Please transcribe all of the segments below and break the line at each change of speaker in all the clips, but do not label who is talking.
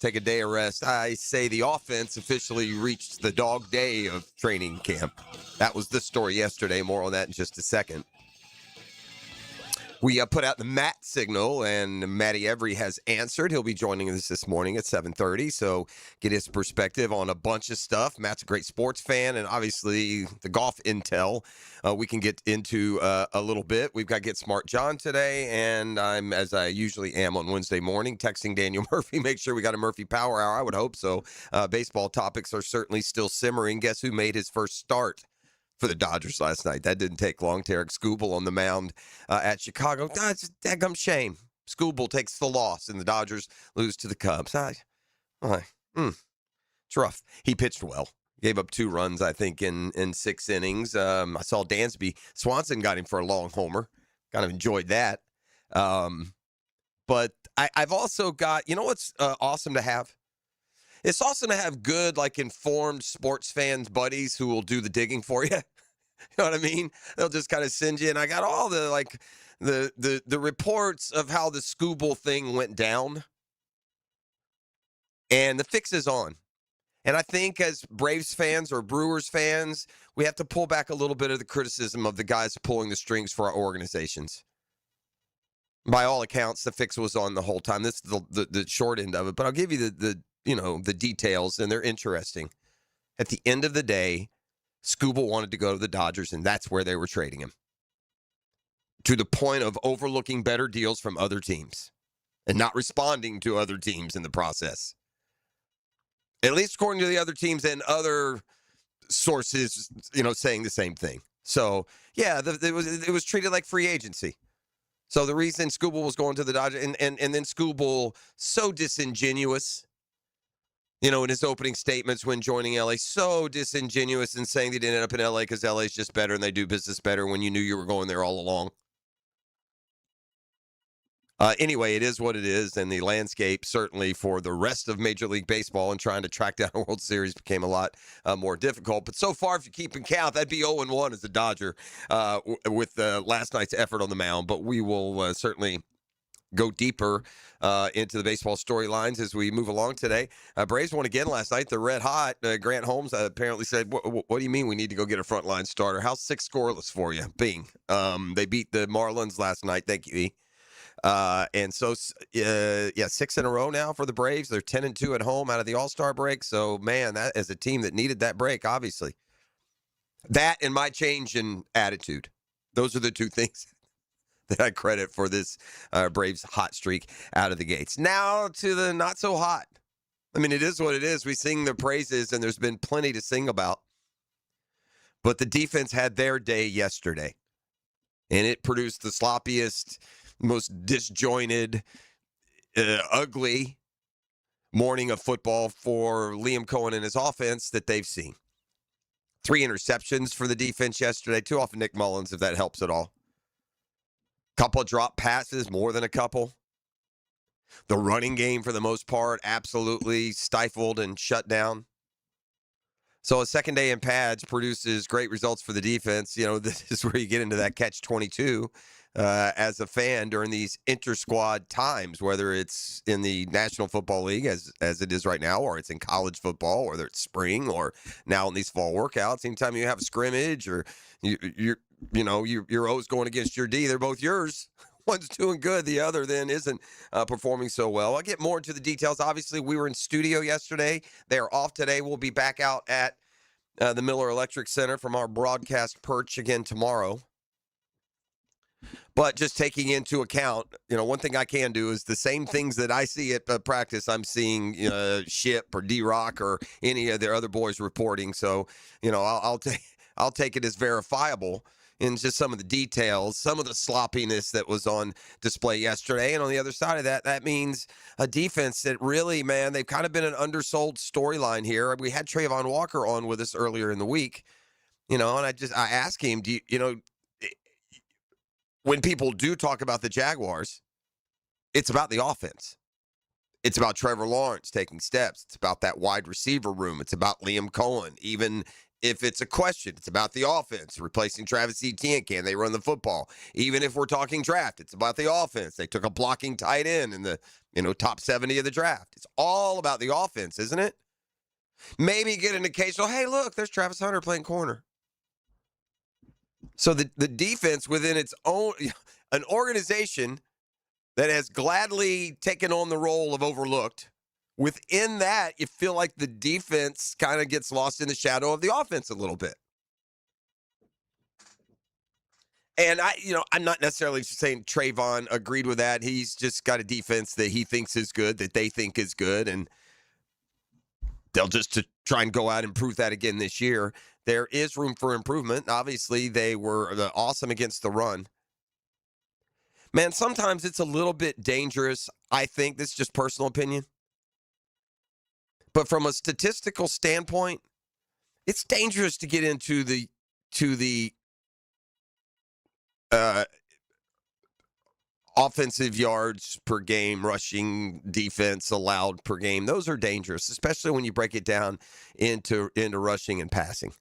take a day of rest. I say the offense officially reached the dog day of training camp. That was the story yesterday. More on that in just a second. We put out the Matt signal, and Matty Every has answered. He'll be joining us this morning at 7:30, so get his perspective on a bunch of stuff. Matt's a great sports fan, and obviously the golf intel we can get into a little bit. We've got Get Smart John today, and I'm, as I usually am on Wednesday morning, texting Daniel Murphy. Make sure we got a Murphy Power Hour. I would hope so. Baseball topics are certainly still simmering. Guess who made his first start for the Dodgers last night? That didn't take long. Tarek Skubal on the mound at Chicago. That's a daggum shame. Skubal takes the loss, and the Dodgers lose to the Cubs. It's rough. He pitched well. Gave up 2 runs, I think, in 6 innings. I saw Dansby. Swanson got him for a long homer. Kind of enjoyed that. But I've also got, you know what's awesome to have? It's awesome to have good, informed sports fans, buddies who will do the digging for you. You know what I mean? They'll just kind of send you. And I got all the, the reports of how the Skubal thing went down. And the fix is on. And I think as Braves fans or Brewers fans, we have to pull back a little bit of the criticism of the guys pulling the strings for our organizations. By all accounts, the fix was on the whole time. This is the short end of it. But I'll give you the details, and they're interesting. At the end of the day, Skubal wanted to go to the Dodgers, and that's where they were trading him. To the point of overlooking better deals from other teams and not responding to other teams in the process. At least according to the other teams and other sources, saying the same thing. So, yeah, it was treated like free agency. So the reason Skubal was going to the Dodgers, and then Skubal, so disingenuous, in his opening statements when joining LA, so disingenuous in saying they didn't end up in LA because LA is just better and they do business better when you knew you were going there all along. Anyway, it is what it is, and the landscape certainly for the rest of Major League Baseball and trying to track down a World Series became a lot more difficult. But so far, if you keep in count, that'd be 0-1 as a Dodger with last night's effort on the mound. But we will certainly go deeper into the baseball storylines as we move along today. Braves won again last night. They're red hot. Grant Holmes apparently said, what do you mean we need to go get a frontline starter? How's 6 scoreless for you? Bing. They beat the Marlins last night. Thank you, E. And so, 6 in a row now for the Braves. They're 10-2 at home out of the All-Star break. So, man, that is a team that needed that break, obviously. That and my change in attitude. Those are the 2 things that I credit for this Braves hot streak out of the gates. Now to the not so hot. I mean, it is what it is. We sing the praises, and there's been plenty to sing about. But the defense had their day yesterday, and it produced the sloppiest, most disjointed, ugly morning of football for Liam Cohen and his offense that they've seen. 3 interceptions for the defense yesterday. 2 off of Nick Mullins, if that helps at all. Couple of drop passes, more than a couple. The running game, for the most part, absolutely stifled and shut down. So a second day in pads produces great results for the defense. This is where you get into that catch-22 as a fan during these inter-squad times, whether it's in the National Football League as it is right now, or it's in college football, or whether it's spring, or now in these fall workouts. Anytime you have a scrimmage, or your O's going against your D, they're both yours. One's doing good, the other then isn't performing so well. I'll get more into the details. Obviously, we were in studio yesterday. They are off today. We'll be back out at the Miller Electric Center from our broadcast perch again tomorrow. But just taking into account, one thing I can do is the same things that I see at practice, I'm seeing Ship or D-Rock or any of their other boys reporting. So, I'll take it as verifiable in just some of the details, some of the sloppiness that was on display yesterday. And on the other side of that, that means a defense that really, man, they've kind of been an undersold storyline here. We had Trayvon Walker on with us earlier in the week, and I asked him, when people do talk about the Jaguars, it's about the offense. It's about Trevor Lawrence taking steps. It's about that wide receiver room. It's about Liam Cohen. Even if it's a question, it's about the offense, replacing Travis Etienne. Can they run the football? Even if we're talking draft, it's about the offense. They took a blocking tight end in the top 70 of the draft. It's all about the offense, isn't it? Maybe get an occasional, hey, look, there's Travis Hunter playing corner. So the defense within its own, an organization that has gladly taken on the role of overlooked, within that, you feel like the defense kind of gets lost in the shadow of the offense a little bit. And I'm not necessarily saying Trayvon agreed with that. He's just got a defense that he thinks is good, that they think is good, and they'll just to try and go out and prove that again this year. There is room for improvement. Obviously, they were awesome against the run. Man, sometimes it's a little bit dangerous. I think this is just personal opinion. But from a statistical standpoint, it's dangerous to get into the offensive yards per game, rushing defense allowed per game. Those are dangerous, especially when you break it down into rushing and passing.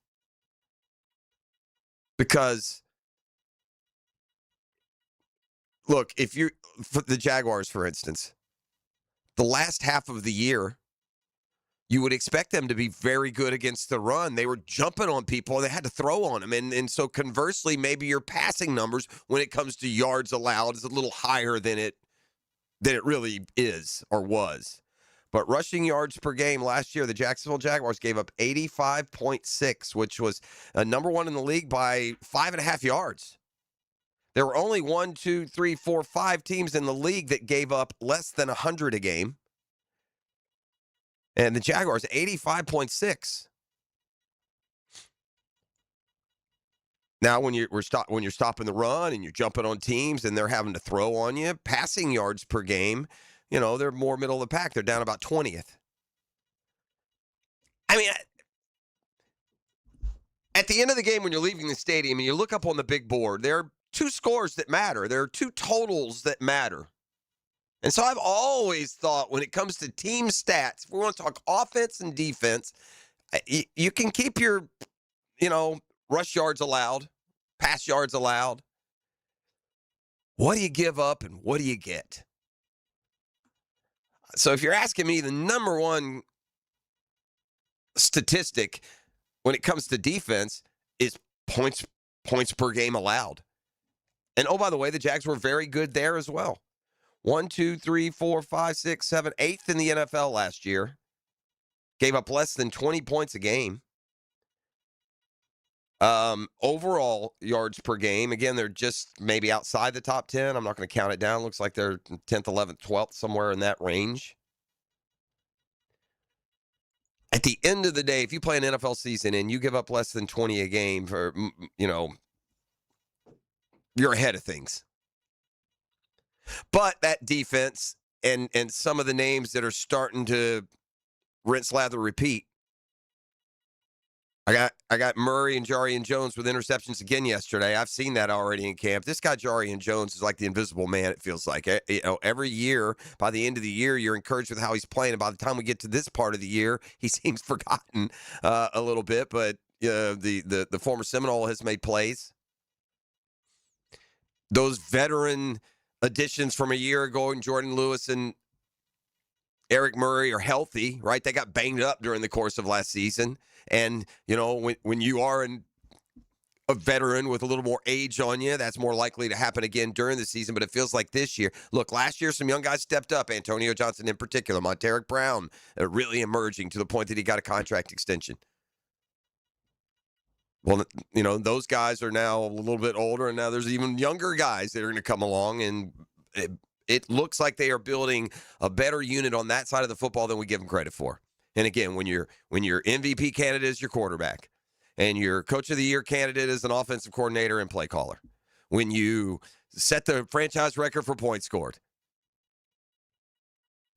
Because, look, if you're for the Jaguars, for instance, the last half of the year, you would expect them to be very good against the run. They were jumping on people, and they had to throw on them. And so conversely, maybe your passing numbers when it comes to yards allowed is a little higher than it really is or was. But rushing yards per game last year, the Jacksonville Jaguars gave up 85.6, which was number one in the league by 5.5 yards. There were only 1, 2, 3, 4, 5 teams in the league that gave up less than 100 a game. And the Jaguars, 85.6. Now, when you're stopping the run and you're jumping on teams and they're having to throw on you, passing yards per game, they're more middle of the pack. They're down about 20th. I mean, at the end of the game, when you're leaving the stadium and you look up on the big board, there are two scores that matter. There are two totals that matter. And so I've always thought when it comes to team stats, if we want to talk offense and defense, you can keep your, rush yards allowed, pass yards allowed. What do you give up and what do you get? So if you're asking me, the number one statistic when it comes to defense is points per game allowed. And oh, by the way, the Jags were very good there as well. 1, 2, 3, 4, 5, 6, 7, 8th in the NFL last year. Gave up less than 20 points a game. Overall yards per game, again, they're just maybe outside the top 10. I'm not going to count it down. Looks like they're 10th, 11th, 12th, somewhere in that range. At the end of the day, if you play an NFL season and you give up less than 20 a game, you're ahead of things. But that defense and some of the names that are starting to rinse, lather, repeat. I got Murray and Jarian Jones with interceptions again yesterday. I've seen that already in camp. This guy Jarian Jones is like the invisible man, it feels like. Every year, by the end of the year, you're encouraged with how he's playing. And by the time we get to this part of the year, he seems forgotten a little bit. But the former Seminole has made plays. Those veteran additions from a year ago, and Jordan Lewis and Eric Murray are healthy, right? They got banged up during the course of last season. And, when you are a veteran with a little more age on you, that's more likely to happen again during the season. But it feels like this year, look, last year some young guys stepped up, Antonio Johnson in particular, Monteric Brown really emerging to the point that he got a contract extension. Well, those guys are now a little bit older, and now there's even younger guys that are going to come along, and it looks like they are building a better unit on that side of the football than we give them credit for. And again, when your MVP candidate is your quarterback, and your coach of the year candidate is an offensive coordinator and play caller, when you set the franchise record for points scored,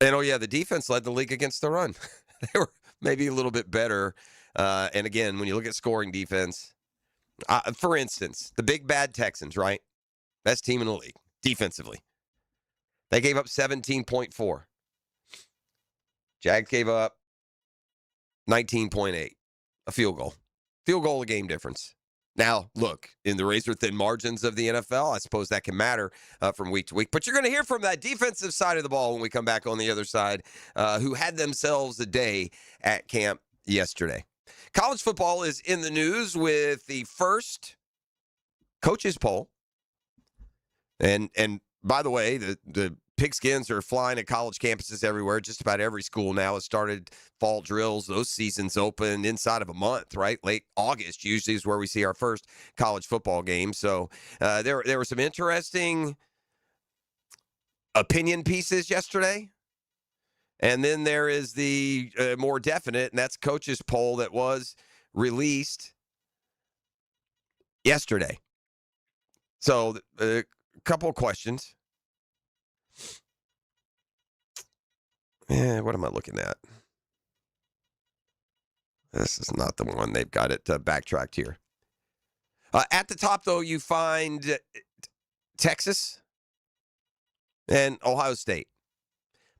and the defense led the league against the run. They were maybe a little bit better. And again, when you look at scoring defense, for instance, the big bad Texans, right? Best team in the league defensively. They gave up 17.4. Jags gave up 19.8. A field goal. Field goal, a game difference. Now, look, in the razor-thin margins of the NFL, I suppose that can matter from week to week. But you're going to hear from that defensive side of the ball when we come back on the other side, who had themselves a day at camp yesterday. College football is in the news with the first coaches poll. And by the way, the pigskins are flying at college campuses everywhere. Just about every school now has started fall drills. Those seasons open inside of a month, right? Late August usually is where we see our first college football game. So there were some interesting opinion pieces yesterday. And then there is the more definite, and that's coaches poll that was released yesterday. So a couple of questions. What am I looking at? This is not the one. They've got it backtracked here. At the top, though, you find Texas and Ohio State.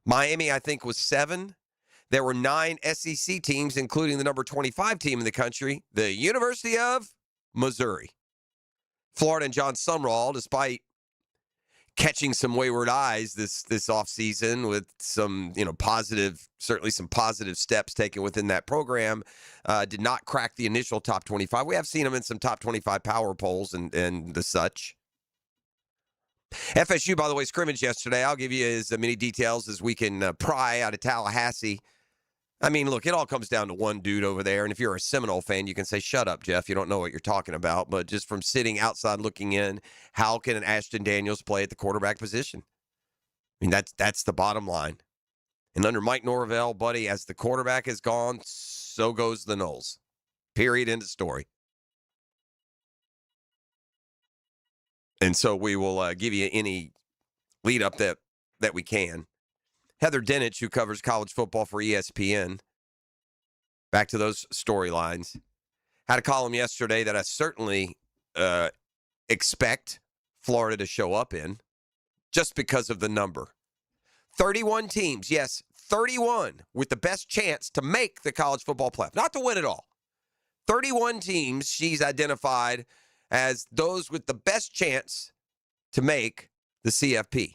Miami, I think, was 7. There were 9 SEC teams, including the number 25 team in the country, the University of Missouri. Florida and John Sumrall, despite catching some wayward eyes this offseason with some, certainly some positive steps taken within that program, did not crack the initial top 25. We have seen them in some top 25 power polls and the such. FSU, by the way, scrimmaged yesterday. I'll give you as many details as we can pry out of Tallahassee. I mean, look, it all comes down to one dude over there. And if you're a Seminole fan, you can say, shut up, Jeff. You don't know what you're talking about. But just from sitting outside looking in, how can an Ashton Daniels play at the quarterback position? I mean, that's the bottom line. And under Mike Norvell, buddy, as the quarterback is gone, so goes the Noles. Period. End of story. And so we will give you any lead up that we can. Heather Dinich, who covers college football for ESPN, back to those storylines, had a column yesterday that I certainly expect Florida to show up in just because of the number. 31 teams, yes, 31 with the best chance to make the college football playoff, not to win it all. 31 teams she's identified as those with the best chance to make the CFP.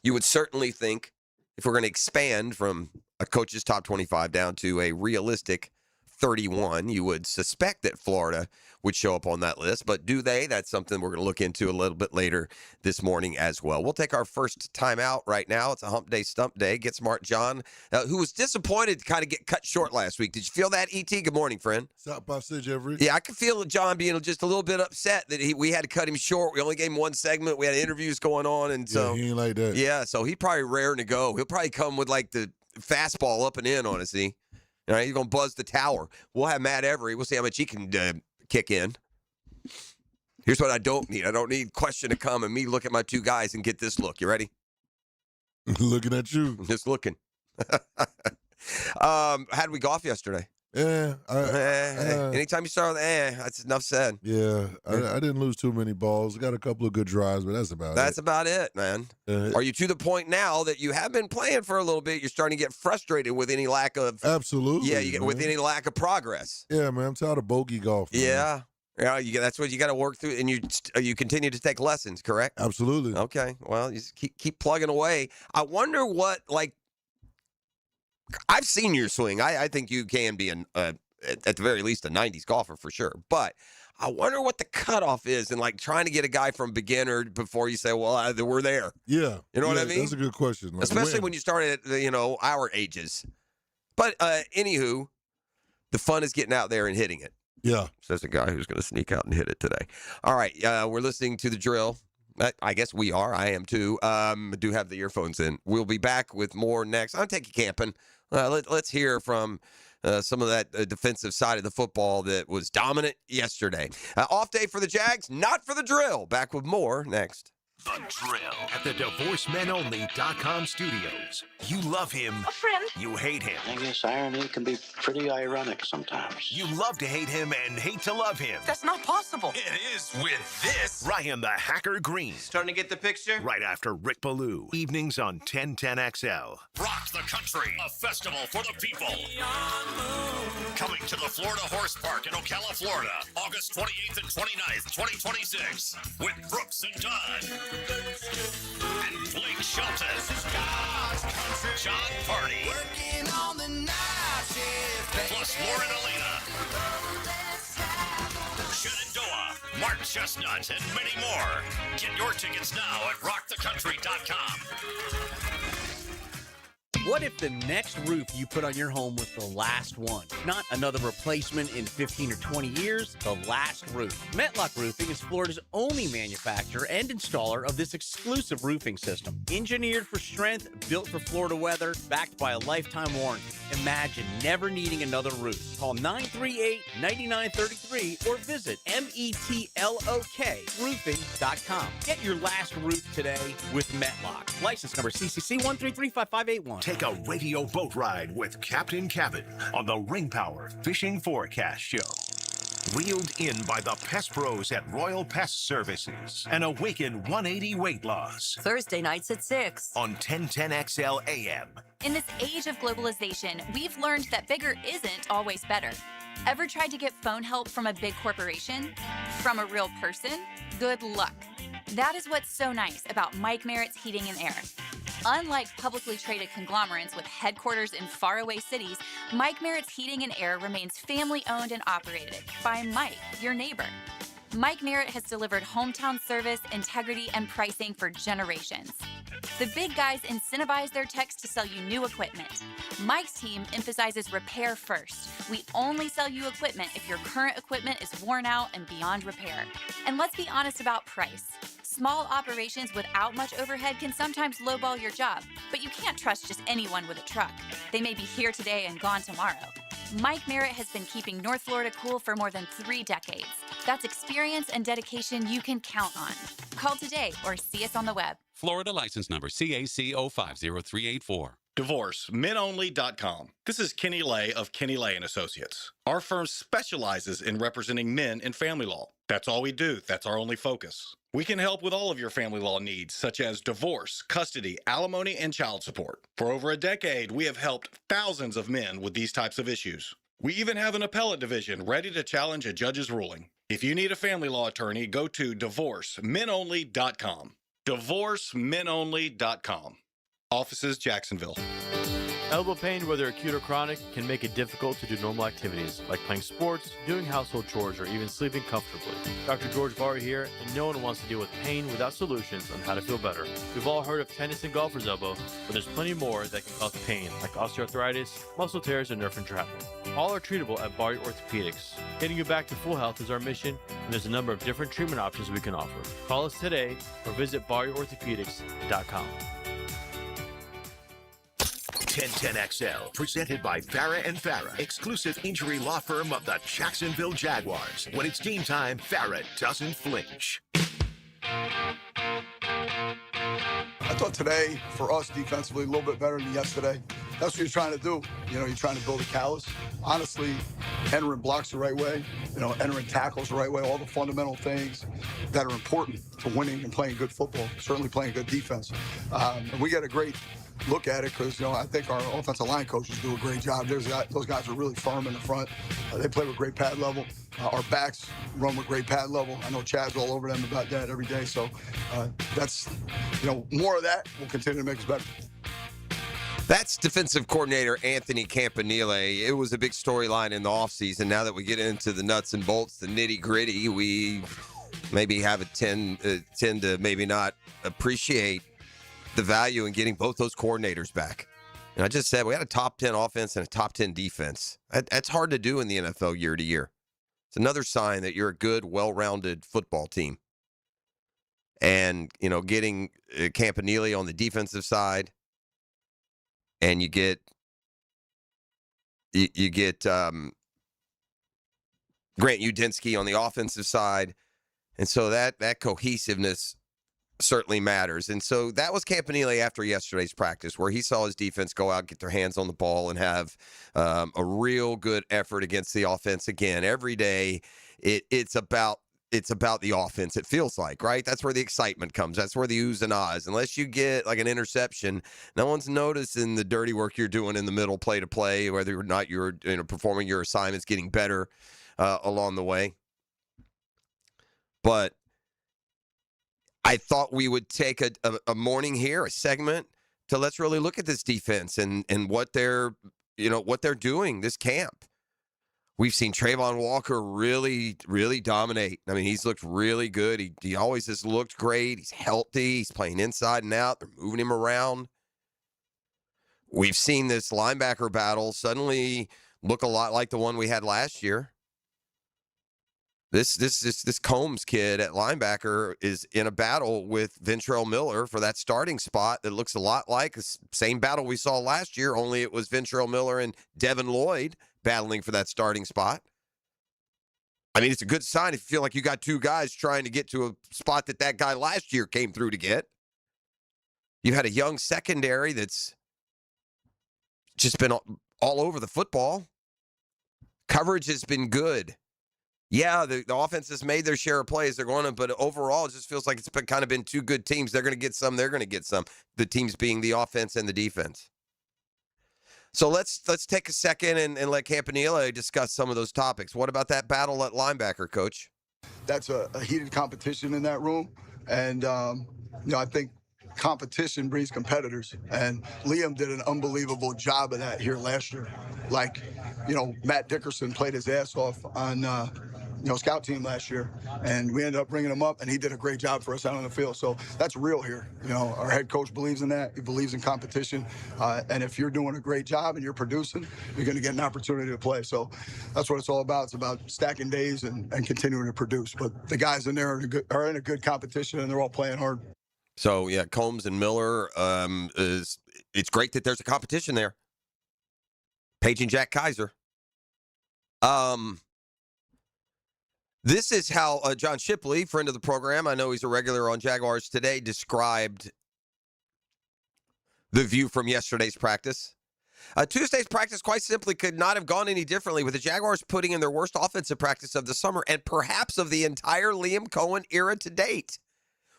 You would certainly think if we're going to expand from a coach's top 25 down to a realistic 31, you would suspect that Florida would show up on that list. But do they? That's something we're going to look into a little bit later this morning as well. We'll take our first time out right now. It's a hump day, stump day. Get Smart John, who was disappointed to kind of get cut short last week. Did you feel that, E.T.? Good morning, friend.
Stop by Jeffrey.
Yeah, I could feel John being just a little bit upset that we had to cut him short. We only gave him one segment. We had interviews going on. And so
he ain't like that.
Yeah, so he probably raring to go. He'll probably come with like the fastball up and in on us, see? All right, he's going to buzz the tower. We'll have Matt Every. We'll see how much he can kick in. Here's what I don't need. I don't need question to come and me look at my two guys and get this look. You ready?
Looking at you.
Just looking. How did we golf yesterday?
Yeah.
Anytime you start with that's enough said.
Yeah. I didn't lose too many balls. Got a couple of good drives, but that's about it.
That's about it, man. Are you to the point now that you have been playing for a little bit, you're starting to get frustrated with any lack of...
Absolutely.
Yeah, you get with any lack of progress.
Yeah, man. I'm tired of bogey golf. Man.
Yeah. Yeah, that's what you got to work through, and you continue to take lessons, correct?
Absolutely.
Okay. Well, you just keep plugging away. I wonder what, like, I've seen your swing. I think you can be, at the very least, a 90s golfer for sure. But I wonder what the cutoff is and, like, trying to get a guy from beginner before you say, well, we're there.
Yeah.
You know what I mean?
That's a good question. Like,
especially when you start at, our ages. But, anywho, the fun is getting out there and hitting it.
Yeah.
Says a guy who's going to sneak out and hit it today. All right. We're listening to The Drill. I guess we are. I am too. Do have the earphones in. We'll be back with more next. I'll take you camping. Let's hear from some of that defensive side of the football that was dominant yesterday. Off day for the Jags, not for The Drill. Back with more next.
The Drill at the DivorceMenOnly.com studios. You love him.
A friend.
You hate him.
I guess irony can be pretty ironic sometimes.
You love to hate him and hate to love him.
That's not possible.
It is with this. Ryan the Hacker Green.
Starting to get the picture?
Right after Rick Ballou. Evenings on 1010XL. Rock the Country, a festival for the people. Coming to the Florida Horse Park in Ocala, Florida, August 28th and 29th, 2026. With Brooks and Dunn. And Blake Shelton. John Party. Plus Lauren Alina. Shenandoah, Mark Chestnut, and many more. Get your tickets now at rockthecountry.com.
What if the next roof you put on your home was the last one? Not another replacement in 15 or 20 years, the last roof. Metlock Roofing is Florida's only manufacturer and installer of this exclusive roofing system. Engineered for strength, built for Florida weather, backed by a lifetime warranty. Imagine never needing another roof. Call 938-9933 or visit metlokroofing.com. Get your last roof today with Metlock. License number CCC 1335581.
Take a radio boat ride with Captain Cabot on the Ring Power Fishing Forecast Show. Reeled in by the Pest Pros at Royal Pest Services and awaken 180 weight loss
Thursday nights at 6
on 1010XL AM.
In this age of globalization, we've learned that bigger isn't always better. Ever tried to get phone help from a big corporation? From a real person? Good luck. That is what's so nice about Mike Merritt's Heating and Air. Unlike publicly traded conglomerates with headquarters in faraway cities, Mike Merritt's Heating and Air remains family-owned and operated by Mike, your neighbor. Mike Merritt has delivered hometown service, integrity, and pricing for generations. The big guys incentivize their techs to sell you new equipment. Mike's team emphasizes repair first. We only sell you equipment if your current equipment is worn out and beyond repair. And let's be honest about price. Small operations without much overhead can sometimes lowball your job, but you can't trust just anyone with a truck. They may be here today and gone tomorrow. Mike Merritt has been keeping North Florida cool for more than 3 decades. That's experience and dedication you can count on. Call today or see us on the web.
Florida license number CAC 050384.
DivorceMenOnly.com. This is Kenny Lay of Kenny Lay & Associates. Our firm specializes in representing men in family law. That's all we do. That's our only focus. We can help with all of your family law needs, such as divorce, custody, alimony, and child support. For over a decade, we have helped thousands of men with these types of issues. We even have an appellate division ready to challenge a judge's ruling. If you need a family law attorney, go to DivorceMenOnly.com. DivorceMenOnly.com. Offices, Jacksonville.
Elbow pain, whether acute or chronic, can make it difficult to do normal activities like playing sports, doing household chores, or even sleeping comfortably. Dr. George Vari here, and no one wants to deal with pain without solutions on how to feel better. We've all heard of tennis and golfer's elbow, but there's plenty more that can cause pain, like osteoarthritis, muscle tears, and nerve entrapment. All are treatable at Vari Orthopedics. Getting you back to full health is our mission, and there's a number of different treatment options we can offer. Call us today or visit VariOrthopedics.com.
1010XL, presented by Farah and Farah, exclusive injury law firm of the Jacksonville Jaguars. When it's game time, Farah doesn't flinch.
I thought today, for us defensively, a little bit better than yesterday. That's what you're trying to do. You know, you're trying to build a callus. Honestly, entering blocks the right way, entering tackles the right way, all the fundamental things that are important to winning and playing good football, certainly playing good defense. And we got a great look at it because, I think our offensive line coaches do a great job. Those guys are really firm in the front. They play with great pad level. Our backs run with great pad level. I know Chad's all over them about that every day. So that's, more of that will continue to make us better.
That's defensive coordinator Anthony Campanile. It was a big storyline in the offseason. Now that we get into the nuts and bolts, the nitty-gritty, we maybe have a tend to maybe not appreciate the value in getting both those coordinators back. And I just said we had a top 10 offense and a top 10 defense. That's hard to do in the NFL year to year. It's another sign that you're a good, well-rounded football team. And, getting Campanile on the defensive side, and you get Grant Udinski on the offensive side. And so that cohesiveness certainly matters. And so that was Campanile after yesterday's practice, where he saw his defense go out, get their hands on the ball, and have a real good effort against the offense. Again, every day it's about the offense, it feels like, right? That's where the excitement comes. That's where the oohs and ahs. Unless you get like an interception, no one's noticing the dirty work you're doing in the middle, play to play, whether or not you're performing your assignments, getting better along the way. But I thought we would take a morning here, a segment, to let's really look at this defense and what they're doing this camp. We've seen Trayvon Walker really, really dominate. I mean, he's looked really good. He always has looked great. He's healthy. He's playing inside and out. They're moving him around. We've seen this linebacker battle suddenly look a lot like the one we had last year. This Combs kid at linebacker is in a battle with Ventrell Miller for that starting spot that looks a lot like the same battle we saw last year, only it was Ventrell Miller and Devin Lloyd battling for that starting spot. I mean, it's a good sign if you feel like you got two guys trying to get to a spot that guy last year came through to get. You had a young secondary that's just been all over the football. Coverage has been good. Yeah, the offense has made their share of plays. They're going to, but overall, it just feels like it's been two good teams. They're going to get some. They're going to get some. The teams being the offense and the defense. So let's take a second and let Campanile discuss some of those topics. What about that battle at linebacker, Coach?
That's a heated competition in that room, and I think competition breeds competitors, and Liam did an unbelievable job of that here last year. Like, Matt Dickerson played his ass off on scout team last year, and we ended up bringing him up, and he did a great job for us out on the field. So that's real here. Our head coach believes in that. He believes in competition, and if you're doing a great job and you're producing, you're going to get an opportunity to play. So that's what it's all about. It's about stacking days and continuing to produce. But the guys in there are in a good competition, and they're all playing hard.
So, yeah, Combs and Miller, it's great that there's a competition there. Paging Jack Kaiser. This is how John Shipley, friend of the program, I know he's a regular on Jaguars Today, described the view from yesterday's practice. Tuesday's practice, quite simply, could not have gone any differently, with the Jaguars putting in their worst offensive practice of the summer and perhaps of the entire Liam Cohen era to date.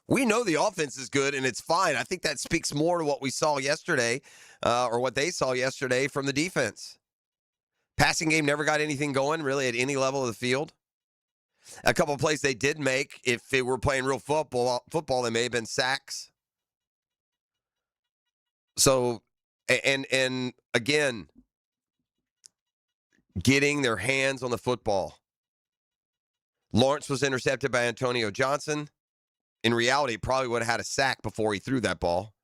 We know the offense is good, and it's fine. I think that speaks more to what we saw yesterday, or what they saw yesterday from the defense. Passing game never got anything going, really, at any level of the field. A couple of plays they did make, if they were playing real football, they may have been sacks. So, and again, getting their hands on the football. Lawrence was intercepted by Antonio Johnson. In reality, probably would have had a sack before he threw that ball.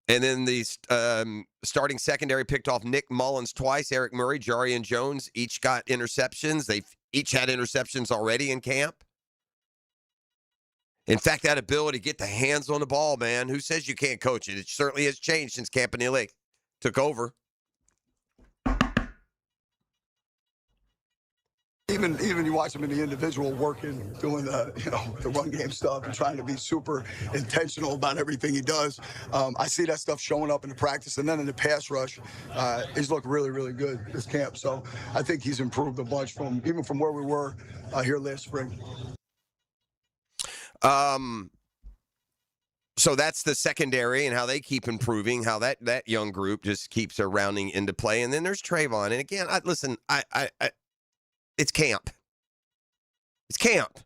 And then the starting secondary picked off Nick Mullins twice. Eric Murray, Jarian Jones each got interceptions. They've each had interceptions already in camp. In fact, that ability to get the hands on the ball, man, who says you can't coach it? It certainly has changed since Campanile took over.
Even you watch him in the individual working, doing the run game stuff and trying to be super intentional about everything he does. I see that stuff showing up in the practice, and then in the pass rush, he's looked really, really good this camp. So I think he's improved a bunch from where we were here last spring.
So that's the secondary and how they keep improving, how that young group just keeps rounding into play. And then there's Trayvon. And again, it's camp. It's camp.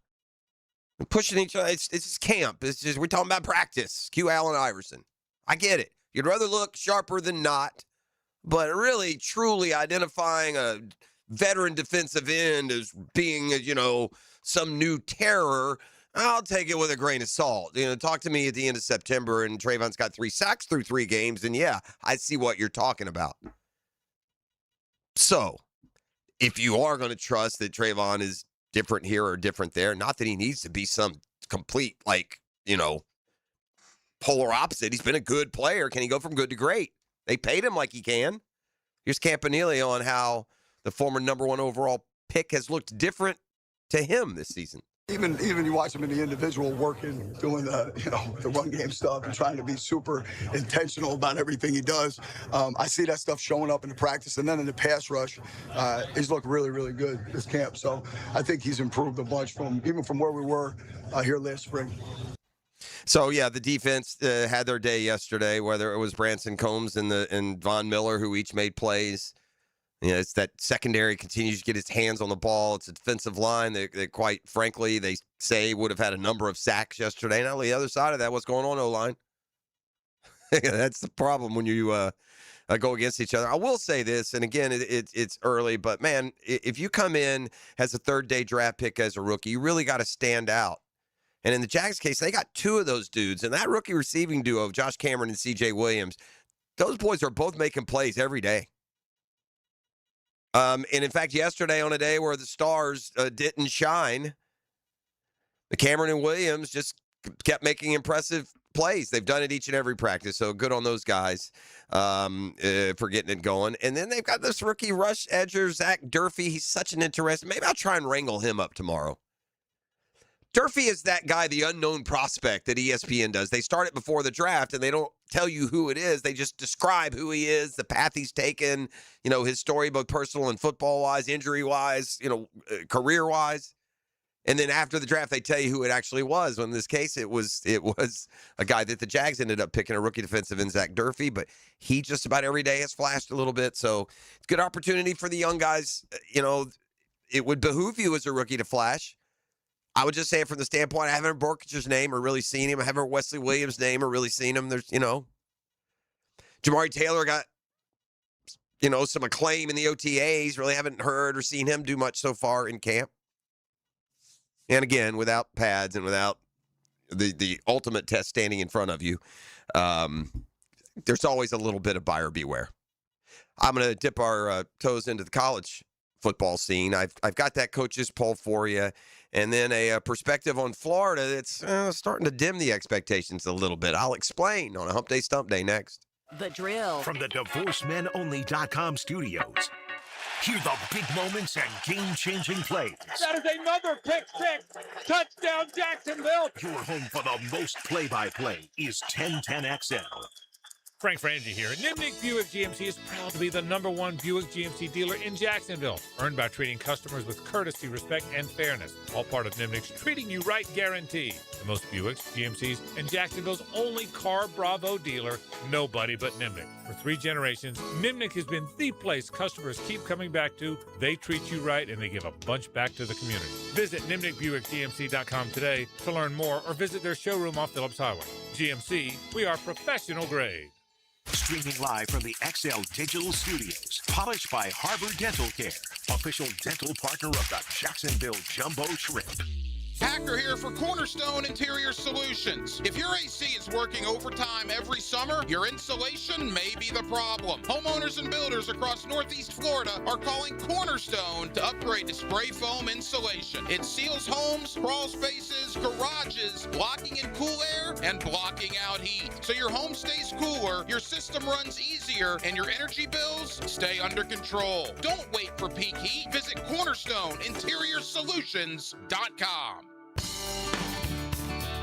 We're pushing each other. It's just camp. It's just, we're talking about practice. Q Allen Iverson. I get it. You'd rather look sharper than not, but really, truly identifying a veteran defensive end as being, some new terror, I'll take it with a grain of salt. Talk to me at the end of September and Trayvon's got 3 sacks through 3 games, and yeah, I see what you're talking about. So, if you are going to trust that Trayvon is different here or different there, not that he needs to be some complete, polar opposite. He's been a good player. Can he go from good to great? They paid him like he can. Here's Campanile on how the former number 1 overall pick has looked different to him this season.
Even you watch him in the individual working, doing the run game stuff and trying to be super intentional about everything he does. I see that stuff showing up in the practice, and then in the pass rush, he's looked really, really good this camp. So I think he's improved a bunch from where we were here last spring.
So, yeah, the defense had their day yesterday, whether it was Branson Combs and Von Miller, who each made plays. It's that secondary continues to get its hands on the ball. It's a defensive line that quite frankly, they say would have had a number of sacks yesterday. Now, on the other side of that, what's going on, O-line? That's the problem when you go against each other. I will say this, and again, it's early, but, man, if you come in as a third-day draft pick as a rookie, you really got to stand out. And in the Jags case, they got two of those dudes. And that rookie receiving duo of Josh Cameron and C.J. Williams, those boys are both making plays every day. And, in fact, yesterday on a day where the stars didn't shine, the Cameron and Williams just kept making impressive plays. They've done it each and every practice, so good on those guys for getting it going. And then they've got this rookie rush edger, Zach Durfee. He's such an interesting – maybe I'll try and wrangle him up tomorrow. Durfee is that guy, the unknown prospect that ESPN does. They start it before the draft, and they don't tell you who it is. They just describe who he is, the path he's taken, his story, both personal and football-wise, injury-wise, career-wise. And then after the draft, they tell you who it actually was. In this case, it was a guy that the Jags ended up picking, a rookie defensive end, Zach Durfee. But he just about every day has flashed a little bit. So it's a good opportunity for the young guys. It would behoove you as a rookie to flash. I would just say it from the standpoint, I haven't heard Borkich's name or really seen him. I haven't heard Wesley Williams' name or really seen him. There's, Jamari Taylor got, some acclaim in the OTAs. Really haven't heard or seen him do much so far in camp. And again, without pads and without the ultimate test standing in front of you, there's always a little bit of buyer beware. I'm going to dip our toes into the college football scene. I've got that coaches poll for you. And then a perspective on Florida that's starting to dim the expectations a little bit. I'll explain on a Hump Day Stump Day next.
The Drill. From the DivorceMenOnly.com studios. Hear the big moments and game-changing plays.
That is another pick six. Touchdown, Jacksonville.
Your home for the most play-by-play is 1010XL.
Frank Frangie here. Nimnick Buick GMC is proud to be the #1 Buick GMC dealer in Jacksonville. Earned by treating customers with courtesy, respect, and fairness. All part of Nimnick's Treating You Right guarantee. The most Buicks, GMCs, and Jacksonville's only Car Bravo dealer. Nobody but Nimnick. For 3 generations, Nimnick has been the place customers keep coming back to. They treat you right, and they give a bunch back to the community. Visit NimnickBuickGMC.com today to learn more or visit their showroom off Phillips Highway. GMC, we are professional grade.
Streaming live from the XL Digital Studios. Polished by Harbor Dental Care. Official dental partner of the Jacksonville Jumbo Shrimp.
Hacker here for Cornerstone Interior Solutions. If your AC is working overtime every summer, your insulation may be the problem. Homeowners and builders across Northeast Florida are calling Cornerstone to upgrade to spray foam insulation. It seals homes, crawl spaces, garages, blocking in cool air and blocking out heat. So your home stays cooler, your system runs easier, and your energy bills stay under control. Don't wait for peak heat. Visit CornerstoneInteriorSolutions.com.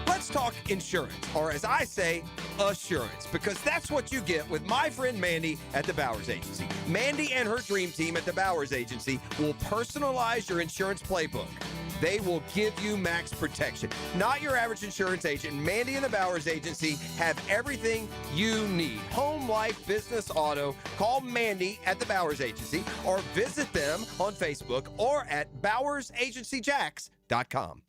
Let's talk insurance, or as I say, assurance, because that's what you get with my friend Mandy at the Bowers Agency. Mandy and her dream team at the Bowers Agency will personalize your insurance playbook. They will give you max protection. Not your average insurance agent. Mandy and the Bowers Agency have everything you need. Home, life, business, auto. Call Mandy at the Bowers Agency or visit them on Facebook or at BowersAgencyJacks.com.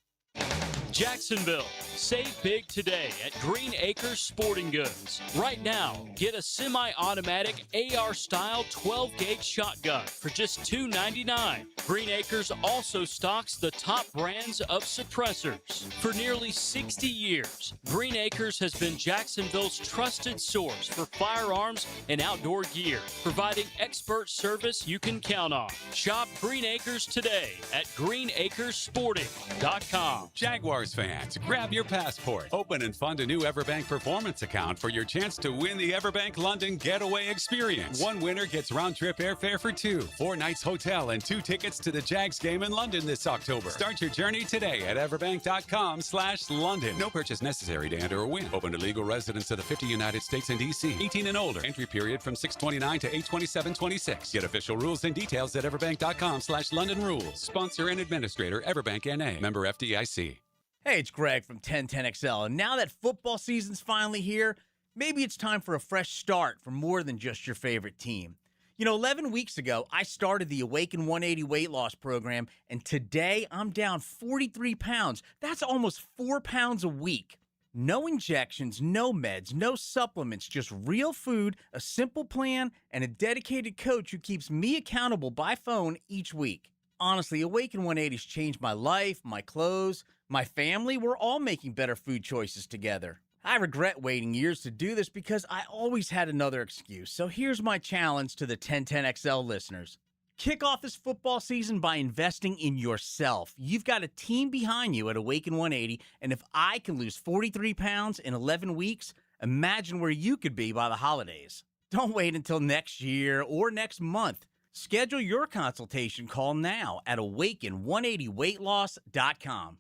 Jacksonville, save big today at Green Acres Sporting Goods. Right now, get a semi-automatic AR-style 12-gauge shotgun for just $299. Green Acres also stocks the top brands of suppressors. For nearly 60 years, Green Acres has been Jacksonville's trusted source for firearms and outdoor gear, providing expert service you can count on. Shop Green Acres today at greenacresporting.com.
Jaguars fans, grab your passport. Open and fund a new Everbank performance account for your chance to win the Everbank London Getaway Experience. One winner gets round-trip airfare for 2, 4 nights hotel, and 2 tickets to the Jags game in London this October. Start your journey today at everbank.com/London. No purchase necessary to enter or win. Open to legal residents of the 50 United States and D.C. 18 and older. Entry period from 6/29 to 8/27/26. Get official rules and details at everbank.com/London Rules. Sponsor and administrator, Everbank N.A. Member FDIC.
Hey, it's Greg from 1010XL, and now that football season's finally here, maybe it's time for a fresh start for more than just your favorite team. 11 weeks ago, I started the Awaken 180 weight loss program, and today I'm down 43 pounds. That's almost 4 pounds a week. No injections, no meds, no supplements, just real food, a simple plan, and a dedicated coach who keeps me accountable by phone each week. Honestly, Awaken 180's changed my life, my clothes, my family. We're all making better food choices together. I regret waiting years to do this because I always had another excuse. So here's my challenge to the 1010XL listeners. Kick off this football season by investing in yourself. You've got a team behind you at Awaken 180, and if I can lose 43 pounds in 11 weeks, imagine where you could be by the holidays. Don't wait until next year or next month. Schedule your consultation call now at awaken180weightloss.com.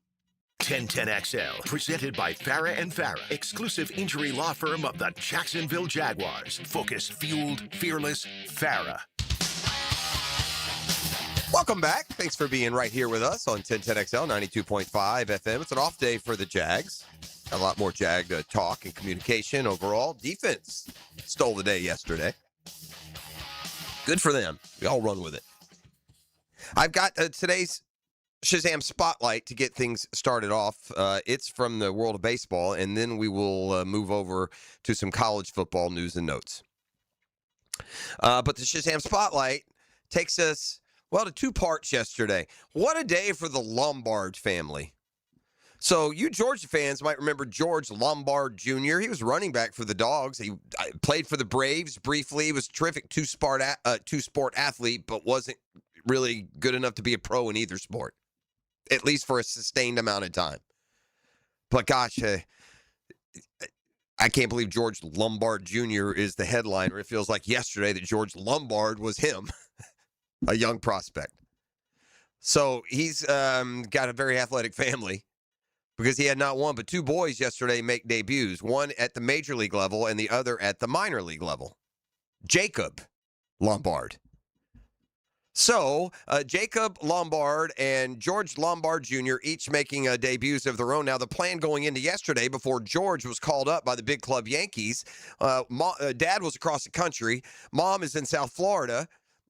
1010XL, presented by Farah and Farah, exclusive injury law firm of the Jacksonville Jaguars. Focus, fueled, fearless, Farah.
Welcome back. Thanks for being right here with us on 1010XL 92.5 FM. It's an off day for the Jags. A lot more Jag talk and communication overall. Defense stole the day yesterday. Good for them. We all run with it. I've got today's Shazam Spotlight to get things started off. It's from the world of baseball, and then we will move over to some college football news and notes. But the Shazam Spotlight takes us, to 2 parts yesterday. What a day for the Lombard family. So you Georgia fans might remember George Lombard Jr. He was running back for the Dogs. He played for the Braves briefly. He was a terrific two-sport athlete, but wasn't really good enough to be a pro in either sport, at least for a sustained amount of time. But gosh, I can't believe George Lombard Jr. is the headliner. It feels like yesterday that George Lombard was him, a young prospect. So he's got a very athletic family because he had not one but 2 boys yesterday make debuts, one at the major league level and the other at the minor league level. Jacob Lombard. So, Jacob Lombard and George Lombard Jr. each making debuts of their own. Now, the plan going into yesterday before George was called up by the big club Yankees, Dad was across the country. Mom is in South Florida.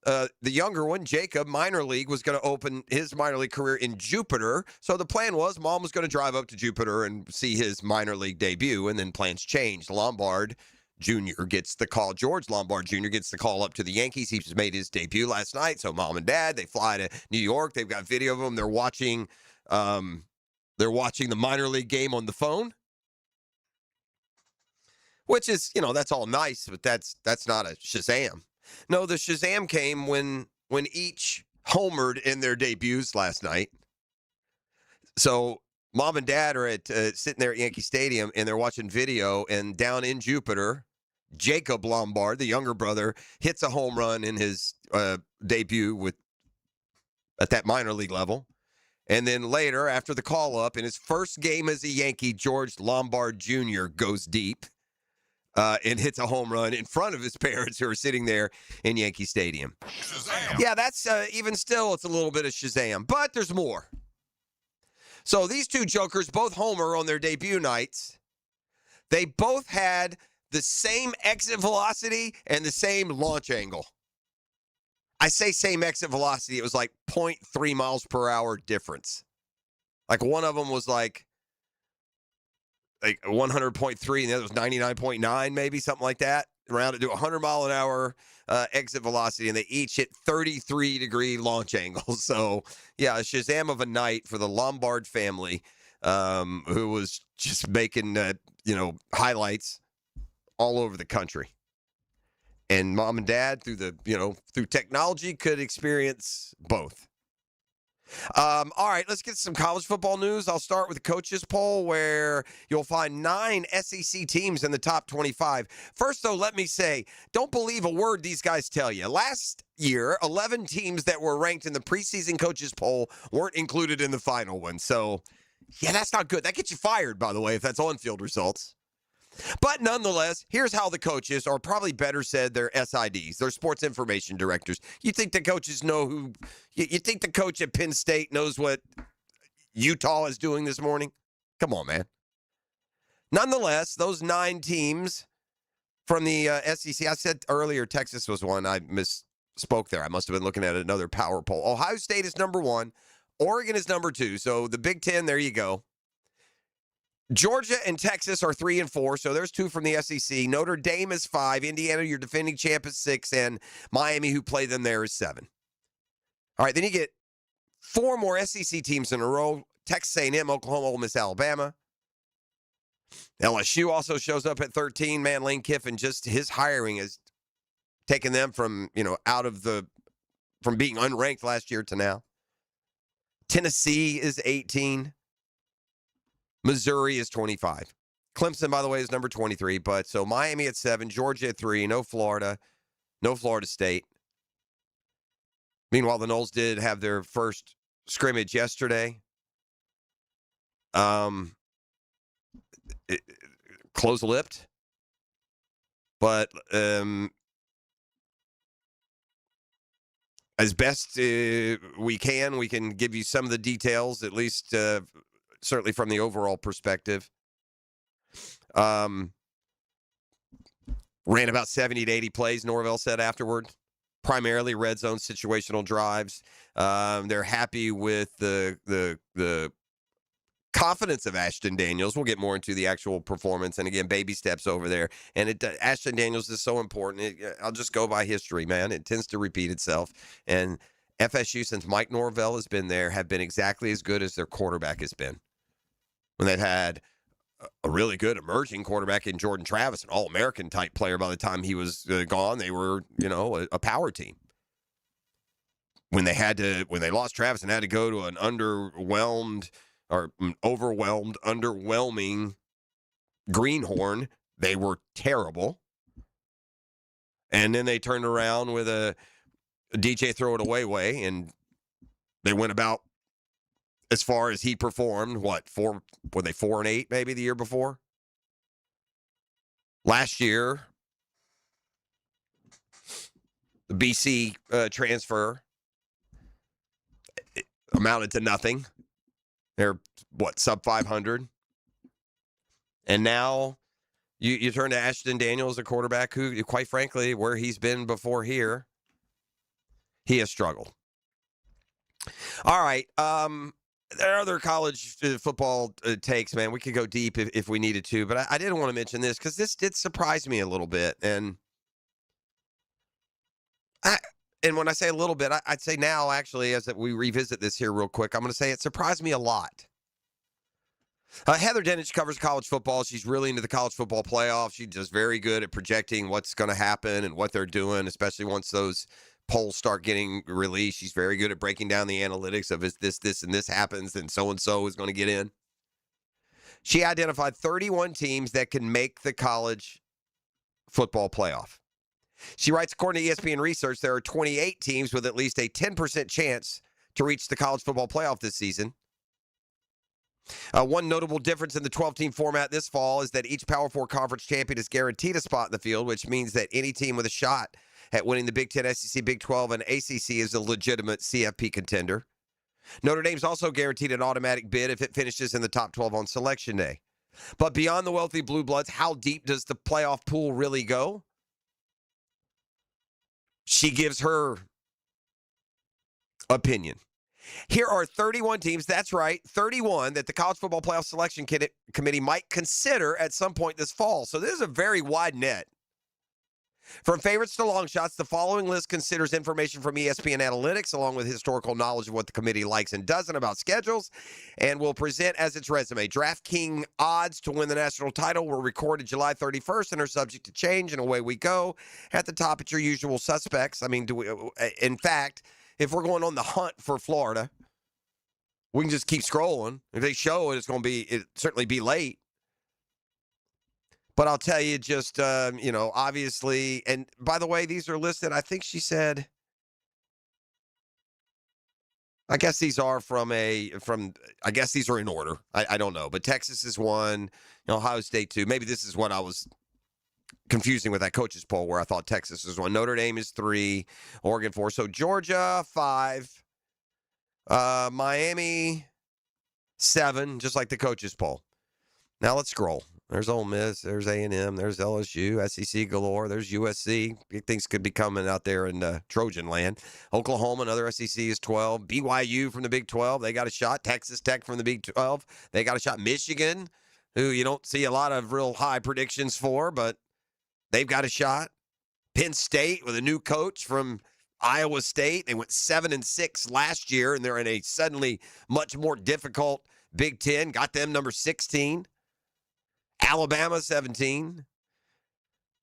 The younger one, Jacob, minor league, was going to open his minor league career in Jupiter. So the plan was Mom was going to drive up to Jupiter and see his minor league debut, and then plans changed. Lombard Jr. gets the call. George Lombard Jr. gets the call up to the Yankees. He just made his debut last night. So Mom and Dad, they fly to New York. They've got video of him. They're watching the minor league game on the phone, which is, that's all nice, but that's not a Shazam. No, the Shazam came when each homered in their debuts last night. So Mom and Dad are sitting there at Yankee Stadium, and they're watching video, and down in Jupiter, Jacob Lombard, the younger brother, hits a home run in his debut at that minor league level. And then later, after the call-up, in his first game as a Yankee, George Lombard Jr. goes deep and hits a home run in front of his parents who are sitting there in Yankee Stadium. Shazam. Yeah, that's even still, it's a little bit of Shazam, but there's more. So these 2 jokers, both homer on their debut nights, they both had the same exit velocity and the same launch angle. I say same exit velocity, it was like 0.3 miles per hour difference. Like one of them was like 100.3 and the other was 99.9, maybe something like that. Rounded to 100 mile an hour exit velocity, and they each hit 33-degree launch angles. So, yeah, a Shazam of a night for the Lombard family, who was just making, highlights all over the country. And Mom and Dad, through technology, could experience both. All right, let's get some college football news. I'll start with the coaches poll, where you'll find 9 SEC teams in the top 25. First, though, let me say, don't believe a word these guys tell you. Last year, 11 teams that were ranked in the preseason coaches poll weren't included in the final one. So, yeah, that's not good. That gets you fired, by the way, if that's on-field results. But nonetheless, here's how the coaches, or probably better said, their SIDs, their sports information directors. You think the coaches know who, you think the coach at Penn State knows what Utah is doing this morning? Come on, man. Nonetheless, those 9 teams from the SEC, I said earlier Texas was one. I misspoke there. I must have been looking at another power poll. Ohio State is number 1. Oregon is number 2. So the Big Ten, there you go. Georgia and Texas are 3 and 4, so there's 2 from the SEC. Notre Dame is 5. Indiana, your defending champ, is 6. And Miami, who play them there, is 7. All right, then you get 4 more SEC teams in a row. Texas A&M, Oklahoma, Ole Miss, Alabama. LSU also shows up at 13. Man, Lane Kiffin, just his hiring has taken them from, from being unranked last year to now. Tennessee is 18. Missouri is 25. Clemson, by the way, is number 23. But so Miami at 7, Georgia at 3, no Florida State. Meanwhile, the Noles did have their first scrimmage yesterday. Close-lipped. But as best we can give you some of the details, at least certainly from the overall perspective. Ran about 70 to 80 plays, Norvell said afterward. Primarily red zone situational drives. They're happy with the confidence of Ashton Daniels. We'll get more into the actual performance. And again, baby steps over there. And Ashton Daniels is so important. I'll just go by history, man. It tends to repeat itself. And FSU, since Mike Norvell has been there, have been exactly as good as their quarterback has been. When they've had a really good emerging quarterback in Jordan Travis, an All-American type player by the time he was gone, they were, a power team. When they lost Travis and had to go to an overwhelming Greenhorn, they were terrible. And then they turned around with a DJ throw it away way, and they went about as far as he performed. Were they 4-8 maybe the year before? Last year, the BC transfer amounted to nothing. They're, sub 500? And now you turn to Ashton Daniels, a quarterback who, quite frankly, where he's been before here, he has struggled. All right. There are other college football takes, man. We could go deep if we needed to, but I didn't want to mention this because this did surprise me a little bit. And when I say a little bit, I'd say now, actually, as we revisit this here real quick, I'm going to say it surprised me a lot. Heather Dinich covers college football. She's really into the college football playoffs. She's just very good at projecting what's going to happen and what they're doing, especially once those polls start getting released. She's very good at breaking down the analytics of if this, and this happens, then so-and-so is going to get in. She identified 31 teams that can make the college football playoff. She writes, according to ESPN Research, there are 28 teams with at least a 10% chance to reach the college football playoff this season. One notable difference in the 12-team format this fall is that each Power 4 conference champion is guaranteed a spot in the field, which means that any team with a shot at winning the Big Ten, SEC, Big 12, and ACC is a legitimate CFP contender. Notre Dame's also guaranteed an automatic bid if it finishes in the top 12 on Selection Day. But beyond the wealthy Blue Bloods, how deep does the playoff pool really go? She gives her opinion. Here are 31 teams, that's right, 31, that the College Football Playoff Selection Committee might consider at some point this fall. So this is a very wide net. From favorites to long shots, the following list considers information from ESPN Analytics, along with historical knowledge of what the committee likes and doesn't about schedules, and will present as its resume. DraftKings odds to win the national title were recorded July 31st and are subject to change, and away we go. At the top, it's your usual suspects. I mean, in fact, if we're going on the hunt for Florida, We can just keep scrolling. If they show it, it certainly be late. But I'll tell you just, obviously, and by the way, these are listed. I think she said, I guess these are I guess these are in order. I don't know. But Texas is 1, Ohio State 2. Maybe this is what I was confusing with that coaches poll where I thought Texas was 1. Notre Dame is 3, Oregon 4. So Georgia 5, Miami 7, just like the coaches poll. Now let's scroll. There's Ole Miss, there's A&M, there's LSU, SEC galore, there's USC. Big things could be coming out there in Trojan land. Oklahoma, another SEC is 12. BYU from the Big 12, they got a shot. Texas Tech from the Big 12, they got a shot. Michigan, who you don't see a lot of real high predictions for, but they've got a shot. Penn State with a new coach from Iowa State. They went 7-6 last year, and they're in a suddenly much more difficult Big 10. Got them number 16. Alabama, 17.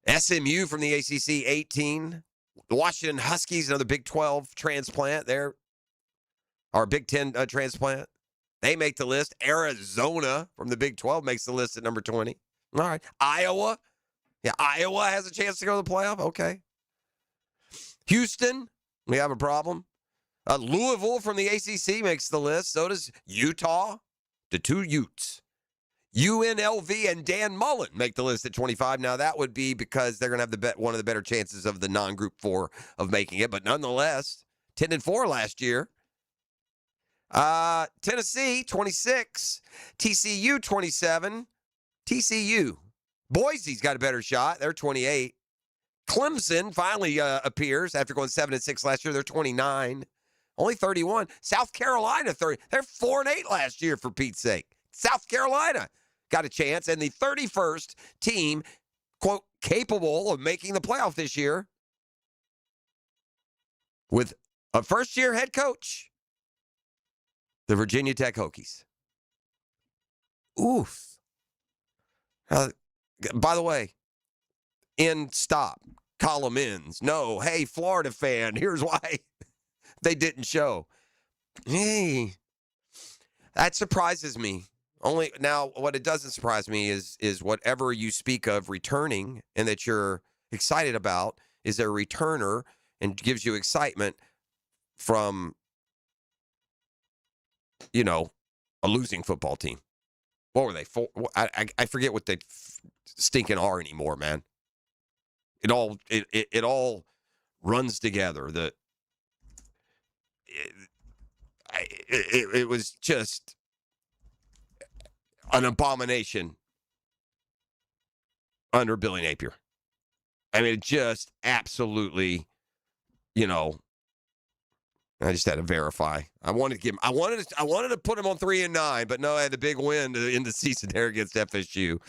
SMU from the ACC, 18. The Washington Huskies, another Big 12 transplant there. Or Big 10 transplant. They make the list. Arizona from the Big 12 makes the list at number 20. All right. Iowa. Yeah, Iowa has a chance to go to the playoff. Okay. Houston, we have a problem. Louisville from the ACC makes the list. So does Utah. The 2 Utes. UNLV and Dan Mullen make the list at 25. Now, that would be because they're going to have one of the better chances of the non-Group 4 of making it. But nonetheless, 10-4 last year. Tennessee, 26. TCU, 27. TCU. Boise's got a better shot. They're 28. Clemson finally appears after going 7-6 last year. They're 29. Only 31. South Carolina, 30. They're 4-8 last year, for Pete's sake. South Carolina got a chance, and the 31st team, quote, capable of making the playoff this year with a first-year head coach, the Virginia Tech Hokies. Oof. By the way, column ends. No, hey, Florida fan, here's why they didn't show. Hey, that surprises me. Only now, what it doesn't surprise me is whatever you speak of returning and that you're excited about is a returner and gives you excitement from, a losing football team. What were they? I forget what they stinking are anymore, man. It all runs together. It was just an abomination under Billy Napier. I mean, it just absolutely, I just had to verify. I wanted to put him on 3-9, but no, I had the big win in the season there against FSU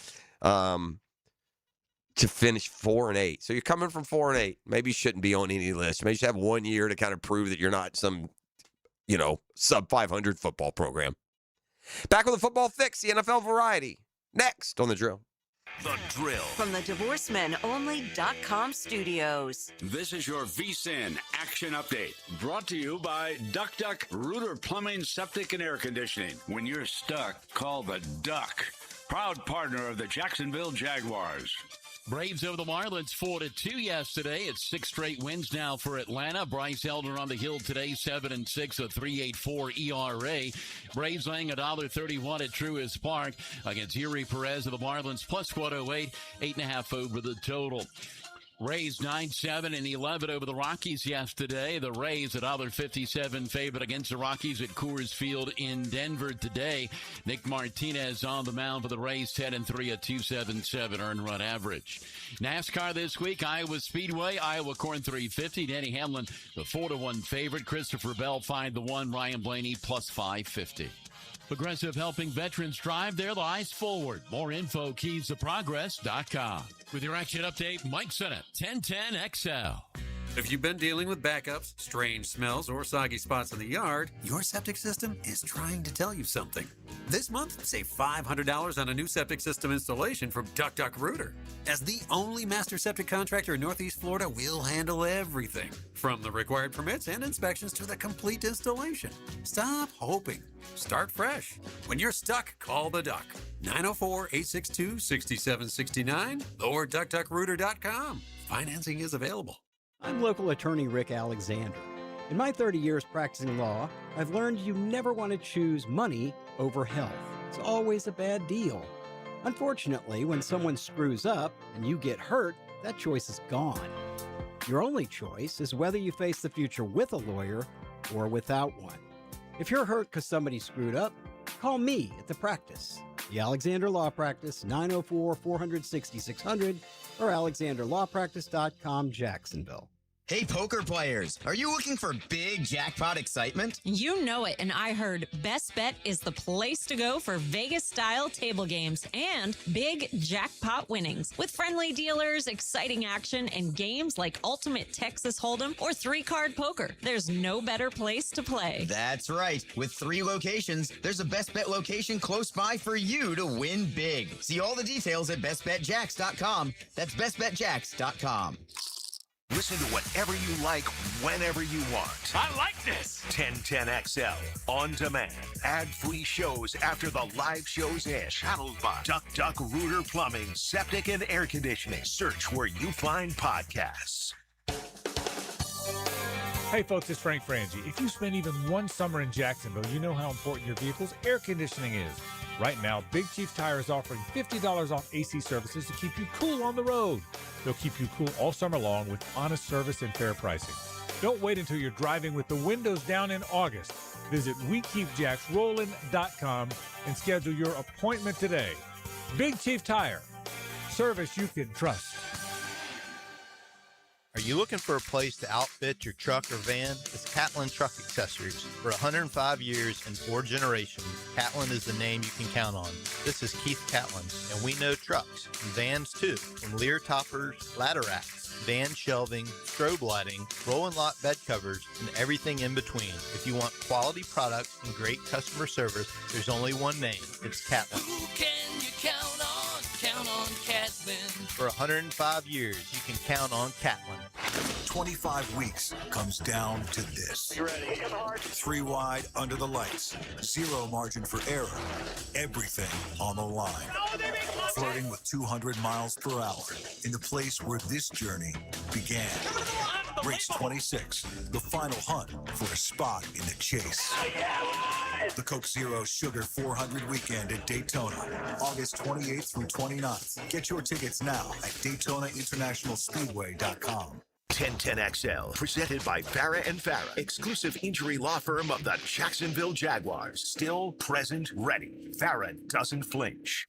to finish 4-8. So you're coming from 4-8. Maybe you shouldn't be on any list. Maybe you should have 1 year to kind of prove that you're not some, sub 500 football program. Back with the football fix, the NFL variety. Next on The Drill.
The Drill.
From the DivorceMenOnly.com studios.
This is your VSIN Action Update. Brought to you by Duck Duck Rooter Plumbing, Septic, and Air Conditioning. When you're stuck, call the Duck. Proud partner of the Jacksonville Jaguars.
Braves over the Marlins 4-2 yesterday. It's 6 straight wins now for Atlanta. Bryce Elder on the hill today, 7-6, a 3.84 ERA. Braves laying $1.31 at Truist Park against Yuri Perez of the Marlins, plus 108, 8.5 over the total. Rays 9-7 and 11 over the Rockies yesterday. The Rays $1.57 favorite against the Rockies at Coors Field in Denver today. Nick Martinez on the mound for the Rays, 10-3, a 2.77 earned run average. NASCAR this week, Iowa Speedway, Iowa Corn 350. Denny Hamlin, the 4-1 favorite. Christopher Bell 5-1. Ryan Blaney plus 550. Progressive helping veterans drive their lives forward. More info, keystoprogress.com. With your action update, Mike Sennett, 1010XL.
If you've been dealing with backups, strange smells, or soggy spots in the yard, your septic system is trying to tell you something. This month, save $500 on a new septic system installation from Duck. As the only master septic contractor in Northeast Florida, we'll handle everything, from the required permits and inspections to the complete installation. Stop hoping. Start fresh. When you're stuck, call the Duck. 904-862-6769 or duckrooter.com. Financing is available.
I'm local attorney Rick Alexander. In my 30 years practicing law, I've learned you never want to choose money over health. It's always a bad deal. Unfortunately, when someone screws up and you get hurt, that choice is gone. Your only choice is whether you face the future with a lawyer or without one. If you're hurt because somebody screwed up, call me at the practice. The Alexander Law Practice, 904-400-6600 or alexanderlawpractice.com, Jacksonville.
Hey, poker players, are you looking for big jackpot excitement?
You know it, and I heard Best Bet is the place to go for Vegas-style table games and big jackpot winnings. With friendly dealers, exciting action, and games like Ultimate Texas Hold'em or 3-card poker, there's no better place to play.
That's right. With 3 locations, there's a Best Bet location close by for you to win big. See all the details at bestbetjacks.com. That's bestbetjacks.com.
Listen to whatever you like, whenever you want.
I like this.
1010XL on demand. Ad-free shows after the live shows end. Channeled by Duck Rooter Plumbing, Septic and Air Conditioning. Search where you find podcasts.
Hey folks, it's Frank Frangie. If you spend even one summer in Jacksonville, you know how important your vehicle's air conditioning is. Right now, Big Chief Tire is offering $50 off AC services to keep you cool on the road. They'll keep you cool all summer long with honest service and fair pricing. Don't wait until you're driving with the windows down in August. Visit WeKeepJacksRollin.com and schedule your appointment today. Big Chief Tire. Service you can trust.
Are you looking for a place to outfit your truck or van? It's Catlin Truck Accessories. For 105 years and 4 generations, Catlin is the name you can count on. This is Keith Catlin, and we know trucks and vans too, from Lear toppers, ladder racks, van shelving, strobe lighting, roll and lock bed covers, and everything in between. If you want quality products and great customer service, there's only one name. It's Catlin.
Who can you count on? Count on Catlin.
For 105 years, you can count on Catlin.
25 weeks comes down to this.
You ready?
3 wide under the lights. 0 margin for error. Everything on the line. Flirting with 200 miles per hour in the place where this journey began. Race 26, the final hunt for a spot in the chase. The Coke Zero Sugar 400 weekend at Daytona, August 28th through 29th. Get your tickets now at DaytonaInternationalSpeedway.com. 1010XL, presented by Farah & Farah, exclusive injury law firm of the Jacksonville Jaguars. Still, present, ready. Farah doesn't flinch.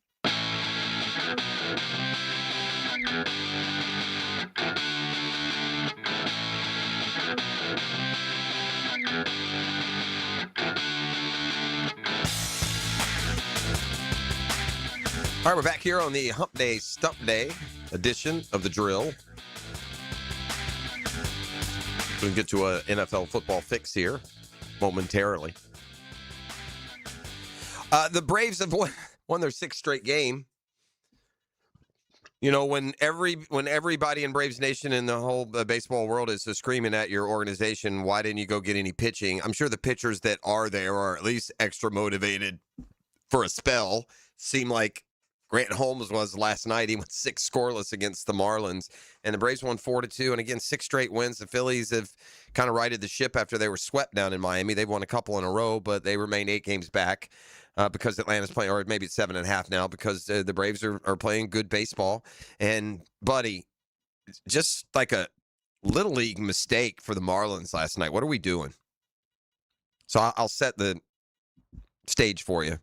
All right, we're back here on the Hump Day, Stump Day edition of The Drill. We can get to an NFL football fix here momentarily. The Braves have won their 6th straight game. You know, when everybody in Braves Nation and the whole baseball world is screaming at your organization, why didn't you go get any pitching? I'm sure the pitchers that are there are at least extra motivated for a spell. Seem like Grant Holmes was last night. He went 6 scoreless against the Marlins, and the Braves won 4-2. And again, 6 straight wins. The Phillies have kind of righted the ship after they were swept down in Miami. They've won a couple in a row, but they remain 8 games back because Atlanta's playing, or maybe it's 7.5 now, because the Braves are playing good baseball. And, buddy, just like a little league mistake for the Marlins last night. What are we doing? So I'll set the stage for you.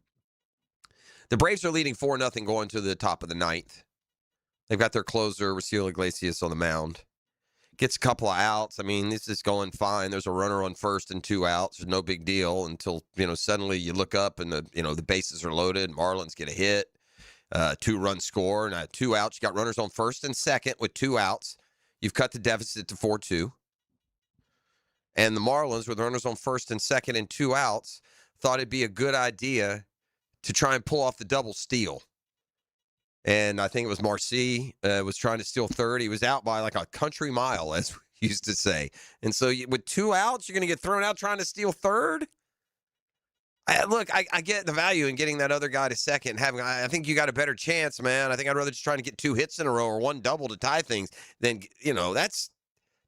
The Braves are leading 4-0 going to the top of the 9th. They've got their closer, Raciel Iglesias, on the mound. Gets a couple of outs. I mean, this is going fine. There's a runner on first and 2 outs. There's no big deal until, suddenly you look up and the bases are loaded. Marlins get a hit, 2-run score, and 2 outs. You got runners on first and second with 2 outs. You've cut the deficit to 4-2. And the Marlins, with runners on first and second and 2 outs, thought it'd be a good idea to try and pull off the double steal. And I think it was Marcy was trying to steal third. He was out by like a country mile, as we used to say. And so with 2 outs, you're going to get thrown out trying to steal third? I get the value in getting that other guy to second. I think you got a better chance, man. I think I'd rather just try to get 2 hits in a row or 1 double to tie things than, that's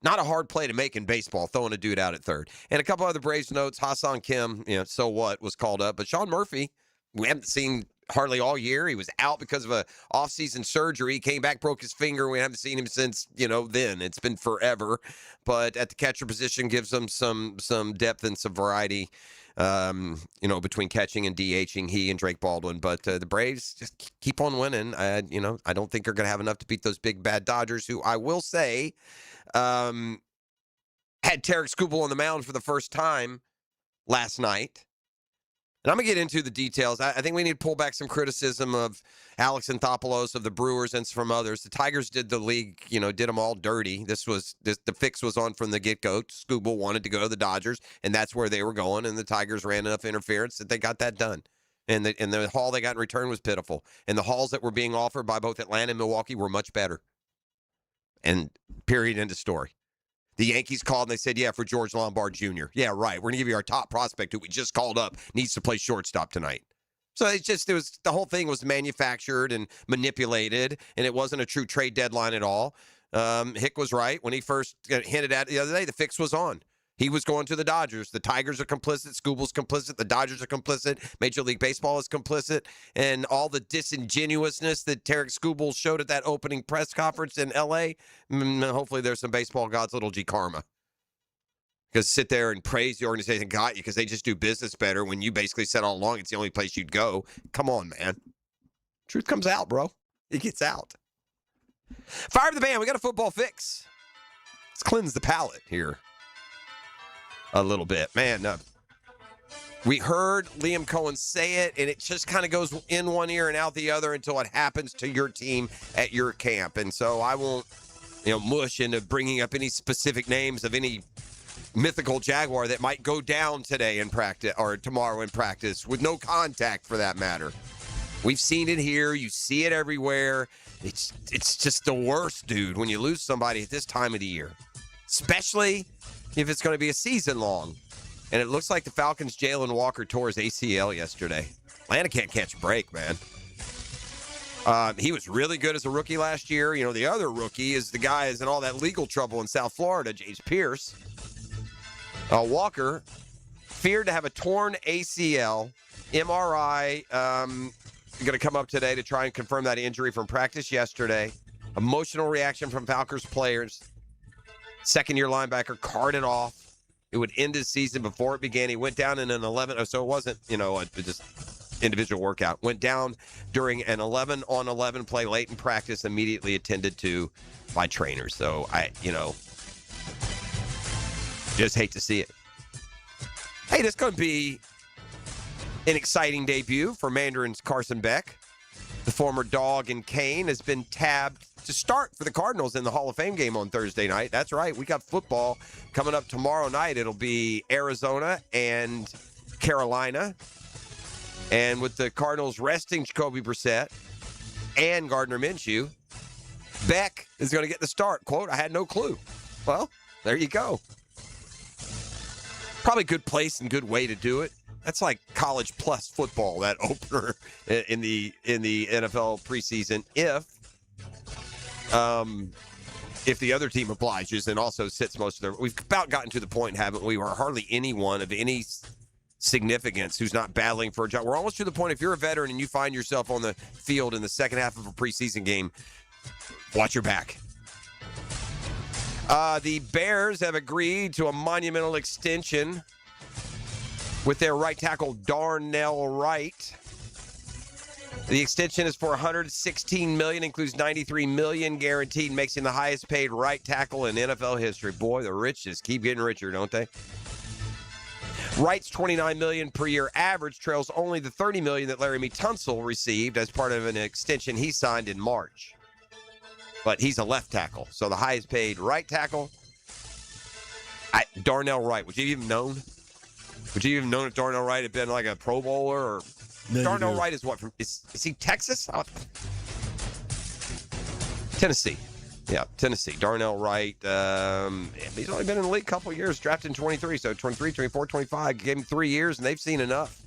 not a hard play to make in baseball, throwing a dude out at third. And a couple other Braves notes. Ha-Seong Kim, so what, was called up. But Sean Murphy, we haven't seen hardly all year. He was out because of a offseason surgery. He came back, broke his finger. We haven't seen him since, then. It's been forever. But at the catcher position gives them some depth and some variety, between catching and DHing, he and Drake Baldwin. But the Braves just keep on winning. I don't think they're going to have enough to beat those big, bad Dodgers, who I will say had Tarek Skubal on the mound for the first time last night. And I'm going to get into the details. I think we need to pull back some criticism of Alex Anthopoulos, of the Brewers, and from others. The Tigers did the league, did them all dirty. The fix was on from the get-go. Skubal wanted to go to the Dodgers, and that's where they were going, and the Tigers ran enough interference that they got that done. And the haul they got in return was pitiful. And the hauls that were being offered by both Atlanta and Milwaukee were much better. And period, end of story. The Yankees called and they said, yeah, for George Lombard Jr. Yeah, right. We're going to give you our top prospect who we just called up, needs to play shortstop tonight. So the whole thing was manufactured and manipulated, and it wasn't a true trade deadline at all. Hick was right when he first hinted at it the other day. The fix was on. He was going to the Dodgers. The Tigers are complicit. Skubal's complicit. The Dodgers are complicit. Major League Baseball is complicit. And all the disingenuousness that Tarek Skubal showed at that opening press conference in L.A., hopefully there's some baseball god's little G karma. Because sit there and praise the organization got you because they just do business better when you basically said all along it's the only place you'd go. Come on, man. Truth comes out, bro. It gets out. Fire the band. We got a football fix. Let's cleanse the palate here a little bit. Man, we heard Liam Cohen say it, and it just kind of goes in one ear and out the other until it happens to your team at your camp. And so I won't, mush into bringing up any specific names of any mythical Jaguar that might go down today in practice or tomorrow in practice with no contact for that matter. We've seen it here. You see it everywhere. It's just the worst, dude, when you lose somebody at this time of the year, especially if it's going to be a season long. And it looks like the Falcons' Jalen Walker tore his ACL yesterday. Atlanta can't catch a break, man. He was really good as a rookie last year. The other rookie is the guy is in all that legal trouble in South Florida, James Pierce. Walker feared to have a torn ACL. MRI going to come up today to try and confirm that injury from practice yesterday. Emotional reaction from Falcons players. Second-year linebacker carded off. It would end his season before it began. He went down in an 11. So it wasn't, just individual workout. Went down during an 11-on-11 play late in practice, immediately attended to by trainers. So just hate to see it. Hey, this is going to be an exciting debut for Mandarin's Carson Beck. The former Dog and Cane has been tabbed to start for the Cardinals in the Hall of Fame game on Thursday night. That's right. We got football coming up tomorrow night. It'll be Arizona and Carolina. And with the Cardinals resting Jacoby Brissett and Gardner Minshew, Beck is going to get the start. Quote, I had no clue. Well, there you go. Probably good place and good way to do it. That's like college plus football, that opener in the NFL preseason. If the other team obliges and also sits most of their, we've about gotten to the point, haven't we, where hardly anyone of any significance who's not battling for a job. We're almost to the point, if you're a veteran and you find yourself on the field in the second half of a preseason game, watch your back. The Bears have agreed to a monumental extension with their right tackle, Darnell Wright. The extension is for $116 million, includes $93 million guaranteed, makes him the highest paid right tackle in NFL history. Boy, the rich just keep getting richer, don't they? Wright's $29 million per year average trails only the $30 million that Laramie Tunsil received as part of an extension he signed in March. But he's a left tackle, so the highest paid right tackle. Darnell Wright. Would you even known? Would you even known if Darnell Wright had been like a Pro Bowler? Or Darnell Wright is what? Is he Texas? Tennessee. Yeah, Tennessee. Darnell Wright. He's only been in the league a couple of years. Drafted in 23, so 23, 24, 25. Gave him 3 years, and they've seen enough.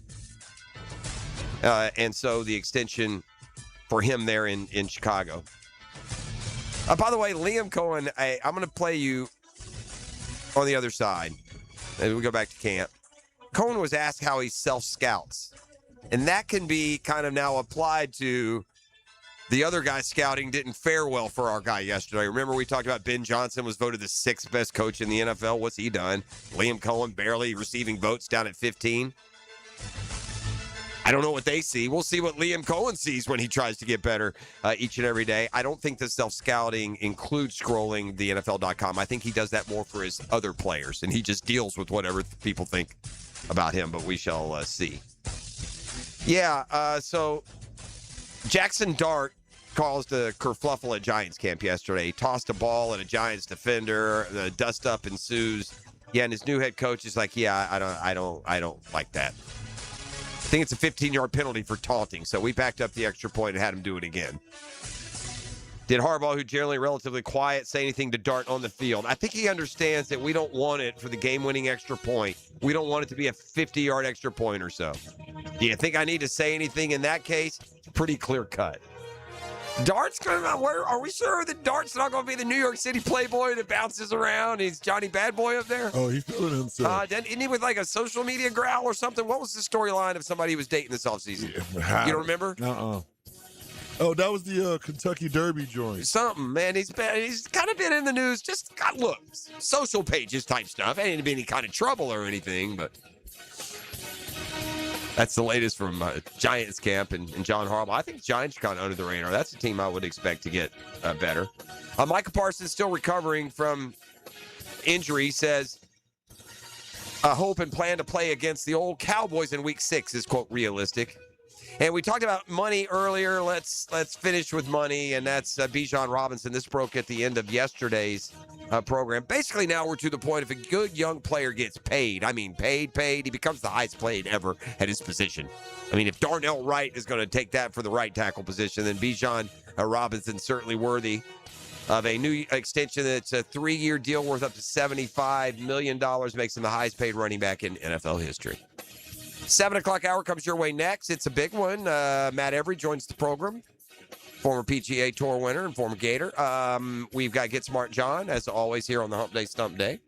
And so the extension for him there in Chicago. By the way, Liam Cohen, I'm going to play you on the other side. And we go back to camp. Cohen was asked how he self-scouts. And that can be kind of now applied to the other guy scouting didn't fare well for our guy yesterday. Remember we talked about Ben Johnson was voted the 6th best coach in the NFL. What's he done? Liam Cohen barely receiving votes down at 15. I don't know what they see. We'll see what Liam Cohen sees when he tries to get better each and every day. I don't think the self-scouting includes scrolling the NFL.com. I think he does that more for his other players, and he just deals with whatever people think about him, but we shall see. Yeah, so Jackson Dart caused a kerfluffle at Giants camp yesterday. He tossed a ball at a Giants defender. The dust-up ensues. Yeah, and his new head coach is like, yeah, I don't like that. I think it's a 15-yard penalty for taunting, so we backed up the extra point and had him do it again. Did Harbaugh, who generally relatively quiet, say anything to Dart on the field? I think he understands that we don't want it for the game-winning extra point. We don't want it to be a 50-yard extra point or so. Do you think I need to say anything in that case? It's pretty clear-cut. Dart's going to, are we sure that Dart's not going to be the New York City playboy that bounces around? He's Johnny Bad Boy up there?
Oh, he's feeling himself.
Isn't he with like a social media growl or something? What was the storyline of somebody he was dating this offseason? Yeah. You don't remember?
Oh, that was the Kentucky Derby joint.
Something, man. He's kind of been in the news. Just look, social pages type stuff. Ain't been any kind of trouble or anything, but that's the latest from Giants camp and John Harbaugh. I think Giants are kind of under the radar. That's a team I would expect to get better. Micah Parsons still recovering from injury. He says, hope and plan to play against the old Cowboys in Week 6 is, quote, realistic. And we talked about money earlier. Let's finish with money, and that's Bijan Robinson. This broke at the end of yesterday's program. Basically, now we're to the point if a good young player gets paid, I mean paid, he becomes the highest paid ever at his position. I mean, if Darnell Wright is going to take that for the right tackle position, then Bijan Robinson certainly worthy of a new extension. That's a 3-year deal worth up to $75 million, makes him the highest paid running back in NFL history. 7 o'clock hour comes your way next. It's a big one. Matt Every joins the program. Former PGA Tour winner and former Gator. We've got Get Smart John, as always, here on the Hump Day Stump Day.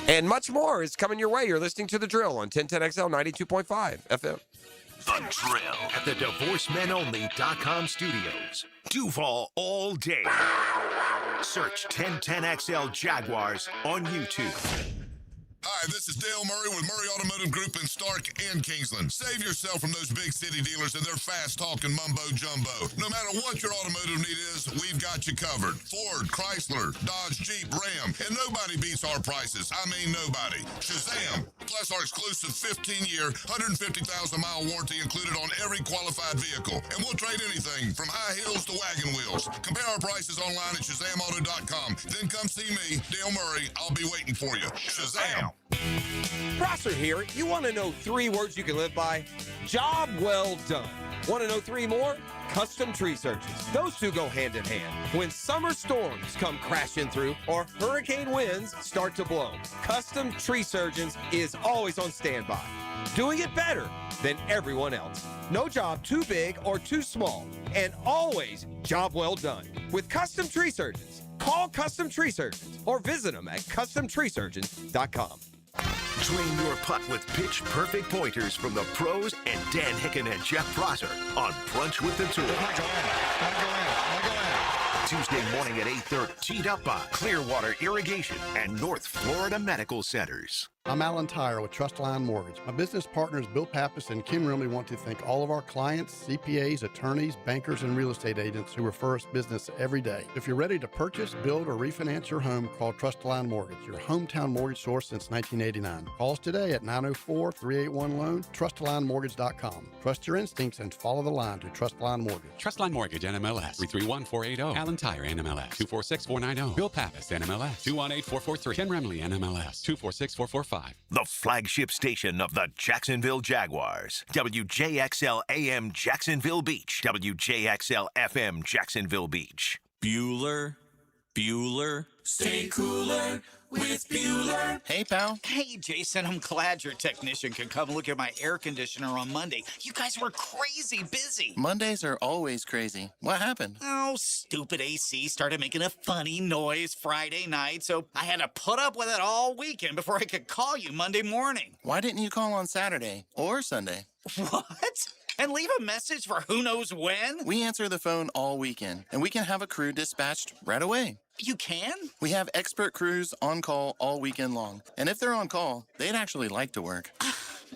And much more is coming your way. You're listening to The Drill on 1010XL 92.5 FM.
The Drill at the DivorceMenOnly.com studios. Duval all day. Search 1010XL Jaguars on YouTube.
Hi, this is Dale Murray with Murray Automotive Group in Stark and Kingsland. Save yourself from those big city dealers and their fast-talking mumbo-jumbo. No matter what your automotive need is, we've got you covered. Ford, Chrysler, Dodge, Jeep, Ram, and nobody beats our prices. I mean nobody. Shazam! Plus our exclusive 15-year, 150,000-mile warranty included on every qualified vehicle. And we'll trade anything from high heels to wagon wheels. Compare our prices online at ShazamAuto.com. Then come see me, Dale Murray. I'll be waiting for you. Shazam!
Prosser here. You want to know 3 words you can live by? Job well done. Want to know 3 more? Custom tree surgeons. Those 2 go hand in hand. When summer storms come crashing through or hurricane winds start to blow, Custom Tree Surgeons is always on standby, doing it better than everyone else. No job too big or too small, and always job well done. With Custom Tree Surgeons, call Custom Tree Surgeons or visit them at CustomTreeSurgeons.com.
Train your putt with pitch-perfect pointers from the pros and Dan Hicken and Jeff Prosser on Brunch with the Tour. Tuesday morning at 8:30. Teed up by Clearwater Irrigation and North Florida Medical Centers.
I'm Alan Tyre with Trustline Mortgage. My business partners Bill Pappas and Kim Rimley want to thank all of our clients, CPAs, attorneys, bankers, and real estate agents who refer us business every day. If you're ready to purchase, build, or refinance your home, call Trustline Mortgage, your hometown mortgage source since 1989. Call us today at 904-381-LOAN, TrustlineMortgage.com. Trust your instincts and follow the line to Trustline Mortgage.
Trustline Mortgage, NMLS 331480. Alan Michelin Tire, NMLS 246490. Bill Pappas, NMLS 218443. Ken Remley, NMLS 246445.
The flagship station of the Jacksonville Jaguars. WJXL AM Jacksonville Beach. WJXL FM Jacksonville Beach.
Bueller. Stay cooler with Bueller.
Hey, pal. Hey, Jason, I'm glad your technician could come look at my air conditioner on Monday. You guys were crazy busy.
Mondays are always crazy. What happened?
Oh, stupid AC started making a funny noise Friday night, so I had to put up with it all weekend before I could call you Monday morning.
Why didn't you call on Saturday or Sunday?
What? And leave a message for who knows when?
We answer the phone all weekend, and we can have a crew dispatched right away.
You can?
We have expert crews on call all weekend long. And if they're on call, they'd actually like to work.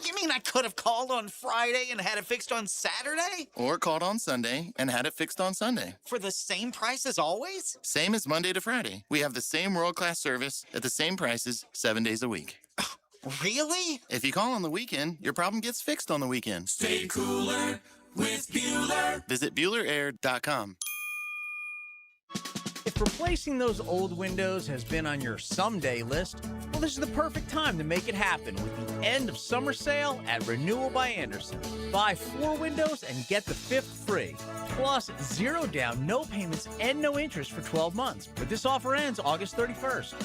You mean I could have called on Friday and had it fixed on Saturday?
Or called on Sunday and had it fixed on Sunday.
For the same price as always?
Same as Monday to Friday. We have the same world-class service at the same prices 7 days a week.
Really?
If you call on the weekend, your problem gets fixed on the weekend.
Stay cooler with Bueller.
Visit BuellerAir.com.
If replacing those old windows has been on your someday list, well, this is the perfect time to make it happen with the end of summer sale at Renewal by Anderson. Buy 4 windows and get the 5th free. Plus, 0 down, no payments, and no interest for 12 months. But this offer ends August 31st.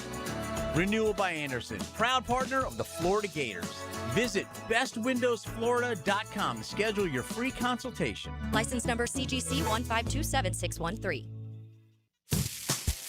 Renewal by Anderson, proud partner of the Florida Gators. Visit bestwindowsflorida.com to schedule your free consultation.
License number CGC 1527613.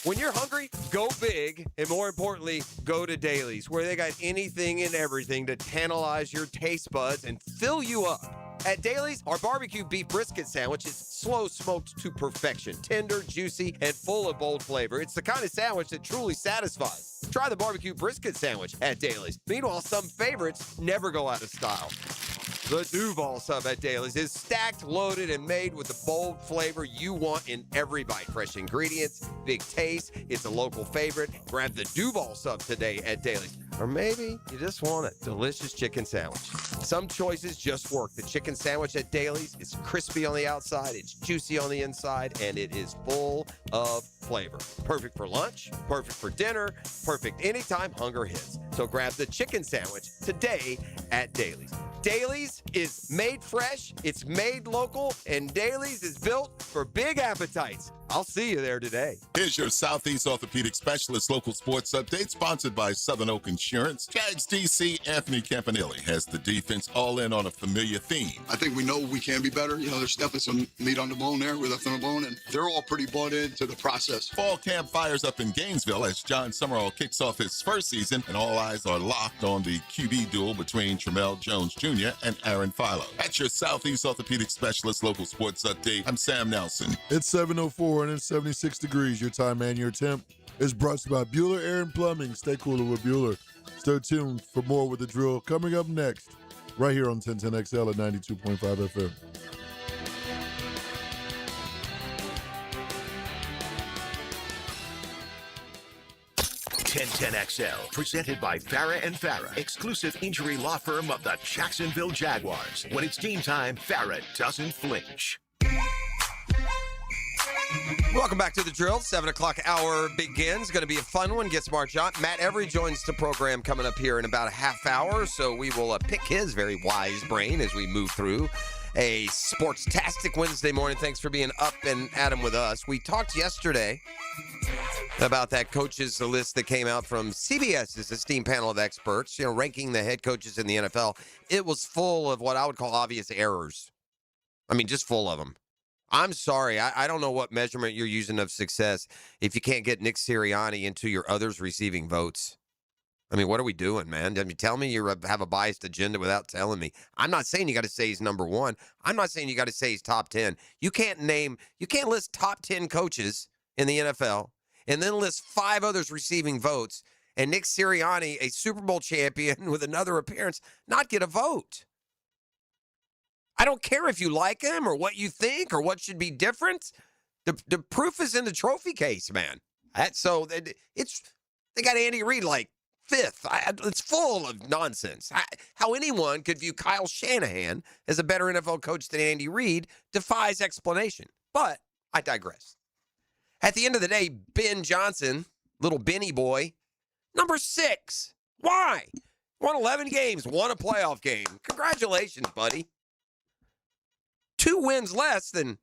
When you're hungry, go big, and more importantly, go to Dailies, where they got anything and everything to tantalize your taste buds and fill you up. At Dailies, our barbecue beef brisket sandwich is slow smoked to perfection, tender, juicy, and full of bold flavor. It's the kind of sandwich that truly satisfies. Try the barbecue brisket sandwich at Dailies. Meanwhile, some favorites never go out of style. The Duval sub at Dailies is stacked, loaded, and made with the bold flavor you want in every bite. Fresh ingredients, big taste. It's a local favorite. Grab the Duval sub today at Dailies. Or maybe you just want a delicious chicken sandwich. Some choices just work. The chicken sandwich at Dailies is crispy on the outside, it's juicy on the inside, and it is full of flavor. Perfect for lunch, perfect for dinner, perfect anytime hunger hits. So grab the chicken sandwich today at Dailies. Dailies is made fresh, it's made local, and Dailies is built for big appetites. I'll see you there today.
Here's your Southeast Orthopedic Specialist local sports update, sponsored by Southern Oak Insurance. Jags DC Anthony Campanelli has the defense all in on a familiar theme.
I think we know we can be better. You know, there's definitely some meat on the bone there. We left on the bone, and they're all pretty bought into the process.
Fall camp fires up in Gainesville as John Summerall kicks off his first season, and all eyes are locked on the QB duel between Tramel Jones Jr. and Aaron Philo. That's your Southeast Orthopedic Specialist local sports update. I'm Sam Nelson.
It's 7:04 and it's 76 degrees. Your time and your temp is brought to you by Bueller Air and Plumbing. Stay cooler with Bueller. Stay tuned for more with the drill coming up next, right here on 1010XL at 92.5 FM.
XL, presented by Farah and Farah, exclusive injury law firm of the Jacksonville Jaguars. When it's game time, Farah doesn't flinch.
Welcome back to the drill. 7 o'clock hour begins. Going to be a fun one. Gets Mark John. Matt Every joins the program coming up here in about a half hour. So we will pick his very wise brain as we move through a sports-tastic Wednesday morning. Thanks for being up and at 'em with us. We talked yesterday about that coaches list that came out from CBS's esteemed panel of experts, ranking the head coaches in the NFL. It was full of what I would call obvious errors. I mean, just full of them. I'm sorry. I don't know what measurement you're using of success if you can't get Nick Sirianni into your others receiving votes. I mean, what are we doing, man? I mean, tell me you have a biased agenda without telling me. I'm not saying you got to say he's number one. I'm not saying you got to say he's top 10. You can't list top 10 coaches in the NFL and then list 5 others receiving votes and Nick Sirianni, a Super Bowl champion with another appearance, not get a vote. I don't care if you like him or what you think or what should be different. The proof is in the trophy case, man. They got Andy Reid like 5th. It's full of nonsense. How anyone could view Kyle Shanahan as a better NFL coach than Andy Reid defies explanation. But I digress. At the end of the day, Ben Johnson, little Benny boy, number 6. Why? Won 11 games, won a playoff game. Congratulations, buddy. 2 wins less than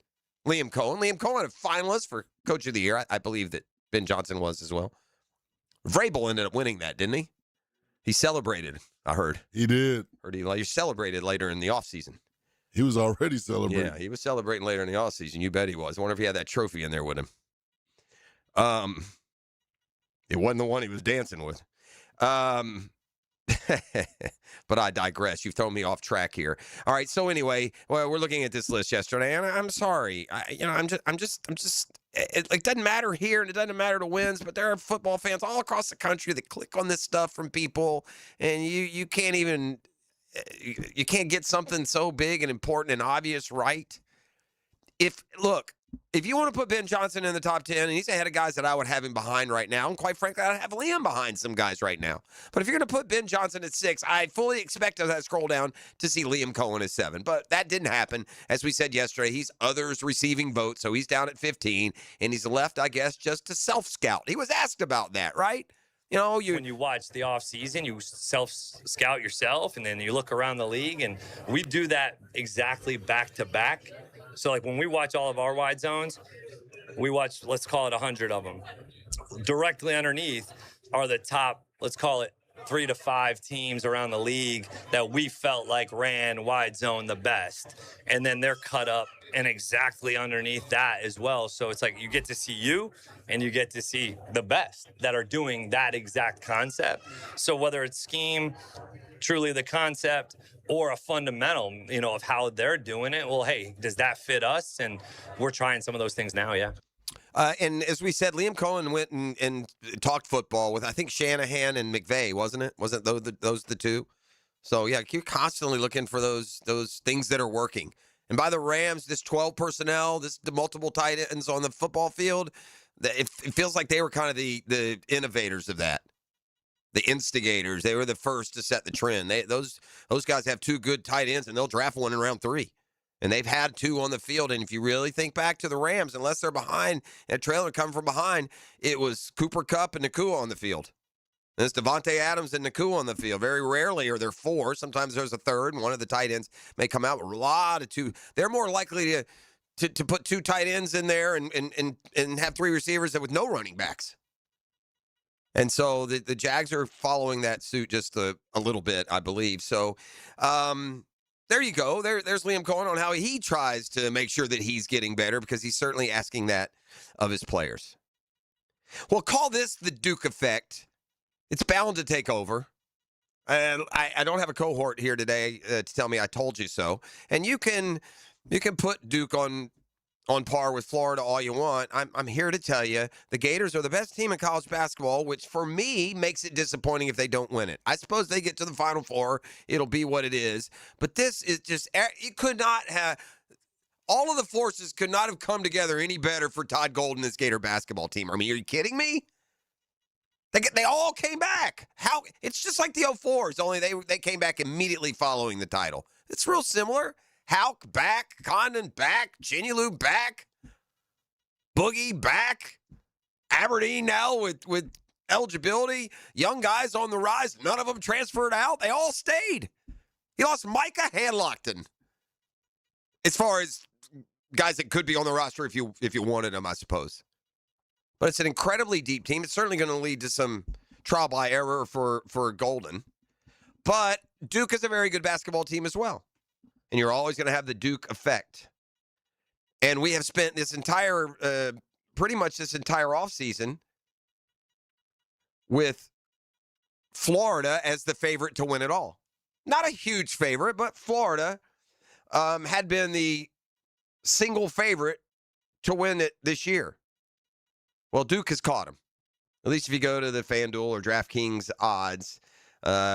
Liam Cohen. Liam Cohen, a finalist for Coach of the Year. I believe that Ben Johnson was as well. Vrabel ended up winning that, didn't he? He celebrated, I heard.
He did.
Heard he celebrated later in the offseason.
He was already celebrating.
Yeah, he was celebrating later in the offseason. You bet he was. I wonder if he had that trophy in there with him. It wasn't the one he was dancing with. But I digress. You've thrown me off track here. All right. So anyway, well, we're looking at this list yesterday, and I'm sorry. It doesn't matter here, and it doesn't matter to wins, but there are football fans all across the country that click on this stuff from people, and you can't even you can't get something so big and important and obvious right. If you want to put Ben Johnson in the top 10, and he's ahead of guys that I would have him behind right now, and quite frankly, I'd have Liam behind some guys right now. But if you're going to put Ben Johnson at 6, I fully expect as I scroll down to see Liam Cohen at 7. But that didn't happen. As we said yesterday, he's others receiving votes, so he's down at 15, and he's left, I guess, just to self-scout. He was asked about that, right?
When you watch the offseason, you self-scout yourself, and then you look around the league, and we do that exactly back-to-back. So, like, when we watch all of our wide zones, we watch, let's call it 100 of them. Directly underneath are the top, let's call it 3 to 5 teams around the league that we felt like ran wide zone the best. And then they're cut up and exactly underneath that as well. So it's like you get to see you and you get to see the best that are doing that exact concept. So whether it's scheme, truly the concept, or a fundamental, of how they're doing it, well, hey, does that fit us? And we're trying some of those things now, yeah.
And as we said, Liam Cohen went and talked football with, I think, Shanahan and McVay, wasn't it? Wasn't those the two? So, yeah, you're constantly looking for those things that are working. And by the Rams, this 12 personnel, the multiple tight ends on the football field, it feels like they were kind of the innovators of that. The instigators. They were the first to set the trend. Those guys have 2 good tight ends, and they'll draft one in round 3. And they've had 2 on the field. And if you really think back to the Rams, unless they're behind, a trailer coming from behind, it was Cooper Kupp and Nakua on the field. And it's Devontae Adams and Nakua on the field. Very rarely are there 4. Sometimes there's a third, and one of the tight ends may come out. A lot of 2. They're more likely to put 2 tight ends in there and have 3 receivers with no running backs. And so the Jags are following that suit just a little bit, I believe. So there you go. There's Liam Cohen on how he tries to make sure that he's getting better, because he's certainly asking that of his players. Well, call this the Duke effect. It's bound to take over. And I don't have a cohort here today to tell me I told you so. And you can put Duke on par with Florida all you want. I'm here to tell you the Gators are the best team in college basketball, which for me makes it disappointing if they don't win it. I suppose they get to the Final Four. It'll be what it is. But this is just, it could not have, all of the forces could not have come together any better for Todd Golden and this Gator basketball team. I mean, are you kidding me? They all came back. How? It's just like the 04s, only they came back immediately following the title. It's real similar. Hauk back, Condon back, Chinulu back, Boogie back, Aberdeen now with eligibility, young guys on the rise. None of them transferred out. They all stayed. He lost Micah Hanlockton. As far as guys that could be on the roster if you wanted them, I suppose. But it's an incredibly deep team. It's certainly going to lead to some trial by error for Golden. But Duke is a very good basketball team as well. And you're always going to have the Duke effect. And we have spent this entire, pretty much this entire offseason with Florida as the favorite to win it all. Not a huge favorite, but Florida had been the single favorite to win it this year. Well, Duke has caught him. At least if you go to the FanDuel or DraftKings odds,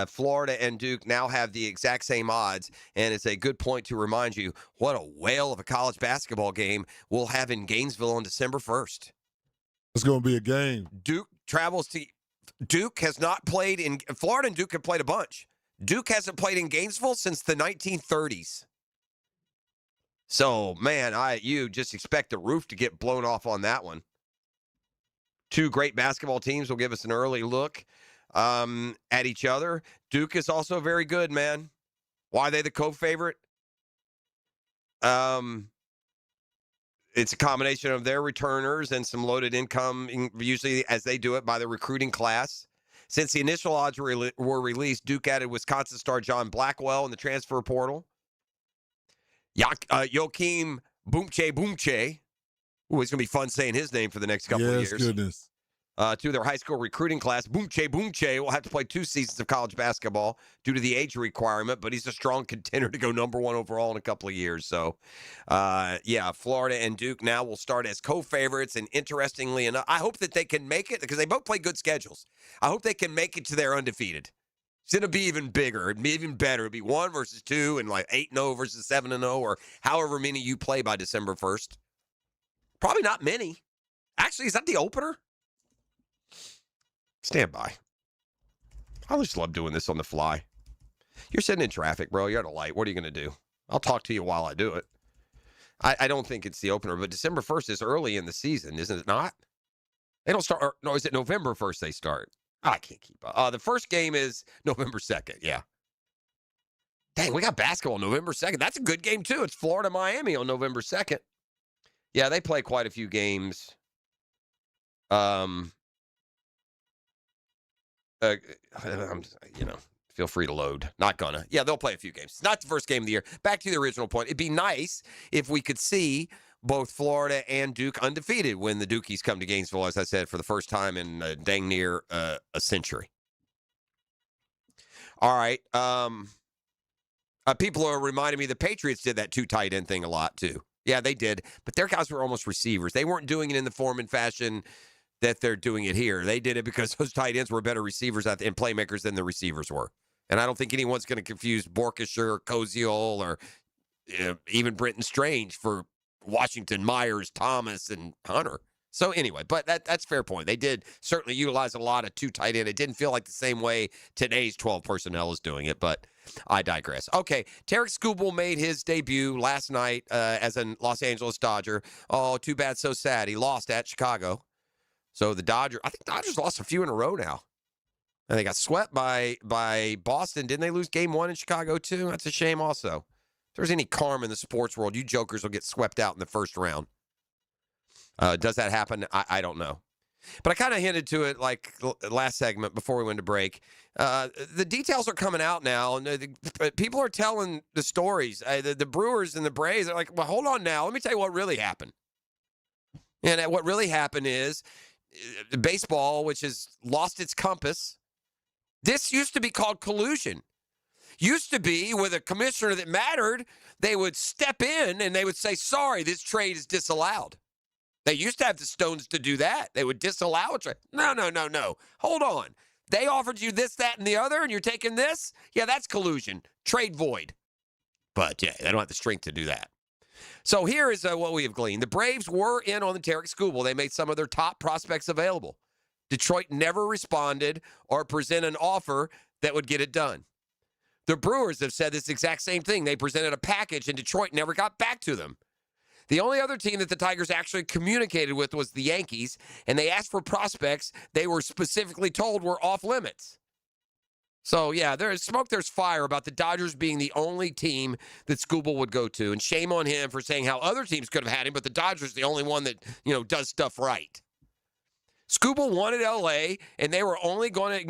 Florida and Duke now have the exact same odds, and it's a good point to remind you what a whale of a college basketball game we'll have in Gainesville on December 1st.
It's going to be a game.
Duke travels to – Duke has not played in – Florida and Duke have played a bunch. Duke hasn't played in Gainesville since the 1930s. So, man, you just expect the roof to get blown off on that one. Two great basketball teams will give us an early look at each other. Duke is also very good, man. Why are they the co-favorite? It's a combination of their returners and some loaded income, usually as they do it by the recruiting class. Since the initial odds were released, Duke added Wisconsin star John Blackwell in the transfer portal. Joachim Boomche. Ooh, it's going to be fun saying his name for the next couple of years.
Goodness.
To their high school recruiting class. Boomche will have to play 2 seasons of college basketball due to the age requirement, but he's a strong contender to go number 1 overall in a couple of years. So, Florida and Duke now will start as co-favorites, and interestingly enough, I hope that they can make it because they both play good schedules. I hope they can make it to their undefeated. It's going to be even bigger. It'd be even better. It'd be 1 versus 2 and like 8-0 versus 7-0 or however many you play by December 1st. Probably not many. Actually, is that the opener? Stand by. I just love doing this on the fly. You're sitting in traffic, bro. You're at a light. What are you going to do? I'll talk to you while I do it. I don't think it's the opener, but December 1st is early in the season, isn't it not? They don't start. No, is it November 1st they start? I can't keep up. The first game is November 2nd. Yeah. Dang, we got basketball November 2nd. That's a good game, too. It's Florida-Miami on November 2nd. Yeah, they play quite a few games. Feel free to load. Not gonna. Yeah, they'll play a few games. It's not the first game of the year. Back to the original point. It'd be nice if we could see both Florida and Duke undefeated when the Dukies come to Gainesville, as I said, for the first time in dang near a century. All right. People are reminding me the Patriots did that 2 tight end thing a lot, too. Yeah, they did. But their guys were almost receivers. They weren't doing it in the form and fashion that they're doing it here. They did it because those tight ends were better receivers and playmakers than the receivers were. And I don't think anyone's going to confuse Borkisher or Koziol or even Brenton Strange for Washington, Myers, Thomas, and Hunter. So anyway, but that's a fair point. They did certainly utilize a lot of 2 tight end. It didn't feel like the same way today's 12 personnel is doing it, but I digress. Okay, Tarek Skubal made his debut last night as a Los Angeles Dodger. Oh, too bad, so sad. He lost at Chicago. So the Dodgers lost a few in a row now. And they got swept by Boston. Didn't they lose game 1 in Chicago too? That's a shame also. If there's any karma in the sports world, you jokers will get swept out in the first round. Does that happen? I don't know. But I kind of hinted to it like last segment before we went to break. The details are coming out now, and people are telling the stories. The Brewers and the Braves are like, well, hold on now. Let me tell you what really happened. And what really happened is baseball, which has lost its compass. This used to be called collusion. Used to be with a commissioner that mattered, they would step in and they would say, sorry, this trade is disallowed. They used to have the stones to do that. They would disallow a trade. No. Hold on. They offered you this, that, and the other, and you're taking this? Yeah, that's collusion. Trade void. But, yeah, they don't have the strength to do that. So here is what we have gleaned. The Braves were in on the Tarek Skubal. They made some of their top prospects available. Detroit never responded or presented an offer that would get it done. The Brewers have said this exact same thing. They presented a package, and Detroit never got back to them. The only other team that the Tigers actually communicated with was the Yankees, and they asked for prospects they were specifically told were off limits. So, yeah, there's smoke, there's fire about the Dodgers being the only team that Skubal would go to. And shame on him for saying how other teams could have had him, but the Dodgers the only one that, does stuff right. Skubal wanted L.A., and they were only going to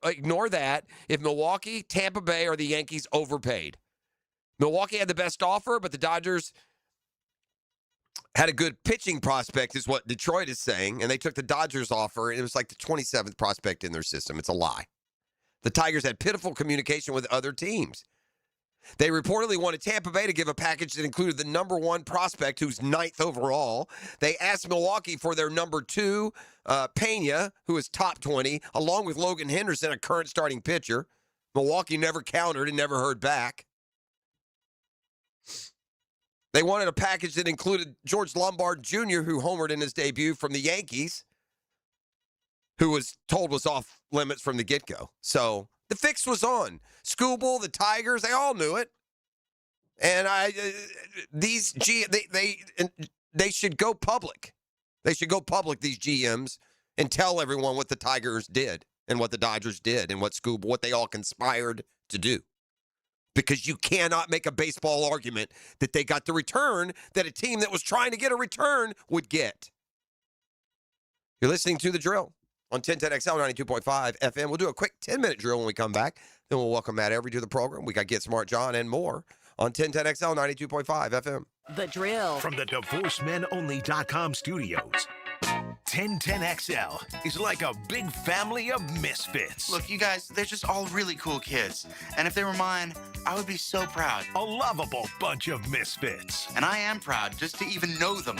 ignore that if Milwaukee, Tampa Bay, or the Yankees overpaid. Milwaukee had the best offer, but the Dodgers had a good pitching prospect, is what Detroit is saying, and they took the Dodgers offer, and it was like the 27th prospect in their system. It's a lie. The Tigers had pitiful communication with other teams. They reportedly wanted Tampa Bay to give a package that included the number 1 prospect, who's 9th overall. They asked Milwaukee for their number 2, Pena, who is top 20, along with Logan Henderson, a current starting pitcher. Milwaukee never countered and never heard back. They wanted a package that included George Lombard Jr., who homered in his debut from the Yankees, who was told was off limits from the get-go. So the fix was on. Skubal, the Tigers, they all knew it. And they should go public. They should go public, these GMs, and tell everyone what the Tigers did and what the Dodgers did and what they all conspired to do. Because you cannot make a baseball argument that they got the return that a team that was trying to get a return would get. You're listening to The Drill on 1010XL 92.5 FM. We'll do a quick 10-minute drill when we come back. Then we'll welcome Matt Every to the program. We got Get Smart John and more on 1010XL 92.5 FM.
The Drill. From the DivorceMenOnly.com studios. 1010XL is like a big family of misfits.
Look, you guys, they're just all really cool kids. And if they were mine, I would be so proud.
A lovable bunch of misfits.
And I am proud just to even know them.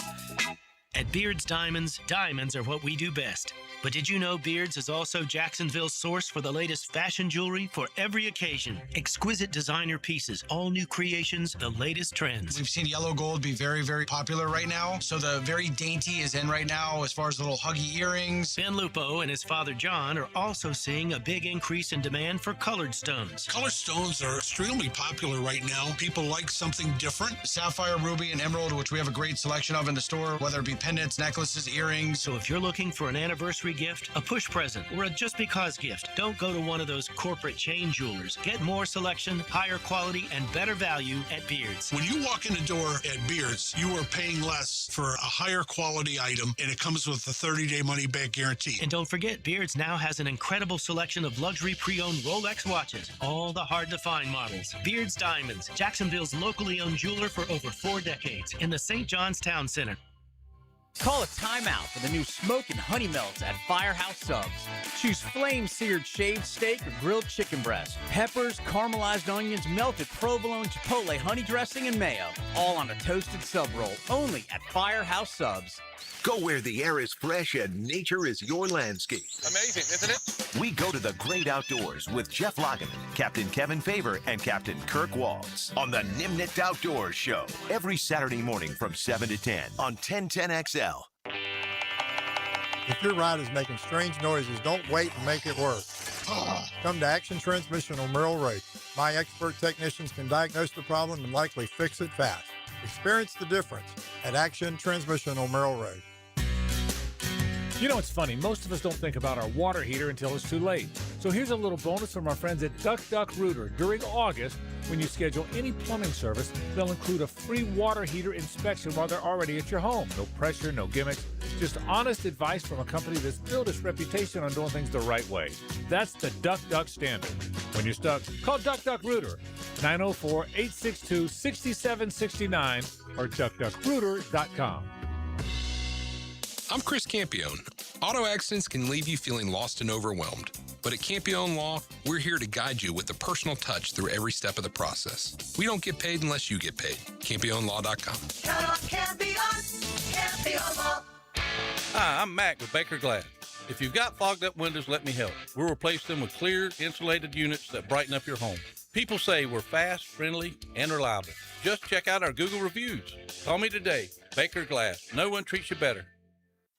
At Beards Diamonds, diamonds are what we do best. But did you know Beards is also Jacksonville's source for the latest fashion jewelry for every occasion? Exquisite designer pieces, all new creations, the latest trends.
We've seen yellow gold be very, very popular right now. So the very dainty is in right now as far as little huggy earrings.
Ben Lupo and his father John are also seeing a big increase in demand for colored stones.
Colored stones are extremely popular right now. People like something different.
Sapphire, ruby, and emerald, which we have a great selection of in the store, whether it be pendants, necklaces, earrings.
So if you're looking for an anniversary gift, a push present, or a just because gift, don't go to one of those corporate chain jewelers. Get more selection, higher quality, and better value at Beards.
When you walk in the door at Beards, you are paying less for a higher quality item, and it comes with a 30-day money-back guarantee.
And don't forget, Beards now has an incredible selection of luxury pre-owned Rolex watches, all the hard-to-find models. Beards Diamonds, Jacksonville's locally owned jeweler for over 4 decades, in the St. John's Town Center.
Call a timeout for the new Smoke and Honey Melts at Firehouse Subs. Choose flame-seared shaved steak or grilled chicken breast, peppers, caramelized onions, melted provolone, chipotle, honey dressing, and mayo. All on a toasted sub roll, only at Firehouse Subs.
Go where the air is fresh and nature is your landscape.
Amazing, isn't it?
We go to the great outdoors with Jeff Lageman, Captain Kevin Favor, and Captain Kirk Walls on the Nimnit Outdoors Show every Saturday morning from 7 to 10 on 1010XL.
If your ride is making strange noises, don't wait and make it worse. Come to Action Transmission on Merrill Road. My expert technicians can diagnose the problem and likely fix it fast. Experience the difference at Action Transmission on Merrill Road.
You know, it's funny. Most of us don't think about our water heater until it's too late. So here's a little bonus from our friends at Duck Duck Rooter. During August, when you schedule any plumbing service, they'll include a free water heater inspection while they're already at your home. No pressure, no gimmicks, just honest advice from a company that's built its reputation on doing things the right way. That's the Duck Duck standard. When you're stuck, call Duck Duck Rooter, 904-862-6769 or duckduckrooter.com.
I'm Chris Campione. Auto accidents can leave you feeling lost and overwhelmed. But at Campione Law, we're here to guide you with a personal touch through every step of the process. We don't get paid unless you get paid. CampioneLaw.com.
Count on Campione, Campione Law.
Hi, I'm Mac with Baker Glass. If you've got fogged up windows, let me help. We'll replace them with clear, insulated units that brighten up your home. People say we're fast, friendly, and reliable. Just check out our Google reviews. Call me today. Baker Glass. No one treats you better.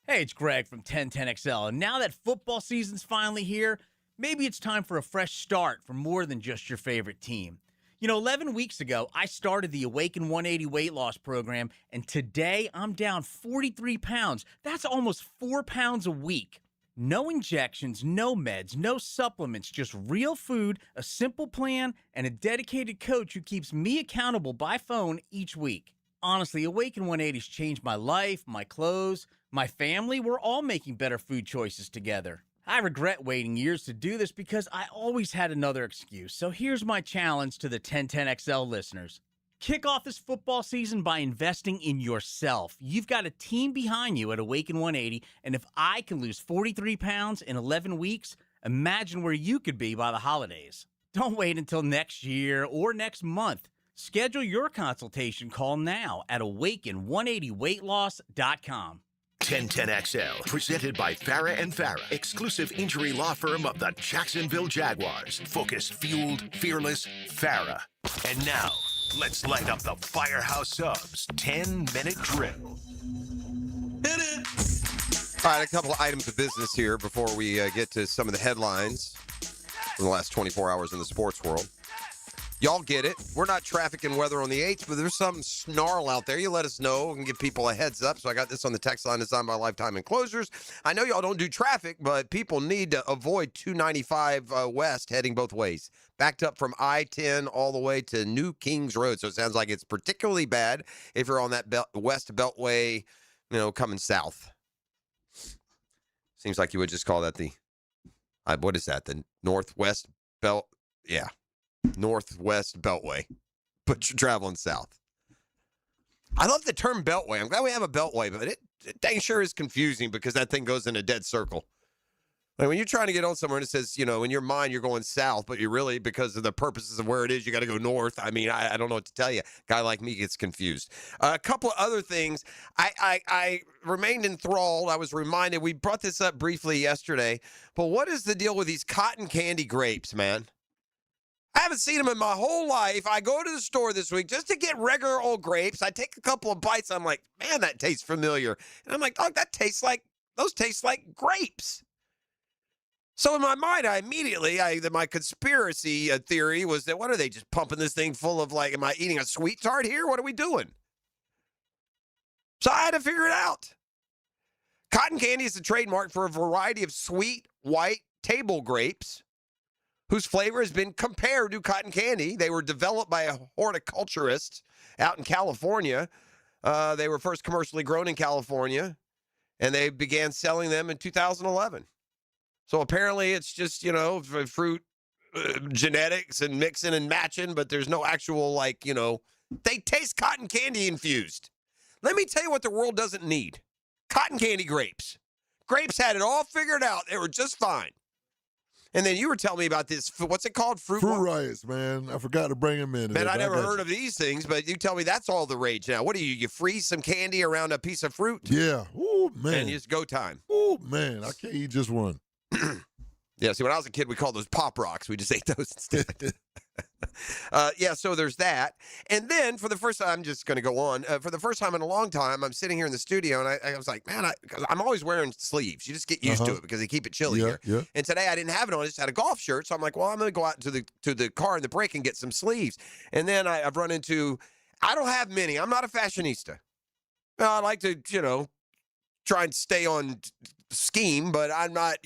Hey, it's Greg from 1010XL, and now that football season's finally here, maybe it's time for a fresh start for more than just your favorite team. You know, 11 weeks ago, I started the Awaken 180 weight loss program, and today I'm down 43 pounds. That's almost 4 pounds a week. No injections, no meds, no supplements, just real food, a simple plan, and a dedicated coach who keeps me accountable by phone each week. Honestly, Awaken 180's changed my life, my clothes, my family. We're all making better food choices together. I regret waiting years to do this because I always had another excuse. So here's my challenge to the 1010XL listeners. Kick off this football season by investing in yourself. You've got a team behind you at Awaken 180, and if I can lose 43 pounds in 11 weeks, imagine where you could be by the holidays. Don't wait until next year or next month. Schedule your consultation call now at awaken180weightloss.com.
1010XL, presented by Farah and Farah, exclusive injury law firm of the Jacksonville Jaguars. Focused, fueled, fearless, Farah. And now, let's light up the Firehouse Subs 10-minute drill.
Hit it! All right, a couple of items of business here before we get to some of the headlines from the last 24 hours in the sports world. Y'all get it. We're not traffic and weather on the 8th, but there's some snarl out there. You let us know and give people a heads up. So I got this on the text line designed by Lifetime Enclosures. I know y'all don't do traffic, but people need to avoid 295 west heading both ways. Backed up from I-10 all the way to New Kings Road. So it sounds like it's particularly bad if you're on that west beltway, coming south. Seems like you would just call that the, what is that? The Northwest Belt? Yeah. Northwest Beltway, but you're traveling south. I love the term Beltway. I'm glad we have a Beltway, but it dang sure is confusing because that thing goes in a dead circle. Like when you're trying to get on somewhere and it says, in your mind you're going south, but you really, because of the purposes of where it is, you got to go north. I mean, I don't know what to tell you. Guy like me gets confused. A couple of other things. I remained enthralled. I was reminded, we brought this up briefly yesterday, but what is the deal with these cotton candy grapes, man? I haven't seen them in my whole life. I go to the store this week just to get regular old grapes. I take a couple of bites. I'm like, man, that tastes familiar. And I'm like, dog, those taste like grapes. So in my mind, my conspiracy theory was that, what are they, just pumping this thing full of, am I eating a sweet tart here? What are we doing? So I had to figure it out. Cotton candy is a trademark for a variety of sweet, white table grapes whose flavor has been compared to cotton candy. They were developed by a horticulturist out in California. They were first commercially grown in California, and they began selling them in 2011. So apparently it's just, fruit genetics and mixing and matching, but there's no actual, they taste cotton candy infused. Let me tell you what the world doesn't need. Cotton candy grapes. Grapes had it all figured out. They were just fine. And then you were telling me about this, what's it called? Fruit
riots, man. I forgot to bring them in.
Man, I never heard of these things, but you tell me that's all the rage now. What do you freeze some candy around a piece of fruit?
Yeah. Ooh, man.
And it's go time.
Ooh, man. I can't eat just one.
Yeah, see, when I was a kid, we called those Pop Rocks. We just ate those instead. So there's that. And then for the first time, I'm just going to go on. For the first time in a long time, I'm sitting here in the studio, and I was like, man, I'm always wearing sleeves. You just get used to it because they keep it chilly here.
Yeah.
And today I didn't have it on. I just had a golf shirt. So I'm like, well, I'm going to go out to the car in the break and get some sleeves. And then I've run into, I don't have many. I'm not a fashionista. Well, I like to, try and stay on scheme, but I'm not,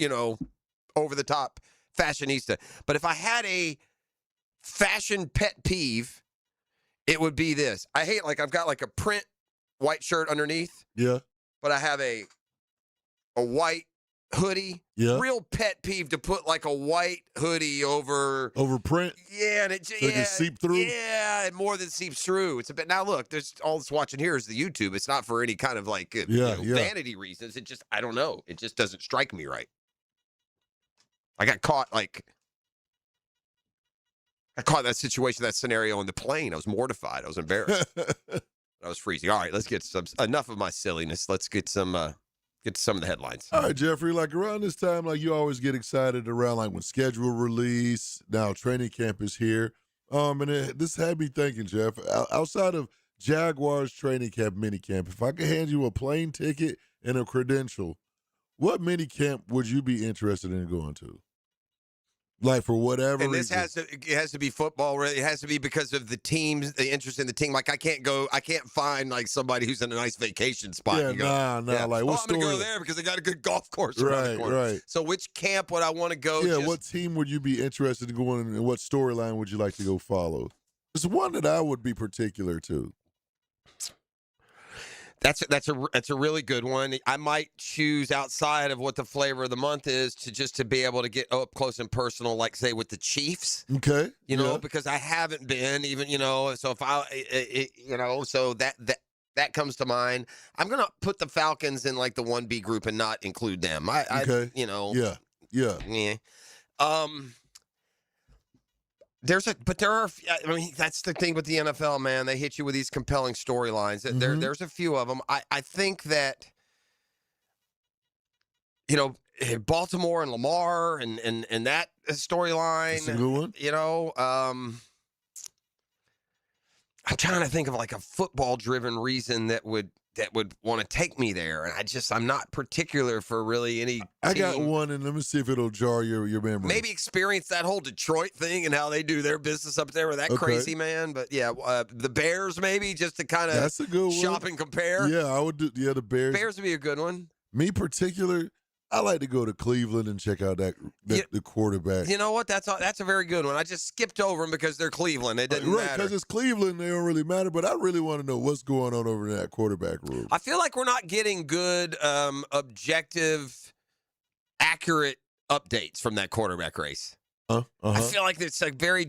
over the top fashionista. But if I had a fashion pet peeve, it would be this. I hate, I've got a print white shirt underneath.
Yeah.
But I have a white hoodie.
Yeah.
Real pet peeve to put a white hoodie over
print.
Yeah, and it
can seep through.
Yeah, it more than seeps through. It's a bit. Now look, there's all this watching here is the YouTube. It's not for any kind of vanity reasons. It just, I don't know. It just doesn't strike me right. I got caught in that situation, that scenario on the plane. I was mortified. I was embarrassed. I was freezing. All right, let's get enough of my silliness. Let's get some of the headlines.
All right, Jeffrey, around this time, you always get excited around when schedule release. Now training camp is here. This had me thinking, Jeff, outside of Jaguars training camp, minicamp, if I could hand you a plane ticket and a credential, what minicamp would you be interested in going to? For whatever
and this
reason.
it has to be football. Really, it has to be because of the teams, the interest in the team. I can't find somebody who's in a nice vacation spot.
Yeah,
I'm going to go there because they got a good golf course around the corner.
Right.
So which camp would I want to go?
Yeah, what team would you be interested in going in, and what storyline would you like to go follow? There's one that I would be particular to.
That's a really good one. I might choose outside of what the flavor of the month is to be able to get up close and personal, say with the Chiefs.
Okay.
Because I haven't been even, so if so that comes to mind. I'm going to put the Falcons in the 1B group and not include them.
Okay.
Yeah. That's the thing with the NFL, man. They hit you with these compelling storylines.
Mm-hmm.
There's a few of them. I think that, Baltimore and Lamar and that storyline.
That's a good one.
I'm trying to think of a football-driven reason that would that would want to take me there, and I'm not particular for really any.
I got
team.
one, and let me see if it'll jar your memory.
Maybe experience that whole Detroit thing and how they do their business up there with that crazy man. But yeah, the Bears maybe just to kind of
That's a good
shop
one.
and compare.
Yeah, I would do. Yeah, the Bears.
Bears would be a good one.
Me particular, I like to go to Cleveland and check out the quarterback.
You know what? That's a very good one. I just skipped over them because they're Cleveland. It doesn't
Right,
matter.
because it's Cleveland, they don't really matter. But I really want to know what's going on over in that quarterback room.
I feel like we're not getting good, objective, accurate updates from that quarterback race. I feel like it's a very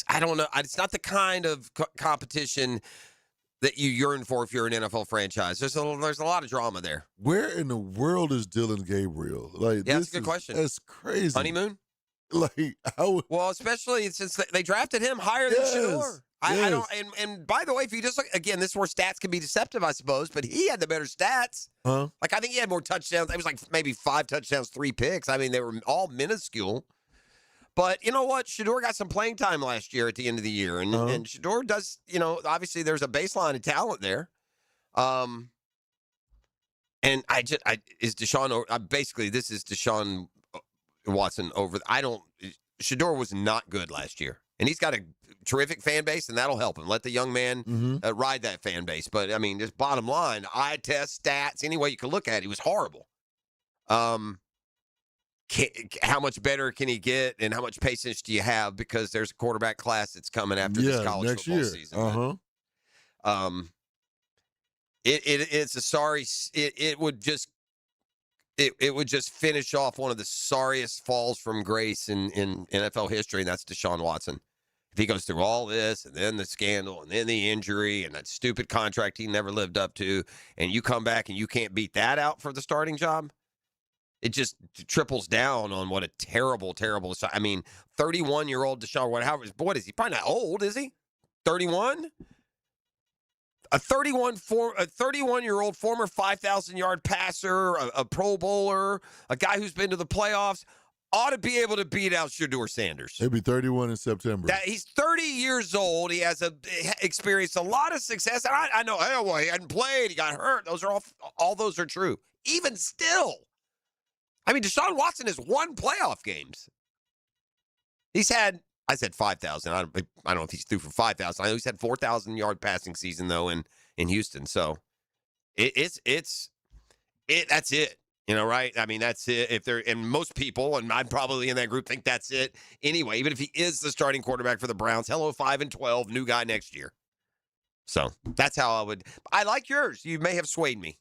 I don't know. It's not the kind of competition that you yearn for if you're an NFL franchise. There's a lot of drama there.
Where in the world is Dylan Gabriel?
That's a good question.
That's crazy.
Honeymoon?
Well,
especially since they drafted him higher than Shador. I don't. And by the way, if you just look again, this is where stats can be deceptive, I suppose. But he had the better stats.
Huh?
Like I think he had more touchdowns. It was like maybe 5 touchdowns, 3 picks. I mean, they were all minuscule. But you know what? Shador got some playing time last year at the end of the year. And Shador does, obviously there's a baseline of talent there. And is Deshaun, basically this is Deshaun Watson over. Shador was not good last year. And he's got a terrific fan base, and that'll help him. Let the young man ride that fan base. But, I mean, just bottom line, eye test, stats, any way you can look at it, he was horrible. How much better can he get, and how much patience do you have? Because there's a quarterback class that's coming after this college
next
football
year.
season. It's a sorry. It would just finish off one of the sorriest falls from grace in NFL history, and that's Deshaun Watson. If he goes through all this, and then the scandal, and then the injury, and that stupid contract he never lived up to, and you come back and you can't beat that out for the starting job, it just triples down on what a terrible, terrible. I mean, 31-year-old Deshaun, what is he? Probably not old, is he? 31? A 31-year-old former 5,000-yard passer, a Pro Bowler, a guy who's been to the playoffs, ought to be able to beat out Shador Sanders.
He'll be 31 in September.
He's 30 years old. He has experienced a lot of success. And I know, he hadn't played. He got hurt. Those are all those are true. Even still, I mean, Deshaun Watson has won playoff games. He's had, I said 5,000. I don't know if he's through for 5,000. I know he's had 4,000-yard passing season though in Houston. So that's it. Right? I mean, that's it. And most people, and I'm probably in that group, think that's it anyway. Even if he is the starting quarterback for the Browns, 5-12, new guy next year. So that's how I like yours. You may have swayed me.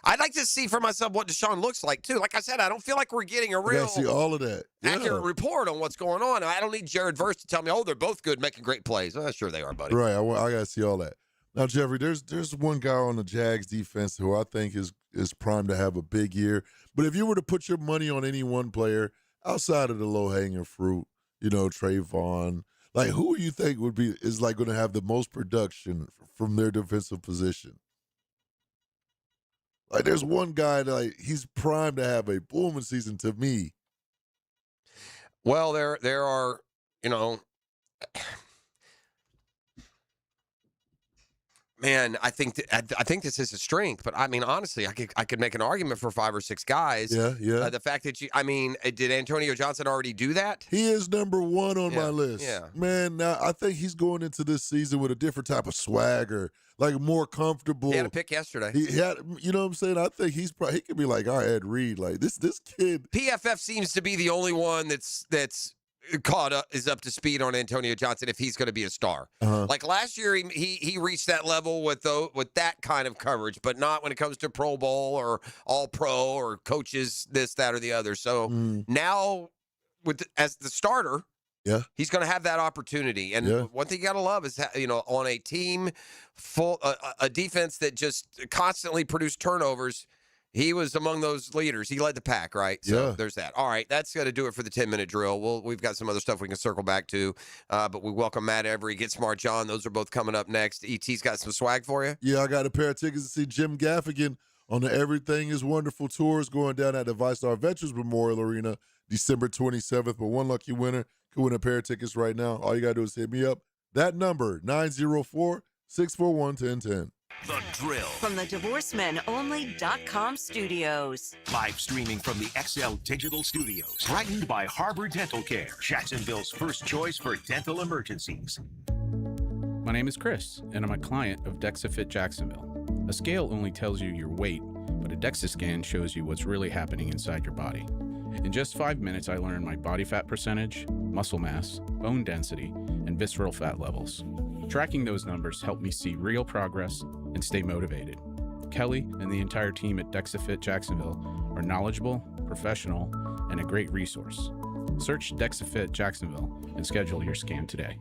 I'd like to see for myself what Deshaun looks like, too. Like I said, I don't feel like we're getting a real
see all of that.
accurate report on what's going on. I don't need Jared Verse to tell me, they're both good, making great plays. Well, sure they are, buddy.
Right. I got to see all that. Now, Jeffrey, there's one guy on the Jags defense who I think is primed to have a big year. But if you were to put your money on any one player outside of the low-hanging fruit, Trayvon, like who do you think is going to have the most production from their defensive position? Like, there's one guy that he's primed to have a booming season to me.
Well, there are, man, I think this is a strength, but I mean, honestly, I could make an argument for 5 or 6 guys.
Yeah.
The fact that did Antonio Johnson already do that?
He is number 1 on my list.
Yeah.
Man, now I think he's going into this season with a different type of swagger, like more comfortable.
He had a pick yesterday.
He had, you know what I'm saying? I think he could be like our Ed Reed. Like this kid.
PFF seems to be the only one that's caught up, is up to speed on Antonio Johnson if he's going to be a star. Like last year, he reached that level with that kind of coverage, but not when it comes to Pro Bowl or All Pro or coaches this, that, or the other. So now, as the starter, he's going to have that opportunity. And one thing you got to love is on a team full a defense that just constantly produced turnovers. He was among those leaders. He led the pack, right? So there's that. All right, that's going to do it for the 10-minute drill. We've got some other stuff we can circle back to, but we welcome Matt Every, Get Smart John. Those are both coming up next. ET's got some swag for you.
Yeah, I got a pair of tickets to see Jim Gaffigan on the Everything is Wonderful tours going down at the VyStar Veterans Memorial Arena December 27th. But one lucky winner could win a pair of tickets right now. All you got to do is hit me up, That number, 904-641-1010.
The Drill.
From the DivorceMenOnly.com studios.
Live streaming from the XL Digital Studios. Brightened by Harbor Dental Care, Jacksonville's first choice for dental emergencies.
My name is Chris, and I'm a client of DexaFit Jacksonville. A scale only tells you your weight, but a DEXA scan shows you what's really happening inside your body. In just 5 minutes, I learned my body fat percentage, muscle mass, bone density, and visceral fat levels. Tracking those numbers helped me see real progress and stay motivated. Kelly and the entire team at DexaFit Jacksonville are knowledgeable, professional, and a great resource. Search DexaFit Jacksonville and schedule your scan today.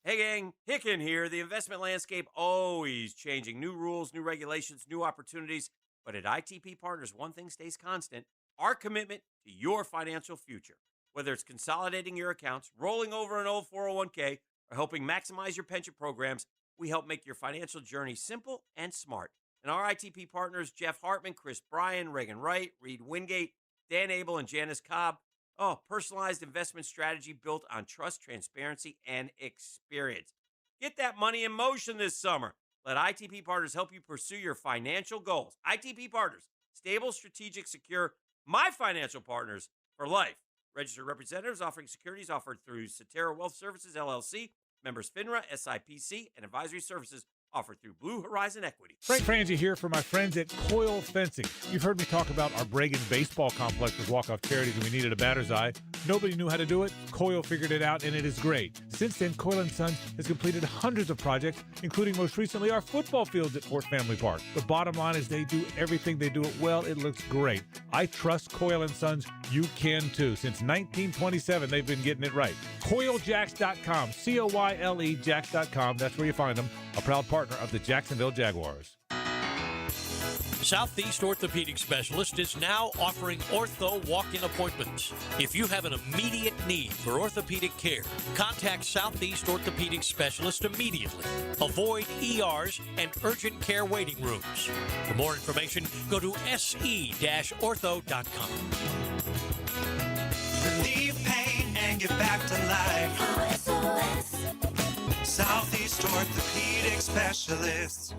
Hey gang, Hicken here. The investment landscape always changing. New rules, new regulations, new opportunities. But at ITP Partners, one thing stays constant: our commitment to your financial future. Whether it's consolidating your accounts, rolling over an old 401k, or helping maximize your pension programs, we help make your financial journey simple and smart. And our ITP partners, Jeff Hartman, Chris Bryan, Reagan Wright, Reed Wingate, Dan Abel, and Janice Cobb. Oh, personalized investment strategy built on trust, transparency, and experience. Get that money in motion this summer. Let ITP Partners help you pursue your financial goals. ITP Partners, stable, strategic, secure, my financial partners for life. Registered representatives offering securities offered through Cetera Wealth Services, LLC, members FINRA, SIPC, and advisory services offered through Blue Horizon Equity.
Frank Frangie here for my friends at Coyle Fencing. You've heard me talk about our Bregan baseball complex with walk-off charities, and we needed a batter's eye. Nobody knew how to do it. Coyle figured it out, and it is great. Since then, Coyle & Sons has completed hundreds of projects, including most recently our football fields at Fort Family Park. The bottom line is they do everything. They do it well. It looks great. I trust Coyle & Sons. You can too. Since 1927, they've been getting it right. CoyleJacks.com, C-O-Y-L-E Jacks.com. That's where you find them. A proud partner of the Jacksonville Jaguars.
Southeast Orthopedic Specialist is now offering ortho walk-in appointments. If you have an immediate need for orthopedic care, contact Southeast Orthopedic Specialist immediately. Avoid ERs and urgent care waiting rooms. For more information, go to se-ortho.com.
Relieve pain and get back to life. Southeast Orthopedic Specialists.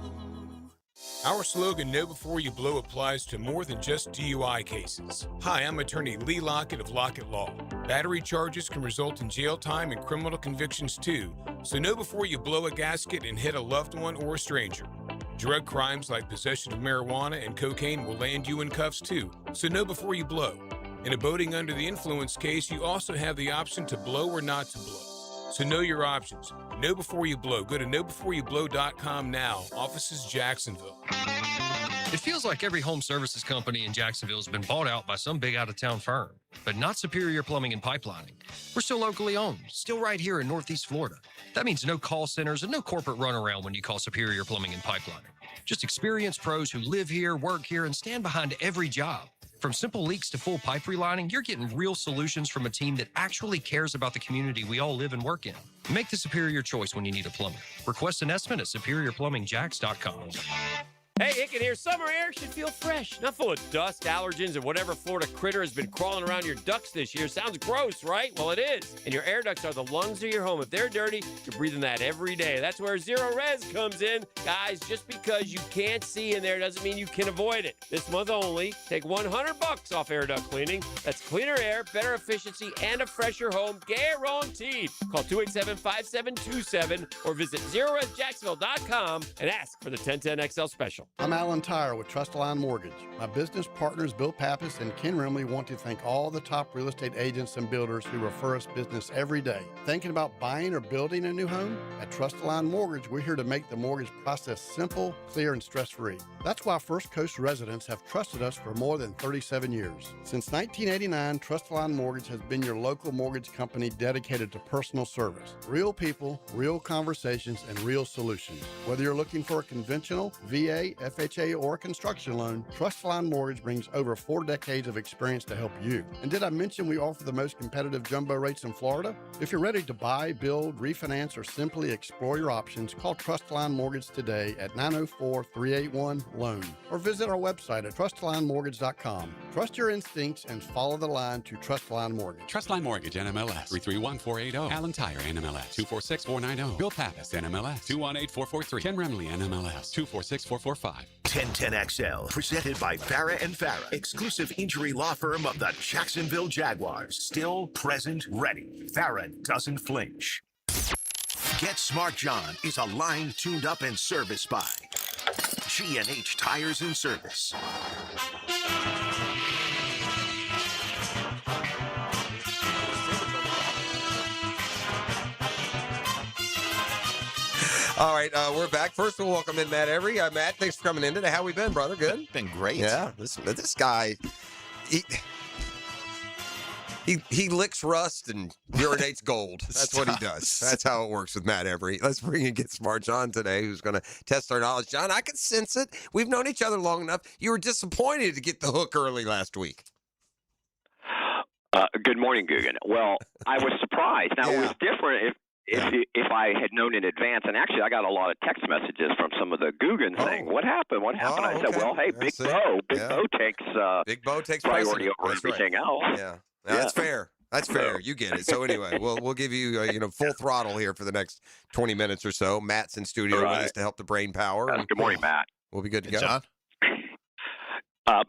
Our slogan, Know Before You Blow, applies to more than just DUI cases. Hi, I'm attorney Lee Lockett of Lockett Law. Battery charges can result in jail time and criminal convictions too, so know before you blow a gasket and hit a loved one or a stranger. Drug crimes like possession of marijuana and cocaine will land you in cuffs too, so know before you blow. In a boating under the influence case, you also have the option to blow or not to blow. So know your options. Know before you blow. Go to knowbeforeyouBlow.com now. Offices Jacksonville.
It feels like every home services company in Jacksonville has been bought out by some big out-of-town firm, but not Superior Plumbing and Pipelining. We're still locally owned, still right here in Northeast Florida. That means no call centers and no corporate runaround when you call Superior Plumbing and Pipelining. Just experienced pros who live here, work here, and stand behind every job. From simple leaks to full pipe relining, you're getting real solutions from a team that actually cares about the community we all live and work in. Make the superior choice when you need a plumber. Request an estimate at superiorplumbingjacks.com.
Hey, Hicken here. Summer air should feel fresh, not full of dust, allergens, and whatever Florida critter has been crawling around your ducts this year. Sounds gross, right? Well, it is. And your air ducts are the lungs of your home. If they're dirty, you're breathing that every day. That's where Zero Res comes in. Guys, just because you can't see in there doesn't mean you can avoid it. This month only, take $100 off air duct cleaning. That's cleaner air, better efficiency, and a fresher home, guaranteed. Call 287-5727 or visit ZeroResJacksonville.com and ask for the 1010XL special.
I'm Alan Tyre with Trust-A-Line Mortgage. My business partners Bill Pappas and Ken Rimley want to thank all the top real estate agents and builders who refer us business every day. Thinking about buying or building a new home? At Trust-A-Line Mortgage, we're here to make the mortgage process simple, clear, and stress-free. That's why First Coast residents have trusted us for more than 37 years. Since 1989, Trust-A-Line Mortgage has been your local mortgage company dedicated to personal service. Real people, real conversations, and real solutions. Whether you're looking for a conventional, VA, FHA, or construction loan, Trustline Mortgage brings over 4 decades of experience to help you. And did I mention we offer the most competitive jumbo rates in Florida? If you're ready to buy, build, refinance, or simply explore your options, call Trustline Mortgage today at 904-381-LOAN or visit our website at trustlinemortgage.com. Trust your instincts and follow the line to Trustline Mortgage.
Trustline Mortgage, NMLS 331480. Allen Tire, NMLS 246490. Bill Pappas, NMLS 218443. Ken Remley, NMLS 246445.
1010XL, presented by Farah and Farah, exclusive injury law firm of the Jacksonville Jaguars. Still, present, ready. Farah doesn't flinch. Get Smart John is a line tuned up and serviced by G&H Tires and Service.
All right, we're back. First, we'll welcome in Matt Every. Matt, thanks for coming in today. How we been, brother? Good?
Been great.
Yeah, this guy, he licks rust and urinates gold. That's what he does. That's how it works with Matt Every. Let's bring in Get Smart John today, who's going to test our knowledge. John, I can sense it. We've known each other long enough. You were disappointed to get the hook early last week.
Good morning, Guggen. Well, I was surprised. Now, it was different if I had known in advance. And actually, I got a lot of text messages from some of the Guggen saying, "What happened? What happened?" I said, "Well, hey, Big Bo takes priority over everything else."
Yeah. That's fair. That's fair. You get it. So anyway, we'll give you full throttle here for the next 20 minutes or so. Matt's in studio with us to help the brain power.
Good morning, Matt.
We'll be good to go.
John?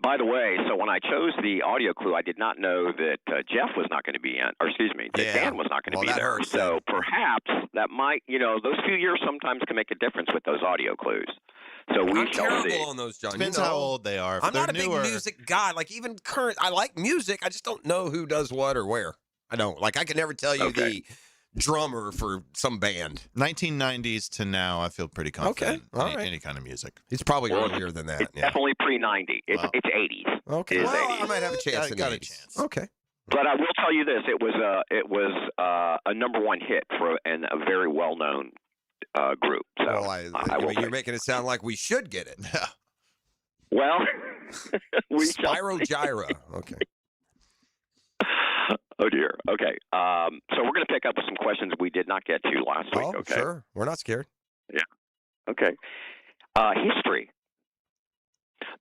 By the way, so when I chose the audio clue, I did not know that Jeff was not going to be in, or excuse me, that Dan was not going to be there.
Hurts,
so perhaps that might, those few years sometimes can make a difference with those audio clues. So we
I'm
shall
terrible
see.
on those, John.
Depends how old they are. If
I'm
they're
not a
newer,
big music guy. Like even current, I like music. I just don't know who does what or where. I don't. Like I can never tell you the drummer for some band.
1990s to now, I feel pretty confident.
Okay.
Any kind of music.
It's probably earlier than that.
It's definitely pre-90. It's 80s.
Okay.
It is
Well,
80s.
I might have a chance.
Got a chance.
Okay.
But I will tell you this: it was a number one hit for a very well-known group. So
Well, you're making it sound like we should get it.
Well, we
Spyro Gyra. Okay.
Oh dear. Okay. So we're going to pick up with some questions we did not get to last week. Okay.
Sure. We're not scared.
Yeah. Okay. History.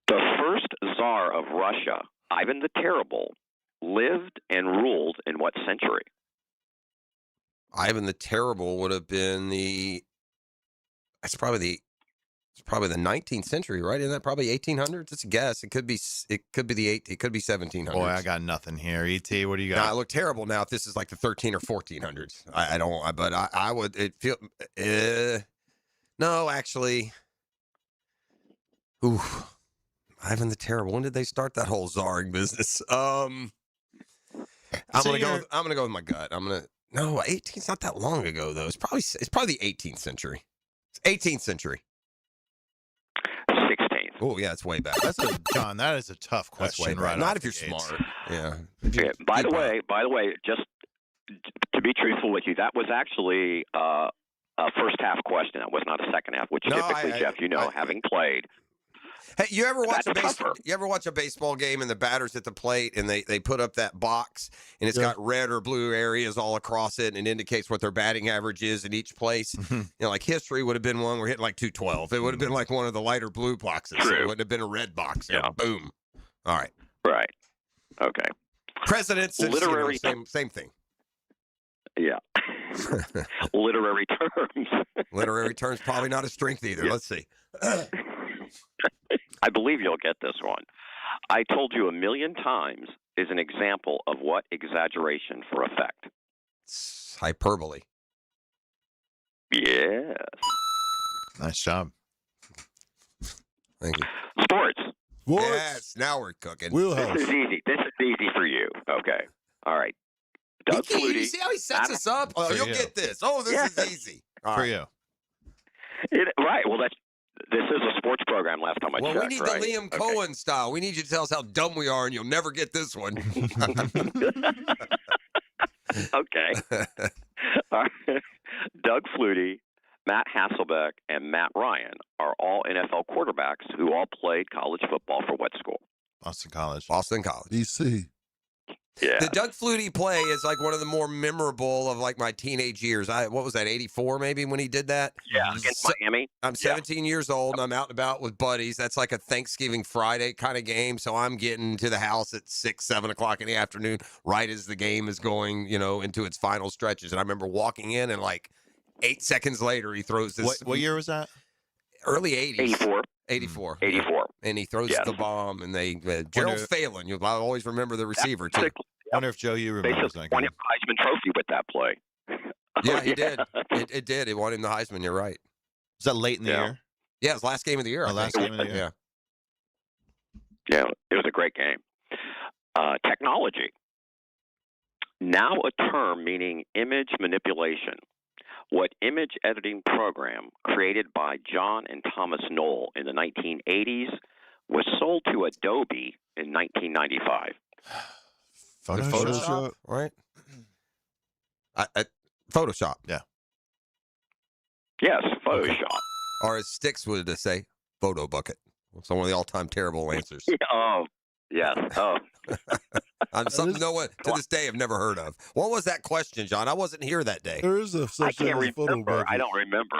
The first Tsar of Russia, Ivan the Terrible, lived and ruled in what century?
Ivan the Terrible would have been it's probably the 19th century, right? Isn't that probably 1800s? It's a guess. It could be the 1700s.
Boy, I got nothing here. ET, what do you got?
Now, I look terrible now if this is like the 13 or 1400s. I would feel no, actually. Ooh. Ivan the Terrible. When did they start that whole czaring business? I'm gonna go with my gut. No, 18's not that long ago though. It's probably the 18th century. It's 18th century.
16th.
Oh yeah, it's way back.
John, that is a tough question. Right?
Not
off
if you're
the gates.
smart. Yeah.
Yeah, by the way, just to be truthful with you, that was actually a first half question. That was not a second half, which typically, Jeff, having played.
Hey, you ever watch
tougher.
a baseball game and the batter's at the plate and they put up that box and it's got red or blue areas all across it and it indicates what their batting average is in each place? Like history would have been one we're hitting like 212. It would have been like one of the lighter blue boxes.
True.
It wouldn't have been a red box.
Yeah.
Boom. All right.
Right. Okay.
Presidents,
literary
same thing.
Yeah. Literary terms.
Literary terms probably not a strength either.
Yeah.
Let's see.
I believe you'll get this one. I told you a million times is an example of what exaggeration for effect?
It's hyperbole.
Yes.
Nice job.
Thank you.
Sports.
Yes, now we're cooking.
Wheelhouse.
This is easy. This is easy for you. Okay. All right. Doug Flutie.
You see how he sets us up? Oh, you'll get this. Oh, this is easy. All
for
right.
you.
Right. Well, this is a sports program last time I checked.
Well, we need
right?
the Liam Cohen style. We need you to tell us how dumb we are, and you'll never get this one.
Okay. All right. Doug Flutie, Matt Hasselbeck, and Matt Ryan are all NFL quarterbacks who all played college football for what school?
Boston College.
Boston College.
DC.
Yeah.
The Doug Flutie play is like one of the more memorable of like my teenage years. What was that, 84 maybe when he did that?
Yeah, against Miami.
I'm 17 years old and I'm out and about with buddies. That's like a Thanksgiving Friday kind of game. So I'm getting to the house at 6, 7 o'clock in the afternoon, right as the game is going, into its final stretches. And I remember walking in and like 8 seconds later, he throws this.
What year was that?
Early 80s.
84.
84.
84.
And he throws the bomb, and Gerald Phelan. You'll always remember the receiver, too.
I wonder if Joe, you remember that
won him the Heisman Trophy with that play.
Yeah, he did. It did. It won him the Heisman. You're right.
Was that late in the year?
Yeah, it was last game of the year.
Last game of the year.
Yeah, it was a great game. Technology. Now a term meaning image manipulation. What image editing program created by John and Thomas Knoll in the 1980s was sold to Adobe in 1995?
Photoshop?
Right? Photoshop.
Yeah.
Yes, Photoshop.
Or as Sticks would say, photo bucket. It's one of the all-time terrible answers.
Oh, yes. Oh.
Something no one to this day have never heard of. What was that question, John? I wasn't here that day.
There is
I can't remember. I don't remember.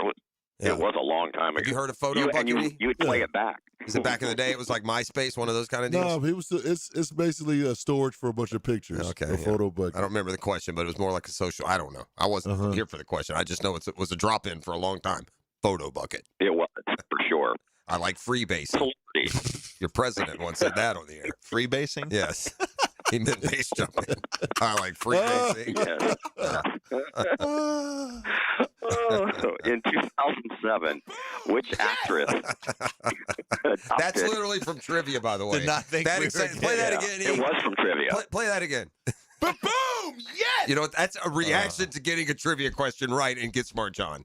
It was a long time ago.
Have you heard of photo bucket?
You would play it back.
Is it back in the day? It was like MySpace, one of those kind of deals?
No, it's basically a storage for a bunch of pictures.
Okay.
A photo bucket.
I don't remember the question, but it was more like a social. I don't know. I wasn't here for the question. I just know it was a drop in for a long time. Photo bucket.
It was, for sure.
I like freebasing. Your president once said that on the air.
Freebasing?
Yes. He meant base jumping. I like freebasing.
In 2007, which actress?
That's literally from trivia, by the way.
Did not think we were
play that again.
It was from trivia.
Play that again.
Boom! Yes!
You know, that's a reaction to getting a trivia question right and Get Smart John.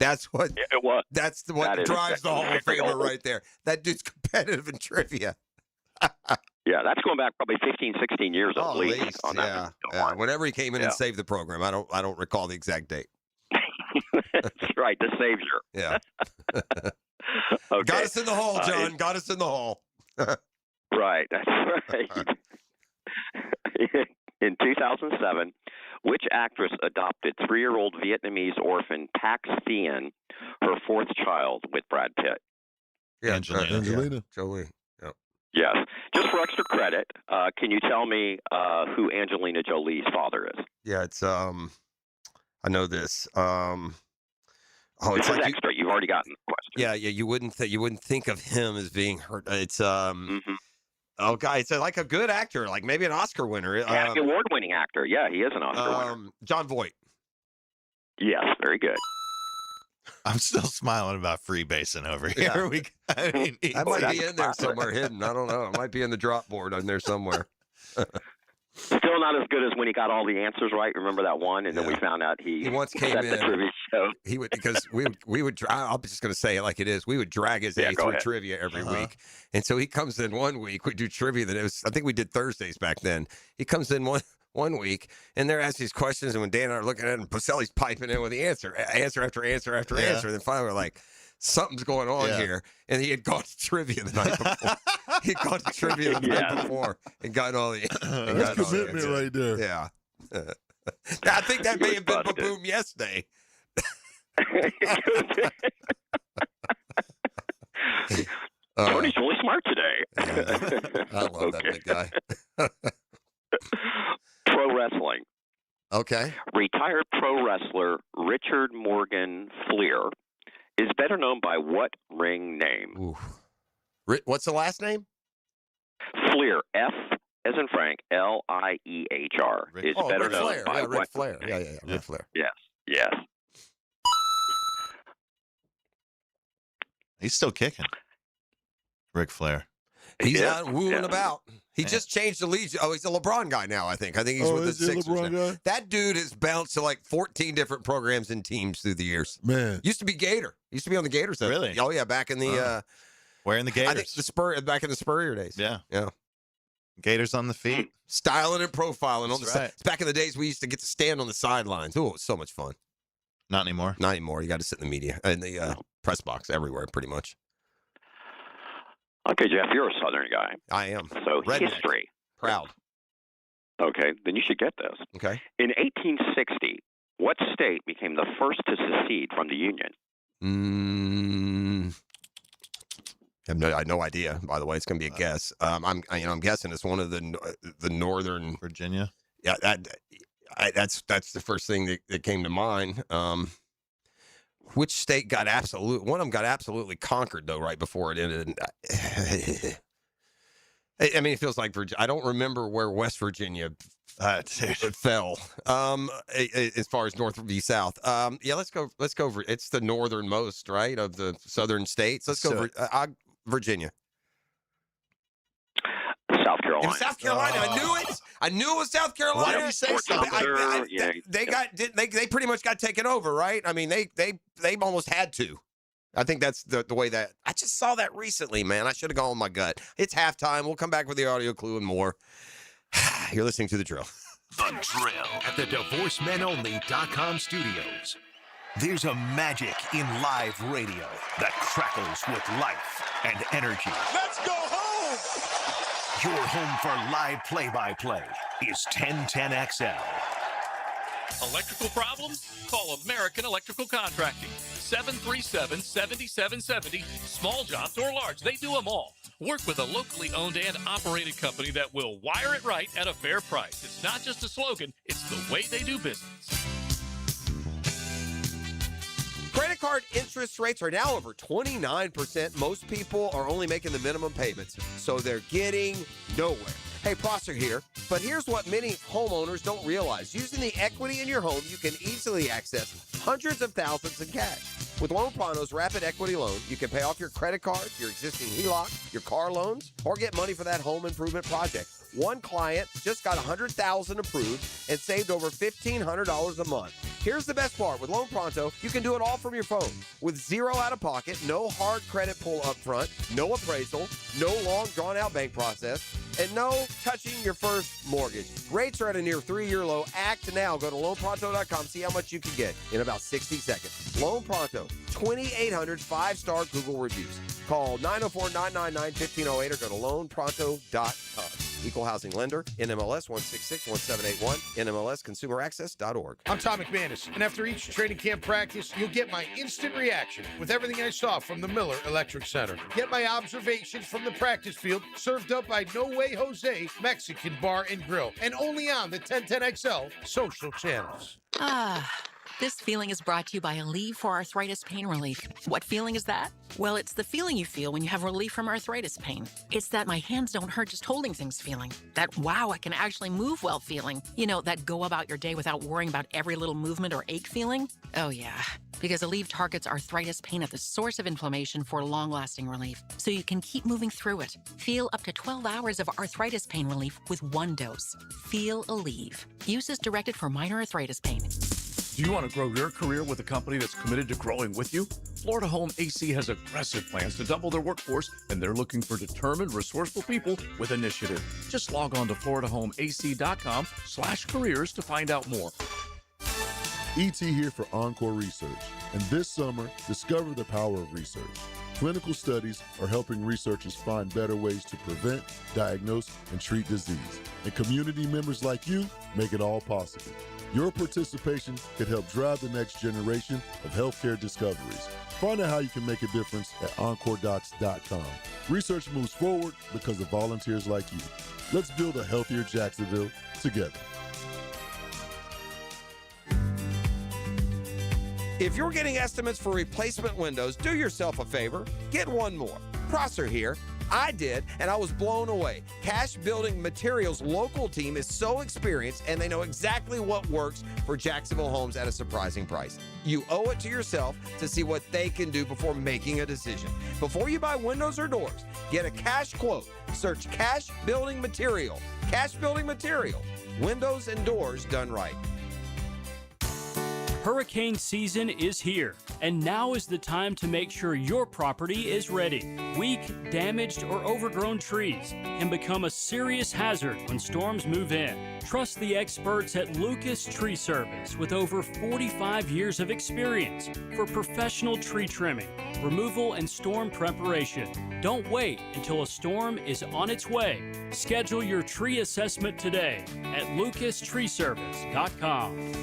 That's what
it was.
That's what
That
drives the Hall of Famer
old.
right there. That dude's competitive in trivia.
Yeah, that's going back probably 15, 16 years at least. On that
Whenever he came in and saved the program, I don't recall the exact date.
That's right, the savior.
Yeah.
Okay.
Got us in the hall, John. Got us in the hall.
Right, that's right. In 2007, which actress adopted 3-year-old Vietnamese orphan Pax Thien, her fourth child, with Brad Pitt?
Yeah,
Angelina
Jolie. Yep.
Yes. Just for extra credit, can you tell me who Angelina Jolie's father is?
Yeah, it's I know this.
This
it's
is
like
extra. You've already gotten the question.
Yeah. You wouldn't think of him as being hurt. It's oh, guy, it's like a good actor, like maybe an Oscar winner.
Award-winning actor. Yeah, he is an Oscar winner.
John Voight.
Yes, very good.
I'm still smiling about freebasing over here.
Yeah. That might be in there somewhere hidden. I don't know. It might be in the drop board in there somewhere.
Still not as good as when he got all the answers right. Remember that one? And then we found out he
once came
set
in.
the trivia show.
He would, because we would. I'm just going to say it like it is. We would drag his A through trivia every week, and so he comes in one week. We do trivia that I think we did Thursdays back then. He comes in one week, and they're asking these questions, and when Dan and I are looking at it, and Pacelli's piping in with the answer after answer, and then finally we're like, something's going on here. And he had gone to trivia the night before. He had gone to trivia the night before and gotten all the.
That's commitment right there.
Yeah. I think that may have been Baboom yesterday.
Tony's really smart today.
I love that big guy.
Pro wrestling.
Okay.
Retired pro wrestler Richard Morgan Fleer is better known by what ring name?
What's the last name?
Fleer. F as in Frank. L-I-E-H-R. Is better
Ric
known
Flair.
by
Ric
what?
Flair. Yeah. Ric Flair.
Yes.
He's still kicking. Ric Flair.
He's out wooing about. He just changed the lead. Oh, he's a LeBron guy now, I think. I think he's with the Sixers
LeBron
now.
guy?
That dude has bounced to like 14 different programs and teams through the years.
Man.
Used to be Gator. Used to be on the Gators.
Really?
Oh, yeah, back in the...
Wearing the Gators.
I think back in the Spurrier days.
Yeah.
Yeah.
Gators on the feet.
Styling and profiling.
That's right.
It's back in the days we used to get to stand on the sidelines. Oh, it was so much fun.
Not anymore.
Not anymore. You got to sit in the media, in the press box everywhere, pretty much.
Okay, Jeff, you're a Southern guy.
I am.
So
Redneck.
history.
Proud.
Okay, then you should get this.
Okay.
In 1860, what state became the first to secede from the Union?
I have no idea. By the way, it's going to be a guess. I'm guessing it's one of the northern
Virginia.
Yeah, that's the first thing that came to mind. Which state got one of them got absolutely conquered though right before it ended. I mean, it feels like Virginia. I don't remember where West Virginia fell. As far as north v south. Yeah, let's go. It's the northernmost, right, of the southern states. Let's go. Virginia.
South Carolina.
It was South Carolina. I knew it. I knew it was South Carolina.
Why did you say so?
They pretty much got taken over, right? I mean, they almost had to. I think that's the way that I just saw that recently, man. I should have gone with my gut. It's halftime. We'll come back with the audio clue and more. You're listening to The Drill.
The Drill at the DivorceMenOnly.com studios. There's a magic in live radio that crackles with life and energy.
Let's go home!
Your home for live play-by-play is 1010XL.
Electrical problems? Call American Electrical Contracting. 737-7770. Small jobs or large, they do them all. Work with a locally owned and operated company that will wire it right at a fair price. It's not just a slogan, it's the way they do business.
Credit card interest rates are now over 29%. Most people are only making the minimum payments, so they're getting nowhere. Hey, Prosser here, but here's what many homeowners don't realize. Using the equity in your home, you can easily access hundreds of thousands in cash. With Loan Pronto's Rapid Equity Loan, you can pay off your credit card, your existing HELOC, your car loans, or get money for that home improvement project. One client just got $100,000 approved and saved over $1,500 a month. Here's the best part. With Loan Pronto, you can do it all from your phone. With zero out-of-pocket, no hard credit pull up front, no appraisal, no long drawn-out bank process, and no touching your first mortgage. Rates are at a near 3-year low. Act now. Go to loanpronto.com. See how much you can get in about 60 seconds. Loan Pronto, 2,800 5-star Google reviews. Call 904-999-1508 or go to loanpronto.com. Equal housing lender, NMLS 1661781, NMLSconsumeraccess.org.
I'm Tom McManus, and after each training camp practice, you'll get my instant reaction with everything I saw from the Miller Electric Center. Get my observations from the practice field, served up by No Way Jose Mexican Bar and Grill, and only on the 1010XL social channels.
This feeling is brought to you by Aleve for Arthritis Pain Relief. What feeling is that? Well, it's the feeling you feel when you have relief from arthritis pain. It's that my hands don't hurt just holding things feeling. That, wow, I can actually move well feeling. You know, that go about your day without worrying about every little movement or ache feeling. Oh, yeah. Because Aleve targets arthritis pain at the source of inflammation for long-lasting relief, so you can keep moving through it. Feel up to 12 hours of arthritis pain relief with one dose. Feel Aleve. Use is directed for minor arthritis pain.
Do you want to grow your career with a company that's committed to growing with you? Florida Home AC has aggressive plans to double their workforce, and they're looking for determined, resourceful people with initiative. Just log on to floridahomeac.com/careers to find out more.
ET here for Encore Research. And this summer, discover the power of research. Clinical studies are helping researchers find better ways to prevent, diagnose, and treat disease. And community members like you make it all possible. Your participation could help drive the next generation of healthcare discoveries. Find out how you can make a difference at EncoreDocs.com. Research moves forward because of volunteers like you. Let's build a healthier Jacksonville together.
If you're getting estimates for replacement windows, do yourself a favor. Get one more. Prosser here. I did, and I was blown away. Cash Building Materials' local team is so experienced, and they know exactly what works for Jacksonville homes at a surprising price. You owe it to yourself to see what they can do before making a decision. Before you buy windows or doors, get a cash quote. Search Cash Building Material. Cash Building Material. Windows and doors done right.
Hurricane season is here, and now is the time to make sure your property is ready. Weak, damaged, or overgrown trees can become a serious hazard when storms move in. Trust the experts at Lucas Tree Service with over 45 years of experience for professional tree trimming, removal, and storm preparation. Don't wait until a storm is on its way. Schedule your tree assessment today at lucastreeservice.com.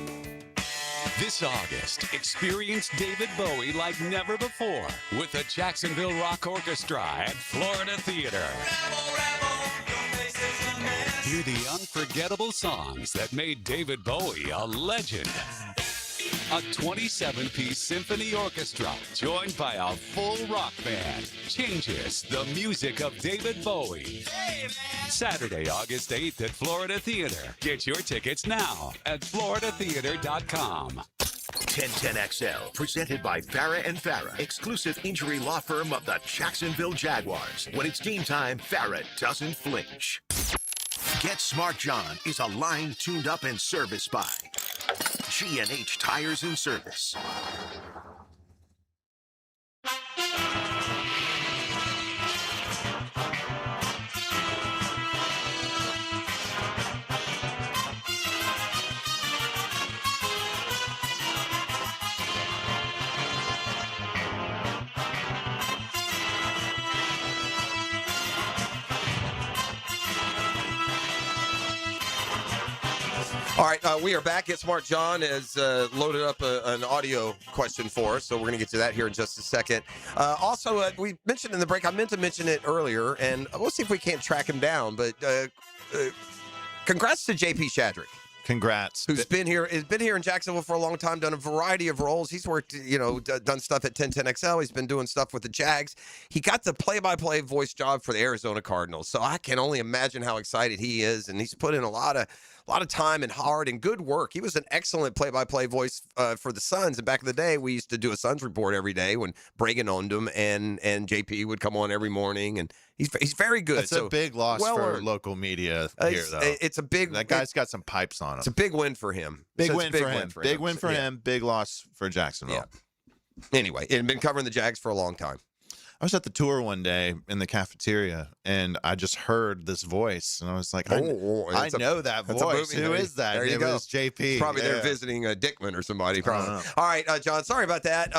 This August, experience David Bowie like never before with the Jacksonville Rock Orchestra at Florida Theater. Hear the unforgettable songs that made David Bowie a legend. A 27-piece symphony orchestra joined by a full rock band changes the music of David Bowie. Saturday, August 8th at Florida Theater. Get your tickets now at floridatheater.com.
1010XL, presented by Farah & Farah, exclusive injury law firm of the Jacksonville Jaguars. When it's game time, Farah doesn't flinch. Get Smart John is a line tuned up and serviced by G&H Tires and Service.
All right, we are back. Get Smart John has loaded up an audio question for us, so we're going to get to that here in just a second. Also, we mentioned in the break, I meant to mention it earlier, and we'll see if we can't track him down, but congrats to J.P. Shadrick.
Congrats.
Who's been here in Jacksonville for a long time, done a variety of roles. He's worked, done stuff at 1010XL. He's been doing stuff with the Jags. He got the play-by-play voice job for the Arizona Cardinals. So I can only imagine how excited he is. And he's put in a lot of time and hard and good work. He was an excellent play-by-play voice for the Suns. And back in the day, we used to do a Suns report every day when Bragan owned them, and JP would come on every morning. And he's very good.
It's a big loss for local media here, though.
It's a big.
That guy's got some pipes on him.
It's a big win for him.
Big win for him. Big loss for Jacksonville.
Yeah. Anyway, it had been covering the Jags for a long time.
I was at the tour one day in the cafeteria, and I just heard this voice, and I was like, I know that voice. Who is that?
There you go.
It was JP.
He's probably there visiting Dickman or somebody. Probably. All right, John, sorry about that.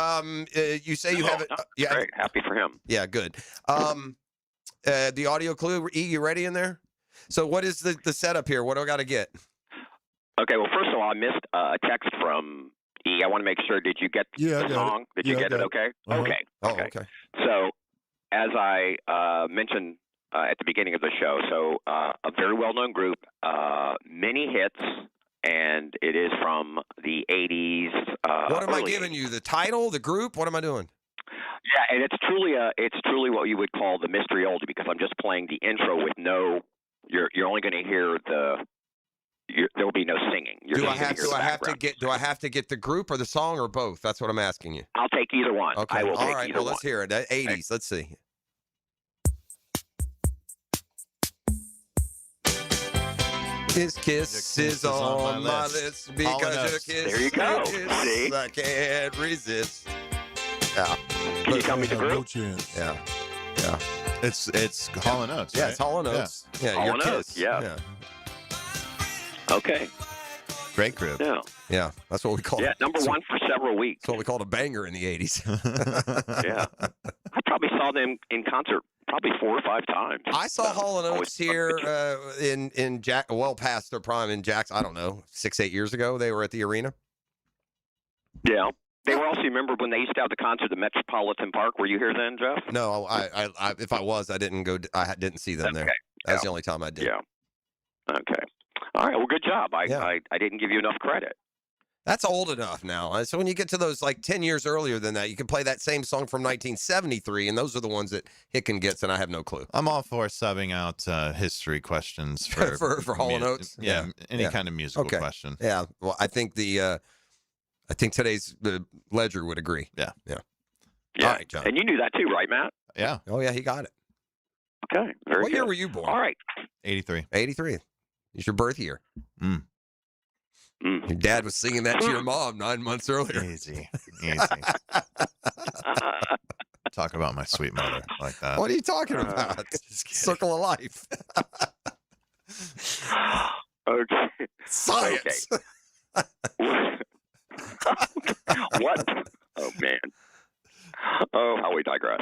You say you have it.
Yeah, great. Happy for him.
Yeah, good. The audio clue, E, you ready in there? So what is the setup here? What do I got to get?
Okay, well, first of all, I missed a text from E. I want to make sure, did you get the song? Did you get it okay? Okay.
Okay.
So, as I mentioned at the beginning of the show, a very well-known group, many hits, and it is from the 80s.
What am I giving you? The title, the group? What am I doing?
Yeah, and it's truly what you would call the mystery oldie, because I'm just playing the intro with no. You're only going to hear there will be no singing.
Do I have to get the group or the song or both? That's what I'm asking you.
I'll take either one.
Okay.
I will
All
take
right.
either one.
Let's hear it. 80s. Okay. Let's see. His kiss is on my lips because your kiss.
There you go. See?
I can't resist. Yeah.
Can you tell me the group?
Yeah.
It's Hall & Oates.
Yeah,
right?
it's Hall & Oates. Yeah,
Hall
your
& Oates,
kiss.
yeah. Okay.
Great group.
Yeah, that's what we call it.
Yeah, number one for several weeks.
That's what we called a banger in the 80s.
Yeah. I probably saw them in concert probably 4 or 5 times.
I saw Hall & Oates here in Jack, well past their prime in Jackson. I don't know, 6-8 years ago. They were at the arena.
Yeah. They were also, remember when they used to have the concert at the Metropolitan Park? Were you here then, Jeff?
No, I if I was, I didn't go. I didn't see them there. That's the only time I did.
Yeah. Okay. All right. Well, good job. I didn't give you enough credit.
That's old enough now. So when you get to those like 10 years earlier than that, you can play that same song from 1973, and those are the ones that Hicken gets, and I have no clue.
I'm all for subbing out history questions for
for Hall & Oates.
Yeah, any kind of musical question.
Yeah. Well, I think today's Ledger would agree.
Yeah.
Yeah.
All right, John.
And you knew that too, right, Matt?
Yeah.
Oh yeah, he got it.
Okay. Very
What
good.
year were you born?
All right.
83.
83. It's your birth year. Your dad was singing that to your mom 9 months earlier.
Easy. Talk about my sweet mother like that.
What are you talking about? Circle of life.
Okay.
Science.
Okay. What? Oh, man. Oh, how we digress.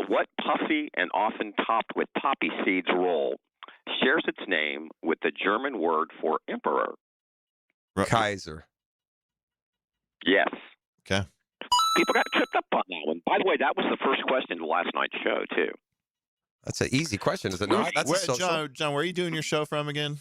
What puffy and often topped with poppy seeds roll shares its name with the German word for emperor?
Kaiser.
Yes.
Okay.
People got tripped up on that one. By the way, that was the first question of last night's show, too.
That's an easy question, is it not? That's
Where, John, where are you doing your show from again?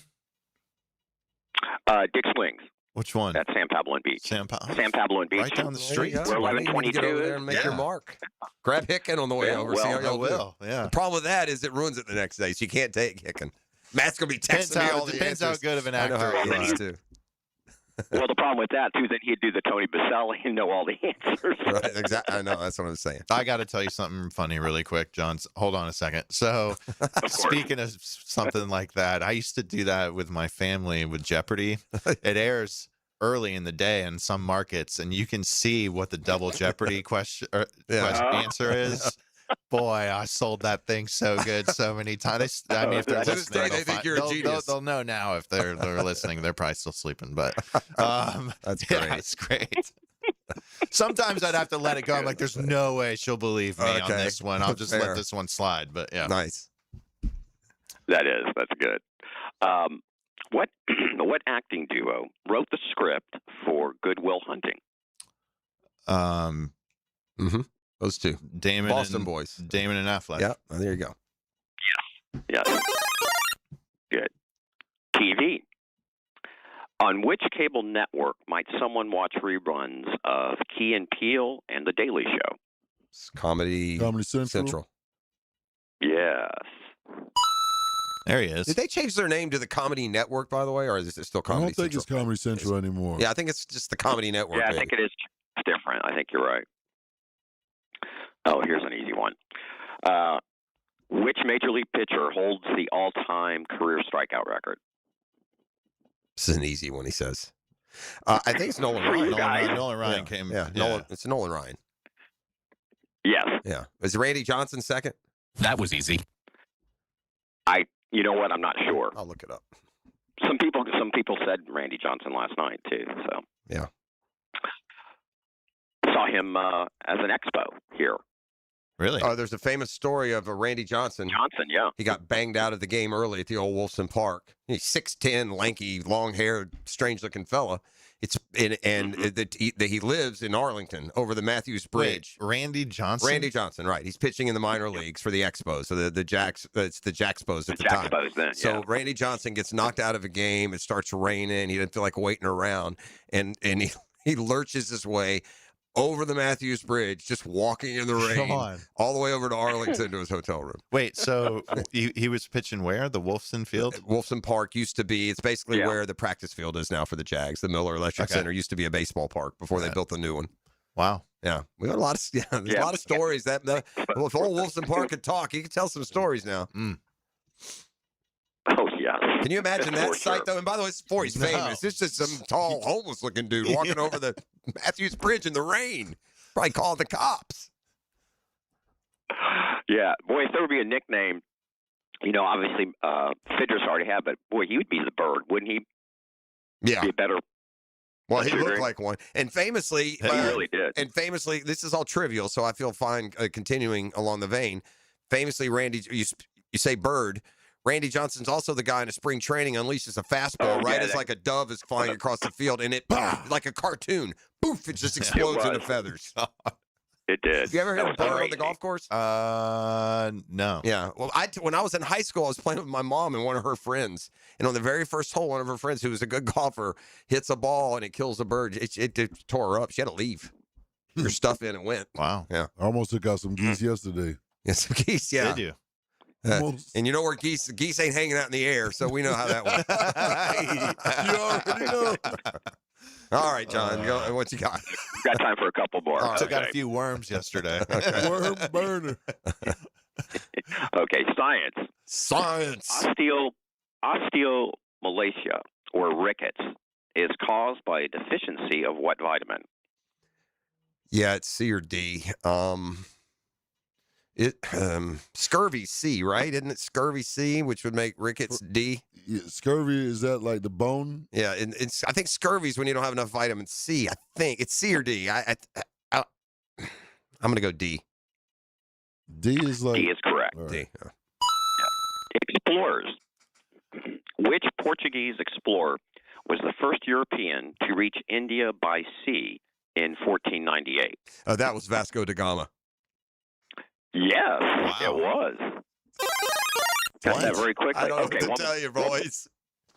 Dick Swings.
Which one?
That's San Pablo and Beach. San Pablo and Beach.
Right down the street.
Where 1122
get over there and make your mark. Grab Hicken on the way over. See how y'all
will. Yeah.
The problem with that is it ruins it the next day, so you can't take Hicken. Matt's gonna be texting me all the
Depends
answers.
how good of an actor
I know how
he
it is
is.
too.
Well, the problem with that, too, then he'd do the Tony Baselli and know all the answers.
Right, exactly. I know. That's what I'm saying.
I got to tell you something funny really quick, John. Hold on a second. So, speaking of something like that, I used to do that with my family with Jeopardy. It airs early in the day in some markets, and you can see what the double Jeopardy answer is. Boy, I sold that thing so good so many times. I mean, if they're
To this
listening,
day, they think you're a genius.
they'll know now if they're listening. They're probably still sleeping, but
that's great.
Yeah, it's great. Sometimes I'd have to let it go. I'm like, there's no way she'll believe me on this one. I'll just let this one slide. But yeah,
nice.
That's good. What acting duo wrote the script for Good Will Hunting?
Those two.
Damon
Boston boys.
Damon and Affleck.
Yep. Oh, there you go.
Yes. Good. TV. On which cable network might someone watch reruns of Key and Peele and The Daily Show?
It's Comedy Central.
Yes.
There he is.
Did they change their name to the Comedy Network, by the way, or is it still Comedy
I don't think
Central?
it's Comedy Central anymore.
Yeah, I think it's just the Comedy Network.
Yeah, I think it is different. I think you're right. Oh, here's an easy one. Which Major League pitcher holds the all-time career strikeout record?
This is an easy one, he says. I think it's Nolan Ryan.
Nolan Ryan came.
Yeah, it's Nolan Ryan.
Yes.
Yeah. Is Randy Johnson second?
That was easy.
You know what? I'm not sure.
I'll look it up.
Some people said Randy Johnson last night too. So
yeah,
saw him as an expo here.
Really?
Oh, there's a famous story of Randy Johnson.
Yeah.
He got banged out of the game early at the old Wolfson Park. He's 6'10", lanky, long-haired, strange-looking fella. He lives in Arlington over the Matthews Bridge.
Wait, Randy Johnson?
Randy Johnson, right. He's pitching in the minor leagues for the Expos. So the it's the Jackspos at the time.
Then,
so Randy Johnson gets knocked out of a game. It starts raining. He doesn't feel like waiting around. And he lurches his way over the Matthews Bridge, just walking in the rain, all the way over to Arlington to his hotel room.
Wait, so he was pitching where? The Wolfson Field?
Wolfson Park used to be, it's basically where the practice field is now for the Jags. The Miller Electric Center used to be a baseball park before they built the new one.
Wow.
Yeah. We got a lot of, there's a lot of stories. If old Wolfson Park could talk, he could tell some stories now.
Oh, yeah.
Can you imagine that sight, though? And by the way, he's famous. It's just some tall, homeless-looking dude walking over the Matthews Bridge in the rain. Probably called the cops.
Yeah. Boy, if there would be a nickname, obviously Fidris already had, but boy, he would be the Bird, wouldn't he?
Yeah.
Be a better.
Well, he looked like one. And famously,
he really did.
And famously, this is all trivial, so I feel fine continuing along the vein. Famously, Randy, you say Bird. Randy Johnson's also the guy in a spring training unleashes a fastball right as like a dove is flying across the field, and it like a cartoon, poof! It just explodes into feathers.
It did.
Have you ever hit a bird on the golf course?
No.
Yeah. Well, when I was in high school, I was playing with my mom and one of her friends, and on the very first hole, one of her friends who was a good golfer hits a ball and it kills a bird. It tore her up. She had to leave. Her stuff in and went.
Wow.
Yeah.
I almost took out some geese yesterday.
Yeah, some geese. Yeah.
Did you?
And you know where geese ain't hanging out in the air, so we know how that went.
You already know.
All right, John, go, what you got?
Got time for a couple more.
Right. Took out a few worms yesterday.
Worm burner.
Okay, science.
Science.
Osteomalacia, or rickets, is caused by a deficiency of what vitamin?
Yeah, it's C or D. Scurvy C, right? Isn't it scurvy C, which would make rickets D?
Yeah, scurvy, is that like the bone?
Yeah, and I think scurvy is when you don't have enough vitamin C. I think it's C or D. I'm gonna go D.
D is like
D is correct.
All right.
D.
Explorers. Which Portuguese explorer was the first European to reach India by sea in 1498?
That was Vasco da Gama.
Yes, it was. Got that very quickly.
I don't know
okay,
what to tell you, boys.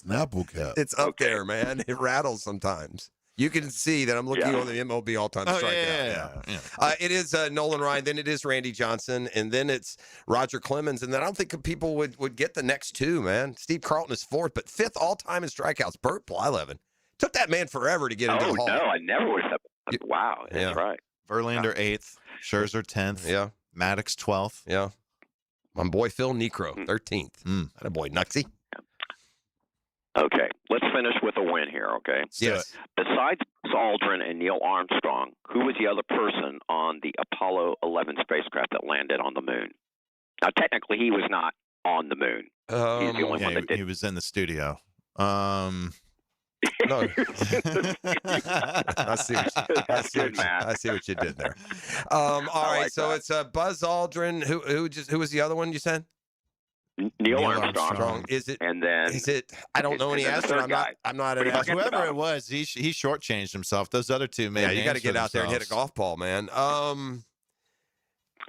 An apple cap.
It's up there, man. It rattles sometimes. You can see that I'm looking on the MLB all-time strikeout.
Yeah.
It is Nolan Ryan, then it is Randy Johnson, and then it's Roger Clemens, and then I don't think people would get the next two, man. Steve Carlton is fourth, but fifth all-time in strikeouts. Burt Blyleven. Took that man forever to get into the Hall.
No, I never would have. Wow, that's right.
Verlander 8th, Scherzer 10th.
Yeah.
Maddox 12th.
Yeah. My boy Phil Necro, 13th. That boy Nuxie.
Okay, let's finish with a win here, okay?
Yes.
Besides Buzz Aldrin and Neil Armstrong, who was the other person on the Apollo 11 spacecraft that landed on the moon? Now, technically, he was not on the moon. He's the only one that did.
He was in the studio.
No. I see what you did there. All right,
like
so
that.
it's Buzz Aldrin. Who was the other one you said?
Neil Armstrong.
Is it?
And then
Is it? I don't know any
and then the third
astronaut.
guy.
I'm not an
Pretty much
astronaut.
Whoever it was, he shortchanged himself. Those other two made
Yeah, you
names
got to
for
get out there and hit a
themselves.
golf ball, man.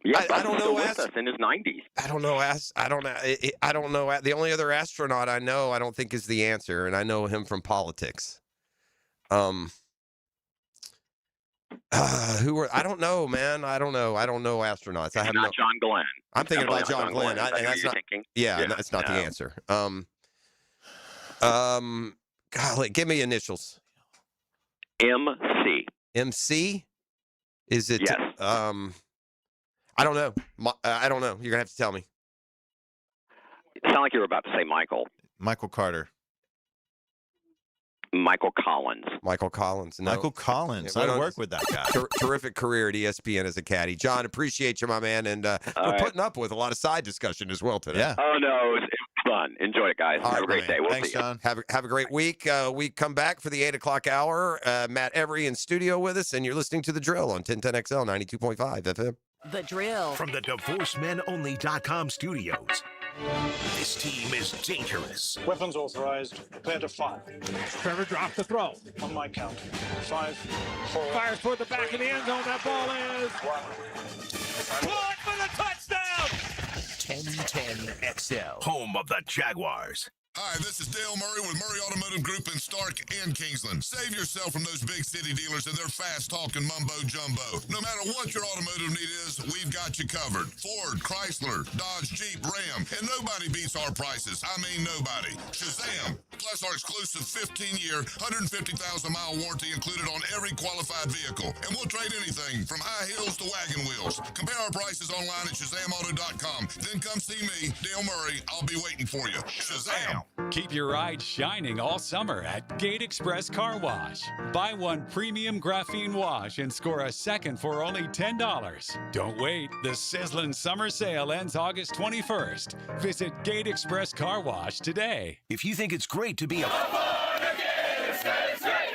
Yeah,
I don't know.
With us in his 90s.
I don't know. I don't know. The only other astronaut I know, I don't think is the answer, and I know him from politics. Who were? I don't know, man. I don't know astronauts. I have
Not John Glenn.
I'm thinking
Definitely
about John Glenn,
Is that
and
who
that's
you're
not.
thinking?
Yeah, that's not the answer. Golly, give me initials.
MC.
MC. Is it?
Yes.
I don't know. I don't know. You're gonna have to tell me.
It sounded like you were about to say Michael.
Michael Carter.
Michael Collins.
Michael Collins. No.
Michael Collins.
Yeah,
I work with that guy.
Terrific career at ESPN as a caddy. John, appreciate you, my man, and we're putting up with a lot of side discussion as well today.
Yeah.
Oh, no, it was fun. Enjoy it, guys. Have a great day. We'll
Thanks,
see you.
John.
Have a great week. We come back for the 8 o'clock hour. Matt Every in studio with us, and you're listening to The Drill on 1010XL 92.5 FM.
The Drill.
From the DivorceMenOnly.com studios. This team is dangerous.
Weapons authorized. Prepare to fire.
Trevor drops the throw.
On my count. 5, 4.
Fires toward the back of the end zone. That ball is.
1.
Caught for the touchdown!
1010XL. Home of the Jaguars.
Hi, this is Dale Murray with Murray Automotive Group in Stark and Kingsland. Save yourself from those big city dealers and their fast-talking mumbo-jumbo. No matter what your automotive need is, we've got you covered. Ford, Chrysler, Dodge, Jeep, Ram, and nobody beats our prices. I mean nobody. Shazam! Plus our exclusive 15-year, 150,000-mile warranty included on every qualified vehicle. And we'll trade anything from high heels to wagon wheels. Compare our prices online at ShazamAuto.com. Then come see me, Dale Murray. I'll be waiting for you. Shazam!
Keep your ride shining all summer at Gate Express Car Wash. Buy one premium graphene wash and score a second for only $10. Don't wait. The sizzling summer sale ends August 21st. Visit Gate Express Car Wash today.
If you think it's great to be a...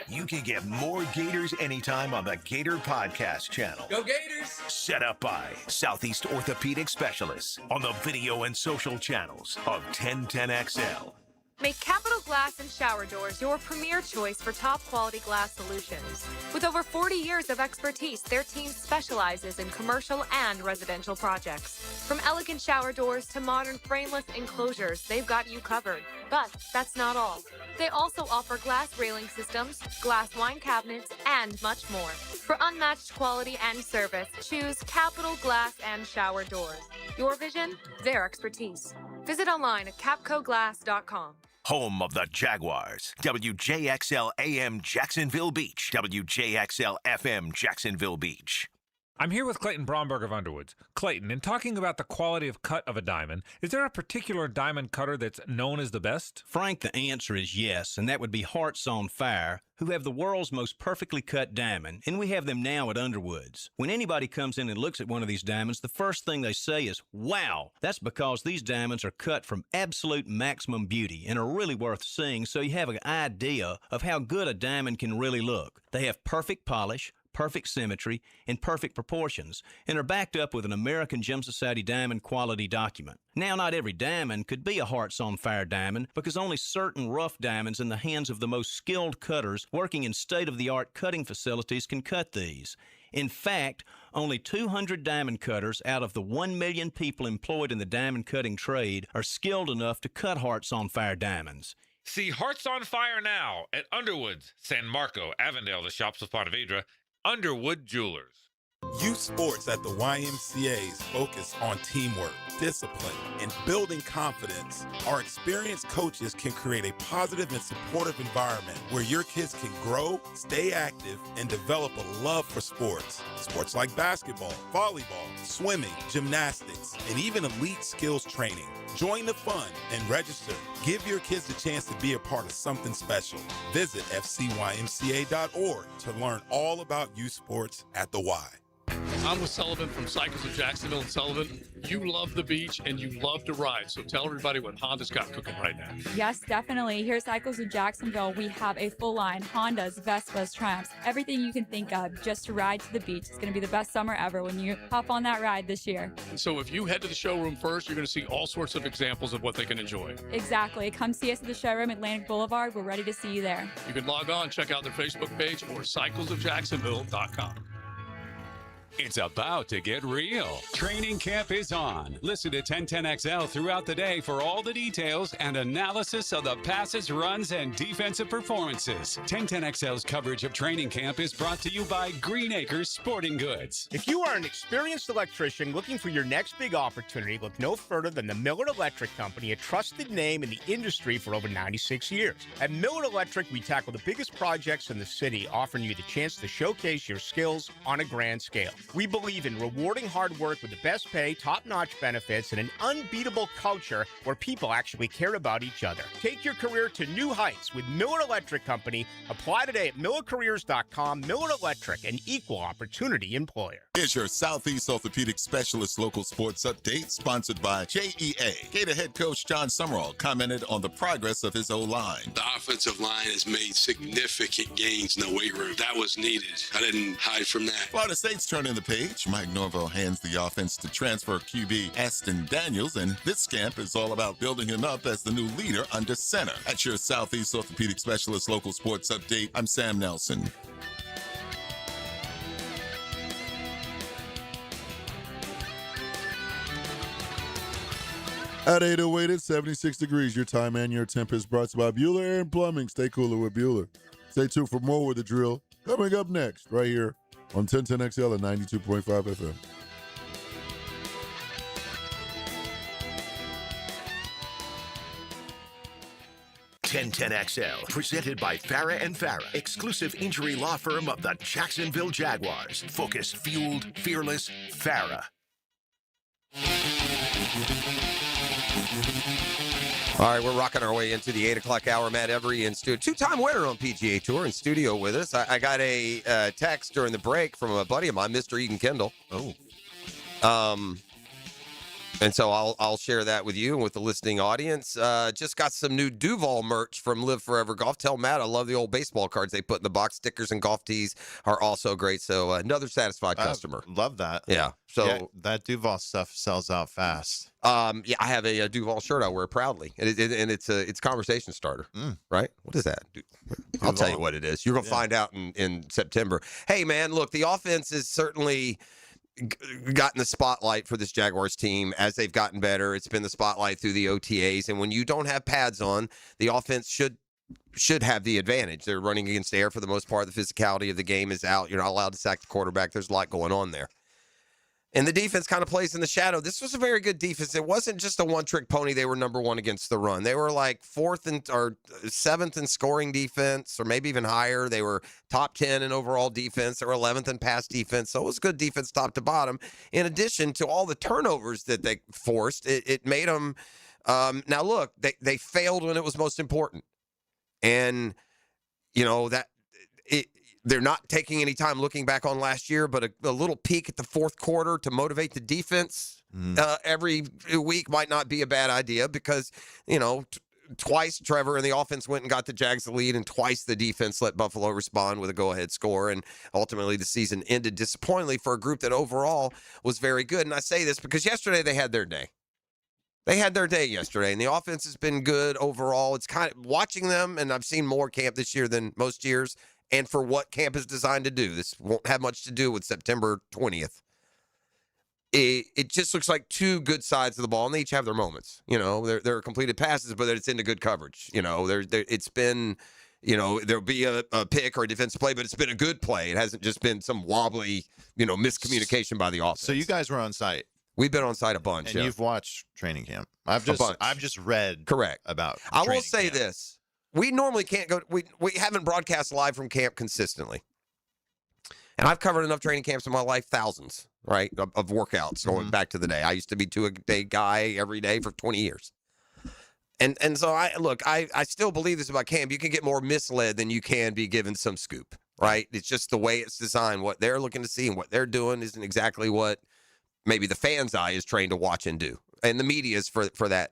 You can get more Gators anytime on the Gator Podcast channel.
Go Gators!
Set up by Southeast Orthopedic Specialists on the video and social channels of 1010XL.
Make Capital Glass and Shower Doors your premier choice for top quality glass solutions. With over 40 years of expertise, their team specializes in commercial and residential projects. From elegant shower doors to modern frameless enclosures, they've got you covered. But that's not all. They also offer glass railing systems, glass wine cabinets, and much more. For unmatched quality and service, choose Capital Glass and Shower Doors. Your vision, their expertise. Visit online at capcoglass.com.
Home of the Jaguars. WJXL AM Jacksonville Beach. WJXL FM Jacksonville Beach.
I'm here with Clayton Bromberg of Underwoods. Clayton, in talking about the quality of cut of a diamond, is there a particular diamond cutter that's known as the best?
Frank, the answer is yes, and that would be Hearts on Fire, who have the world's most perfectly cut diamond, and we have them now at Underwoods. When anybody comes in and looks at one of these diamonds, the first thing they say is, wow! That's because these diamonds are cut from absolute maximum beauty and are really worth seeing, so you have an idea of how good a diamond can really look. They have perfect polish, perfect symmetry, and perfect proportions, and are backed up with an American Gem Society diamond quality document. Now, not every diamond could be a Hearts on Fire diamond because only certain rough diamonds in the hands of the most skilled cutters working in state-of-the-art cutting facilities can cut these. In fact, only 200 diamond cutters out of the 1 million people employed in the diamond cutting trade are skilled enough to cut Hearts on Fire diamonds.
See Hearts on Fire now at Underwoods, San Marco, Avondale, the shops of Ponte Vedra, Underwood Jewelers.
Youth sports at the YMCA's focus on teamwork, discipline, and building confidence. Our experienced coaches can create a positive and supportive environment where your kids can grow, stay active, and develop a love for sports. Sports like basketball, volleyball, swimming, gymnastics, and even elite skills training. Join the fun and register. Give your kids a chance to be a part of something special. Visit fcymca.org to learn all about youth sports at the Y.
I'm with Sullivan from Cycles of Jacksonville and Sullivan. You love the beach and you love to ride, so tell everybody what Honda's got cooking right now.
Yes, definitely. Here at Cycles of Jacksonville, we have a full line, Hondas, Vespas, Triumphs, everything you can think of just to ride to the beach. It's going to be the best summer ever when you hop on that ride this year.
And so if you head to the showroom first, you're going to see all sorts of examples of what they can enjoy.
Exactly. Come see us at the showroom, Atlantic Boulevard. We're ready to see you there.
You can log on, check out their Facebook page or cyclesofjacksonville.com.
It's about to get real. Training camp is on. Listen to 1010XL throughout the day for all the details and analysis of the passes, runs, and defensive performances. 1010XL's coverage of training camp is brought to you by Green Acres Sporting Goods.
If you are an experienced electrician looking for your next big opportunity, look no further than the Miller Electric Company, a trusted name in the industry for over 96 years. At Miller Electric, we tackle the biggest projects in the city, offering you the chance to showcase your skills on a grand scale. We believe in rewarding hard work with the best pay, top-notch benefits, and an unbeatable culture where people actually care about each other. Take your career to new heights with Miller Electric Company. Apply today at millercareers.com. Miller Electric, an equal opportunity employer.
Here's your Southeast Orthopedic Specialist local sports update, sponsored by JEA. Gator head coach John Summerall commented on the progress of his O-line.
The offensive line has made significant gains in the weight room. That was needed. I didn't hide from that.
Florida State's turning the page. Mike Norvell hands the offense to transfer QB Aston Daniels, and this camp is all about building him up as the new leader under center. That's your Southeast Orthopedic Specialist local sports update. I'm Sam Nelson.
At 8:08, it's 76 degrees. Your time and your temp is brought to you by Bueller Air and Plumbing. Stay cooler with Bueller. Stay tuned for more with the drill. Coming up next, right here on 1010XL at 92.5 FM.
XL, presented by Farah and Farah, exclusive injury law firm of the Jacksonville Jaguars. Focus, fueled, fearless, Farah.
All right, we're rocking our way into the 8 o'clock hour. Matt Every in studio, two-time winner on PGA Tour, in studio with us. I got a text during the break from a buddy of mine, Mr. Egan Kendall. And so I'll share that with you and with the listening audience. Just got some new Duval merch from Live Forever Golf. Tell Matt I love the old baseball cards they put in the box. Stickers and golf tees are also great. So another satisfied customer.
Love that.
Yeah. So
yeah, that Duval stuff sells out fast.
Yeah, I have a Duval shirt I wear proudly, and it's a conversation starter. Right? What is that? I'll tell you what it is. You're gonna find out in September. Hey man, look, the offense is certainly gotten the spotlight for this Jaguars team as they've gotten better. It's been the spotlight through the OTAs, and when you don't have pads on, the offense should have the advantage. They're running against air for the most part. The physicality of the game is out. You're not allowed to sack the quarterback. There's a lot going on there. And the defense kind of plays in the shadow. This was a very good defense. It wasn't just a one-trick pony. They were number one against the run. They were like seventh in scoring defense, or maybe even higher. They were top 10 in overall defense. They were 11th in pass defense. So it was good defense top to bottom. In addition to all the turnovers that they forced, it made them now look, they failed when it was most important. And, they're not taking any time looking back on last year, but a little peek at the fourth quarter to motivate the defense every week might not be a bad idea because, twice Trevor and the offense went and got the Jags the lead, and twice the defense let Buffalo respond with a go-ahead score. And ultimately the season ended disappointingly for a group that overall was very good. And I say this because yesterday they had their day. They had their day yesterday, and the offense has been good overall. It's kind of watching them, and I've seen more camp this year than most years. And for what camp is designed to do, this won't have much to do with September 20th. It just looks like two good sides of the ball, and they each have their moments. They're completed passes, but it's into good coverage. It's been, there'll be a pick or a defensive play, but it's been a good play. It hasn't just been some wobbly, miscommunication by the offense.
So you guys were on site.
We've been on site a bunch.
And you've watched training camp. I've just read
about. I will say this. We normally can't go. We haven't broadcast live from camp consistently, and I've covered enough training camps in my life, thousands, right, of workouts going back to the day. I used to be two-a-day guy every day for 20 years, and so I still believe this about camp. You can get more misled than you can be given some scoop, right? It's just the way it's designed. What they're looking to see and what they're doing isn't exactly what maybe the fan's eye is trained to watch and do, and the media is for that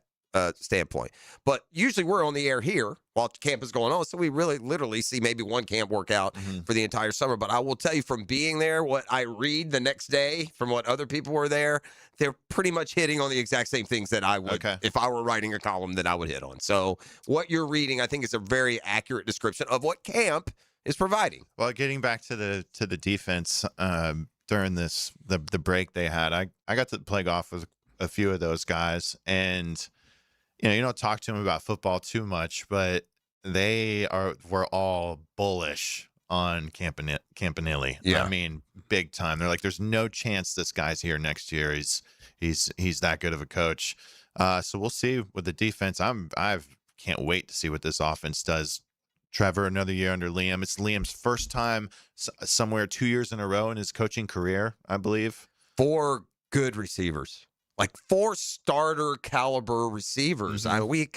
standpoint. But usually we're on the air here while camp is going on, so we really literally see maybe one camp workout for the entire summer. But I will tell you from being there, what I read the next day from what other people were there, they're pretty much hitting on the exact same things that I would if I were writing a column that I would hit on. So what you're reading, I think, is a very accurate description of what camp is providing.
Well, getting back to the defense during the break they had, I got to play golf with a few of those guys, and you don't talk to them about football too much, but were all bullish on Campanile.
Yeah.
I mean, big time. They're like, there's no chance this guy's here next year. He's that good of a coach. So we'll see with the defense. I can't wait to see what this offense does. Trevor, another year under Liam. It's Liam's first time somewhere 2 years in a row in his coaching career, I believe.
4 good receivers. Like 4 starter caliber receivers. We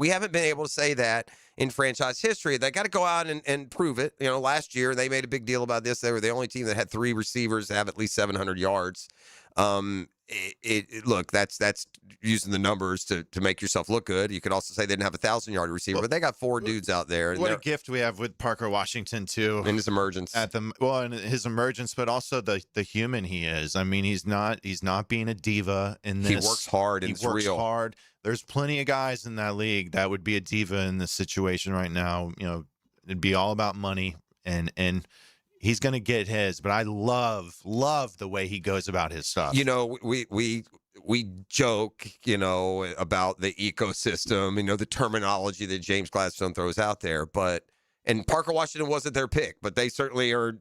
haven't been able to say that in franchise history. They got to go out and prove it. Last year they made a big deal about this. They were the only team that had 3 receivers that have at least 700 yards. Look, that's using the numbers to make yourself look good. You could also say they didn't have a 1,000-yard receiver, but they got 4 dudes out there. And
what a gift we have with Parker Washington too,
in his emergence.
In his emergence, but also the human he is. I mean, he's not being a diva in this.
He works hard.
He works hard. There's plenty of guys in that league that would be a diva in this situation right now. It'd be all about money and. He's going to get his, but I love the way he goes about his stuff.
We joke, about the ecosystem, the terminology that James Gladstone throws out there. And Parker Washington wasn't their pick, but they certainly are,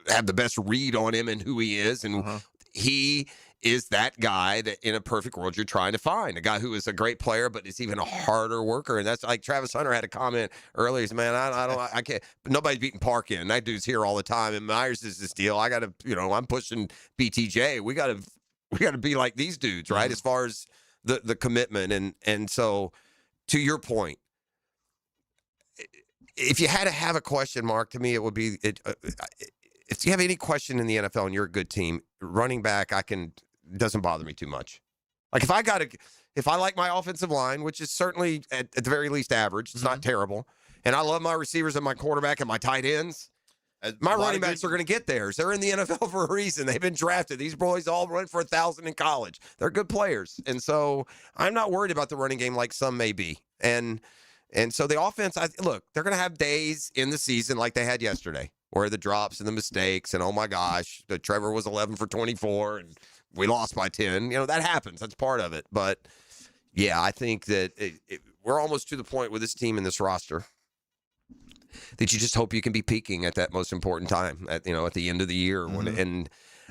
have the best read on him and who he is. And he is that guy that in a perfect world you're trying to find, a guy who is a great player but is even a harder worker. And that's like Travis Hunter had a comment earlier. He said, man, I can't, nobody's beating Park in. That dude's here all the time. And Myers is this deal. I got to, I'm pushing BTJ. We got to be like these dudes, right? As far as the commitment. And so to your point, if you had to have a question mark, to me, it would be, if you have any question in the NFL and you're a good team, running back, doesn't bother me too much. Like if I like my offensive line, which is certainly at the very least average, it's not terrible, and I love my receivers and my quarterback and my tight ends, my running backs are going to get theirs. They're in the NFL for a reason. They've been drafted. These boys all run for 1,000 in college. They're good players. And so I'm not worried about the running game like some may be. And so the offense, look, they're going to have days in the season like they had yesterday, where the drops and the mistakes and, oh my gosh, Trevor was 11 for 24 and we lost by 10. That happens. That's part of it. But, yeah, I think that we're almost to the point with this team and this roster that you just hope you can be peaking at that most important time, at the end of the year. And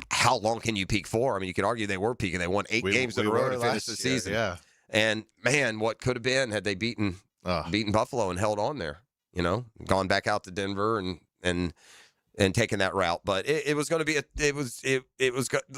how long can you peak for? I mean, you could argue they were peaking. They won 8 games in a row to finish the season.
Yeah.
And, man, what could have been had they beaten Buffalo and held on there, gone back out to Denver and taking that route. But it was going to be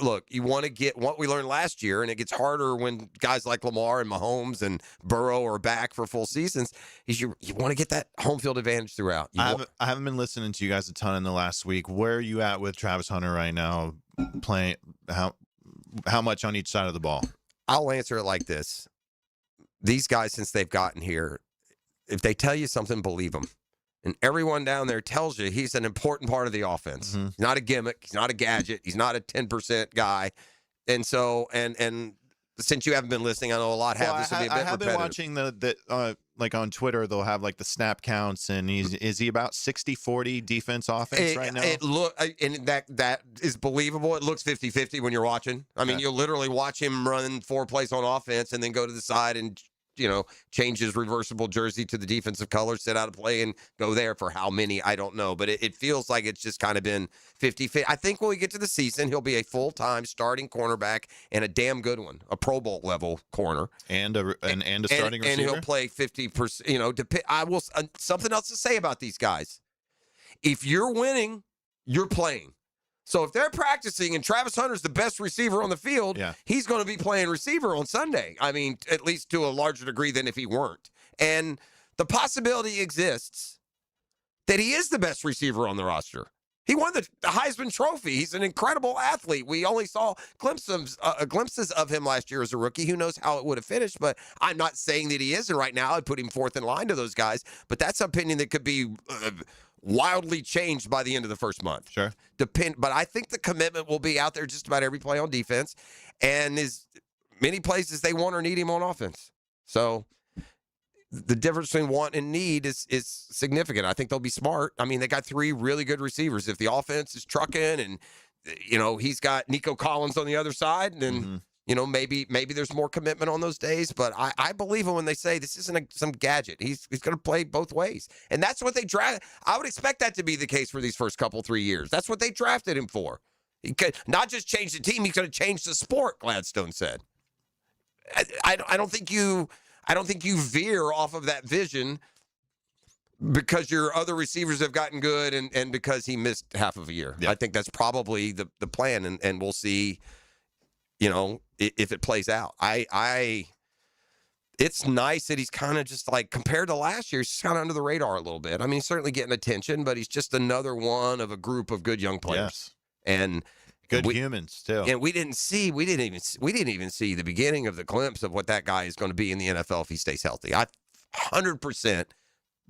look, you want to get what we learned last year, and it gets harder when guys like Lamar and Mahomes and Burrow are back for full seasons, is you want to get that home field advantage throughout.
I haven't been listening to you guys a ton in the last week. Where are you at with Travis Hunter right now? Playing how much on each side of the ball?
I'll answer it like this. These guys, since they've gotten here, if they tell you something, believe them. And everyone down there tells you he's an important part of the offense.
Mm-hmm.
He's not a gimmick. He's not a gadget. He's not a 10% guy. And so, and since you haven't been listening, I know a lot have. This will be a bit repetitive.
I have been watching the like on Twitter, they'll have like the snap counts, and is he about 60-40 defense offense right now?
And that is believable. It looks 50-50 when you're watching. I mean, you'll literally watch him run 4 plays on offense and then go to the side and change his reversible jersey to the defensive color, sit out a play, and go there for how many, I don't know. But it feels like it's just kind of been 50-50. I think when we get to the season, he'll be a full-time starting cornerback and a damn good one, a Pro Bowl level corner.
And a starting receiver.
And he'll play 50%, I will something else to say about these guys. If you're winning, you're playing. So if they're practicing and Travis Hunter's the best receiver on the field, he's going to be playing receiver on Sunday. I mean, at least to a larger degree than if he weren't. And the possibility exists that he is the best receiver on the roster. He won the Heisman Trophy. He's an incredible athlete. We only saw glimpses of him last year as a rookie. Who knows how it would have finished, but I'm not saying that he isn't right now. I'd put him fourth in line to those guys, but that's an opinion that could be wildly changed by the end of the first month.
Sure.
But I think the commitment will be out there just about every play on defense, and as many plays as they want or need him on offense. So the difference between want and need is significant. I think they'll be smart. I mean, they got 3 really good receivers. If the offense is trucking and, he's got Nico Collins on the other side, then, maybe there's more commitment on those days. But I believe him when they say this isn't some gadget. He's going to play both ways. And that's what they draft. I would expect that to be the case for these first 3 years. That's what they drafted him for. He could not just change the team, he's going to change the sport, Gladstone said. I don't think you veer off of that vision because your other receivers have gotten good and because he missed half of a year. Yeah. I think that's probably the plan, and we'll see, if it plays out. It's nice that he's kind of just like, compared to last year, he's just kind of under the radar a little bit. I mean, he's certainly getting attention, but he's just another one of a group of good young players.
Yes.
And
good humans too.
And we didn't even see the beginning of the glimpse of what that guy is going to be in the NFL if he stays healthy. I 100%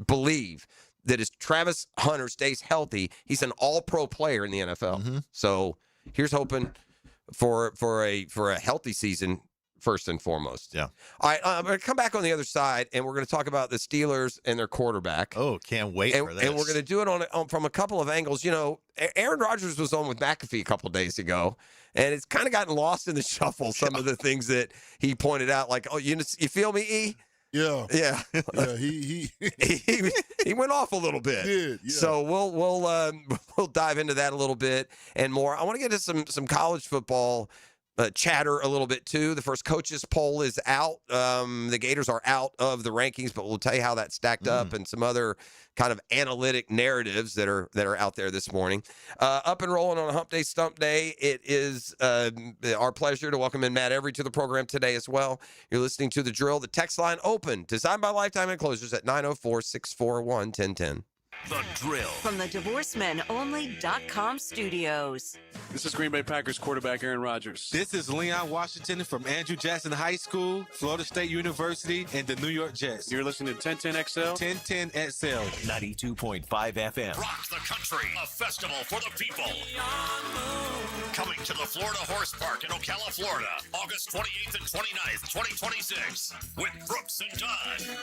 believe that as Travis Hunter stays healthy, he's an all-pro player in the NFL.
Mm-hmm.
So here's hoping for a healthy season first and foremost.
Yeah.
All right, I'm going to come back on the other side, and we're going to talk about the Steelers and their quarterback.
Oh, can't wait for this.
And we're going to do it from a couple of angles. Aaron Rodgers was on with McAfee a couple of days ago, and it's kind of gotten lost in the shuffle, some of the things that he pointed out, like, oh, you feel me, E?
Yeah.
Yeah.
He
he went off a little bit.
He did, yeah.
So we'll dive into that a little bit and more. I want to get to some college football chatter a little bit too. The first coaches poll is out. The Gators are out of the rankings, but we'll tell you how that stacked up and some other kind of analytic narratives that are out there this morning. Up and rolling on a Hump Day Stump Day. It is our pleasure to welcome in Matt Every to the program today as well. You're listening to The Drill. The text line open, designed by Lifetime Enclosures at 904-641-1010.
The Drill.
From the DivorceMenOnly.com studios.
This is Green Bay Packers quarterback Aaron Rodgers.
This is Leon Washington from Andrew Jackson High School, Florida State University, and the New York Jets.
You're listening to 1010XL?
1010XL.
92.5 FM. Rock the country. A festival for the people. Coming to the Florida Horse Park in Ocala, Florida, August 28th and 29th, 2026. With Brooks and Dunn.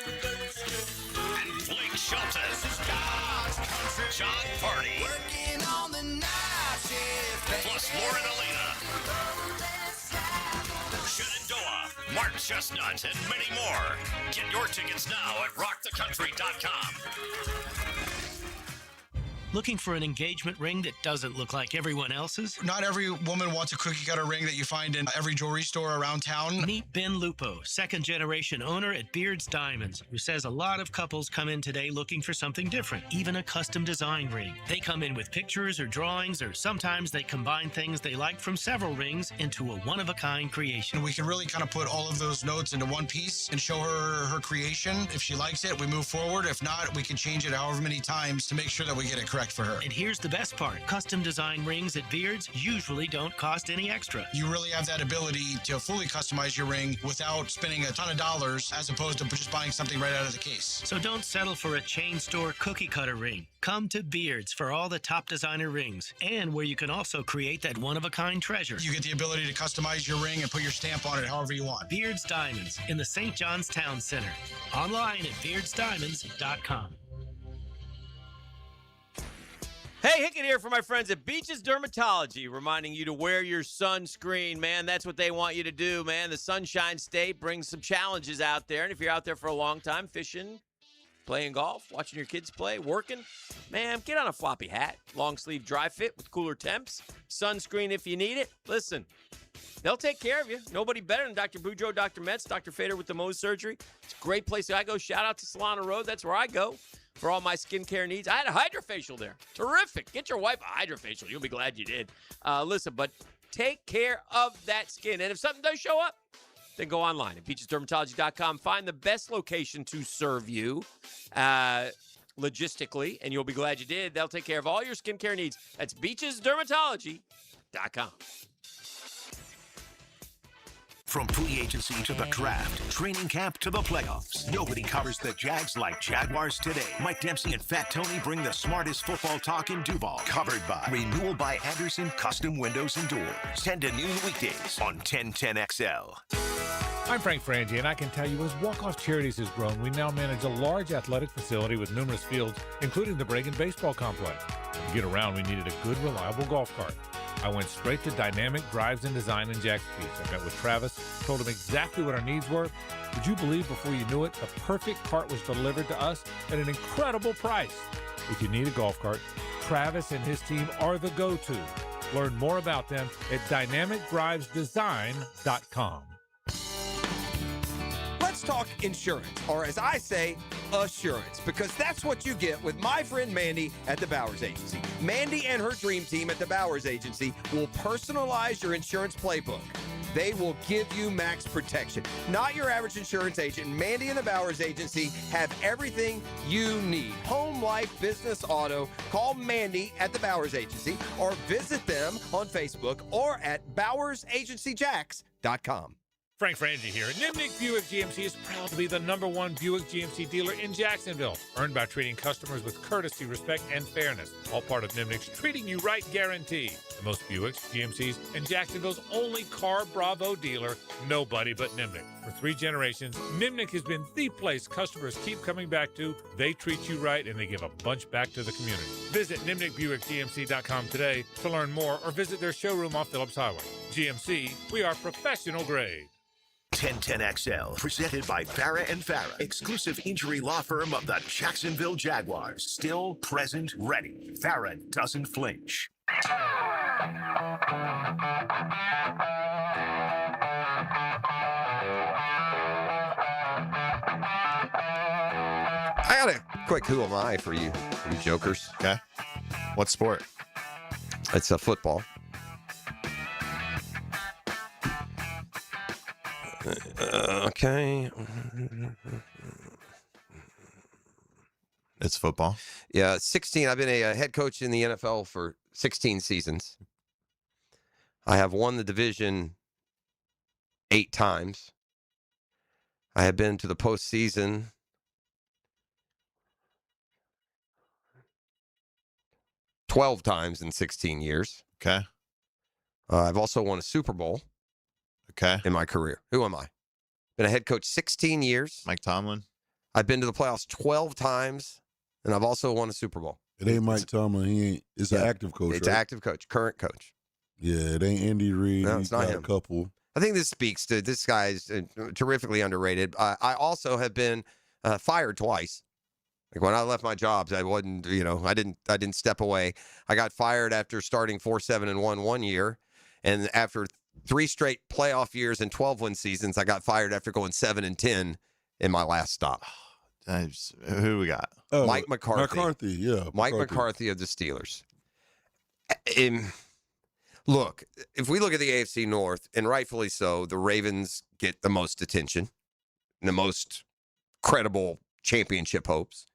And Blake Shelton. John Party.
Working on the night shift.
Plus Lauren Alina. Shenandoah, Mark Chestnut, and many more. Get your tickets now at rockthecountry.com.
Looking for an engagement ring that doesn't look like everyone else's?
Not every woman wants a cookie cutter ring that you find in every jewelry store around town.
Meet Ben Lupo, second-generation owner at Beard's Diamonds, who says a lot of couples come in today looking for something different, even a custom design ring. They come in with pictures or drawings, or sometimes they combine things they like from several rings into a one-of-a-kind creation.
And we can really kind of put all of those notes into one piece and show her her creation. If she likes it, we move forward. If not, we can change it however many times to make sure that we get it correct for her.
And here's the best part. Custom design rings at Beard's usually don't cost any extra.
You really have that ability to fully customize your ring without spending a ton of dollars as opposed to just buying something right out of the case.
So don't settle for a chain store cookie cutter ring. Come to Beard's for all the top designer rings, and where you can also create that one-of-a-kind treasure.
You get the ability to customize your ring and put your stamp on it however you want.
Beard's Diamonds in the St. John's Town Center. Online at beardsdiamonds.com.
Hey, Hickett here for my friends at Beaches Dermatology, reminding you to wear your sunscreen, man. That's what they want you to do, man. The Sunshine State brings some challenges out there, and if you're out there for a long time fishing, playing golf, watching your kids play, working, man, get on a floppy hat, long sleeve dry fit with cooler temps, sunscreen if you need it. Listen, they'll take care of you. Nobody better than Dr. Boudreaux, Dr. Metz, Dr. Fader with the Mohs surgery. It's a great place I go. Shout out to Solana Road. That's where I go for all my skincare needs. I had a hydrofacial there. Terrific. Get your wife a hydrofacial. You'll be glad you did. Listen, but take care of that skin. And if something does show up, then go online at beachesdermatology.com. Find the best location to serve you logistically, and you'll be glad you did. They'll take care of all your skincare needs. That's beachesdermatology.com.
From free agency to the draft, training camp to the playoffs, nobody covers the Jags like Jaguars today. Mike Dempsey and Fat Tony bring the smartest football talk in Duval. Covered by Renewal by Anderson Custom Windows and Doors. 10 to noon weekdays on 1010XL.
I'm Frank Frangie, and I can tell you as Walk-Off Charities has grown, we now manage a large athletic facility with numerous fields, including the Bregan Baseball Complex. To get around, we needed a good, reliable golf cart. I went straight to Dynamic Drives and Design in Jack's Beach. I met with Travis, told him exactly what our needs were. Would you believe before you knew it, the perfect cart was delivered to us at an incredible price? If you need a golf cart, Travis and his team are the go-to. Learn more about them at dynamicdrivesdesign.com.
Let's talk insurance, or as I say, assurance, because that's what you get with my friend Mandy at the Bowers Agency. Mandy and her dream team at the Bowers Agency will personalize your insurance playbook. They will give you max protection. Not your average insurance agent. Mandy and the Bowers Agency have everything you need. Home, life, business, auto. Call Mandy at the Bowers Agency or visit them on Facebook or at bowersagencyjacks.com.
Frank Frangie here. Nimnick Buick GMC is proud to be the #1 Buick GMC dealer in Jacksonville. Earned by treating customers with courtesy, respect, and fairness. All part of Nimnick's Treating You Right guarantee. The most Buicks, GMCs, and Jacksonville's only Car Bravo dealer. Nobody but Nimnick. For 3 generations, Nimnick has been the place customers keep coming back to. They treat you right, and they give a bunch back to the community. Visit NimnickBuickGMC.com today to learn more or visit their showroom off Phillips Highway. GMC, we are professional grade.
1010XL, presented by Farah and Farah, exclusive injury law firm of the Jacksonville Jaguars. Still, present, ready. Farah doesn't flinch.
I got a quick who am I for you jokers.
Okay. What sport?
It's a football. Okay.
It's football.
Yeah, 16. I've been a head coach in the NFL for 16 seasons. I have won the division 8 times. I have been to the postseason 12 times in 16 years.
Okay.
I've also won a Super Bowl.
Okay.
In my career. Who am I? Been a head coach 16 years.
Mike Tomlin.
I've been to the playoffs 12 times, and I've also won a Super Bowl.
It ain't Mike Tomlin. He ain't. It's an active coach.
It's
right?
active coach, current coach.
Yeah, it ain't Andy Reid.
No, it's not him.
A couple.
I think this speaks to this guy's terrifically underrated. I also have been fired twice. Like when I left my jobs, I wasn't, I didn't step away. I got fired after starting 4-7-1 one year, and after 3 straight playoff years and 12-win seasons, I got fired after going 7-10 in my last stop.
Who we got?
Oh,
Mike McCarthy.
McCarthy, yeah.
Mike McCarthy of the Steelers. Look, if we look at the AFC North, and rightfully so, the Ravens get the most attention, the most credible championship hopes.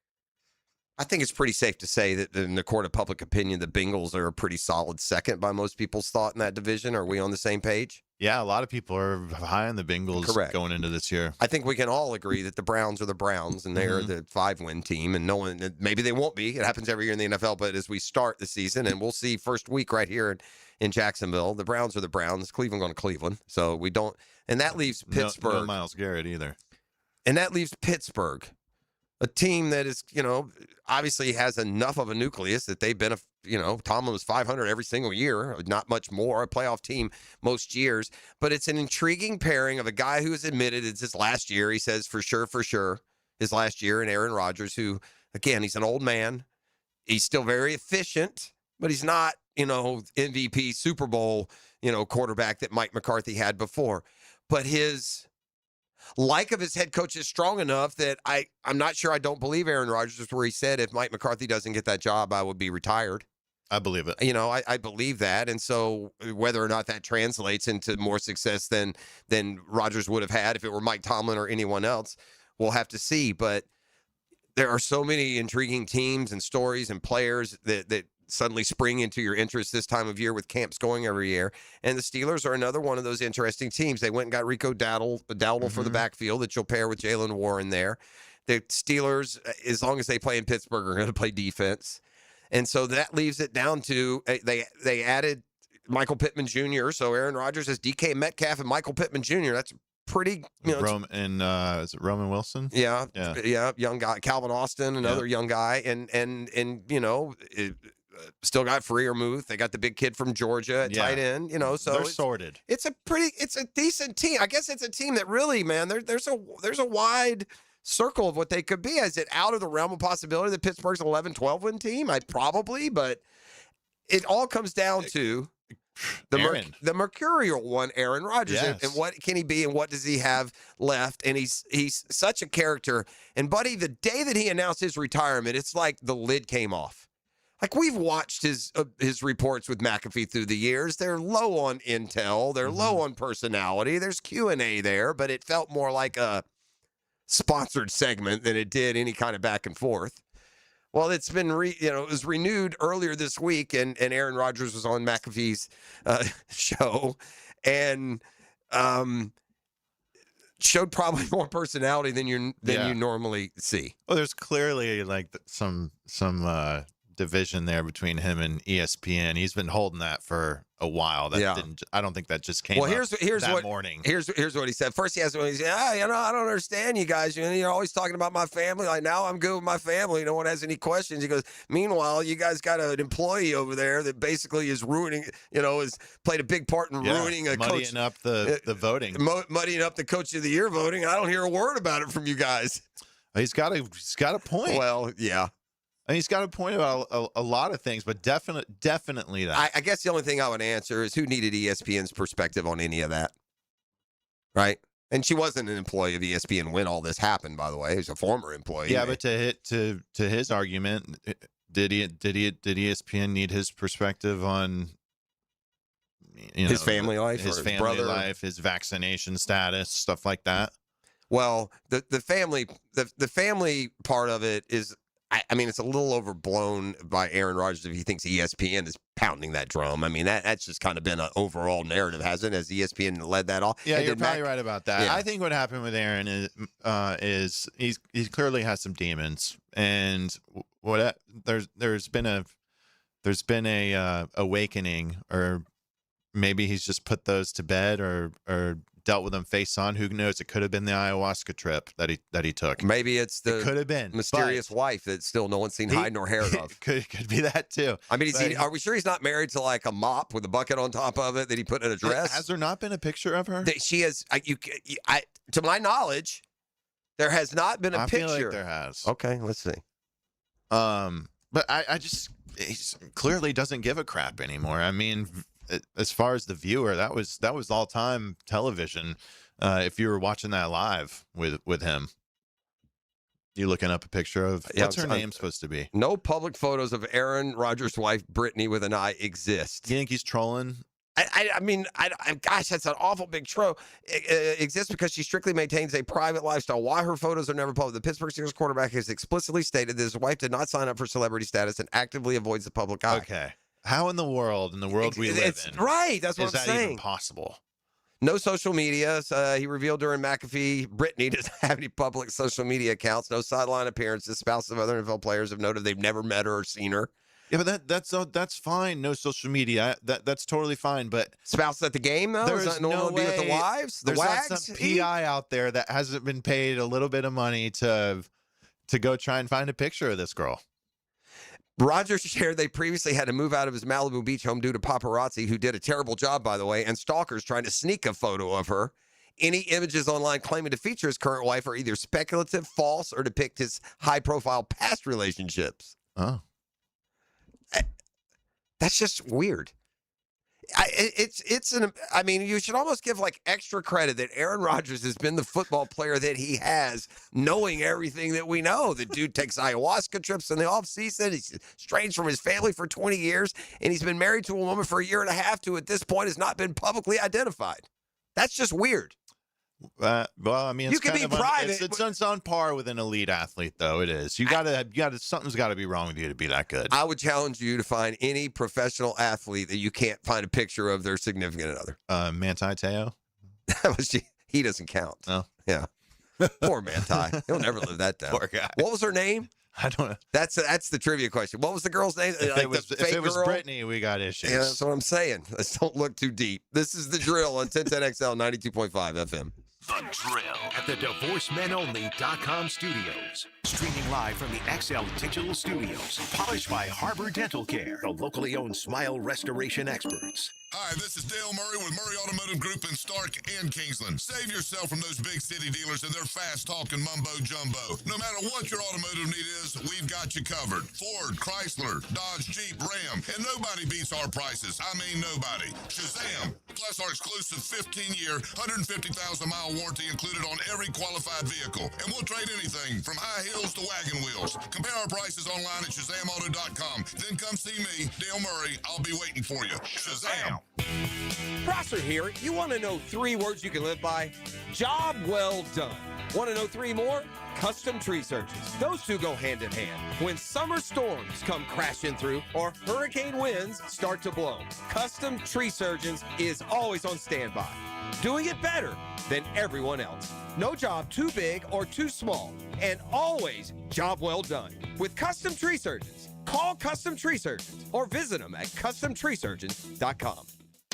I think it's pretty safe to say that in the court of public opinion, the Bengals are a pretty solid second by most people's thought in that division. Are we on the same page?
Yeah, a lot of people are high on the Bengals going into this year.
I think we can all agree that the Browns are the Browns, and they're the 5-win team, and no one, maybe they won't be. It happens every year in the NFL, but as we start the season, and we'll see first week right here in Jacksonville, the Browns are the Browns. Cleveland going to Cleveland. So we don't, and that leaves Pittsburgh.
No Myles Garrett either.
And that leaves Pittsburgh, a team that is, obviously has enough of a nucleus that they've been, Tomlin was 500 every single year, not much more, a playoff team most years. But it's an intriguing pairing of a guy who has admitted it's his last year. He says for sure, his last year, and Aaron Rodgers, who, again, he's an old man. He's still very efficient, but he's not, MVP Super Bowl, quarterback that Mike McCarthy had before. But his like of his head coach is strong enough that I'm not sure I don't believe Aaron Rodgers is where he said if Mike McCarthy doesn't get that job, I would be retired.
I believe it.
I believe that. And so whether or not that translates into more success than Rodgers would have had if it were Mike Tomlin or anyone else, we'll have to see. But there are so many intriguing teams and stories and players that suddenly spring into your interest this time of year with camps going every year. And the Steelers are another one of those interesting teams. They went and got Rico Dowdle for the backfield that you'll pair with Jalen Warren there. The Steelers, as long as they play in Pittsburgh, are going to play defense. And so that leaves it down to they added Michael Pittman Jr. So Aaron Rodgers has DK Metcalf and Michael Pittman Jr. That's pretty,
is it Roman Wilson?
Yeah, young guy. Calvin Austin, another young guy, and still got Freiermuth. They got the big kid from Georgia at tight end. So
they're sorted.
It's a decent team. I guess it's a team that really, man, there's a wide circle of what they could be. Is it out of the realm of possibility that Pittsburgh's 11-12 win team? Probably, but it all comes down to the mercurial one, Aaron Rodgers, and what can he be, and what does he have left? And he's such a character. And buddy, the day that he announced his retirement, it's like the lid came off. Like, we've watched his reports with McAfee through the years. They're low on intel. They're low on personality. There's Q&A there, but it felt more like a sponsored segment than it did any kind of back and forth. Well, it's been, it was renewed earlier this week, and Aaron Rodgers was on McAfee's show, and showed probably more personality than you normally see.
Well, there's clearly like some division there between him and ESPN. He's been holding that for a while. I don't think that just came up that morning.
Here's what he said. First, he said, I don't understand you guys. You're always talking about my family. Like, now I'm good with my family. No one has any questions. He goes, meanwhile, you guys got an employee over there that basically is ruining, has played a big part in ruining a coach.
Muddying up the voting.
Muddying up the Coach of the Year voting. I don't hear a word about it from you guys.
He's got a point.
Well, yeah.
He's got a point about a lot of things, but definitely that.
I guess the only thing I would answer is who needed ESPN's perspective on any of that, right? And she wasn't an employee of ESPN when all this happened, by the way. He's a former employee.
Yeah, but to his argument, did ESPN need his perspective on
his family life,
his family life, his vaccination status, stuff like that?
Well, the family part of it is. I mean, it's a little overblown by Aaron Rodgers if he thinks ESPN is pounding that drum. I mean, that's just kind of been an overall narrative, hasn't it, as ESPN led that off?
Yeah, you're probably right about that. Yeah. I think what happened with Aaron is he clearly has some demons, and there's been a awakening, or maybe he's just put those to bed, or dealt with them face on. Who knows? It could have been the ayahuasca trip that he took.
Maybe it
could have been
mysterious wife that still no one's seen hide nor hair of.
Could be that too.
I mean, are we sure he's not married to like a mop with a bucket on top of it that he put in a dress?
Has there not been a picture of her?
She has. To my knowledge, there has not been a picture.
I feel like there has.
Okay, let's see.
But I just he clearly doesn't give a crap anymore. I mean, as far as the viewer, that was all time television. If you were watching that live with him, you looking up a picture of what's her name supposed to be?
No public photos of Aaron Rodgers' wife Brittany with an I exist.
You think he's trolling?
I mean, gosh, that's an awful big trope. It exists because she strictly maintains a private lifestyle. Why her photos are never public? The Pittsburgh Steelers quarterback has explicitly stated that his wife did not sign up for celebrity status and actively avoids the public eye.
Okay. How in the world we live in?
Right, that's what
is
I'm
that
saying.
even possible?
No social media. He revealed during McAfee, Brittany doesn't have any public social media accounts. No sideline appearances. Spouses of other NFL players have noted they've never met her or seen her.
Yeah, but that's fine. No social media. That's totally fine. But
spouses at the game, though, is that normal to be with the wives? The
There's not
wags?
some PI out there that hasn't been paid a little bit of money to go try and find a picture of this girl.
Rodgers shared they previously had to move out of his Malibu Beach home due to paparazzi, who did a terrible job, by the way, and stalkers trying to sneak a photo of her. Any images online claiming to feature his current wife are either speculative, false, or depict his high-profile past relationships.
Oh.
That's just weird. I mean, you should almost give like extra credit that Aaron Rodgers has been the football player that he has, knowing everything that we know. The dude takes ayahuasca trips in the offseason. He's estranged from his family for 20 years, and he's been married to a woman for a year and a half who at this point has not been publicly identified. That's just weird.
Well, I mean,
you can be private.
It's on par with an elite athlete, though. It is. You gotta. Something's got to be wrong with you to be that good.
I would challenge you to find any professional athlete that you can't find a picture of their significant other.
Manti Te'o.
He doesn't count.
Oh,
yeah. Poor Manti. He'll never live that down.
Poor guy.
What was her name?
I don't know.
That's the trivia question. What was the girl's name?
If it was Brittany, we got issues.
Yeah, that's what I'm saying. Let's don't look too deep. This is The Drill on 1010XL 92.5 FM.
The Drill at the DivorceMenOnly.com studios. Streaming live from the XL Digital Studios. Polished by Harbor Dental Care, the locally owned smile restoration experts.
Hi, this is Dale Murray with Murray Automotive Group in Stark and Kingsland. Save yourself from those big city dealers and their fast-talking mumbo-jumbo. No matter what your automotive need is, we've got you covered. Ford, Chrysler, Dodge, Jeep, Ram, and nobody beats our prices. I mean nobody. Shazam! Plus our exclusive 15-year, 150,000-mile warranty included on every qualified vehicle. And we'll trade anything from high heels to wagon wheels. Compare our prices online at ShazamAuto.com. Then come see me, Dale Murray. I'll be waiting for you. Shazam!
Prosser here. You want to know 3 words you can live by? Job well done. Want to know 3 more? Custom tree surgeons. Those 2 go hand in hand. When summer storms come crashing through or hurricane winds start to blow, Custom Tree Surgeons is always on standby, doing it better than everyone else. No job too big or too small, and always job well done. With Custom Tree Surgeons, call Custom Tree Surgeons or visit them at CustomTreeSurgeons.com.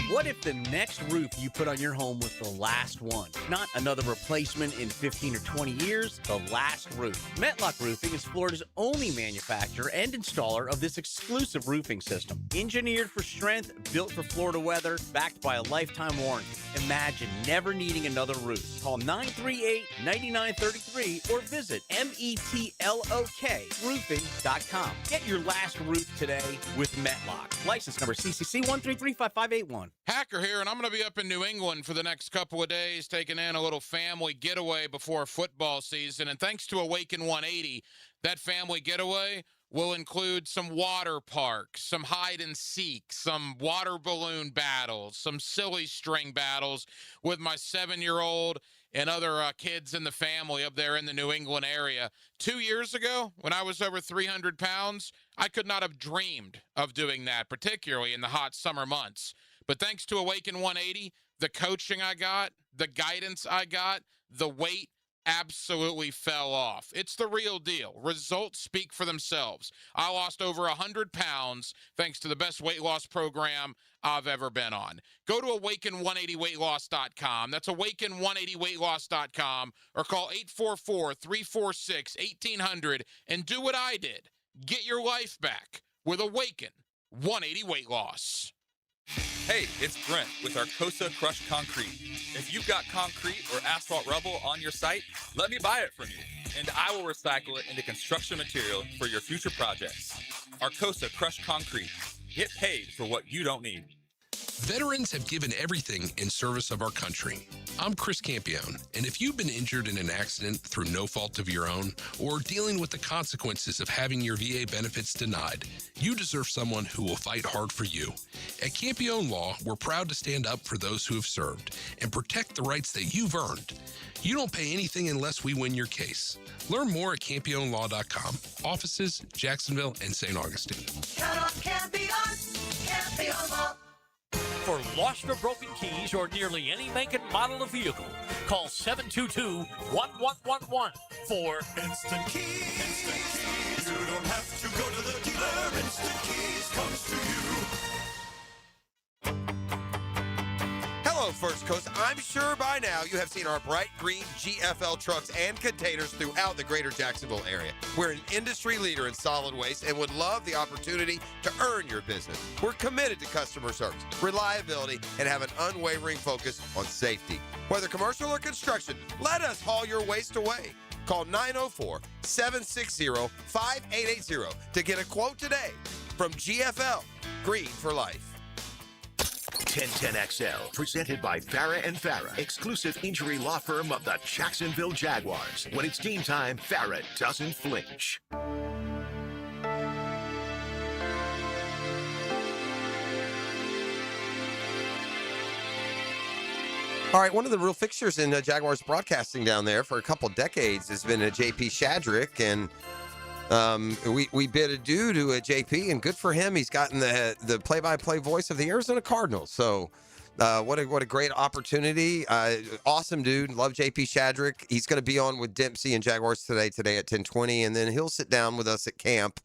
What if the next roof you put on your home was the last one? Not another replacement in 15 or 20 years, the last roof. Metlock Roofing is Florida's only manufacturer and installer of this exclusive roofing system. Engineered for strength, built for Florida weather, backed by a lifetime warranty. Imagine never needing another roof. Call 938-9933 or visit metlokroofing.com. Get your last roof today with Metlock. License number CCC 1335581.
Hacker here, and I'm going to be up in New England for the next couple of days, taking in a little family getaway before football season. And thanks to Awaken 180, that family getaway will include some water parks, some hide and seek, some water balloon battles, some silly string battles with my 7-year-old and other kids in the family up there in the New England area. 2 years ago, when I was over 300 pounds, I could not have dreamed of doing that, particularly in the hot summer months. But thanks to Awaken 180, the coaching I got, the guidance I got, the weight absolutely fell off. It's the real deal. Results speak for themselves. I lost over 100 pounds thanks to the best weight loss program I've ever been on. Go to awaken180weightloss.com. That's awaken180weightloss.com, or call 844-346-1800 and do what I did. Get your life back with Awaken 180 Weight Loss.
Hey, it's Brent with Arcosa Crushed Concrete. If you've got concrete or asphalt rubble on your site, let me buy it from you. and I will recycle it into construction material for your future projects. Arcosa Crushed Concrete. Get paid for what you don't need.
Veterans have given everything in service of our country. I'm Chris Campione, and if you've been injured in an accident through no fault of your own, or dealing with the consequences of having your VA benefits denied, you deserve someone who will fight hard for you. At Campione Law, we're proud to stand up for those who have served and protect the rights that you've earned. You don't pay anything unless we win your case. Learn more at CampioneLaw.com. Offices, Jacksonville and St. Augustine.
Count on Campione, Campione Law.
For lost or broken keys or nearly any make and model of vehicle, call 722-1111 for
Instant Keys. Instant Keys. You don't have to go to the dealer. Instant Keys comes to you.
Hello, First Coast. I'm sure by now you have seen our bright green GFL trucks and containers throughout the greater Jacksonville area. We're an industry leader in solid waste and would love the opportunity to earn your business. We're committed to customer service, reliability, and have an unwavering focus on safety. Whether commercial or construction, let us haul your waste away. Call 904-760-5880 to get a quote today from GFL, Green for Life.
1010XL, presented by Farah and Farah, exclusive injury law firm of the Jacksonville Jaguars. When it's game time, Farah doesn't flinch.
All right, one of the real fixtures in Jaguars broadcasting down there for a couple decades has been JP Shadrick, and we bid adieu to JP, and good for him. He's gotten the play-by-play voice of the Arizona Cardinals. So what a great opportunity. Awesome dude. Love JP Shadrick. He's going to be on with Dempsey and Jaguars today at 10:20, and then he'll sit down with us at camp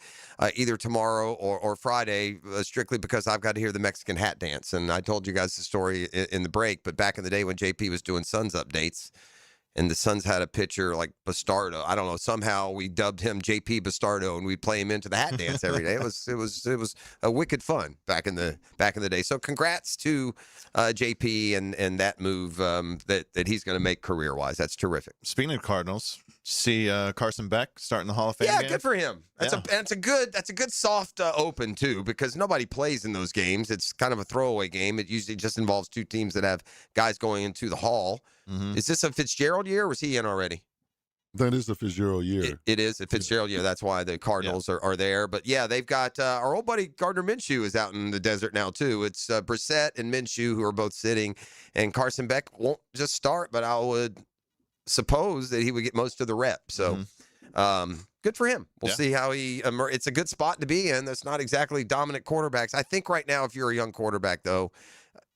either tomorrow or Friday, strictly because I've got to hear the Mexican hat dance. And I told you guys the story in the break, but back in the day when JP was doing Suns updates, and the Suns had a pitcher like Bastardo. I don't know. Somehow we dubbed him JP Bastardo, and we'd play him into the hat dance every day. It was a wicked fun back in the day. So congrats to JP and that move that he's going to make career wise. That's terrific.
Speaking of Cardinals, see Carson Beck starting the Hall of Fame.
Yeah,
game?
good for him. That's a good soft open too, because nobody plays in those games. It's kind of a throwaway game. It usually just involves two teams that have guys going into the Hall. Mm-hmm. Is this a Fitzgerald year, or was he in already?
That is the Fitzgerald year.
It is a Fitzgerald year. That's why the Cardinals are there. But, yeah, they've got our old buddy Gardner Minshew is out in the desert now, too. It's Brissett and Minshew who are both sitting. And Carson Beck won't just start, but I would suppose that he would get most of the rep. So, good for him. We'll see how he it's a good spot to be in. That's not exactly dominant quarterbacks. I think right now, if you're a young quarterback, though,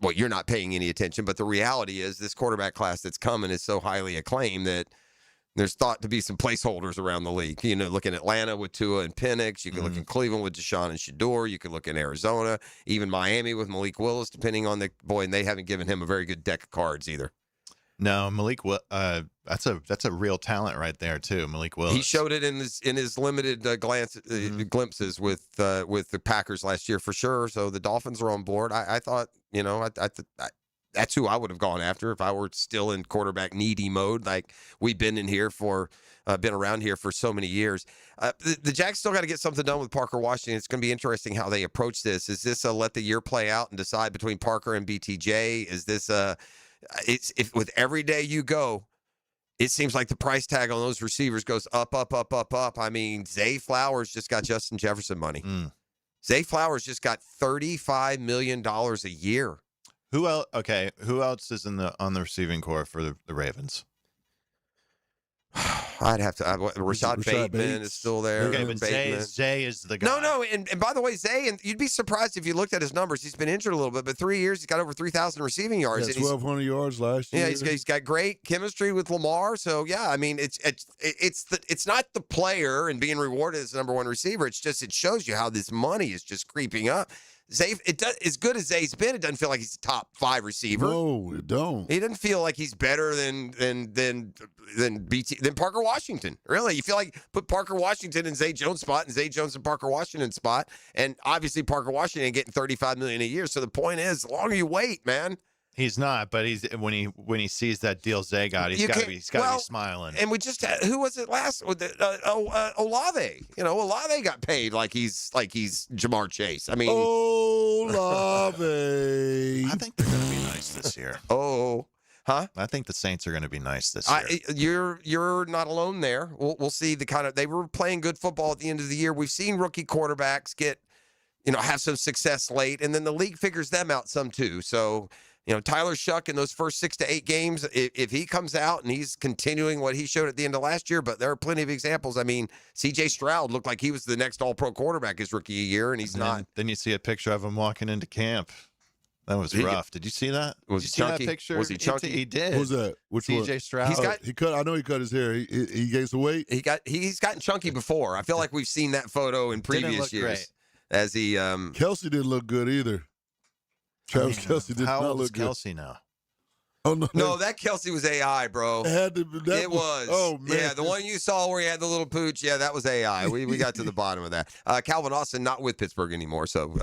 well, you're not paying any attention, but the reality is this quarterback class that's coming is so highly acclaimed that there's thought to be some placeholders around the league. You know, look at Atlanta with Tua and Penix. You can look at Cleveland with Deshaun and Shador. You can look at Arizona, even Miami with Malik Willis, depending on the boy, and they haven't given him a very good deck of cards either.
No, Malik. That's a real talent right there too. Malik Willis.
He showed it in his limited glimpses with the Packers last year for sure. So the Dolphins are on board. I thought, you know, that's who I would have gone after if I were still in quarterback needy mode. Like we've been around here for so many years. The Jags still got to get something done with Parker Washington. It's going to be interesting how they approach this. Is this a let the year play out and decide between Parker and BTJ? Is this if with every day you go, it seems like the price tag on those receivers goes up. I mean, Zay Flowers just got Justin Jefferson money. Zay Flowers just got $35 million a year.
Who else? Okay, who else is on the receiving corps for the Ravens?
I'd have to. Rashad Bateman is still there.
Okay, but Zay is the guy.
No, and by the way, Zay, and you'd be surprised if you looked at his numbers. He's been injured a little bit, but 3 years he's got over 3,000 receiving yards.
Yeah, 1,200 yards last year.
Yeah, he's got great chemistry with Lamar. So yeah, I mean, it's not the player and being rewarded as the number one receiver. It's just it shows you how this money is just creeping up. Zay, as good as Zay's been, it doesn't feel like he's a top 5 receiver.
No, it don't.
He doesn't feel like he's better than Parker Washington. Really, you feel like put Parker Washington in Zay Jones' spot and Zay Jones in Parker Washington's spot, and obviously Parker Washington getting $35 million a year. So the point is, the longer you wait, man.
He's not, but he's when he sees that deal Zay got, he's got to be smiling.
And we just had, who was it last? Olave. You know, Olave got paid like he's Jamar Chase. I mean,
Olave.
I think they're going to be nice this year.
Huh?
I think the Saints are going to be nice this year.
You're not alone there. We'll see they were playing good football at the end of the year. We've seen rookie quarterbacks have some success late, and then the league figures them out some too. So, Tyler Shuck in those first 6 to 8 games, if he comes out and he's continuing what he showed at the end of last year, but there are plenty of examples. I mean, C.J. Stroud looked like he was the next all-pro quarterback his rookie year, and he's not.
Then you see a picture of him walking into camp. That was rough. Did you see that?
Was
he
chunky?
That picture?
Was he chunky?
He did.
Who's that? Which
C.J.
one?
Stroud.
I know he cut his hair. He gained some weight.
He's gotten chunky before. I feel like we've seen that photo in previous years.
Great.
As he
Kelsey didn't look good either. Travis Kelsey did not look good.
How old is Kelsey now?
Oh
no, that Kelsey was AI, bro. It was.
Oh man,
yeah, the one you saw where he had the little pooch. Yeah, that was AI. We got to the bottom of that. Calvin Austin not with Pittsburgh anymore, so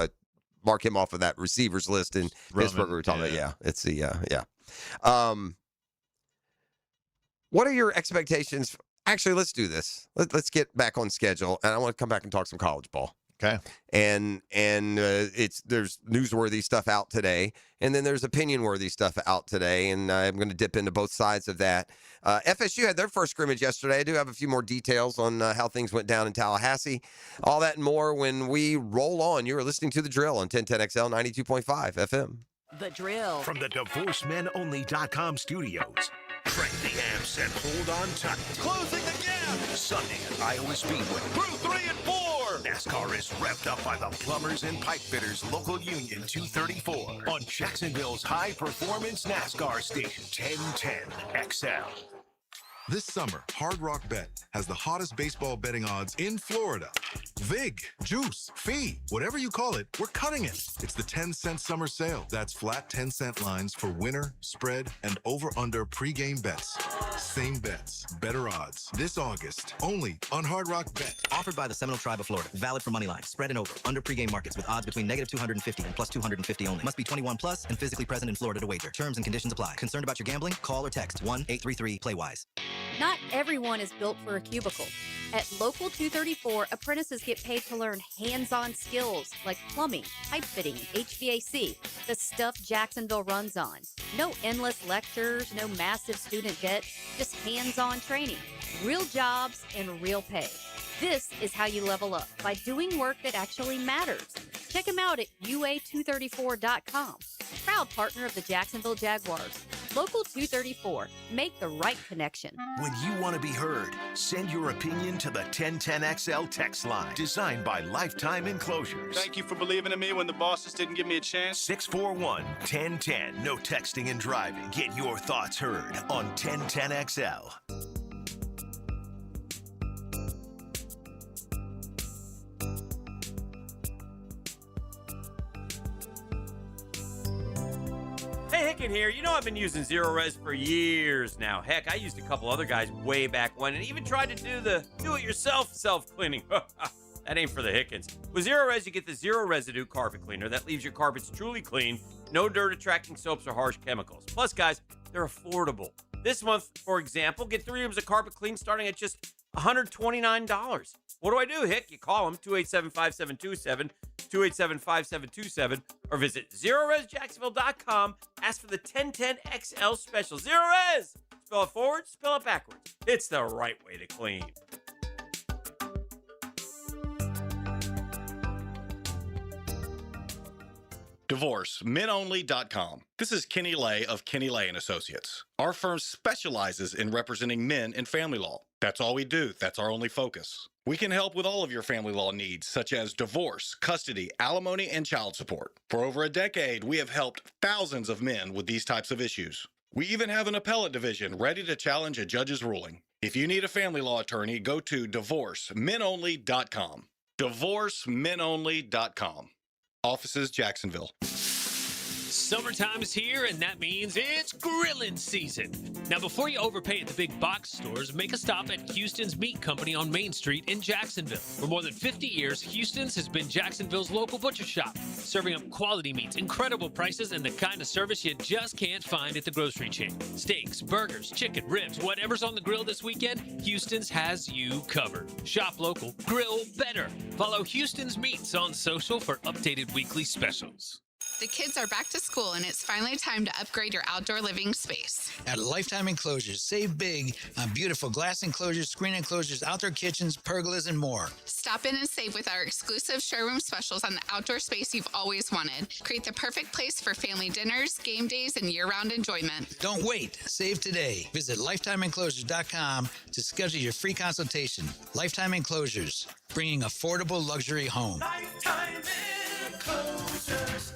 mark him off of that receivers list in Pittsburgh. We were talking about. Yeah, it's the What are your expectations? Actually, let's do this. Let's get back on schedule, and I want to come back and talk some college ball.
Okay.
And there's newsworthy stuff out today, and then there's opinion-worthy stuff out today, and I'm going to dip into both sides of that. FSU had their first scrimmage yesterday. I do have a few more details on how things went down in Tallahassee. All that and more when we roll on. You're listening to The Drill on 1010XL 92.5 FM.
The Drill.
From the DivorceMenOnly.com studios. Crank the amps and hold on tight.
Closing the gap.
Sunday at Iowa Speedway.
Through 3 and 4.
NASCAR is revved up by the Plumbers and Pipe Fitters Local Union 234 on Jacksonville's high performance NASCAR station 1010 XL.
This summer, Hard Rock Bet has the hottest baseball betting odds in Florida. Vig, juice, fee, whatever you call it, we're cutting it. It's the 10-cent summer sale. That's flat 10-cent lines for winner, spread, and over-under pregame bets. Same bets, better odds. This August, only on Hard Rock Bet.
Offered by the Seminole Tribe of Florida. Valid for moneyline, spread and over, under pregame markets with odds between -250 and +250 only. Must be 21 plus and physically present in Florida to wager. Terms and conditions apply. Concerned about your gambling? Call or text 1-833-PLAY-WISE.
Not everyone is built for a cubicle. At Local 234, apprentices get paid to learn hands-on skills like plumbing, pipe fitting, and HVAC, the stuff Jacksonville runs on. No endless lectures, no massive student debt, just hands-on training, real jobs, and real pay. This is how you level up, by doing work that actually matters. Check them out at UA234.com. Proud partner of the Jacksonville Jaguars. Local 234. Make the right connection.
When you want to be heard, send your opinion to the 1010XL text line, designed by Lifetime Enclosures.
Thank you for believing in me when the bosses didn't give me a chance.
641-1010. No texting and driving. Get your thoughts heard on 1010XL.
Hey, Hicken here. You know I've been using Zero Res for years now. Heck, I used a couple other guys way back when and even tried to do the do-it-yourself self-cleaning. That ain't for the Hickens. With Zero Res, you get the zero residue carpet cleaner that leaves your carpets truly clean, no dirt-attracting soaps or harsh chemicals. Plus, guys, they're affordable. This month, for example, get 3 rooms of carpet clean starting at just $129. What do? Hick? You call them, 287-5727, 287-5727, or visit ZeroResJacksonville.com. Ask for the 1010XL special. Zero Res! Spell it forward, spell it backwards. It's the right way to clean.
DivorceMenOnly.com. This is Kenny Lay of Kenny Lay & Associates. Our firm specializes in representing men in family law. That's all we do. That's our only focus. We can help with all of your family law needs, such as divorce, custody, alimony, and child support. For over a decade, we have helped thousands of men with these types of issues. We even have an appellate division ready to challenge a judge's ruling. If you need a family law attorney, go to DivorceMenOnly.com. DivorceMenOnly.com. Offices, Jacksonville.
Summertime is here, and that means it's grilling season. Now, before you overpay at the big box stores, make a stop at Houston's Meat Company on Main Street in Jacksonville. For more than 50 years, Houston's has been Jacksonville's local butcher shop, serving up quality meats, incredible prices, and the kind of service you just can't find at the grocery chain. Steaks, burgers, chicken, ribs, whatever's on the grill this weekend, Houston's has you covered. Shop local, grill better. Follow Houston's Meats on social for updated weekly specials.
The kids are back to school, and it's finally time to upgrade your outdoor living space.
At Lifetime Enclosures, save big on beautiful glass enclosures, screen enclosures, outdoor kitchens, pergolas, and more.
Stop in and save with our exclusive showroom specials on the outdoor space you've always wanted. Create the perfect place for family dinners, game days, and year-round enjoyment.
Don't wait. Save today. Visit lifetimeenclosures.com to schedule your free consultation. Lifetime Enclosures, bringing affordable luxury home.
Lifetime Enclosures.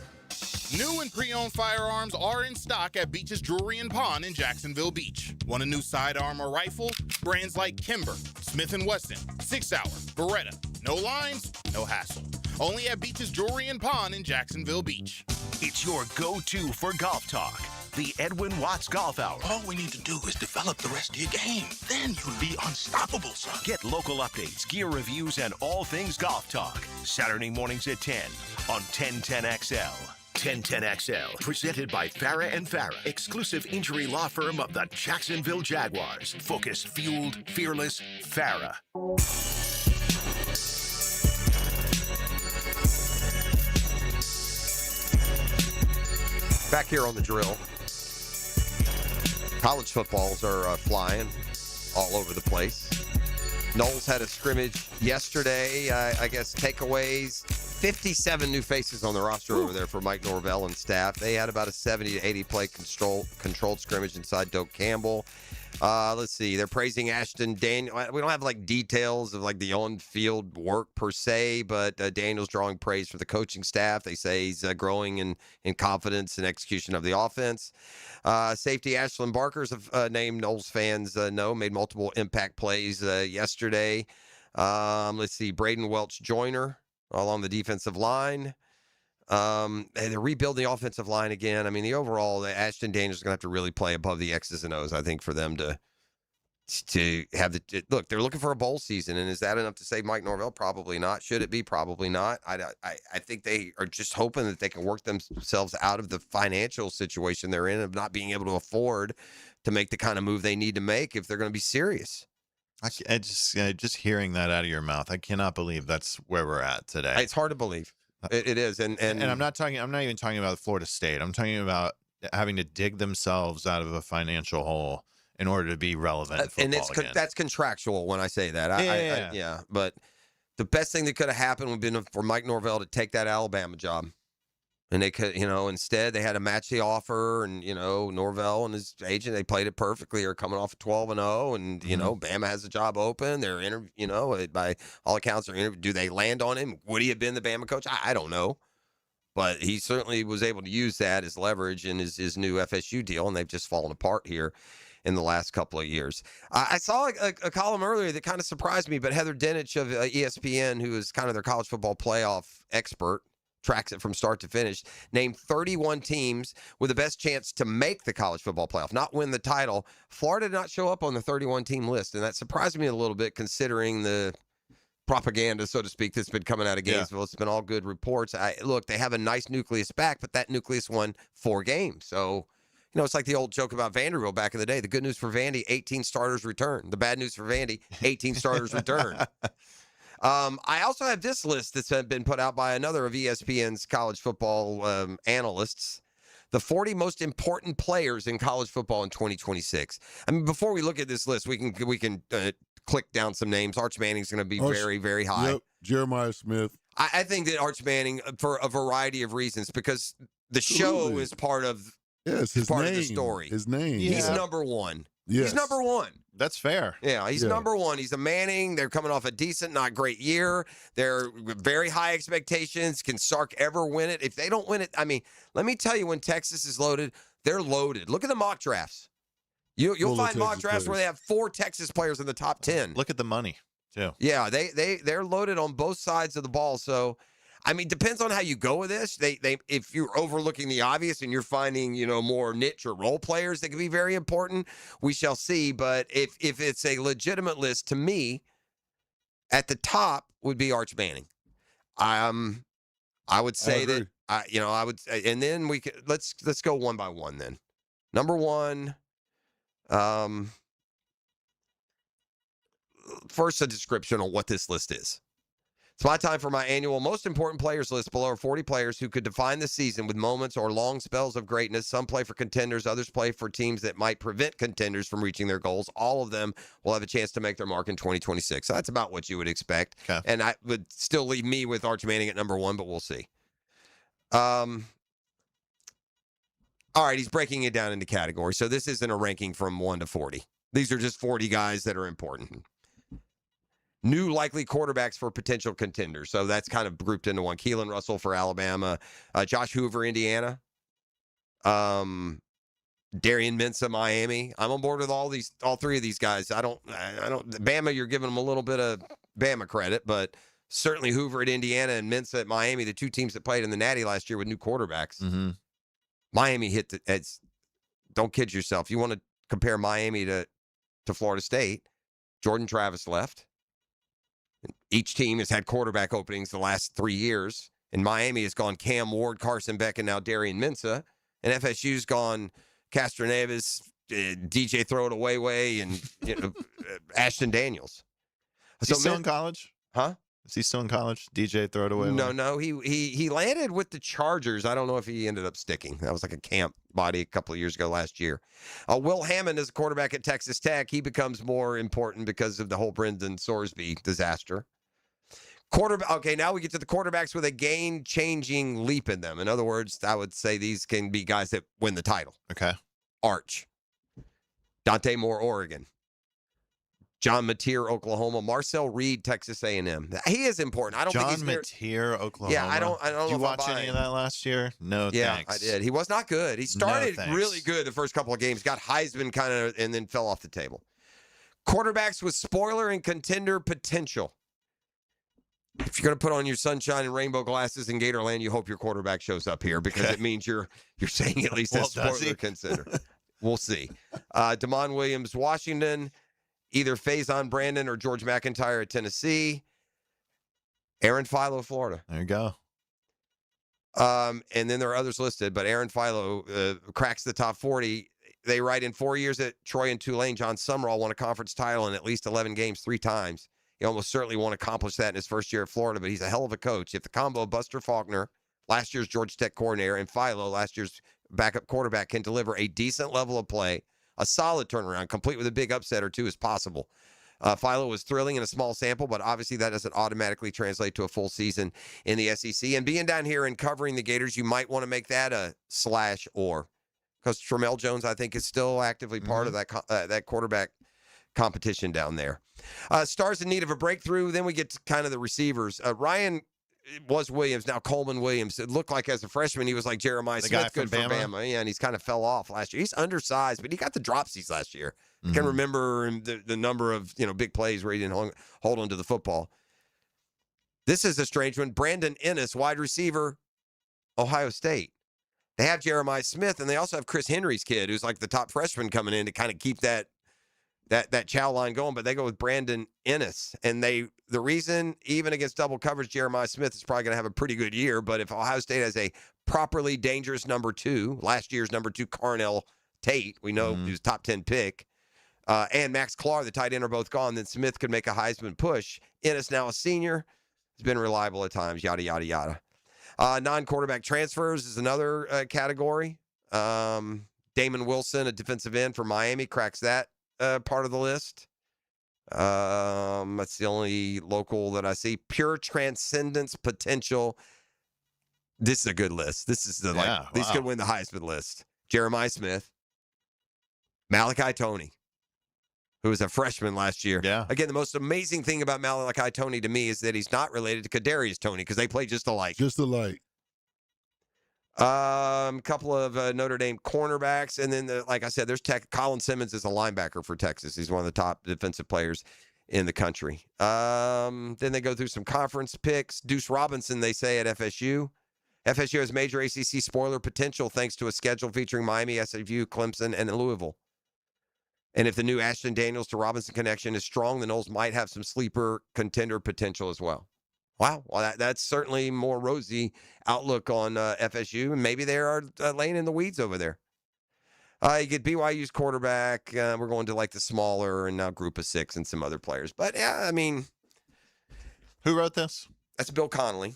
New and pre-owned firearms are in stock at Beach's Jewelry and Pawn in Jacksonville Beach. Want a new sidearm or rifle? Brands like Kimber, Smith & Wesson, 6 Hour, Beretta. No lines, no hassle. Only at Beach's Jewelry and Pawn in Jacksonville Beach.
It's your go-to for golf talk. The Edwin Watts Golf Hour.
All we need to do is develop the rest of your game. Then you'll be unstoppable, son.
Get local updates, gear reviews, and all things golf talk. Saturday mornings at 10 on 1010XL. 1010XL, presented by Farah and Farah, exclusive injury law firm of the Jacksonville Jaguars. Focused, fueled, fearless, Farah.
Back here on the drill. College footballs are flying all over the place. Knowles had a scrimmage yesterday. I guess takeaways. 57 new faces on the roster over there for Mike Norvell and staff. They had about a 70 to 80 play controlled scrimmage inside Doak Campbell. Let's see. They're praising Ashton Daniel. We don't have like details of like the on-field work per se, but Daniel's drawing praise for the coaching staff. They say he's growing in confidence and execution of the offense. Safety Ashlyn Barker's a name Knowles fans know, made multiple impact plays yesterday. Let's see. Braden Welch Joyner along the defensive line. And they're rebuilding the offensive line again. I mean, the Ashton Daniels is going to have to really play above the X's and O's, I think, for them to have look, they're looking for a bowl season. And is that enough to save Mike Norvell? Probably not. Should it be? Probably not. I think they are just hoping that they can work themselves out of the financial situation they're in of not being able to afford to make the kind of move they need to make if they're going to be serious.
I just hearing that out of your mouth, I cannot believe that's where we're at today.
It's hard to believe. It is, and
I'm not even talking about Florida State. I'm talking about having to dig themselves out of a financial hole in order to be relevant in football again. That's
contractual when I say that. Yeah. But the best thing that could have happened would have been for Mike Norvell to take that Alabama job. And they could, instead they had to match the offer, and Norvell and his agent, they played it perfectly. They're coming off a 12-0, and Bama has a job open. They're by all accounts, do they land on him? Would he have been the Bama coach? I don't know, but he certainly was able to use that as leverage in his new FSU deal, and they've just fallen apart here in the last couple of years. I saw a column earlier that kind of surprised me, but Heather Dinich of ESPN, who is kind of their college football playoff expert, tracks it from start to finish, named 31 teams with the best chance to make the college football playoff, not win the title. Florida did not show up on the 31-team list, and that surprised me a little bit considering the propaganda, so to speak, that's been coming out of Gainesville. Yeah. It's been all good reports. Look, they have a nice nucleus back, but that nucleus won 4 games. So, it's like the old joke about Vanderbilt back in the day. The good news for Vandy, 18 starters return. The bad news for Vandy, 18 starters return. I also have this list that's been put out by another of ESPN's college football analysts. The 40 most important players in college football in 2026. I mean, before we look at this list, we can click down some names. Arch Manning's going to be very, very high.
Yep. Jeremiah Smith.
I think that Arch Manning, for a variety of reasons, because the show is part of
his
part
name,
of the story.
His name.
He's number one.
Yes.
He's number one.
That's fair.
Yeah, he's number one. He's a Manning. They're coming off a decent, not great year. They're very high expectations. Can Sark ever win it? If they don't win it, I mean, let me tell you, when Texas is loaded, they're loaded. Look at the mock drafts. You'll find mock drafts where they have 4 Texas players in the top 10.
Look at the money, too.
Yeah, they're loaded on both sides of the ball. So I mean, depends on how you go with this. If you're overlooking the obvious and you're finding, more niche or role players that can be very important, we shall see. But if it's a legitimate list, to me, at the top would be Arch Manning. I would say that I would, and then we could let's go one by one. Then number one, first a description on what this list is. It's my time for my annual most important players list. Below are 40 players who could define the season with moments or long spells of greatness. Some play for contenders, others play for teams that might prevent contenders from reaching their goals. All of them will have a chance to make their mark in 2026. So that's about what you would expect.
Okay.
And I would still leave me with Arch Manning at number one, but we'll see. All right, he's breaking it down into categories. So this isn't a ranking from 1 to 40. These are just 40 guys that are important. New likely quarterbacks for potential contenders. So that's kind of grouped into one. Keelan Russell for Alabama. Josh Hoover, Indiana. Darian Mensah, Miami. I'm on board with all three of these guys. I don't Bama, you're giving them a little bit of Bama credit, but certainly Hoover at Indiana and Mensah at Miami, the two teams that played in the Natty last year with new quarterbacks.
Mm-hmm.
Miami hit don't kid yourself. You want to compare Miami to Florida State. Jordan Travis left. Each team has had quarterback openings the last 3 years. And Miami has gone Cam Ward, Carson Beck, and now Darian Mensah. And FSU's gone Castro Neves, DJ Throw It Away Way, and Ashton Daniels.
Is he still in college?
Huh?
Is he still in college? DJ Throw It Away?
No. He landed with the Chargers. I don't know if he ended up sticking. That was like a camp body a couple of years ago last year. Will Hammond is a quarterback at Texas Tech. He becomes more important because of the whole Brendan Sorsby disaster. Okay, now we get to the quarterbacks with a game-changing leap in them. In other words, I would say these can be guys that win the title.
Okay.
Arch. Dante Moore, Oregon. John Mateer, Oklahoma. Marcel Reed, Texas A&M. He is important. I don't think he's
Mateer, Oklahoma.
Yeah, I don't
Did
know
you
if
watch any of that last year? No,
yeah,
thanks.
I did. He was not good. He started
thanks.
really good the first couple of games, got Heisman kind of, and then fell off the table. Quarterbacks with spoiler and contender potential. If you're going to put on your sunshine and rainbow glasses in Gatorland, you hope your quarterback shows up here because it means you're saying at least a spoiler contender. We'll see. Damon Williams, Washington. Either Faison Brandon or George McIntyre at Tennessee. Aaron Philo, Florida.
There you go.
And then there are others listed, but Aaron Philo cracks the top 40. They write in 4 years at Troy and Tulane, John Summerall won a conference title in at least 11 games 3 times. He almost certainly won't accomplish that in his first year at Florida, but he's a hell of a coach. If the combo of Buster Faulkner, last year's Georgia Tech coordinator, and Philo, last year's backup quarterback, can deliver a decent level of play, a solid turnaround, complete with a big upset or two is possible. Philo was thrilling in a small sample, but obviously that doesn't automatically translate to a full season in the SEC. And being down here and covering the Gators, you might want to make that a /or, because Tramel Jones, I think, is still actively part of that quarterback competition down there. Stars in need of a breakthrough. Then we get to kind of the receivers. Ryan was Williams, now Coleman Williams. It looked like as a freshman he was like Jeremiah Smith, good for Bama. Yeah, and he's kind of fell off last year. He's undersized, but he got the dropsies last year. I can remember the number of big plays where he didn't hold onto the football. This is a strange one. Brandon Ennis, wide receiver, Ohio State. They have Jeremiah Smith, and they also have Chris Henry's kid, who's like the top freshman coming in to kind of keep that chow line going, but they go with Brandon Ennis. And the reason, even against double coverage, Jeremiah Smith is probably going to have a pretty good year, but if Ohio State has a properly dangerous number 2, last year's number 2, Carnell Tate, we know he was top 10 pick, and Max Clark, the tight end, are both gone, then Smith could make a Heisman push. Ennis, now a senior, has been reliable at times, yada, yada, yada. Non-quarterback transfers is another category. Damon Wilson, a defensive end for Miami, cracks that part of the list. That's the only local that I see. Pure transcendence potential. This is a good list. This is these could win the Heisman list. Jeremiah Smith, Malachi Toney, who was a freshman last year.
Yeah.
Again, the most amazing thing about Malachi Toney to me is that he's not related to Kadarius Toney because they play just alike.
Just alike.
Couple of Notre Dame cornerbacks, and then like I said, there's Colin Simmons is a linebacker for Texas. He's one of the top defensive players in the country. Then they go through some conference picks. Deuce Robinson, they say, at FSU. FSU has major ACC spoiler potential thanks to a schedule featuring Miami, SMU, Clemson, and Louisville. And if the new Ashton Daniels to Robinson connection is strong, the Noles might have some sleeper contender potential as well. Wow. Well, that's certainly more rosy outlook on FSU, and maybe they are laying in the weeds over there. You get BYU's quarterback. We're going to like the smaller and now group of 6 and some other players. But, yeah, I mean.
Who wrote this?
That's Bill Connolly.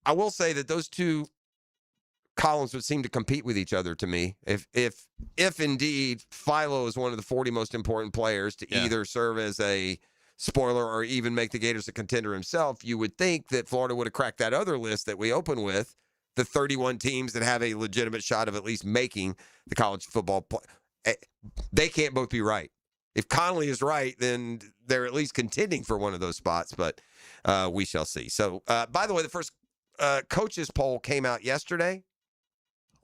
I will say that those two columns would seem to compete with each other to me. If indeed Philo is one of the 40 most important players to either serve as a spoiler or even make the Gators a contender himself, you would think that Florida would have cracked that other list that we open with, the 31 teams that have a legitimate shot of at least making the college football play. They can't both be right. If Connolly is right, then they're at least contending for one of those spots, but we shall see. So, by the way, the first coaches poll came out yesterday.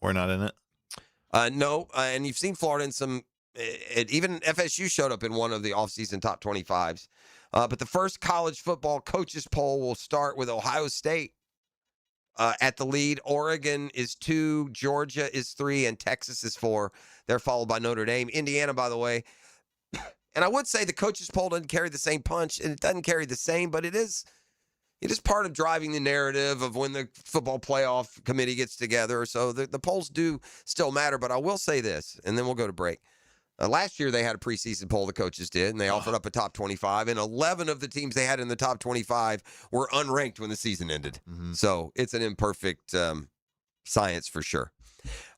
We're not in it?
No, and you've seen Florida in some, even FSU showed up in one of the offseason top 25s. But the first college football coaches poll will start with Ohio State at the lead. Oregon is 2, Georgia is 3, and Texas is 4. They're followed by Notre Dame. Indiana, by the way. And I would say the coaches poll doesn't carry the same punch, and it doesn't carry the same, but it is part of driving the narrative of when the football playoff committee gets together. So the polls do still matter, but I will say this, and then we'll go to break. Last year, they had a preseason poll, the coaches did, and they offered up a top 25, and 11 of the teams they had in the top 25 were unranked when the season ended. So it's an imperfect science for sure.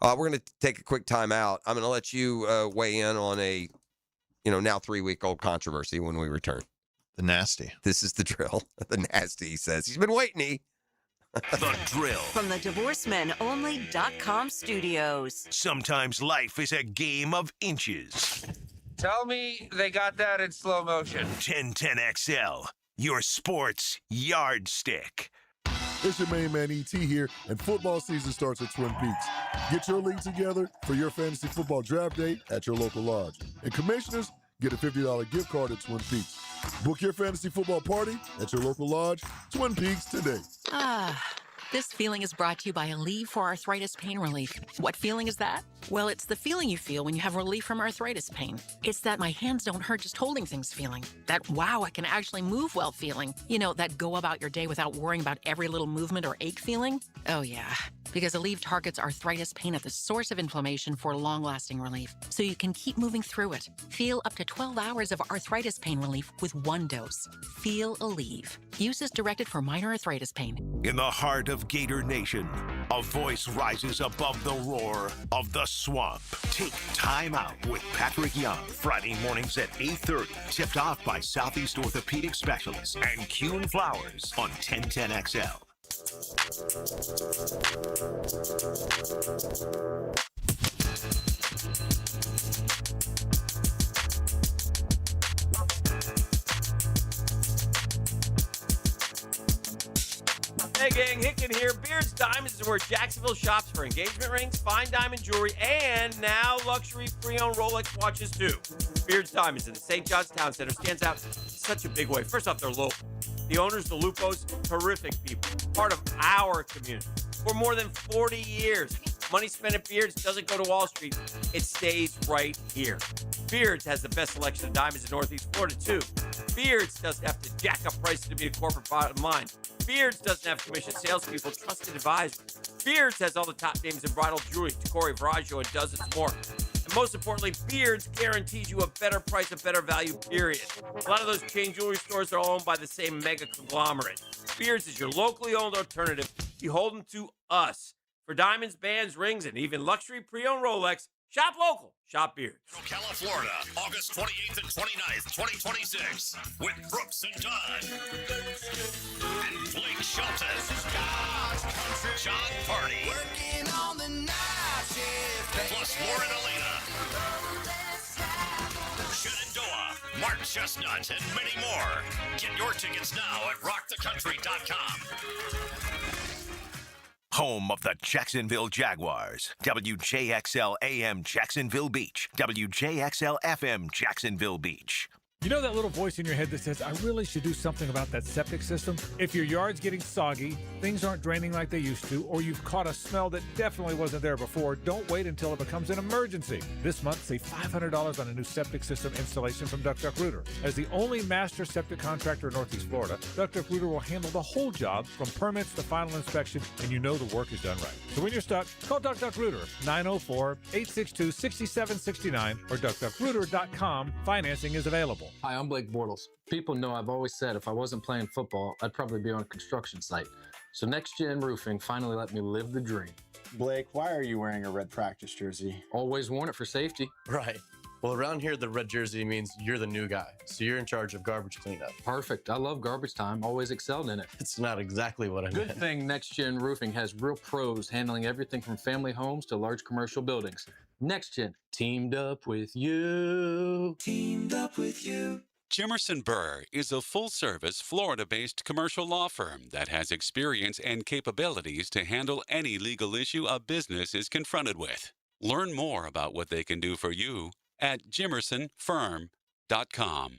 We're going to take a quick time out. I'm going to let you weigh in on a now 3-week-old controversy when we return.
The nasty.
This is the drill. The nasty, he says. He's been waiting,
The drill.
From the DivorceMenOnly.com studios.
Sometimes life is a game of inches.
Tell me they got that in slow motion.
1010XL, your sports yardstick.
It's your main man ET here, and football season starts at Twin Peaks. Get your league together for your fantasy football draft day at your local lodge. And commissioners, get a $50 gift card at Twin Peaks. Book your fantasy football party at your local lodge, Twin Peaks, today.
This feeling is brought to you by Aleve for Arthritis Pain Relief. What feeling is that? Well, it's the feeling you feel when you have relief from arthritis pain. It's that my hands don't hurt just holding things feeling. That wow, I can actually move well feeling. You know, that go about your day without worrying about every little movement or ache feeling. Oh yeah, because Aleve targets arthritis pain at the source of inflammation for long-lasting relief, so you can keep moving through it. Feel up to 12 hours of arthritis pain relief with 1 dose. Feel Aleve. Use as directed for minor arthritis pain.
In the heart of Gator Nation, a voice rises above the roar of the swamp. Take time out with Patrick Young, Friday mornings at 8:30, tipped off by Southeast Orthopedic Specialists and Kuhn Flowers on 1010XL.
Hey gang, Hicken here. Beards Diamonds is where Jacksonville shops for engagement rings, fine diamond jewelry, and now luxury pre-owned Rolex watches too. Beards Diamonds in the St. John's Town Center stands out in such a big way. First off, they're local. The owners, the Lupos, terrific people, part of our community. For more than 40 years, money spent at Beards doesn't go to Wall Street. It stays right here. Beards has the best selection of diamonds in Northeast Florida too. Beards doesn't have to jack up prices to meet a corporate bottom line. Beards doesn't have commissioned salespeople, trusted advisors. Beards has all the top names in bridal jewelry, Tacori, Viraggio, and dozens more. And most importantly, Beards guarantees you a better price, a better value, period. A lot of those chain jewelry stores are all owned by the same mega conglomerate. Beards is your locally owned alternative, beholden to us. For diamonds, bands, rings, and even luxury pre-owned Rolex, shop local. Shop Beards.
Ocala, Florida, August 28th and 29th, 2026, with Brooks and Dunn, and Blake Shelton, John Party,
Working on the night shift.
plus Lauren Elena, Shenandoah, Mark Chestnut, and many more. Get your tickets now at rockthecountry.com. Home of the Jacksonville Jaguars. WJXL AM Jacksonville Beach. WJXL FM Jacksonville Beach.
You know that little voice in your head that says, I really should do something about that septic system? If your yard's getting soggy, things aren't draining like they used to, or you've caught a smell that definitely wasn't there before, don't wait until it becomes an emergency. This month, save $500 on a new septic system installation from Duck Duck Rooter. As the only master septic contractor in Northeast Florida, Duck Duck Rooter will handle the whole job from permits to final inspection, and you know the work is done right. So when you're stuck, call Duck Duck Rooter, 904-862-6769 or duckduckrooter.com. Financing is available.
Hi, I'm Blake Bortles. People know I've always said if I wasn't playing football, I'd probably be on a construction site. So Next Gen Roofing finally let me live the dream.
Blake, why are you wearing a red practice jersey?
Always worn it for safety.
Right. Well, around here, the red jersey means you're the new guy, so you're in charge of garbage cleanup.
Perfect. I love garbage time. Always excelled in it.
It's not exactly what I meant.
Good thing Next Gen Roofing has real pros handling everything from family homes to large commercial buildings. Next Gen, teamed up with you.
Teamed up with you. Jimerson Burr is a full-service, Florida-based commercial law firm that has experience and capabilities to handle any legal issue a business is confronted with. Learn more about what they can do for you at jimersonfirm.com.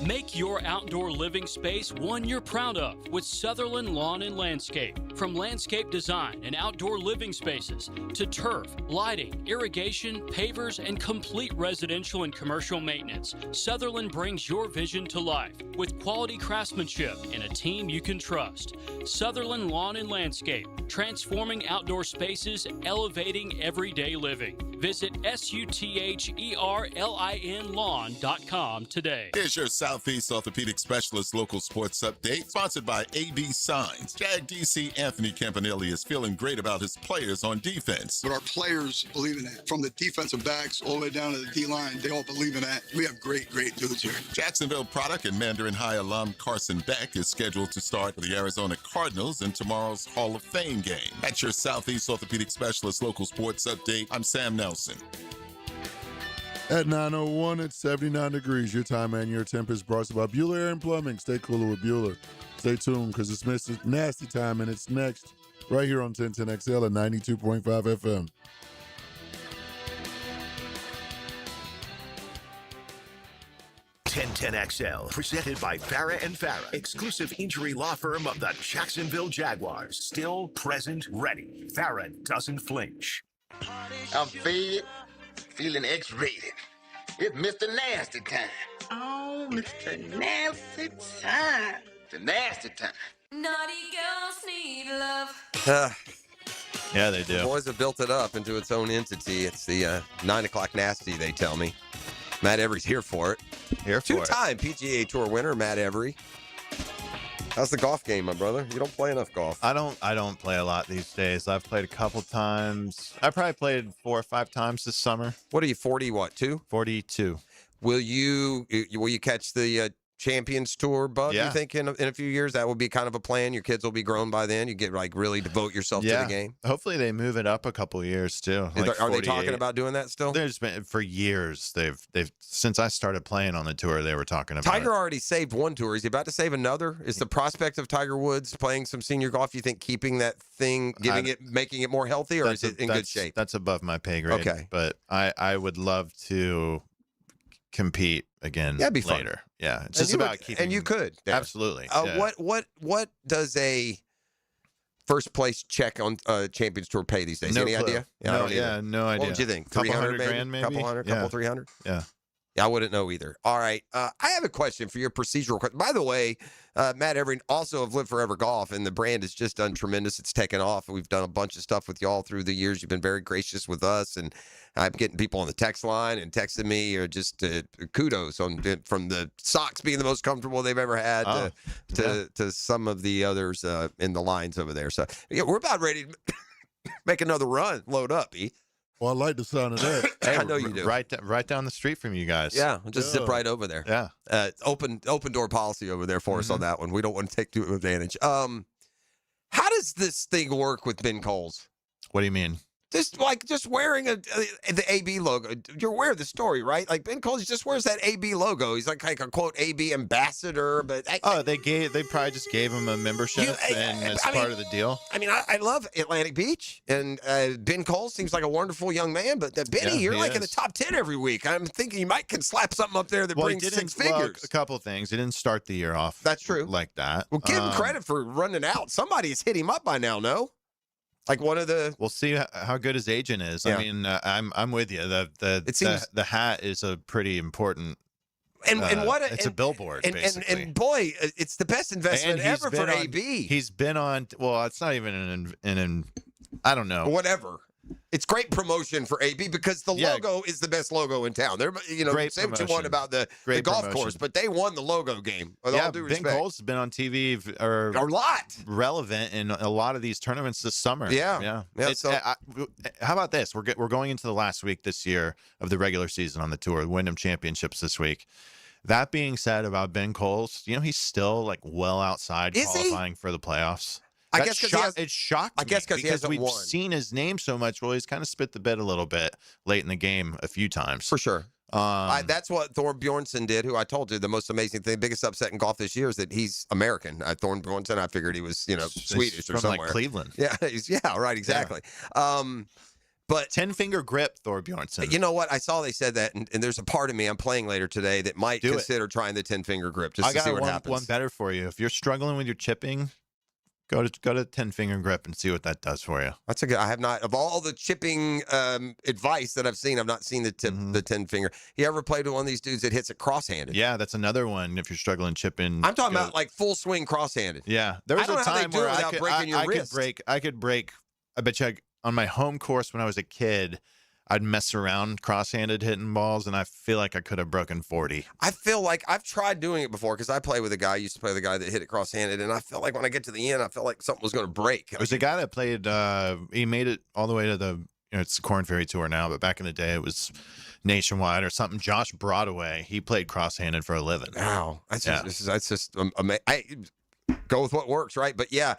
Make your outdoor living space one you're proud of with Sutherland Lawn and Landscape. From landscape design and outdoor living spaces to turf, lighting, irrigation, pavers, and complete residential and commercial maintenance, Sutherland brings your vision to life with quality craftsmanship and a team you can trust. Sutherland Lawn and Landscape, transforming outdoor spaces, elevating everyday living. Visit SUTHERLIN lawn.com today.
Here's your Southeast Orthopedic Specialist local sports update, sponsored by AD Signs. Jag DC Anthony Campanelli is feeling great about his players on defense.
But our players believe in that. From the defensive backs all the way down to the D-line, they all believe in that. We have great dudes here.
Jacksonville product and Mandarin High alum Carson Beck is scheduled to start for the Arizona Cardinals in tomorrow's Hall of Fame game. That's your Southeast Orthopedic Specialist local sports update. I'm Sam Nelson.
At 9:01, it's 79 degrees. Your time and your temp is brought to you by Bueller Air and Plumbing. Stay cooler with Bueller. Stay tuned because it's Mr. Nasty Time, and it's next right here on 1010XL at 92.5 FM.
XL, presented by Farah and Farah, exclusive injury law firm of the Jacksonville Jaguars. Still present, ready. Farah doesn't flinch.
I'm fed, feeling X-rated. It's Mr. Nasty Time. Oh, Mr. Nasty Time. The nasty time.
Naughty girls need love.
Yeah, they do.
The boys have built it up into its own entity. It's the 9 o'clock nasty, they tell me. Matt Every's here for it.
Here for it.
Two-time PGA Tour winner, Matt Every. How's the golf game, my brother? You don't play enough golf.
I don't play a lot these days. I've played a couple times. I probably played 4 or 5 times this summer.
What are you, 40, what, 2?
42.
Will you catch the Champions Tour bug,
Yeah.
you think, in a few years? That would be kind of a plan. Your kids will be grown by then. You get, really devote yourself to the game.
Hopefully they move it up a couple years, too.
Are they talking about doing that still?
There's been, for years, they've since I started playing on the tour, they were talking about
Tiger
it.
already saved one tour. Is he about to save another? Is the prospect of Tiger Woods playing some senior golf, you think, keeping that thing, making it more healthy, or is it in good shape?
That's above my pay grade.
Okay.
But I would love to compete again
That'd be
later.
fun.
Yeah. It's just about keeping.
And you could. There.
Absolutely. Yeah.
What does a first place check on Champions Tour pay these days?
No
Any
clue.
idea?
No
idea.
idea.
What would you think?
Couple
300
hundred grand, maybe?
Couple hundred?
Yeah.
Couple 300?
Yeah.
Yeah, I wouldn't know either. All right. I have a question for your procedural question. By the way, Matt Everett also of Live Forever Golf, and the brand has just done tremendous. It's taken off. We've done a bunch of stuff with y'all through the years. You've been very gracious with us, and I'm getting people on the text line and texting me, or just kudos from the socks being the most comfortable they've ever had to some of the others in the lines over there. So yeah, we're about ready to make another run. Load up, E.
Well, I like the sound of that.
I know you do.
Right down the street from you guys.
Yeah, we'll just zip right over there.
Yeah.
Open door policy over there for us on that one. We don't want to take too advantage. How does this thing work with Ben Coles?
What do you mean?
Just wearing the AB logo. You're aware of the story, right? Like Ben Coles just wears that AB logo. He's like a quote AB ambassador, but
they probably just gave him a membership and it's part of the deal.
I mean, I love Atlantic Beach, and Ben Coles seems like a wonderful young man. But Benny, you're like in the top 10 every week. I'm thinking you can slap something up there that brings six figures.
A couple of things. He didn't start the year off.
That's true.
Like that.
Well, give him credit for running out. Somebody has hit him up by now. No. Like one of the.
We'll see how good his agent is.
Yeah.
I mean, I'm with you. The hat is a pretty important.
And what
it's a billboard, basically.
And boy, it's the best investment ever for AB.
He's been on. Well, it's not even an I don't know.
Whatever. It's great promotion for AB because the logo is the best logo in town. They're say what you want about the golf course, but they won the logo game. With all due respect.
Ben Coles has been on TV
a lot,
relevant in a lot of these tournaments this summer.
Yeah.
So, how about this? We're going into the last week this year of the regular season on the tour. The Wyndham Championships this week. That being said, about Ben Coles, he's still like well outside qualifying for the playoffs.
I guess because
it shocked me because we've
won.
seen his name so much. Well, he's kind of spit the bit a little bit late in the game a few times.
For sure. That's what Thor Bjornsson did, who I told you the most amazing thing, biggest upset in golf this year is that he's American. Thor Bjornsson, I figured he was, Swedish or
from
somewhere.
Like Cleveland.
Yeah, right, exactly. Yeah. But
10-finger grip, Thor Bjornsson.
You know what? I saw they said that, and there's a part of me I'm playing later today that might consider trying the 10-finger grip just to see what happens.
One better for you. If you're struggling with your chipping, go to 10-finger grip and see what that does for you.
That's a good. I have not of all the chipping advice that I've seen. I've not seen the 10-finger. You ever played with one of these dudes that hits it cross-handed?
Yeah, that's another one. If you're struggling chipping,
I'm talking about like full swing cross-handed.
Yeah, there was a time where I could break. I bet you on my home course when I was a kid, I'd mess around cross-handed hitting balls, and I feel like I could have broken 40.
I feel like I've tried doing it before because I play with a guy. I used to play with a guy that hit it cross-handed, and I felt like when I get to the end, I felt like something was going to break.
It was a guy that played. He made it all the way to the. It's the Corn Ferry Tour now, but back in the day, it was nationwide or something. Josh Broadway, he played cross-handed for a living.
Wow, that's just amazing. I go with what works, right? But yeah,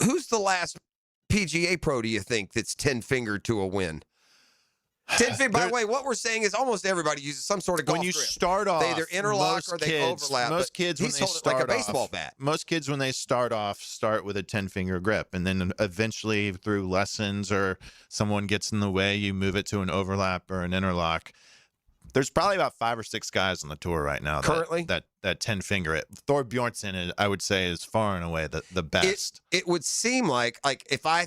who's the last PGA pro do you think that's 10-fingered to a win? 10-finger. By the way, what we're saying is almost everybody uses some sort of golf
when you
grip.
start off,
they either interlock or they overlap.
Most kids when they start
like a baseball bat.
Most kids when they start off start with a 10-finger grip, and then eventually through lessons or someone gets in the way, you move it to an overlap or an interlock. There's probably about 5 or 6 guys on the tour right now
currently
that 10-finger it. Thor Bjornsson, I would say, is far and away the best.
It would seem like if I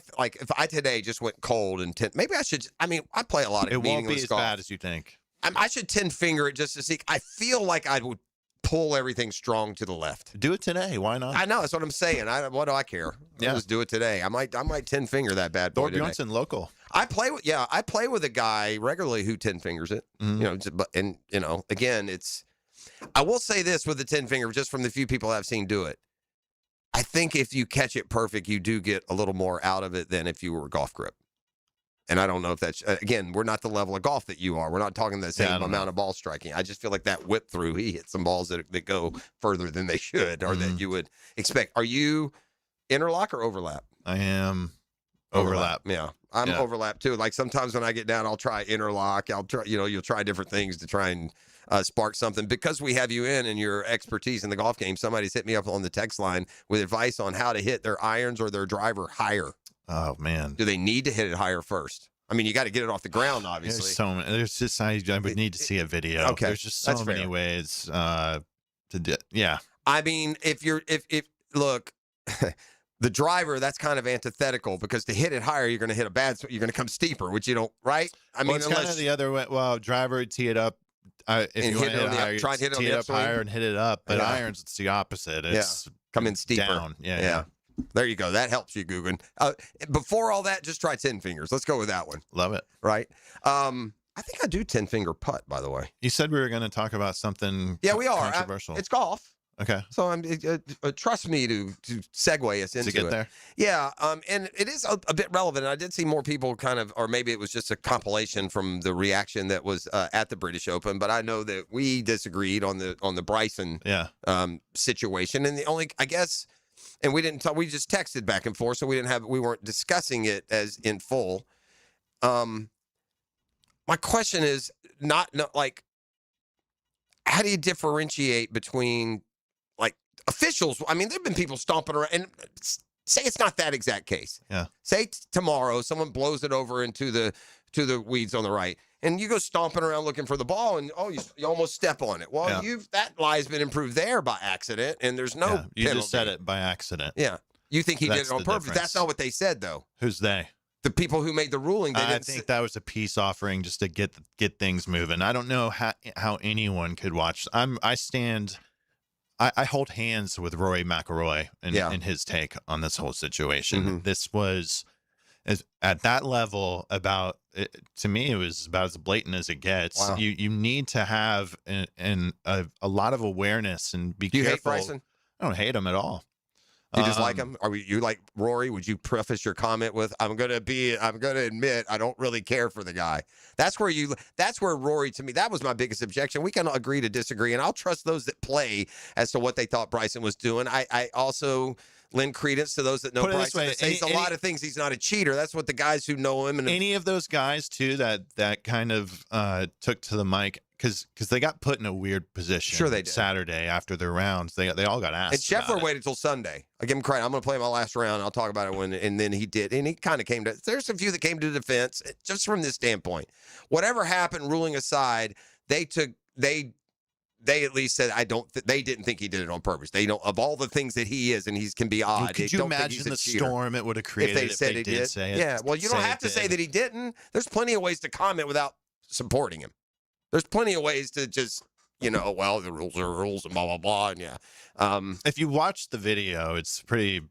today just went cold and 10, maybe I should. I mean, I play a lot of meaningless golf.
It won't be as bad as you think.
I should 10-finger it just to see. I feel like I would pull everything strong to the left.
Do it today. Why not?
I know that's what I'm saying. What do I care? I'll just do it today. I might 10-finger that bad boy.
Thor Bjornsson, local.
I play with a guy regularly who 10-fingers it.
Mm-hmm.
Again, I will say this with the 10-finger, just from the few people I've seen do it. I think if you catch it perfect, you do get a little more out of it than if you were a golf grip. And I don't know if that's, again, we're not the level of golf that you are. We're not talking the same amount of ball striking. I just feel like that whip through, he hit some balls that go further than they should or that you would expect. Are you interlock or overlap?
I am overlap.
Yeah. I'm overlap too. Like sometimes when I get down, I'll try interlock. I'll try, you'll try different things to try and spark something. Because we have you in and your expertise in the golf game, somebody's hit me up on the text line with advice on how to hit their irons or their driver higher.
Oh, man.
Do they need to hit it higher first? I mean, you got to get it off the ground, obviously.
There's just, I would need to see a video.
Okay.
There's just so many ways to do it. Yeah.
I mean, if look, the driver, that's kind of antithetical because to hit it higher, you're going to hit you're going to come steeper, which you don't, right? I mean,
it's kind of the other way. Well, driver, tee it up. If you want to hit it higher, try to hit it up higher and hit it up. But irons, it's the opposite. It's
come in steeper.
Down. Yeah.
There you go. That helps you, Guggen. Before all that, just try 10 fingers. Let's go with that one.
Love it.
Right? I think I do 10-finger putt, by the way.
You said we were going to talk about something
we are.
controversial.
It's golf.
Okay.
So trust me to segue us into
to get
it.
there.
Yeah. And it is a bit relevant. I did see more people kind of, or maybe it was just a compilation from the reaction that was at the British Open. But I know that we disagreed on the Bryson situation. And the only, I guess, and we didn't talk, we just texted back and forth. So we weren't discussing it as in full. My question is not like, how do you differentiate between like officials? I mean, there've been people stomping around, and say it's not that exact case.
Yeah.
Say tomorrow someone blows it over into the weeds on the right, and you go stomping around looking for the ball, and you almost step on it. Well, that lie's been improved there by accident, and there's no
You
penalty.
just said it by accident.
Yeah. You think he did
That's
it on
the
purpose?
difference.
That's not what they said, though.
Who's they?
The people who made the ruling. They
I
didn't
think that was a peace offering just to get things moving. I don't know how anyone could watch. I hold hands with Rory McIlroy in his take on this whole situation.
Mm-hmm.
This was at that level about to me. It was about as blatant as it gets.
Wow.
You need to have a lot of awareness and be
Do you
careful.
hate Bryson?
I don't hate him at all.
You just like him? You like Rory? Would you preface your comment with, I'm gonna admit I don't really care for the guy. That's where Rory, to me, that was my biggest objection. We can agree to disagree, and I'll trust those that play as to what they thought Bryson was doing. I also lend credence to those that know
Put it this
Bryson.
way,
That say a lot of things he's not a cheater. That's what the guys who know him and
any of those guys too that kind of took to the mic because they got put in a weird position.
Sure they did.
Saturday after their rounds, they all got asked.
And Scheffler
about it.
waited till Sunday. I give him credit. I'm going to play my last round. I'll talk about it and then he did. And he kind of came to. There's a few that came to defense just from this standpoint. Whatever happened, ruling aside, they at least said they didn't think he did it on purpose. They know of all the things that he is, and he can be odd.
Well, could you imagine the storm it would have created if they did say it?
Yeah, well, you don't have to say that he didn't. There's plenty of ways to comment without supporting him. There's plenty of ways to just, well, the rules are rules and blah, blah, blah. And yeah.
If you watch the video, it's pretty,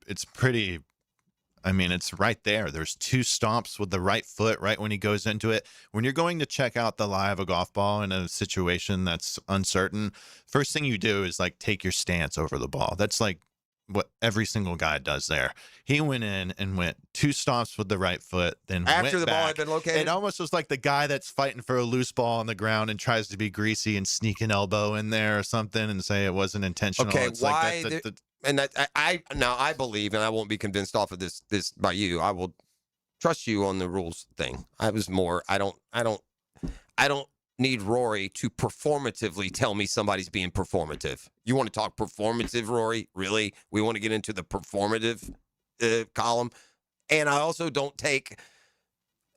I mean, it's right there. There's two stomps with the right foot right when he goes into it. When you're going to check out the lie of a golf ball in a situation that's uncertain, first thing you do is like take your stance over the ball. That's like what every single guy does there. He went in and went two stomps with the right foot, then
after
went
the
back.
ball had been located.
It almost was like the guy that's fighting for a loose ball on the ground and tries to be greasy and sneak an elbow in there or something and say it wasn't intentional.
Okay,
it's
why?
Like
and that I believe, and I won't be convinced off of this by you. I will trust you on the rules thing. I was more. I don't need Rory to performatively tell me somebody's being performative. You want to talk performative, Rory? Really? We want to get into the performative column? And I also don't take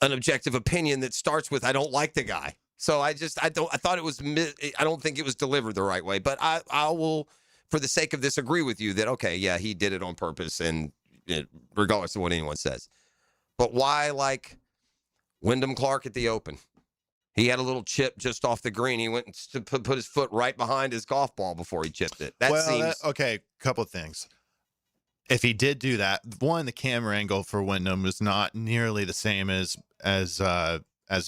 an objective opinion that starts with, I don't like the guy. So I thought it was, I don't think it was delivered the right way. But I will, for the sake of this, agree with you that, okay, yeah, he did it on purpose, and regardless of what anyone says. But why, like Wyndham Clark at the Open? He had a little chip just off the green. He went and put his foot right behind his golf ball before he chipped it.
Okay, couple of things. If he did do that, one, the camera angle for Wyndham was not nearly the same as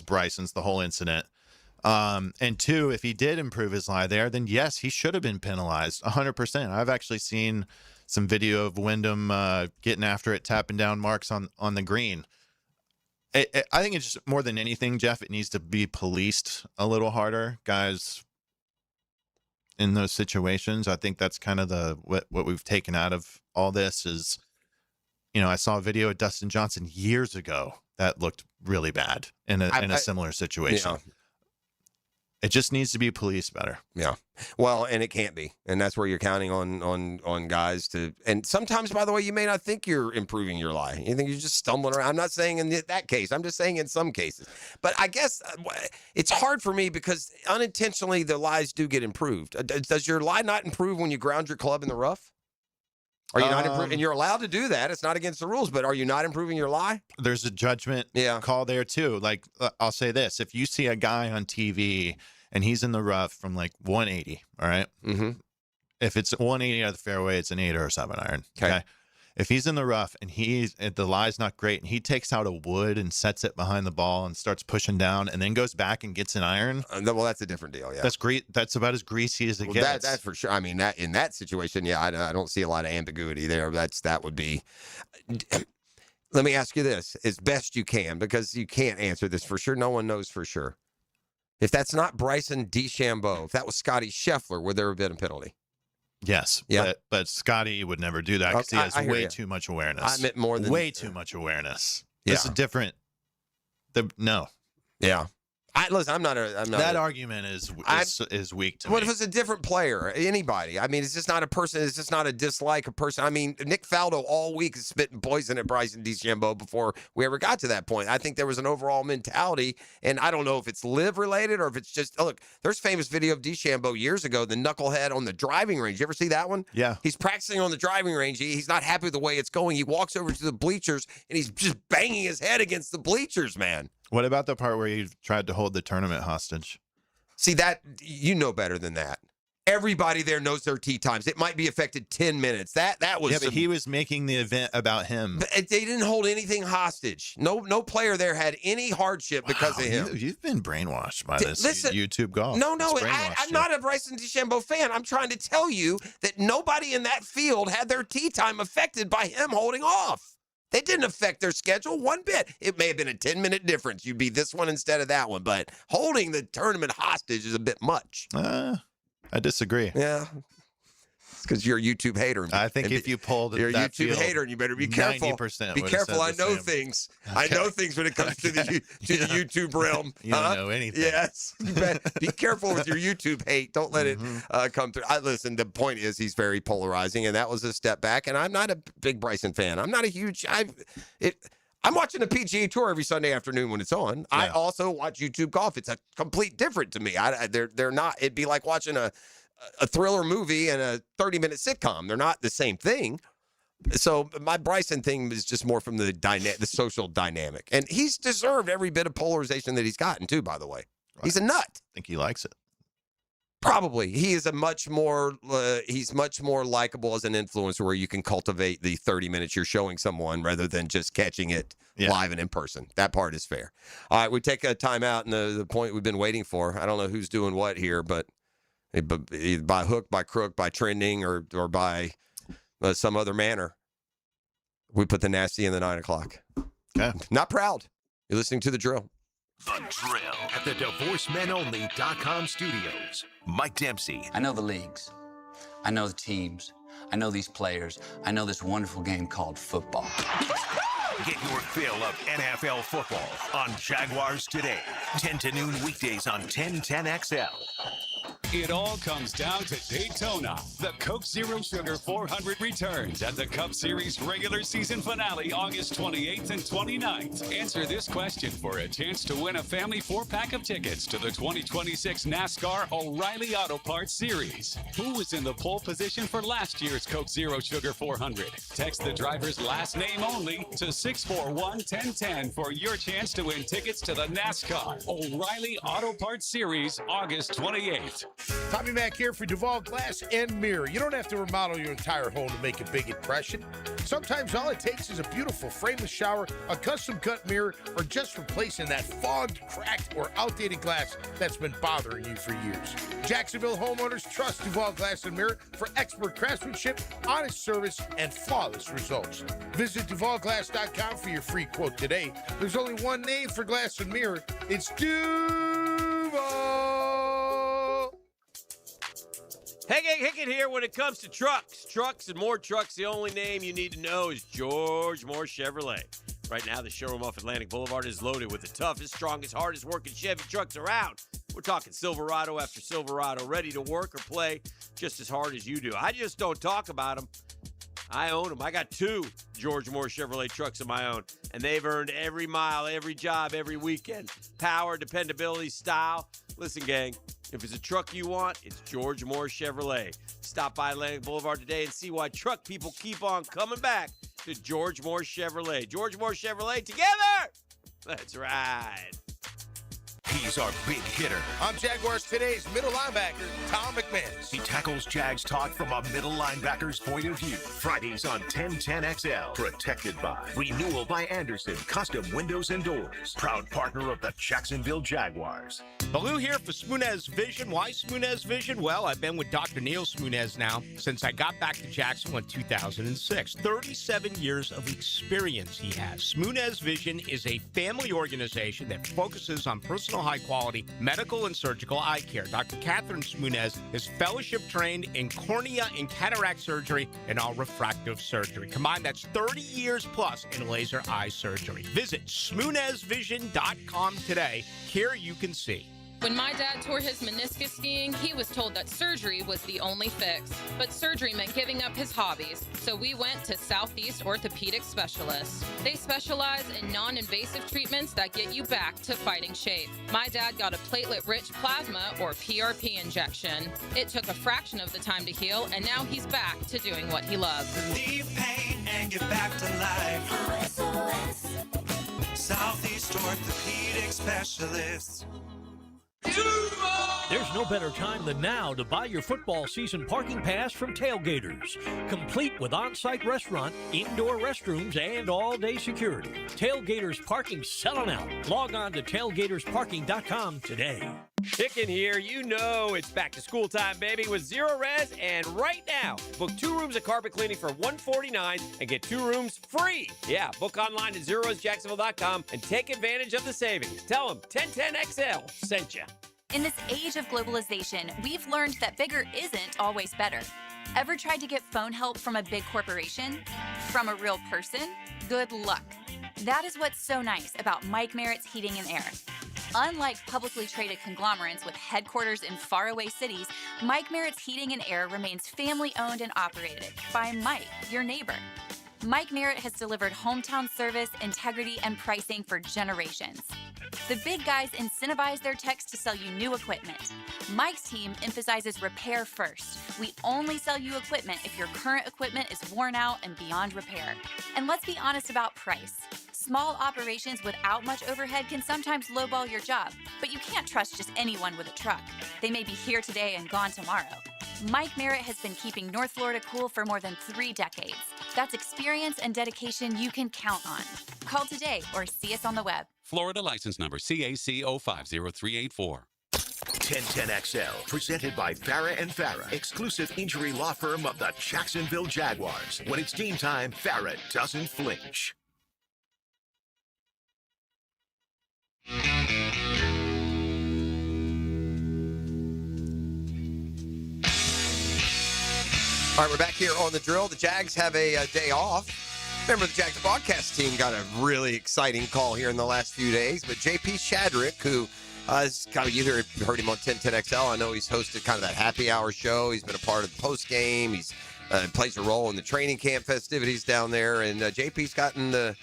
Bryson's, the whole incident. And two, if he did improve his lie there, then yes, he should have been penalized 100%. I've actually seen some video of Wyndham getting after it, tapping down marks on the green. I think it's just more than anything, Jeff, it needs to be policed a little harder, guys, in those situations. I think that's kind of what we've taken out of all this is, I saw a video of Dustin Johnson years ago that looked really bad in a similar situation. It just needs to be policed better.
Yeah. Well, and it can't be. And that's where you're counting on guys to, and sometimes, by the way, you may not think you're improving your lie. You think you're just stumbling around. I'm not saying in that case. I'm just saying in some cases. But I guess it's hard for me because unintentionally the lies do get improved. Does your lie not improve when you ground your club in the rough? Are you not improving? And you're allowed to do that. It's not against the rules, but are you not improving your lie?
There's a judgment call there too. Like, I'll say this. If you see a guy on TV and he's in the rough from like 180, all right?
Mm-hmm.
If it's 180 out of the fairway, it's an 8 or a 7 iron. Okay. If he's in the rough and the lie's not great and he takes out a wood and sets it behind the ball and starts pushing down and then goes back and gets an iron.
Well, that's a different deal. Yeah.
That's great. That's about as greasy as it gets.
That's for sure. I mean, that in that situation, yeah, I don't see a lot of ambiguity there. That would be. Let me ask you this as best you can, because you can't answer this for sure. No one knows for sure. If that's not Bryson DeChambeau, if that was Scotty Scheffler, would there have been a penalty?
Yes.
Yeah.
But Scotty would never do that because he has way too much awareness.
I meant more than
way too much awareness.
Yeah.
It's a different No.
Yeah. Listen, I'm not.
That argument is weak to me.
What if it's a different player? Anybody? I mean, it's just not a person. It's just not a dislike a person. I mean, Nick Faldo all week is spitting poison at Bryson DeChambeau before we ever got to that point. I think there was an overall mentality, and I don't know if it's live related or if it's just look. There's a famous video of DeChambeau years ago, the knucklehead on the driving range. You ever see that one?
Yeah.
He's practicing on the driving range. He's not happy with the way it's going. He walks over to the bleachers and he's just banging his head against the bleachers, man.
What about the part where he tried to hold the tournament hostage?
See, that you know better than that. Everybody there knows their tee times. It might be affected 10 minutes. That was
but he was making the event about him.
But they didn't hold anything hostage. No player there had any hardship because of him.
You've been brainwashed by this
Listen,
YouTube golf.
No,
It's
I'm not a Bryson DeChambeau fan. I'm trying to tell you that nobody in that field had their tee time affected by him holding off. They didn't affect their schedule one bit. It may have been a 10-minute difference. You'd be this one instead of that one, but holding the tournament hostage is a bit much.
I disagree.
Yeah. It's because you're a YouTube hater.
I think if you pulled
you're a
that
YouTube
field,
hater, and you better be careful.
90%
be careful. I know things.
Okay.
I know things when it comes to the YouTube realm.
You don't know anything.
Yes. You bet. Be careful with your YouTube hate. Don't let it come through. Listen, the point is he's very polarizing, and that was a step back. And I'm not a big Bryson fan. I'm not a huge. I'm watching the PGA Tour every Sunday afternoon when it's on. Yeah. I also watch YouTube golf. It's a complete different to me. They're not. It'd be like watching a thriller movie and a 30-minute sitcom. They're not the same thing. So my Bryson thing is just more from the social dynamic. And he's deserved every bit of polarization that he's gotten, too, by the way. Right. He's a nut.
I think he likes it.
Probably. He is he's much more likable as an influencer where you can cultivate the 30 minutes you're showing someone rather than just catching it live and in person. That part is fair. All right, we take a timeout, and the point we've been waiting for. I don't know who's doing what here, but by hook, by crook, by trending, or by some other manner, we put the nasty in the 9 o'clock.
Okay.
Not proud. You're listening to The Drill.
The Drill at the DivorceMenOnly.com studios. Mike Dempsey.
I know the leagues. I know the teams. I know these players. I know this wonderful game called football.
Get your fill of NFL football on Jaguars Today. 10 to noon weekdays on 1010XL.
It all comes down to Daytona. The Coke Zero Sugar 400 returns at the Cup Series regular season finale August 28th and 29th. Answer this question for a chance to win a family 4-pack of tickets to the 2026 NASCAR O'Reilly Auto Parts Series. Who was in the pole position for last year's Coke Zero Sugar 400? Text the driver's last name only to 641-1010 for your chance to win tickets to the NASCAR O'Reilly Auto Parts Series August 28th.
Tommy Mac here for Duval Glass and Mirror. You don't have to remodel your entire home to make a big impression. Sometimes all it takes is a beautiful frameless shower, a custom cut mirror, or just replacing that fogged, cracked, or outdated glass that's been bothering you for years. Jacksonville homeowners trust Duval Glass and Mirror for expert craftsmanship, honest service, and flawless results. Visit DuvalGlass.com for your free quote today. There's only one name for glass and mirror. It's Duval.
Hey, gang, Hickett here. When it comes to trucks and more trucks, the only name you need to know is George Moore Chevrolet. Right now, the showroom off Atlantic Boulevard is loaded with the toughest, strongest, hardest working Chevy trucks around. We're talking Silverado after Silverado, ready to work or play just as hard as you do. I just don't talk about them. I own them. I got 2 George Moore Chevrolet trucks of my own, and they've earned every mile, every job, every weekend. Power, dependability, style. Listen, gang, if it's a truck you want, it's George Moore Chevrolet. Stop by Atlantic Boulevard today and see why truck people keep on coming back to George Moore Chevrolet. George Moore Chevrolet, together! That's right.
He's our big hitter.
I'm Jaguars Today's middle linebacker, Tom McManus.
He tackles Jags talk from a middle linebacker's point of view. Fridays on 1010XL. Protected by Renewal by Anderson Custom Windows and Doors. Proud partner of the Jacksonville Jaguars.
Baloo here for Smoonez Vision. Why Smoonez Vision? Well, I've been with Dr. Neil Smoonez now since I got back to Jacksonville in 2006. 37 years of experience he has. Smoonez Vision is a family organization that focuses on personal professional, high-quality medical and surgical eye care. Dr. Catherine Smunez is fellowship-trained in cornea and cataract surgery and all refractive surgery. Combined, that's 30 years plus in laser eye surgery. Visit SmunezVision.com today. Care you can see.
When my dad tore his meniscus skiing, he was told that surgery was the only fix. But surgery meant giving up his hobbies, so we went to Southeast Orthopedic Specialists. They specialize in non-invasive treatments that get you back to fighting shape. My dad got a platelet-rich plasma, or PRP injection. It took a fraction of the time to heal, and now he's back to doing what he loves.
Relieve pain and get back to life. SOS. Southeast Orthopedic Specialists.
There's no better time than now to buy your football season parking pass from Tailgaters. Complete with on-site restaurant, indoor restrooms, and all-day security. Tailgaters Parking selling out. Log on to tailgatorsparking.com today.
Chicken here, you know it's back to school time, baby, with Zero Res. And right now, book 2 rooms of carpet cleaning for $149 and get 2 rooms free. Yeah, book online at ZeroResJacksonville.com and take advantage of the savings. Tell them 1010XL sent you.
In this age of globalization, we've learned that bigger isn't always better. Ever tried to get phone help from a big corporation? From a real person? Good luck. That is what's so nice about Mike Merritt's Heating and Air. Unlike publicly traded conglomerates with headquarters in faraway cities, Mike Merritt's Heating and Air remains family-owned and operated by Mike, your neighbor. Mike Merritt has delivered hometown service, integrity, and pricing for generations. The big guys incentivize their techs to sell you new equipment. Mike's team emphasizes repair first. We only sell you equipment if your current equipment is worn out and beyond repair. And let's be honest about price. Small operations without much overhead can sometimes lowball your job, but you can't trust just anyone with a truck. They may be here today and gone tomorrow. Mike Merritt has been keeping North Florida cool for more than 3 decades. That's experience and dedication you can count on. Call today or see us on the web.
Florida license number CAC 050384.
1010XL, presented by Farah and Farah, exclusive injury law firm of the Jacksonville Jaguars. When it's team time, Farah doesn't flinch.
All right, we're back here on The Drill. The Jags have a day off. Remember, the Jags broadcast team got a really exciting call here in the last few days, but J.P. Shadrick, who is kind of, you heard him on 1010XL. I know he's hosted kind of that happy hour show. He's been a part of the post game. He's plays a role in the training camp festivities down there, and JP's gotten the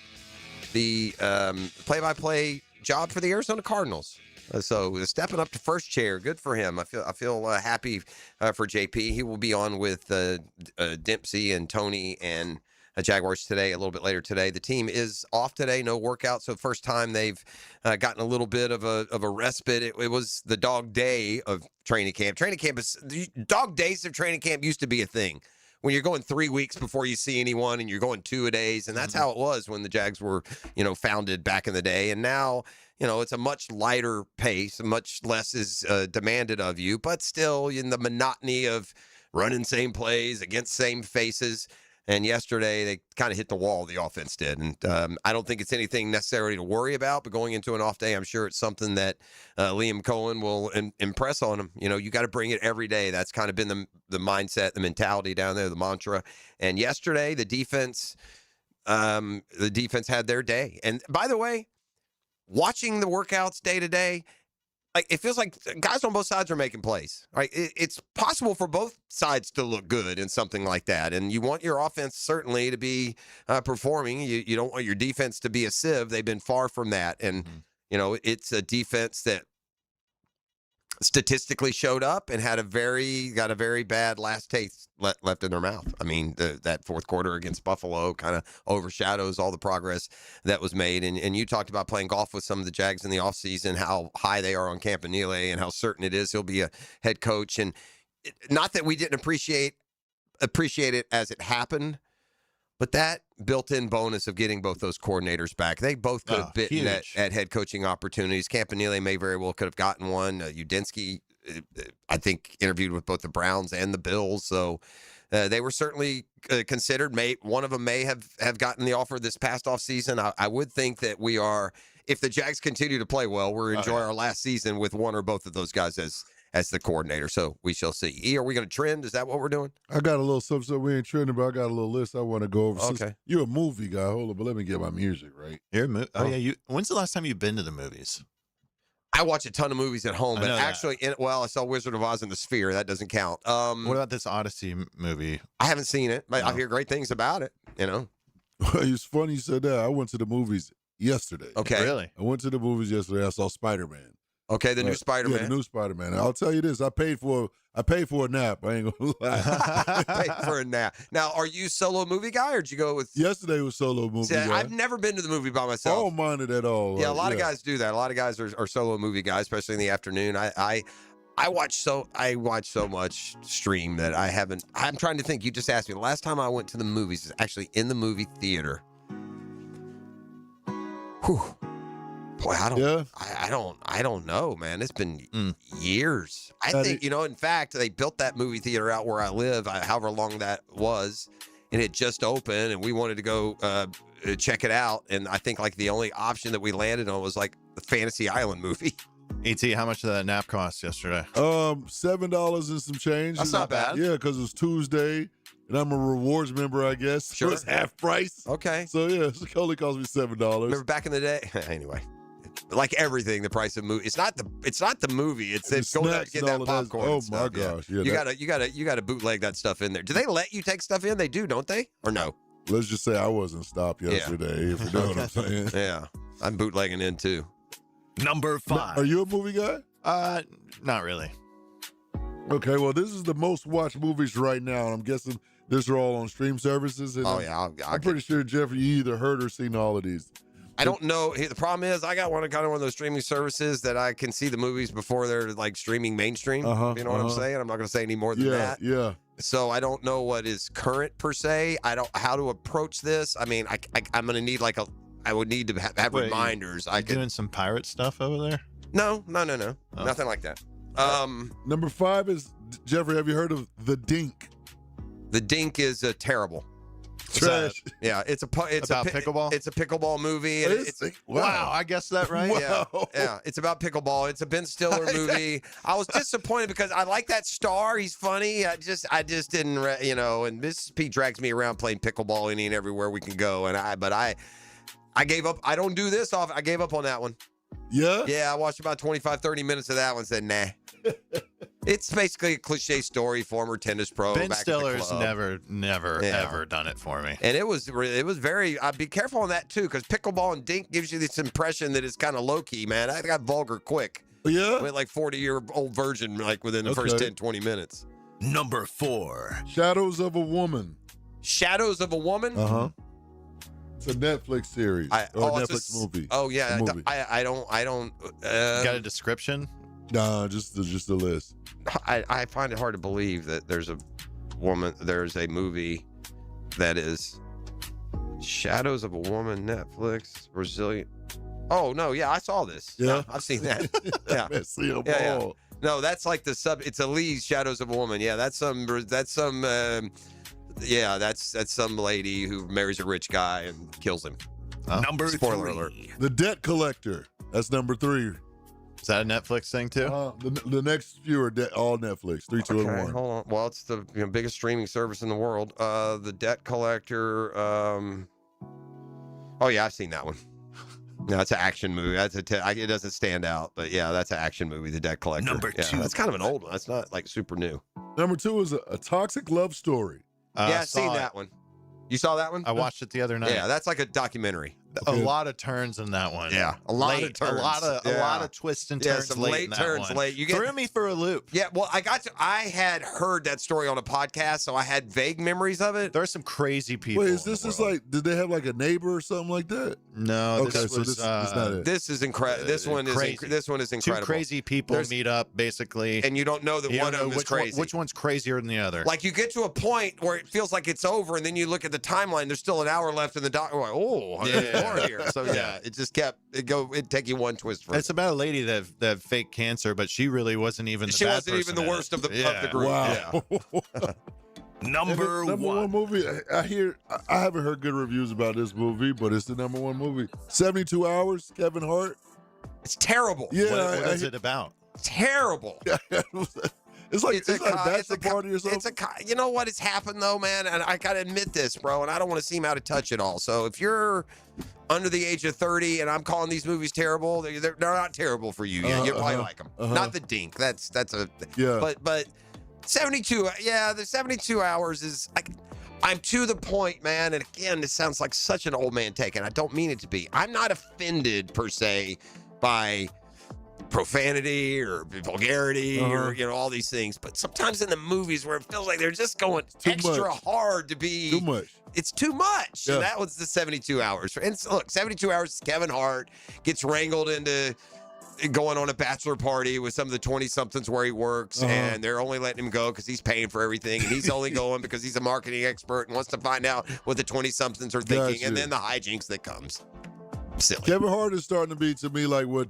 play-by-play job for the Arizona Cardinals. So stepping up to first chair, good for him. I feel happy for JP. He will be on with Dempsey and Tony and Jaguars today, a little bit later today. The team is off today, no workout. So first time they've gotten a little bit of a respite. It was the dog day of training camp. Dog days of training camp used to be a thing. When you're going 3 weeks before you see anyone and you're going 2-a-days, and that's how it was when the Jags were, founded back in the day. And now, it's a much lighter pace, much less is demanded of you, but still in the monotony of running same plays against same faces. And yesterday they kind of hit the wall, the offense did. And I don't think it's anything necessarily to worry about, but going into an off day, I'm sure it's something that Liam Cohen will impress on him. You got to bring it every day. That's kind of been the mindset, the mentality down there, the mantra. And yesterday, the defense had their day. And by the way, watching the workouts day to day, it feels like guys on both sides are making plays. Right? It's possible for both sides to look good in something like that, and you want your offense certainly to be performing. You don't want your defense to be a sieve. They've been far from that, and it's a defense that statistically showed up and got a very bad last taste left in their mouth. I mean, that fourth quarter against Buffalo kind of overshadows all the progress that was made. And you talked about playing golf with some of the Jags in the offseason, how high they are on Campanile and how certain it is he'll be a head coach. And not that we didn't appreciate it as it happened, but that built-in bonus of getting both those coordinators back, they both could have bitten at head coaching opportunities. Campanile may very well could have gotten one. Udinski, I think, interviewed with both the Browns and the Bills, so they were certainly considered. One of them may have gotten the offer this past offseason. I would think that we are if the Jags continue to play well, we'll enjoy our last season with one or both of those guys as the coordinator. So we shall see. E, are we going to trend? Is that what we're doing?
I got a little something we ain't trending, but I got a little list I want to go over.
Okay.
Since you're a movie guy. Hold on, but let me get my music right.
Yeah. When's the last time you've been to the movies?
I watch a ton of movies at home,
I
but
know that.
actually, I saw Wizard of Oz in the Sphere. That doesn't count.
What about this Odyssey movie?
I haven't seen it, but I hear great things about it.
It's funny you said that. I went to the movies yesterday.
Okay.
Really?
I went to the movies yesterday. I saw Spider-Man.
Okay, the new Spider-Man.
Yeah, the new Spider-Man. I'll tell you this. I paid for a nap. I ain't gonna lie.
Paid for a nap. Now, are you solo movie guy, or did you go with?
Yesterday was solo movie.
See,
guy.
I've never been to the movie by myself.
I don't mind it at all.
Yeah, a lot of guys do that. A lot of guys are solo movie guys, especially in the afternoon. I watch so much stream that I haven't. I'm trying to think. You just asked me. The last time I went to the movies is actually in the movie theater. Whew. Boy, I don't know, man. It's been years. I think, in fact, they built that movie theater out where I live, however long that was, and it just opened, and we wanted to go check it out. And I think like the only option that we landed on was like the Fantasy Island movie.
ET, how much did that nap cost yesterday?
$7 and some change.
That's not bad.
Yeah, because it was Tuesday. And I'm a rewards member, I guess.
Sure.
So it's half price.
Okay.
So, yeah, it only cost me $7.
Remember back in the day? Anyway. Like everything, the price of movie. It's not the movie. It's going out to get that popcorn.
Oh
and stuff.
my gosh! Yeah,
you gotta bootleg that stuff in there. Do they let you take stuff in? They do, don't they? Or no?
Let's just say I wasn't stopped yesterday. If you know what I'm saying.
Yeah, I'm bootlegging in too.
Number 5.
Are you a movie guy?
Not really.
Okay, well, this is the most watched movies right now, and I'm guessing these are all on stream services. And I'm pretty sure, Jeffrey, you either heard or seen all of these.
I don't know. The problem is I got one of those streaming services that I can see the movies before they're like streaming mainstream. You know what I'm saying? I'm not going to say any more than that.
Yeah.
So I don't know what is current per se. I don't how to approach this. I mean, I'm going to need I would need to have reminders.
Doing some pirate stuff over there?
No. Nothing like that.
Number 5 is, Jeffrey, have you heard of The Dink?
The Dink is terrible.
Trash.
Yeah, it's about
pickleball.
It's a pickleball movie. And it's
wow, I guessed that right.
Yeah, it's about pickleball. It's a Ben Stiller movie. I was disappointed because I like that star. He's funny. I just didn't, And Mrs. P drags me around playing pickleball any and everywhere we can go. And I gave up. I don't do this often. I gave up on that one.
Yeah?
Yeah, I watched about 25, 30 minutes of that one and said, nah. It's basically a cliche story, former tennis pro.
Ben
back
Stiller's
at the club.
never, ever done it for me.
And it was very, I'd be careful on that too, because pickleball and dink gives you this impression that it's kind of low key, man. I got vulgar quick.
Yeah?
Went like 40-year-old virgin like within the first 10, 20 minutes.
Number 4.
Shadows of a Woman.
Shadows of a Woman?
Uh-huh. It's a Netflix series or Netflix movie.
Oh yeah,
movie.
I don't.
Got a description?
Nah, just a list.
I find it hard to believe that there's a movie that is Shadows of a Woman, Netflix, Brazilian. Oh no, yeah, I saw this.
Yeah,
I've seen that. Yeah, yeah. No, that's like the sub. It's Elise, Shadows of a Woman. Yeah, that's some. Yeah, that's some lady who marries a rich guy and kills him.
Number
Spoiler
3.
alert.
The Debt Collector. That's number 3.
Is that a Netflix thing too?
The next few are all Netflix. 3, 2, and 1.
Hold on. Well, it's the biggest streaming service in the world. The Debt Collector. Oh yeah, I've seen that one. No, it's an action movie. It doesn't stand out, but yeah, that's an action movie. The Debt Collector.
Number 2.
That's kind of an old one. That's not like super new.
Number 2 is a Toxic Love Story.
Yeah, I've seen that one. You saw that one?
I watched it the other night.
Yeah, that's like a documentary.
A lot of turns in that one.
Yeah, a lot of turns.
A lot of twists and turns.
Some
late
turns late. You
threw me for a loop.
Yeah, well, I had heard that story on a podcast, so I had vague memories of it.
There are some crazy people.
Wait, is this just like? Did they have like a neighbor or something like that?
No.
Okay, so this is not it.
This is incredible. This one is incredible.
Two crazy people meet up basically,
and you don't know that one of them is crazy.
Which one's crazier than the other?
Like you get to a point where it feels like it's over, and then you look at the timeline. There's still an hour left in the doc. Like, there's more here. So yeah, it just kept it'd take you one twist.
It's about a lady that had fake cancer, but she really wasn't even.
She wasn't even the worst of the group.
Wow.
Yeah.
Number
one movie. I haven't heard good reviews about this movie, but it's the number one movie. 72 Hours. Kevin Hart.
It's terrible.
Yeah,
What is it about?
Terrible.
It's like a bachelor party or something.
You know what has happened though, man, and I gotta admit this, bro, and I don't want to seem out of touch at all. So if you're under the age of 30 and I'm calling these movies terrible, they're not terrible for you. You probably like them. Not the Dink. That's a
yeah.
But 72. Yeah, the 72 hours is. I'm to the point, man, and again, this sounds like such an old man take, and I don't mean it to be. I'm not offended per se by profanity or vulgarity or all these things, but sometimes in the movies where it feels like they're just going extra hard to be
too much.
It's too much.
Yeah.
And that was the 72 hours. And so, look, 72 hours, Kevin Hart gets wrangled into going on a bachelor party with some of the 20-somethings where he works, and they're only letting him go because he's paying for everything, and he's only going because he's a marketing expert and wants to find out what the 20-somethings are thinking,
Gotcha.
and then the hijinks that comes. Silly.
Kevin Hart is starting to be to me like what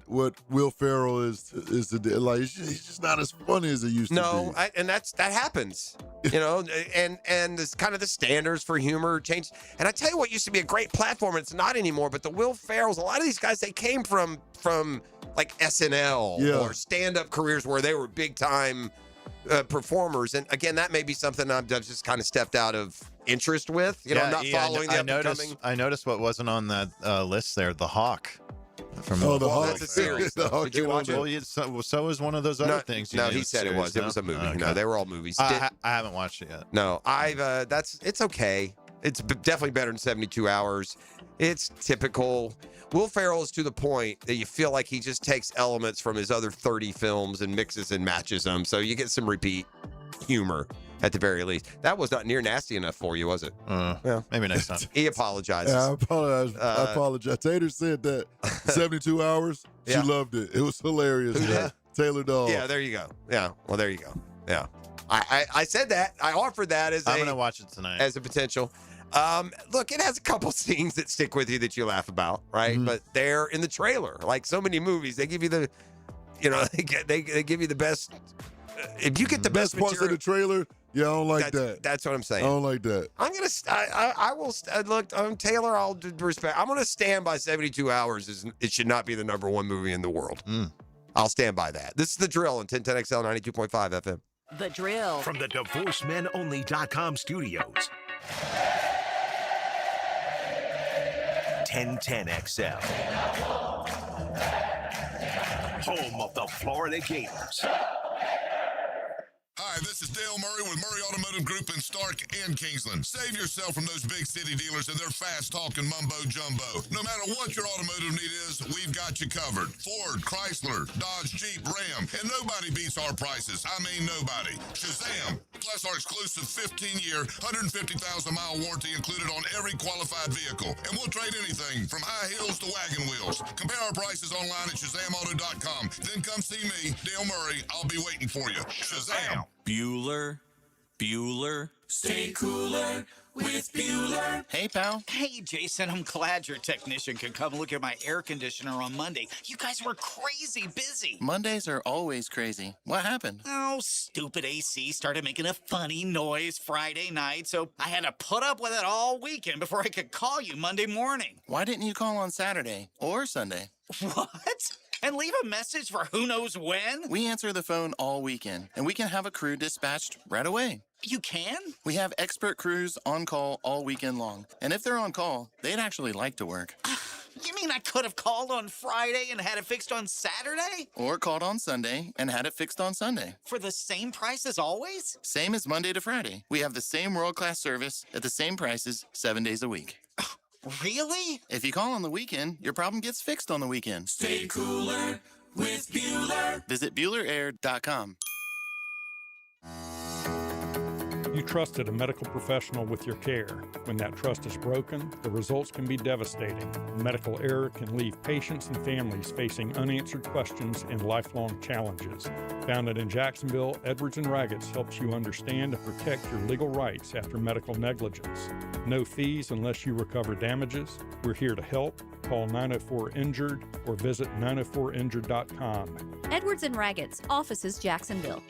Will Ferrell is today. Like he's just not as funny as he used to be.
No, and that happens, and this kind of the standards for humor change. And I tell you what used to be a great platform, and it's not anymore. But the Will Ferrells, a lot of these guys, they came from like SNL or stand-up careers where they were big time performers. And again, that may be something I've just kind of stepped out of interest with. Not following the up-and-coming.
I noticed what wasn't on that list there. The Hawk. From
the Hawk.
That's a series. Did you watch it?
Well, so was one of those other things.
No, he said it was. It was a movie.
Okay.
No, they were all movies.
I haven't watched it yet.
No, it's okay. It's definitely better than 72 hours. It's typical. Will Ferrell is to the point that you feel like he just takes elements from his other 30 films and mixes and matches them. So you get some repeat humor at the very least. That was not near nasty enough for you, was it?
Yeah, maybe next time.
He apologizes.
Yeah, I apologize. Tater said that 72 hours. She loved it. It was hilarious.
Who did?
Taylor Dawes.
Yeah, there you go. Yeah, well, there you go. Yeah, I said that. I offered that as
I'm gonna watch it tonight
as a potential. Look, it has a couple scenes that stick with you that you laugh about, right?
Mm-hmm.
But they're in the trailer. Like so many movies, they give you the, they give you the best. If you get the best
parts of the trailer, I don't like that.
That's what I'm saying.
I don't like that.
I'm gonna. I will look. Taylor. I'll respect. I'm gonna stand by 72 hours. It should not be the number one movie in the world. I'll stand by that. This is The Drill on 1010XL 92.5 FM.
The Drill. From the DivorceMenOnly.com studios. 1010XL. Home of the Florida Gators.
Hi, this is Dale Murray with Murray Automotive Group in Stark and Kingsland. Save yourself from those big city dealers and their fast-talking mumbo-jumbo. No matter what your automotive need is, we've got you covered. Ford, Chrysler, Dodge, Jeep, Ram, and nobody beats our prices. I mean nobody. Shazam! Plus our exclusive 15-year, 150,000-mile warranty included on every qualified vehicle. And we'll trade anything from high heels to wagon wheels. Compare our prices online at ShazamAuto.com. Then come see me, Dale Murray. I'll be waiting for you. Shazam!
Bueller, stay cooler with Bueller.
Hey, pal. Hey, Jason, I'm glad your technician could come look at my air conditioner on Monday. You guys were crazy busy.
Mondays are always crazy. What happened?
Oh, stupid AC started making a funny noise Friday night, so I had to put up with it all weekend before I could call you Monday morning.
Why didn't you call on Saturday or Sunday?
What? And leave a message for who knows when?
We answer the phone all weekend, and we can have a crew dispatched right away.
You can?
We have expert crews on call all weekend long. And if they're on call, they'd actually like to work.
You mean I could have called on Friday and had it fixed on Saturday?
Or called on Sunday and had it fixed on Sunday.
For the same price as always?
Same as Monday to Friday. We have the same world-class service at the same prices 7 days a week.
Really?
If you call on the weekend, your problem gets fixed on the weekend.
Stay cooler with Bueller.
Visit BuellerAir.com.
You trusted a medical professional with your care. When that trust is broken, the results can be devastating. Medical error can leave patients and families facing unanswered questions and lifelong challenges. Founded in Jacksonville, Edwards & Ragatz helps you understand and protect your legal rights after medical negligence. No fees unless you recover damages. We're here to help. Call 904-INJURED or visit 904injured.com.
Edwards & Ragatz, offices Jacksonville.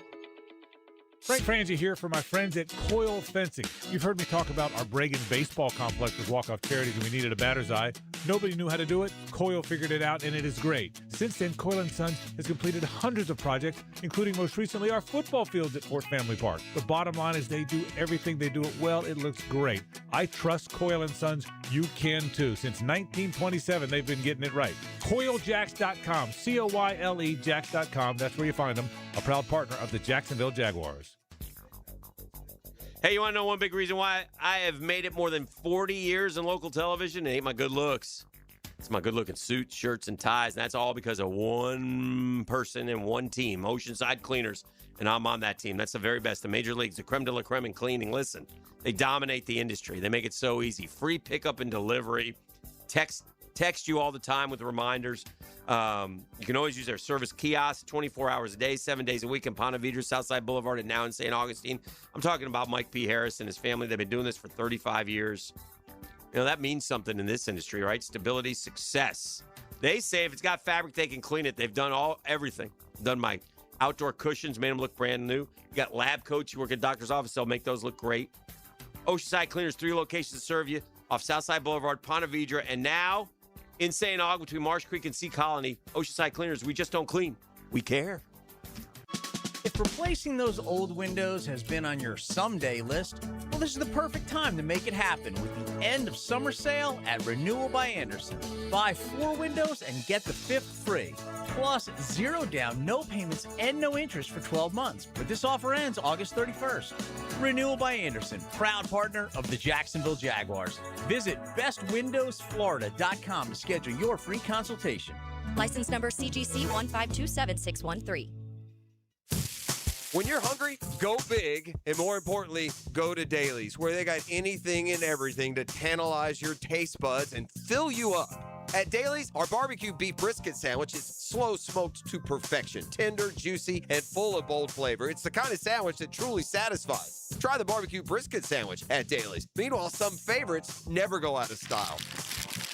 Frank Frangie here for my friends at Coil Fencing. You've heard me talk about our Bregan baseball complex with walk-off charities and we needed a batter's eye. Nobody knew how to do it. Coil figured it out, and it is great. Since then, Coil & Sons has completed hundreds of projects, including most recently our football fields at Fort Family Park. The bottom line is they do everything. They do it well. It looks great. I trust Coil & Sons. You can too. Since 1927, they've been getting it right. CoilJacks.com, C-O-Y-L-E Jacks.com. That's where you find them. A proud partner of the Jacksonville Jaguars.
Hey, you want to know one big reason why I have made it more than 40 years in local television? It ain't my good looks. It's my good-looking suits, shirts, and ties, and that's all because of one person and one team, Oceanside Cleaners, and I'm on that team. That's the very best. The major leagues, the creme de la creme in cleaning. Listen, they dominate the industry. They make it so easy. Free pickup and delivery. Text you all the time with reminders. You can always use their service kiosk 24 hours a day, 7 days a week in Ponte Vedra, Southside Boulevard, and now in St. Augustine. I'm talking about Mike P. Harris and his family. They've been doing this for 35 years. You know, that means something in this industry, right? Stability, success. They say if it's got fabric, they can clean it. They've done everything. Done my outdoor cushions, made them look brand new. You got lab coats. You work at a doctor's office. They'll make those look great. Oceanside Cleaners, 3 locations to serve you off Southside Boulevard, Ponte Vedra, and now in St. Aug between Marsh Creek and Sea Colony. Oceanside Cleaners, we just don't clean. We care.
If replacing those old windows has been on your someday list, well, this is the perfect time to make it happen with the end of summer sale at Renewal by Anderson. Buy 4 windows and get the 5th free. Plus, 0 down, no payments, and no interest for 12 months. But this offer ends August 31st. Renewal by Anderson, proud partner of the Jacksonville Jaguars. Visit bestwindowsflorida.com to schedule your free consultation.
License number CGC 1527613.
When you're hungry, go big, and more importantly, go to Daly's, where they got anything and everything to tantalize your taste buds and fill you up. At Daly's, our barbecue beef brisket sandwich is slow smoked to perfection, tender, juicy, and full of bold flavor. It's the kind of sandwich that truly satisfies. Try the barbecue brisket sandwich at Daly's. Meanwhile, some favorites never go out of style.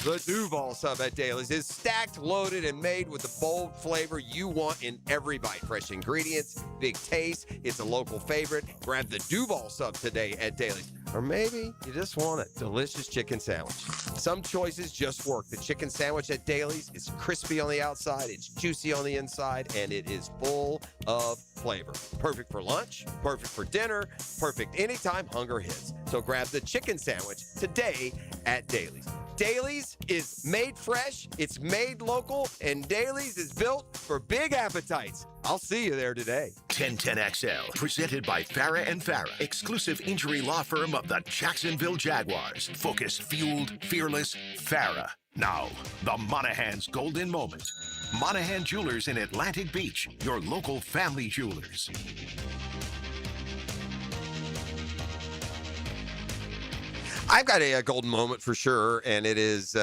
The Duval sub at Daly's is stacked, loaded, and made with the bold flavor you want in every bite. Fresh ingredients, big taste. It's a local favorite. Grab the Duval sub today at Daly's. Or maybe you just want a delicious chicken sandwich. Some choices just work. The chicken sandwich at Daly's is crispy on the outside, it's juicy on the inside, and it is full of flavor. Perfect for lunch, perfect for dinner, perfect anytime hunger hits. So grab the chicken sandwich today at Daly's. Daly's is made fresh, it's made local, and Daly's is built for big appetites. I'll see you there today.
1010XL, presented by Farah and Farah, exclusive injury law firm of the Jacksonville Jaguars. Focused, fueled, fearless, Farah. Now, the Monahan's golden moment. Monahan Jewelers in Atlantic Beach, your local family jewelers.
I've got a golden moment for sure, and it is,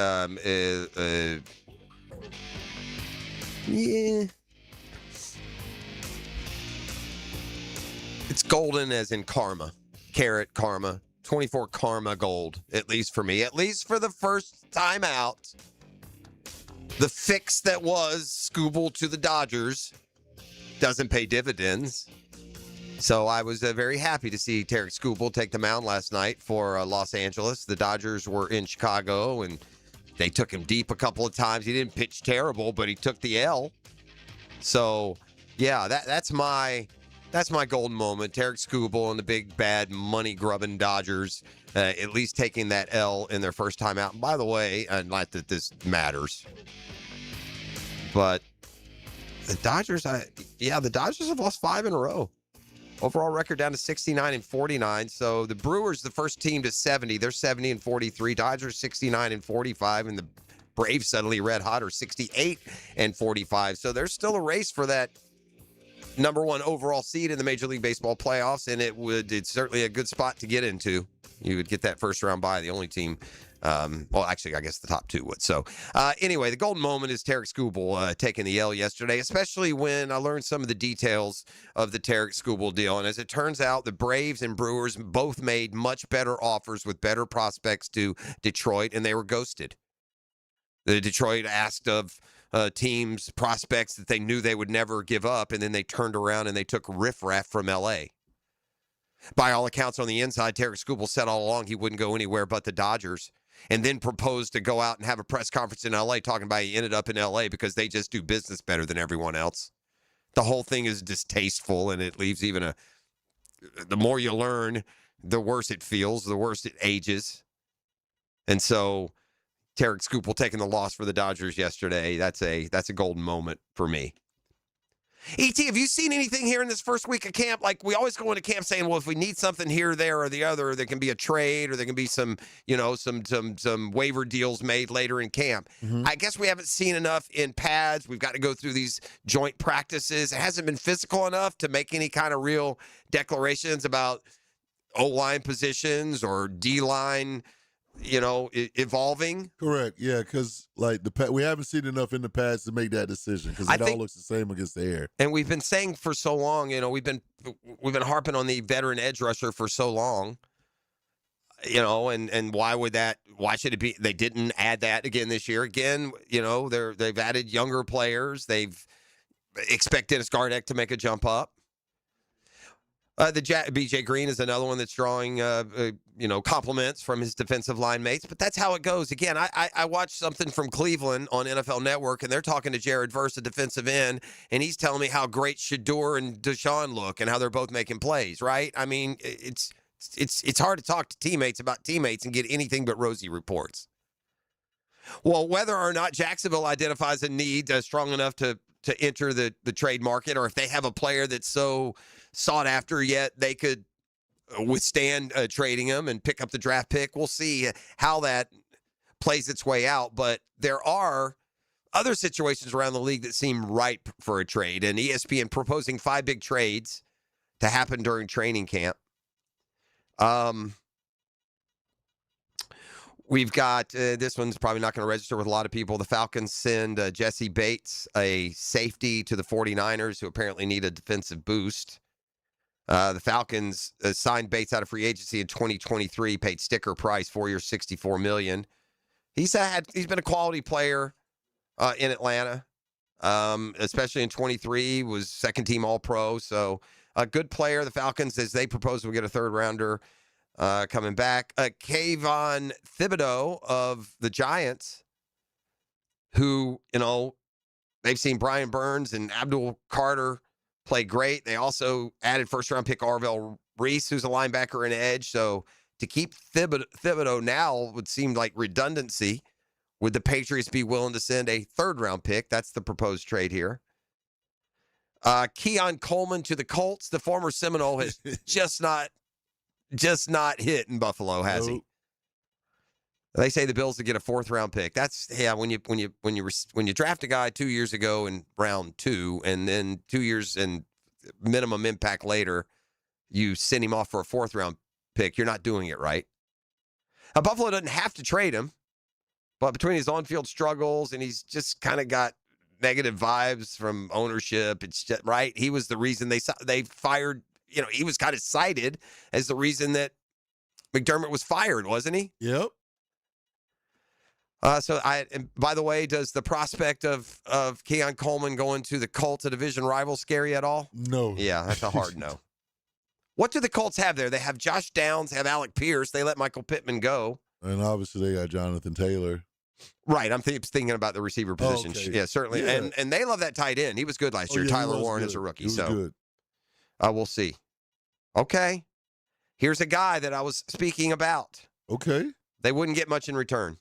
it's golden as in karma, carat karma, 24 karma gold, at least for me, at least for the first time out. The fix that was Scooble to the Dodgers doesn't pay dividends. So I was very happy to see Tarek Skubal take the mound last night for Los Angeles. The Dodgers were in Chicago, and they took him deep a couple of times. He didn't pitch terrible, but he took the L. So, yeah, that's my golden moment. Tarek Skubal and the big, bad, money-grubbing Dodgers at least taking that L in their first time out. And by the way, not that this matters, but the Dodgers, the Dodgers have lost 5 in a row. Overall record down to 69-49. So the Brewers, the first team to 70. They're 70-43. Dodgers 69-45, and the Braves suddenly red hot are 68-45. So there's still a race for that number 1 overall seed in the Major League Baseball playoffs, and it's certainly a good spot to get into. You would get that first round bye. The only team. Well, actually, I guess the top 2 would. So, anyway, the golden moment is Tarek Skubal taking the L yesterday, especially when I learned some of the details of the Tarek Skubal deal. And as it turns out, the Braves and Brewers both made much better offers with better prospects to Detroit, and they were ghosted. The Detroit asked of teams prospects that they knew they would never give up, and then they turned around and they took riffraff from L.A. By all accounts on the inside, Tarek Skubal said all along he wouldn't go anywhere but the Dodgers, and then proposed to go out and have a press conference in L.A. talking about he ended up in L.A. because they just do business better than everyone else. The whole thing is distasteful, and it leaves even the more you learn, the worse it feels, the worse it ages. And so Tarek Skubal taking the loss for the Dodgers yesterday, that's a golden moment for me. E.T., have you seen anything here in this first week of camp? Like, we always go into camp saying, well, if we need something here, there, or the other, there can be a trade, or there can be some waiver deals made later in camp.
Mm-hmm.
I guess we haven't seen enough in pads. We've got to go through these joint practices. It hasn't been physical enough to make any kind of real declarations about O-line positions or D-line, evolving.
Correct. Yeah, because we haven't seen enough in the pads to make that decision because it all looks the same against the air.
And we've been saying for so long, we've been harping on the veteran edge rusher for so long. And why should it be? They didn't add that again this year. Again, they've added younger players. They've expect Dennis Gardeck to make a jump up. BJ Green is another one that's drawing, compliments from his defensive line mates. But that's how it goes. Again, I watched something from Cleveland on NFL Network, and they're talking to Jared Verse, a defensive end, and he's telling me how great Shador and Deshaun look and how they're both making plays, right? I mean, it's hard to talk to teammates about teammates and get anything but rosy reports. Well, whether or not Jacksonville identifies a need strong enough to enter the trade market, or if they have a player that's so sought after yet they could withstand trading him and pick up the draft pick. We'll see how that plays its way out. But there are other situations around the league that seem ripe for a trade, and ESPN proposing 5 big trades to happen during training camp. We've got, this one's probably not going to register with a lot of people. The Falcons send Jesse Bates, a safety, to the 49ers, who apparently need a defensive boost. The Falcons signed Bates out of free agency in 2023, paid sticker price, 4 years, $64 million. He's been a quality player in Atlanta, especially in 23, was second-team All-Pro. So a good player. The Falcons, as they propose, will get a third-rounder coming back. Kayvon Thibodeau of the Giants, who, they've seen Brian Burns and Abdul Carter play great. They also added first-round pick Arvell Reese, who's a linebacker and edge. So to keep Thibodeau now would seem like redundancy. Would the Patriots be willing to send a third-round pick? That's the proposed trade here. Keon Coleman to the Colts. The former Seminole has just not hit in Buffalo, has he? They say the Bills to get a 4th-round pick. That's when you draft a guy 2 years ago in round 2, and then 2 years and minimum impact later, you send him off for a 4th-round pick. You're not doing it right. Buffalo doesn't have to trade him, but between his on-field struggles and he's just kind of got negative vibes from ownership, it's just, right. He was the reason they fired. He was kind of cited as the reason that McDermott was fired, wasn't he?
Yep.
And by the way, does the prospect of Keon Coleman going to the Colts, a division rival, scare you at all?
No.
Yeah, that's a hard no. What do the Colts have there? They have Josh Downs, have Alec Pierce. They let Michael Pittman go.
And obviously they got Jonathan Taylor.
Right. I'm thinking about the receiver position.
Okay.
Yeah, certainly.
Yeah.
And they love that tight end. He was good last year.
Yeah,
Tyler Warren is a rookie.
Good.
We'll see. Okay. Here's a guy that I was speaking about.
Okay.
They wouldn't get much in return.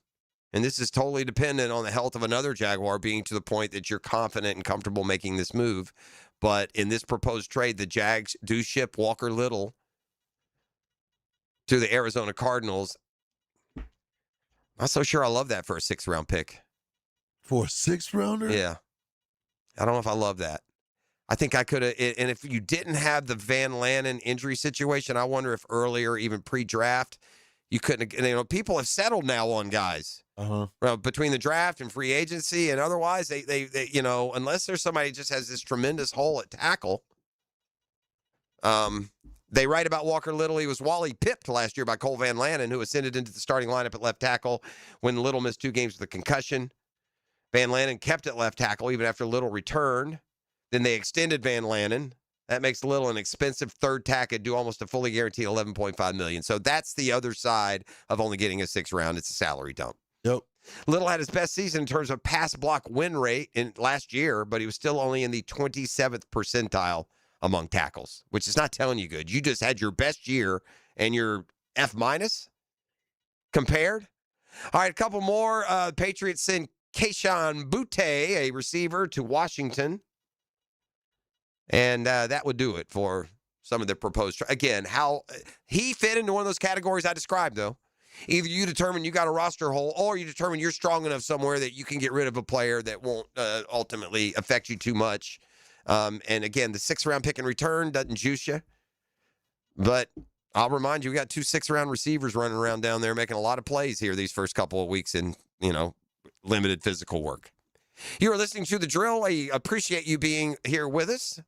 And this is totally dependent on the health of another Jaguar being to the point that you're confident and comfortable making this move. But in this proposed trade, the Jags do ship Walker Little to the Arizona Cardinals. Not so sure I love that for a 6th-round pick.
For a 6th-rounder?
Yeah. I don't know if I love that. I think I could have, and if you didn't have the Van Lanen injury situation, I wonder if earlier, even pre-draft, you couldn't have, people have settled now on guys. Between the draft and free agency and otherwise, they unless there's somebody who just has this tremendous hole at tackle. They write about Walker Little. He was Wally pipped last year by Cole Van Lanen, who ascended into the starting lineup at left tackle when Little missed 2 games with a concussion. Van Lanen kept at left tackle even after Little returned. Then they extended Van Lanen That makes Little an expensive third tackle, do almost a fully guaranteed $11.5 million. So that's the other side of only getting a 6th round. It's a salary dump.
Yep.
Little had his best season in terms of pass block win rate in last year, but he was still only in the 27th percentile among tackles, which is not telling you good. You just had your best year and your F- compared. All right, a couple more. Patriots send Kayshon Boutte, a receiver, to Washington. And that would do it for some of the proposed. Again, how he fit into one of those categories I described, though. Either you determine you got a roster hole, or you determine you're strong enough somewhere that you can get rid of a player that won't ultimately affect you too much. And again, the 6th round pick and return doesn't juice you. But I'll remind you, we got 2 6th-round receivers running around down there making a lot of plays here these first couple of weeks in, limited physical work. You are listening to The Drill. I appreciate you being here with us.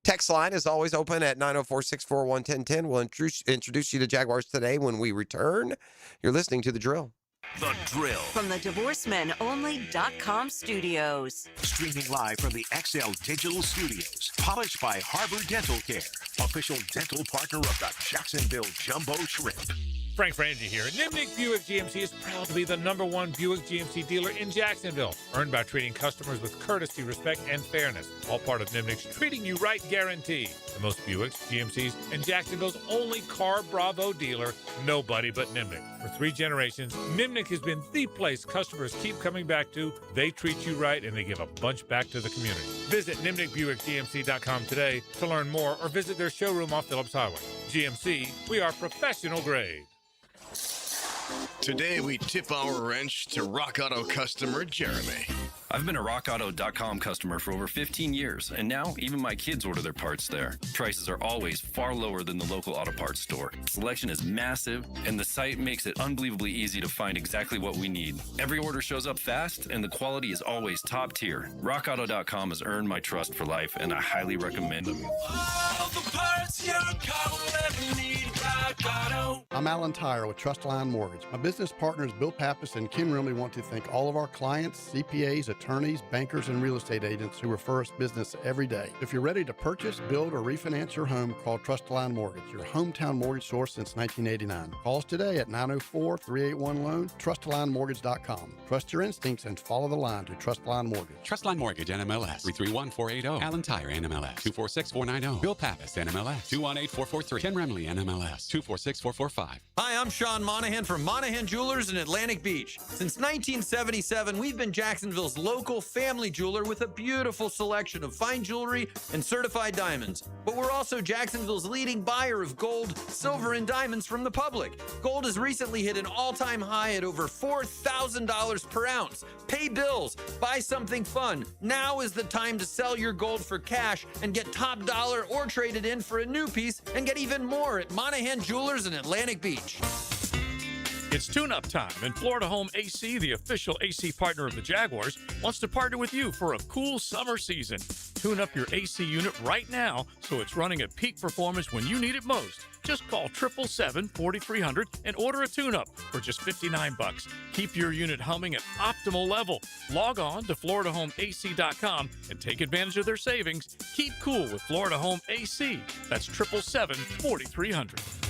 Text line is always open at 904-641-1010. We'll introduce you to Jaguars today when we return. You're listening to The Drill.
The Drill.
From the DivorceMenOnly.com studios.
Streaming live from the XL Digital Studios. Polished by Harbor Dental Care. Official dental partner of the Jacksonville Jumbo Shrimp.
Frank Frangie here. Nimnick Buick GMC is proud to be the #1 Buick GMC dealer in Jacksonville, earned by treating customers with courtesy, respect, and fairness. All part of Nimnick's Treating You Right guarantee. The most Buicks, GMCs, and Jacksonville's only Car Bravo dealer, nobody but Nimnick. For 3 generations, Nimnick has been the place customers keep coming back to. They treat you right, and they give a bunch back to the community. Visit NimnickBuickGMC.com today to learn more, or visit their showroom off Phillips Highway. GMC, we are professional grade.
Today, we tip our wrench to Rock Auto customer Jeremy.
I've been a RockAuto.com customer for over 15 years, and now even my kids order their parts there. Prices are always far lower than the local auto parts store. Selection is massive, and the site makes it unbelievably easy to find exactly what we need. Every order shows up fast, and the quality is always top tier. RockAuto.com has earned my trust for life, and I highly recommend them.
All the parts your car will ever need, Rock Auto.
I'm Alan Tyre with Trustline Mortgage. My business partners Bill Pappas and Kim Rimley want to thank all of our clients, CPAs, attorneys, bankers, and real estate agents who refer us business every day. If you're ready to purchase, build, or refinance your home, call Trustline Mortgage, your hometown mortgage source since 1989. Call us today at 904-381-LOAN, TrustlineMortgage.com. Trust your instincts and follow the line to Trustline Mortgage.
Trustline Mortgage, NMLS 331480. Alan Tyre, NMLS 246490. Bill Pappas, NMLS 218443. Ken Remley, NMLS 246445.
Hi, I'm Sean Monahan from Monahan Jewelers in Atlantic Beach. Since 1977, we've been Jacksonville's local family jeweler with a beautiful selection of fine jewelry and certified diamonds. But we're also Jacksonville's leading buyer of gold, silver, and diamonds from the public. Gold has recently hit an all-time high at over $4,000 per ounce. Pay bills, buy something fun. Now is the time to sell your gold for cash and get top dollar, or trade it in for a new piece and get even more at Monahan Jewelers in Atlantic Beach.
It's tune-up time, and Florida Home AC, the official AC partner of the Jaguars, wants to partner with you for a cool summer season. Tune up your AC unit right now so it's running at peak performance when you need it most. Just call 777-4300 and order a tune-up for just $59. Keep your unit humming at optimal level. Log on to FloridaHomeAC.com and take advantage of their savings. Keep cool with Florida Home AC. That's 777-4300.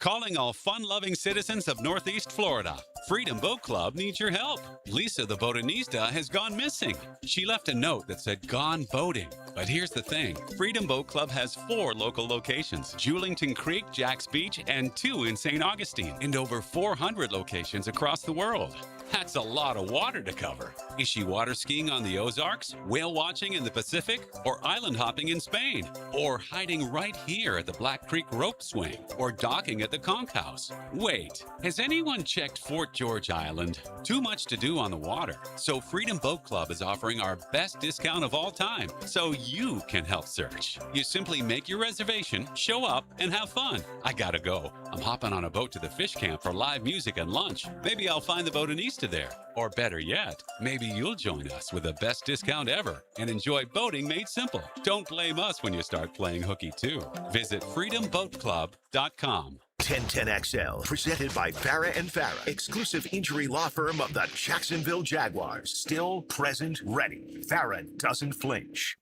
Calling all fun-loving citizens of Northeast Florida. Freedom Boat Club needs your help. Lisa the botanista has gone missing. She left a note that said gone boating. But here's the thing. Freedom Boat Club has 4 local locations: Julington Creek, Jacks Beach, and 2 in St. Augustine, and over 400 locations across the world. That's a lot of water to cover. Is she water skiing on the Ozarks, whale watching in the Pacific, or island hopping in Spain? Or hiding right here at the Black Creek Rope Swing, or docking at the Conch House? Wait, has anyone checked Fort George Island? Too much to do on the water. So Freedom Boat Club is offering our best discount of all time, so you can help search. You simply make your reservation, show up, and have fun. I gotta go. I'm hopping on a boat to the fish camp for live music and lunch. Maybe I'll find the botanista there. Or better yet, maybe you'll join us with the best discount ever and enjoy boating made simple. Don't blame us when you start playing hooky too. Visit freedomboatclub.com.
1010XL, presented by Farah and Farah, exclusive injury law firm of the Jacksonville Jaguars. Still, present, ready. Farah doesn't flinch.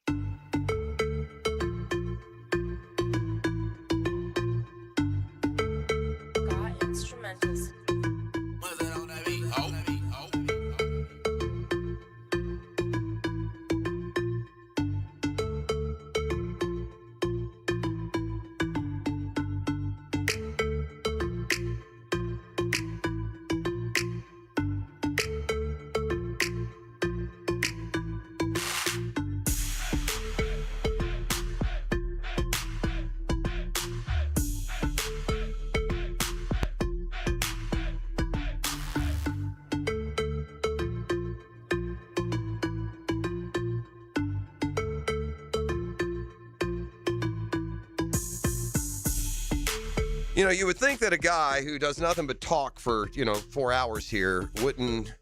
You know, you would think that a guy who does nothing but talk for, 4 hours here wouldn't,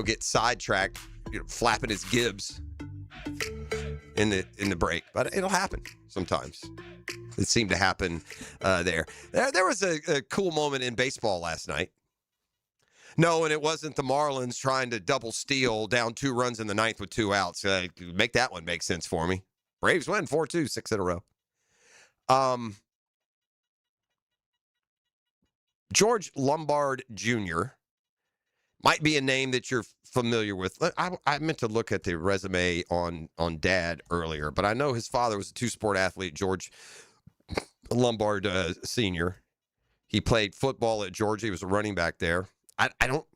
get sidetracked, flapping his gibs in the break. But it'll happen sometimes. It seemed to happen there. There was a cool moment in baseball last night. No, and it wasn't the Marlins trying to double steal down 2 runs in the 9th with 2 outs. Make that one make sense for me. Braves win 4-2, 6 in a row. George Lombard Jr. might be a name that you're familiar with. I meant to look at the resume on Dad earlier, but I know his father was a 2-sport athlete, George Lombard Sr. He played football at Georgia. He was a running back there. I don't,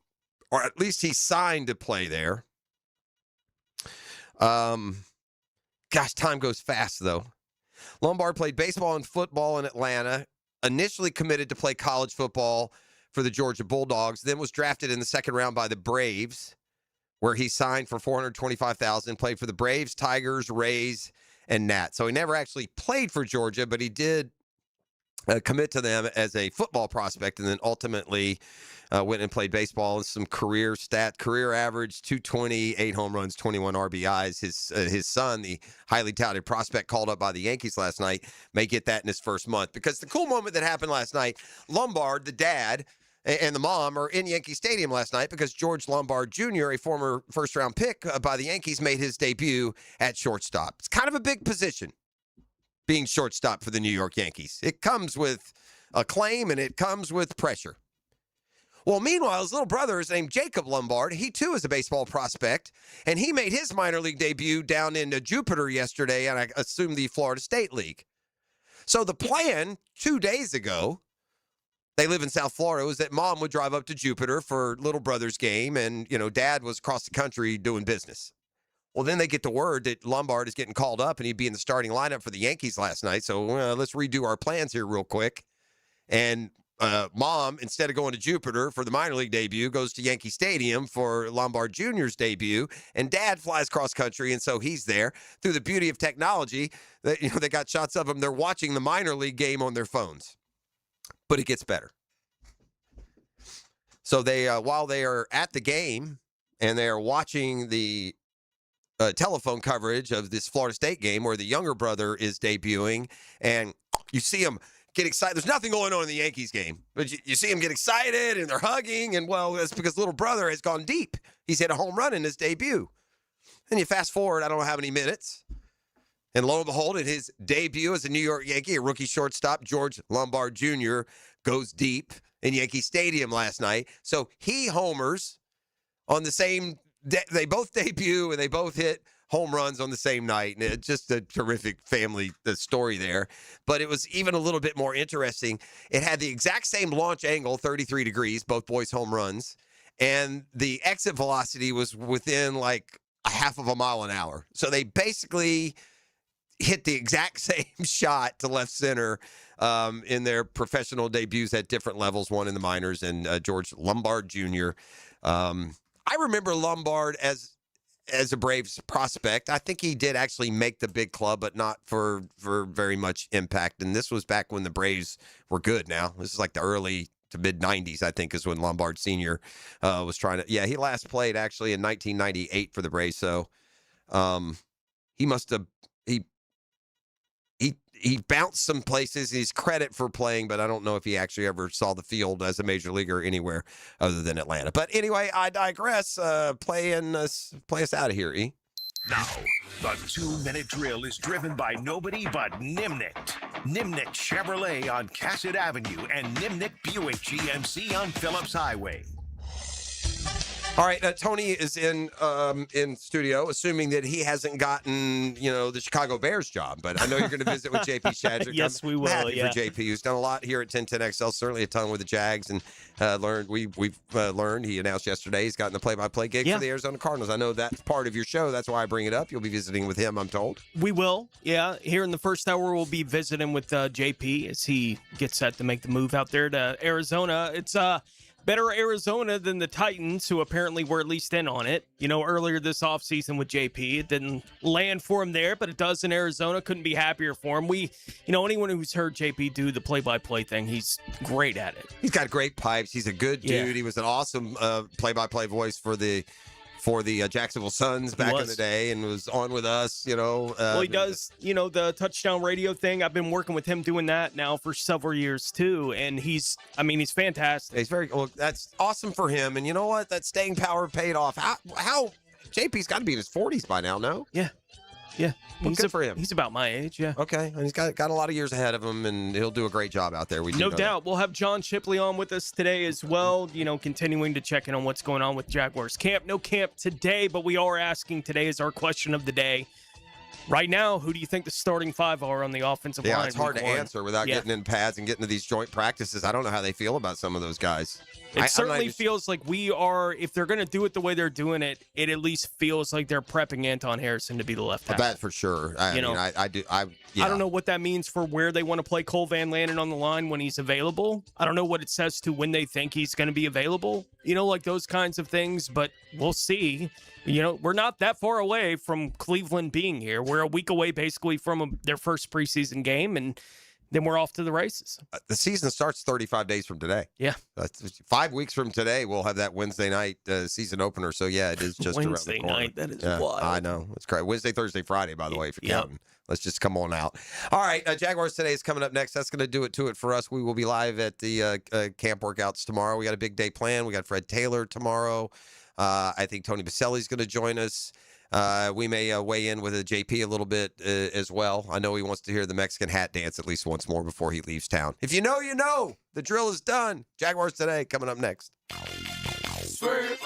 or at least he signed to play there. Gosh, time goes fast, though. Lombard played baseball and football in Atlanta, initially committed to play college football for the Georgia Bulldogs, then was drafted in the second round by the Braves, where he signed for $425,000, played for the Braves, Tigers, Rays, and Nats. So he never actually played for Georgia, but he did commit to them as a football prospect, and then ultimately went and played baseball. And some career average, 220, 8 home runs, 21 RBIs. His son, the highly touted prospect called up by the Yankees last night, may get that in his first month. Because the cool moment that happened last night, Lombard, the dad, and the mom are in Yankee Stadium last night because George Lombard Jr., a former first-round pick by the Yankees, made his debut at shortstop. It's kind of a big position, being shortstop for the New York Yankees. It comes with acclaim and it comes with pressure. Well, meanwhile, his little brother is named Jacob Lombard. He, too, is a baseball prospect, and he made his minor league debut down in Jupiter yesterday, and I assume the Florida State League. So the plan 2 days ago, they live in South Florida, was that Mom would drive up to Jupiter for little brother's game, and, Dad was across the country doing business. Well, then they get the word that Lombard is getting called up, and he'd be in the starting lineup for the Yankees last night. So let's redo our plans here real quick. And Mom, instead of going to Jupiter for the minor league debut, goes to Yankee Stadium for Lombard Jr.'s debut. And Dad flies cross country, and so he's there. Through the beauty of technology, they got shots of them. They're watching the minor league game on their phones. But it gets better. So they, while they are at the game and they are watching the telephone coverage of this Florida State game where the younger brother is debuting, and you see him get excited. There's nothing going on in the Yankees game, but you see him get excited and they're hugging, and well, that's because little brother has gone deep. He's hit a home run in his debut. And you fast forward, I don't know how many minutes, and lo and behold, in his debut as a New York Yankee, a rookie shortstop, George Lombard Jr. goes deep in Yankee Stadium last night. So he homers on the same day. They both debut and they both hit home runs on the same night. And it's just a terrific family story there. But it was even a little bit more interesting. It had the exact same launch angle, 33 degrees, both boys home runs. And the exit velocity was within like a half of a mile an hour. So they basically hit the exact same shot to left center in their professional debuts at different levels, one in the minors, and George Lombard Jr. I remember Lombard as a Braves prospect. I think he did actually make the big club, but not for very much impact. And this was back when the Braves were good now. This is like the early to mid-'90s, I think, is when Lombard Sr. Was trying to – yeah, he last played actually in 1998 for the Braves. So he must have – He bounced some places. He's credit for playing, but I don't know if he actually ever saw the field as a major leaguer anywhere other than Atlanta. But anyway, I digress. Play us out of here, E.
Now, the 2-minute drill is driven by nobody but Nimnicht. Nimnicht Chevrolet on Cassett Avenue and Nimnicht Buick GMC on Phillips Highway.
All right, Tony is in studio, assuming that he hasn't gotten, the Chicago Bears job. But I know you're going to visit with JP Shadrick.
Yes, we will.
Happy for JP, who's done a lot here at 1010XL, certainly a ton with the Jags, and we've learned. He announced yesterday he's gotten the play-by-play gig for the Arizona Cardinals. I know that's part of your show. That's why I bring it up. You'll be visiting with him, I'm told.
We will. Yeah, here in the first hour, we'll be visiting with JP as he gets set to make the move out there to Arizona. It's Better Arizona than the Titans, who apparently were at least in on it. Earlier this offseason with JP, it didn't land for him there, but it does in Arizona. Couldn't be happier for him. Anyone who's heard JP do the play-by-play thing, he's great at it.
He's got great pipes. He's a good dude.
Yeah.
He was an awesome play-by-play voice for the Jacksonville Suns back in the day, and was on with us, he
does, the touchdown radio thing. I've been working with him doing that now for several years too, and he's fantastic.
He's that's awesome for him, and you know what? That staying power paid off. How JP's got to be in his 40s by now, no?
Yeah.
Well, good for him.
He's about my age, yeah.
Okay, and he's got a lot of years ahead of him, and he'll do a great job out there.
No doubt. We'll have John Shipley on with us today as well, continuing to check in on what's going on with Jaguars camp. No camp today, but we are asking today is our question of the day. Right now, who do you think the starting five are on the offensive line?
Yeah, it's hard to answer without getting in pads and getting to these joint practices. I don't know how they feel about some of those guys.
It certainly feels like we are, if they're going to do it the way they're doing it, it at least feels like they're prepping Anton Harrison to be the left tackle.
That for sure. I
don't know what that means for where they want to play Cole Van Lanen on the line when he's available. I don't know what it says to when they think he's going to be available, like those kinds of things, but we'll see. We're not that far away from Cleveland being here. We're a week away basically from their first preseason game, and then we're off to the races.
The season starts 35 days from today.
Yeah.
5 weeks from today, we'll have that Wednesday night season opener. So, yeah, it is just
Wednesday
around the corner.
night. That is wild.
I know. It's great. Wednesday, Thursday, Friday, by the way, if you're counting. Let's just come on out. All right. Jaguars today is coming up next. That's going to do it for us. We will be live at the camp workouts tomorrow. We got a big day planned. We got Fred Taylor tomorrow. I think Tony Baselli's going to join us. We may weigh in with a JP a little bit as well. I know he wants to hear the Mexican hat dance at least once more before he leaves town. If you know, you know. The drill is done. Jaguars today coming up next.
Swerve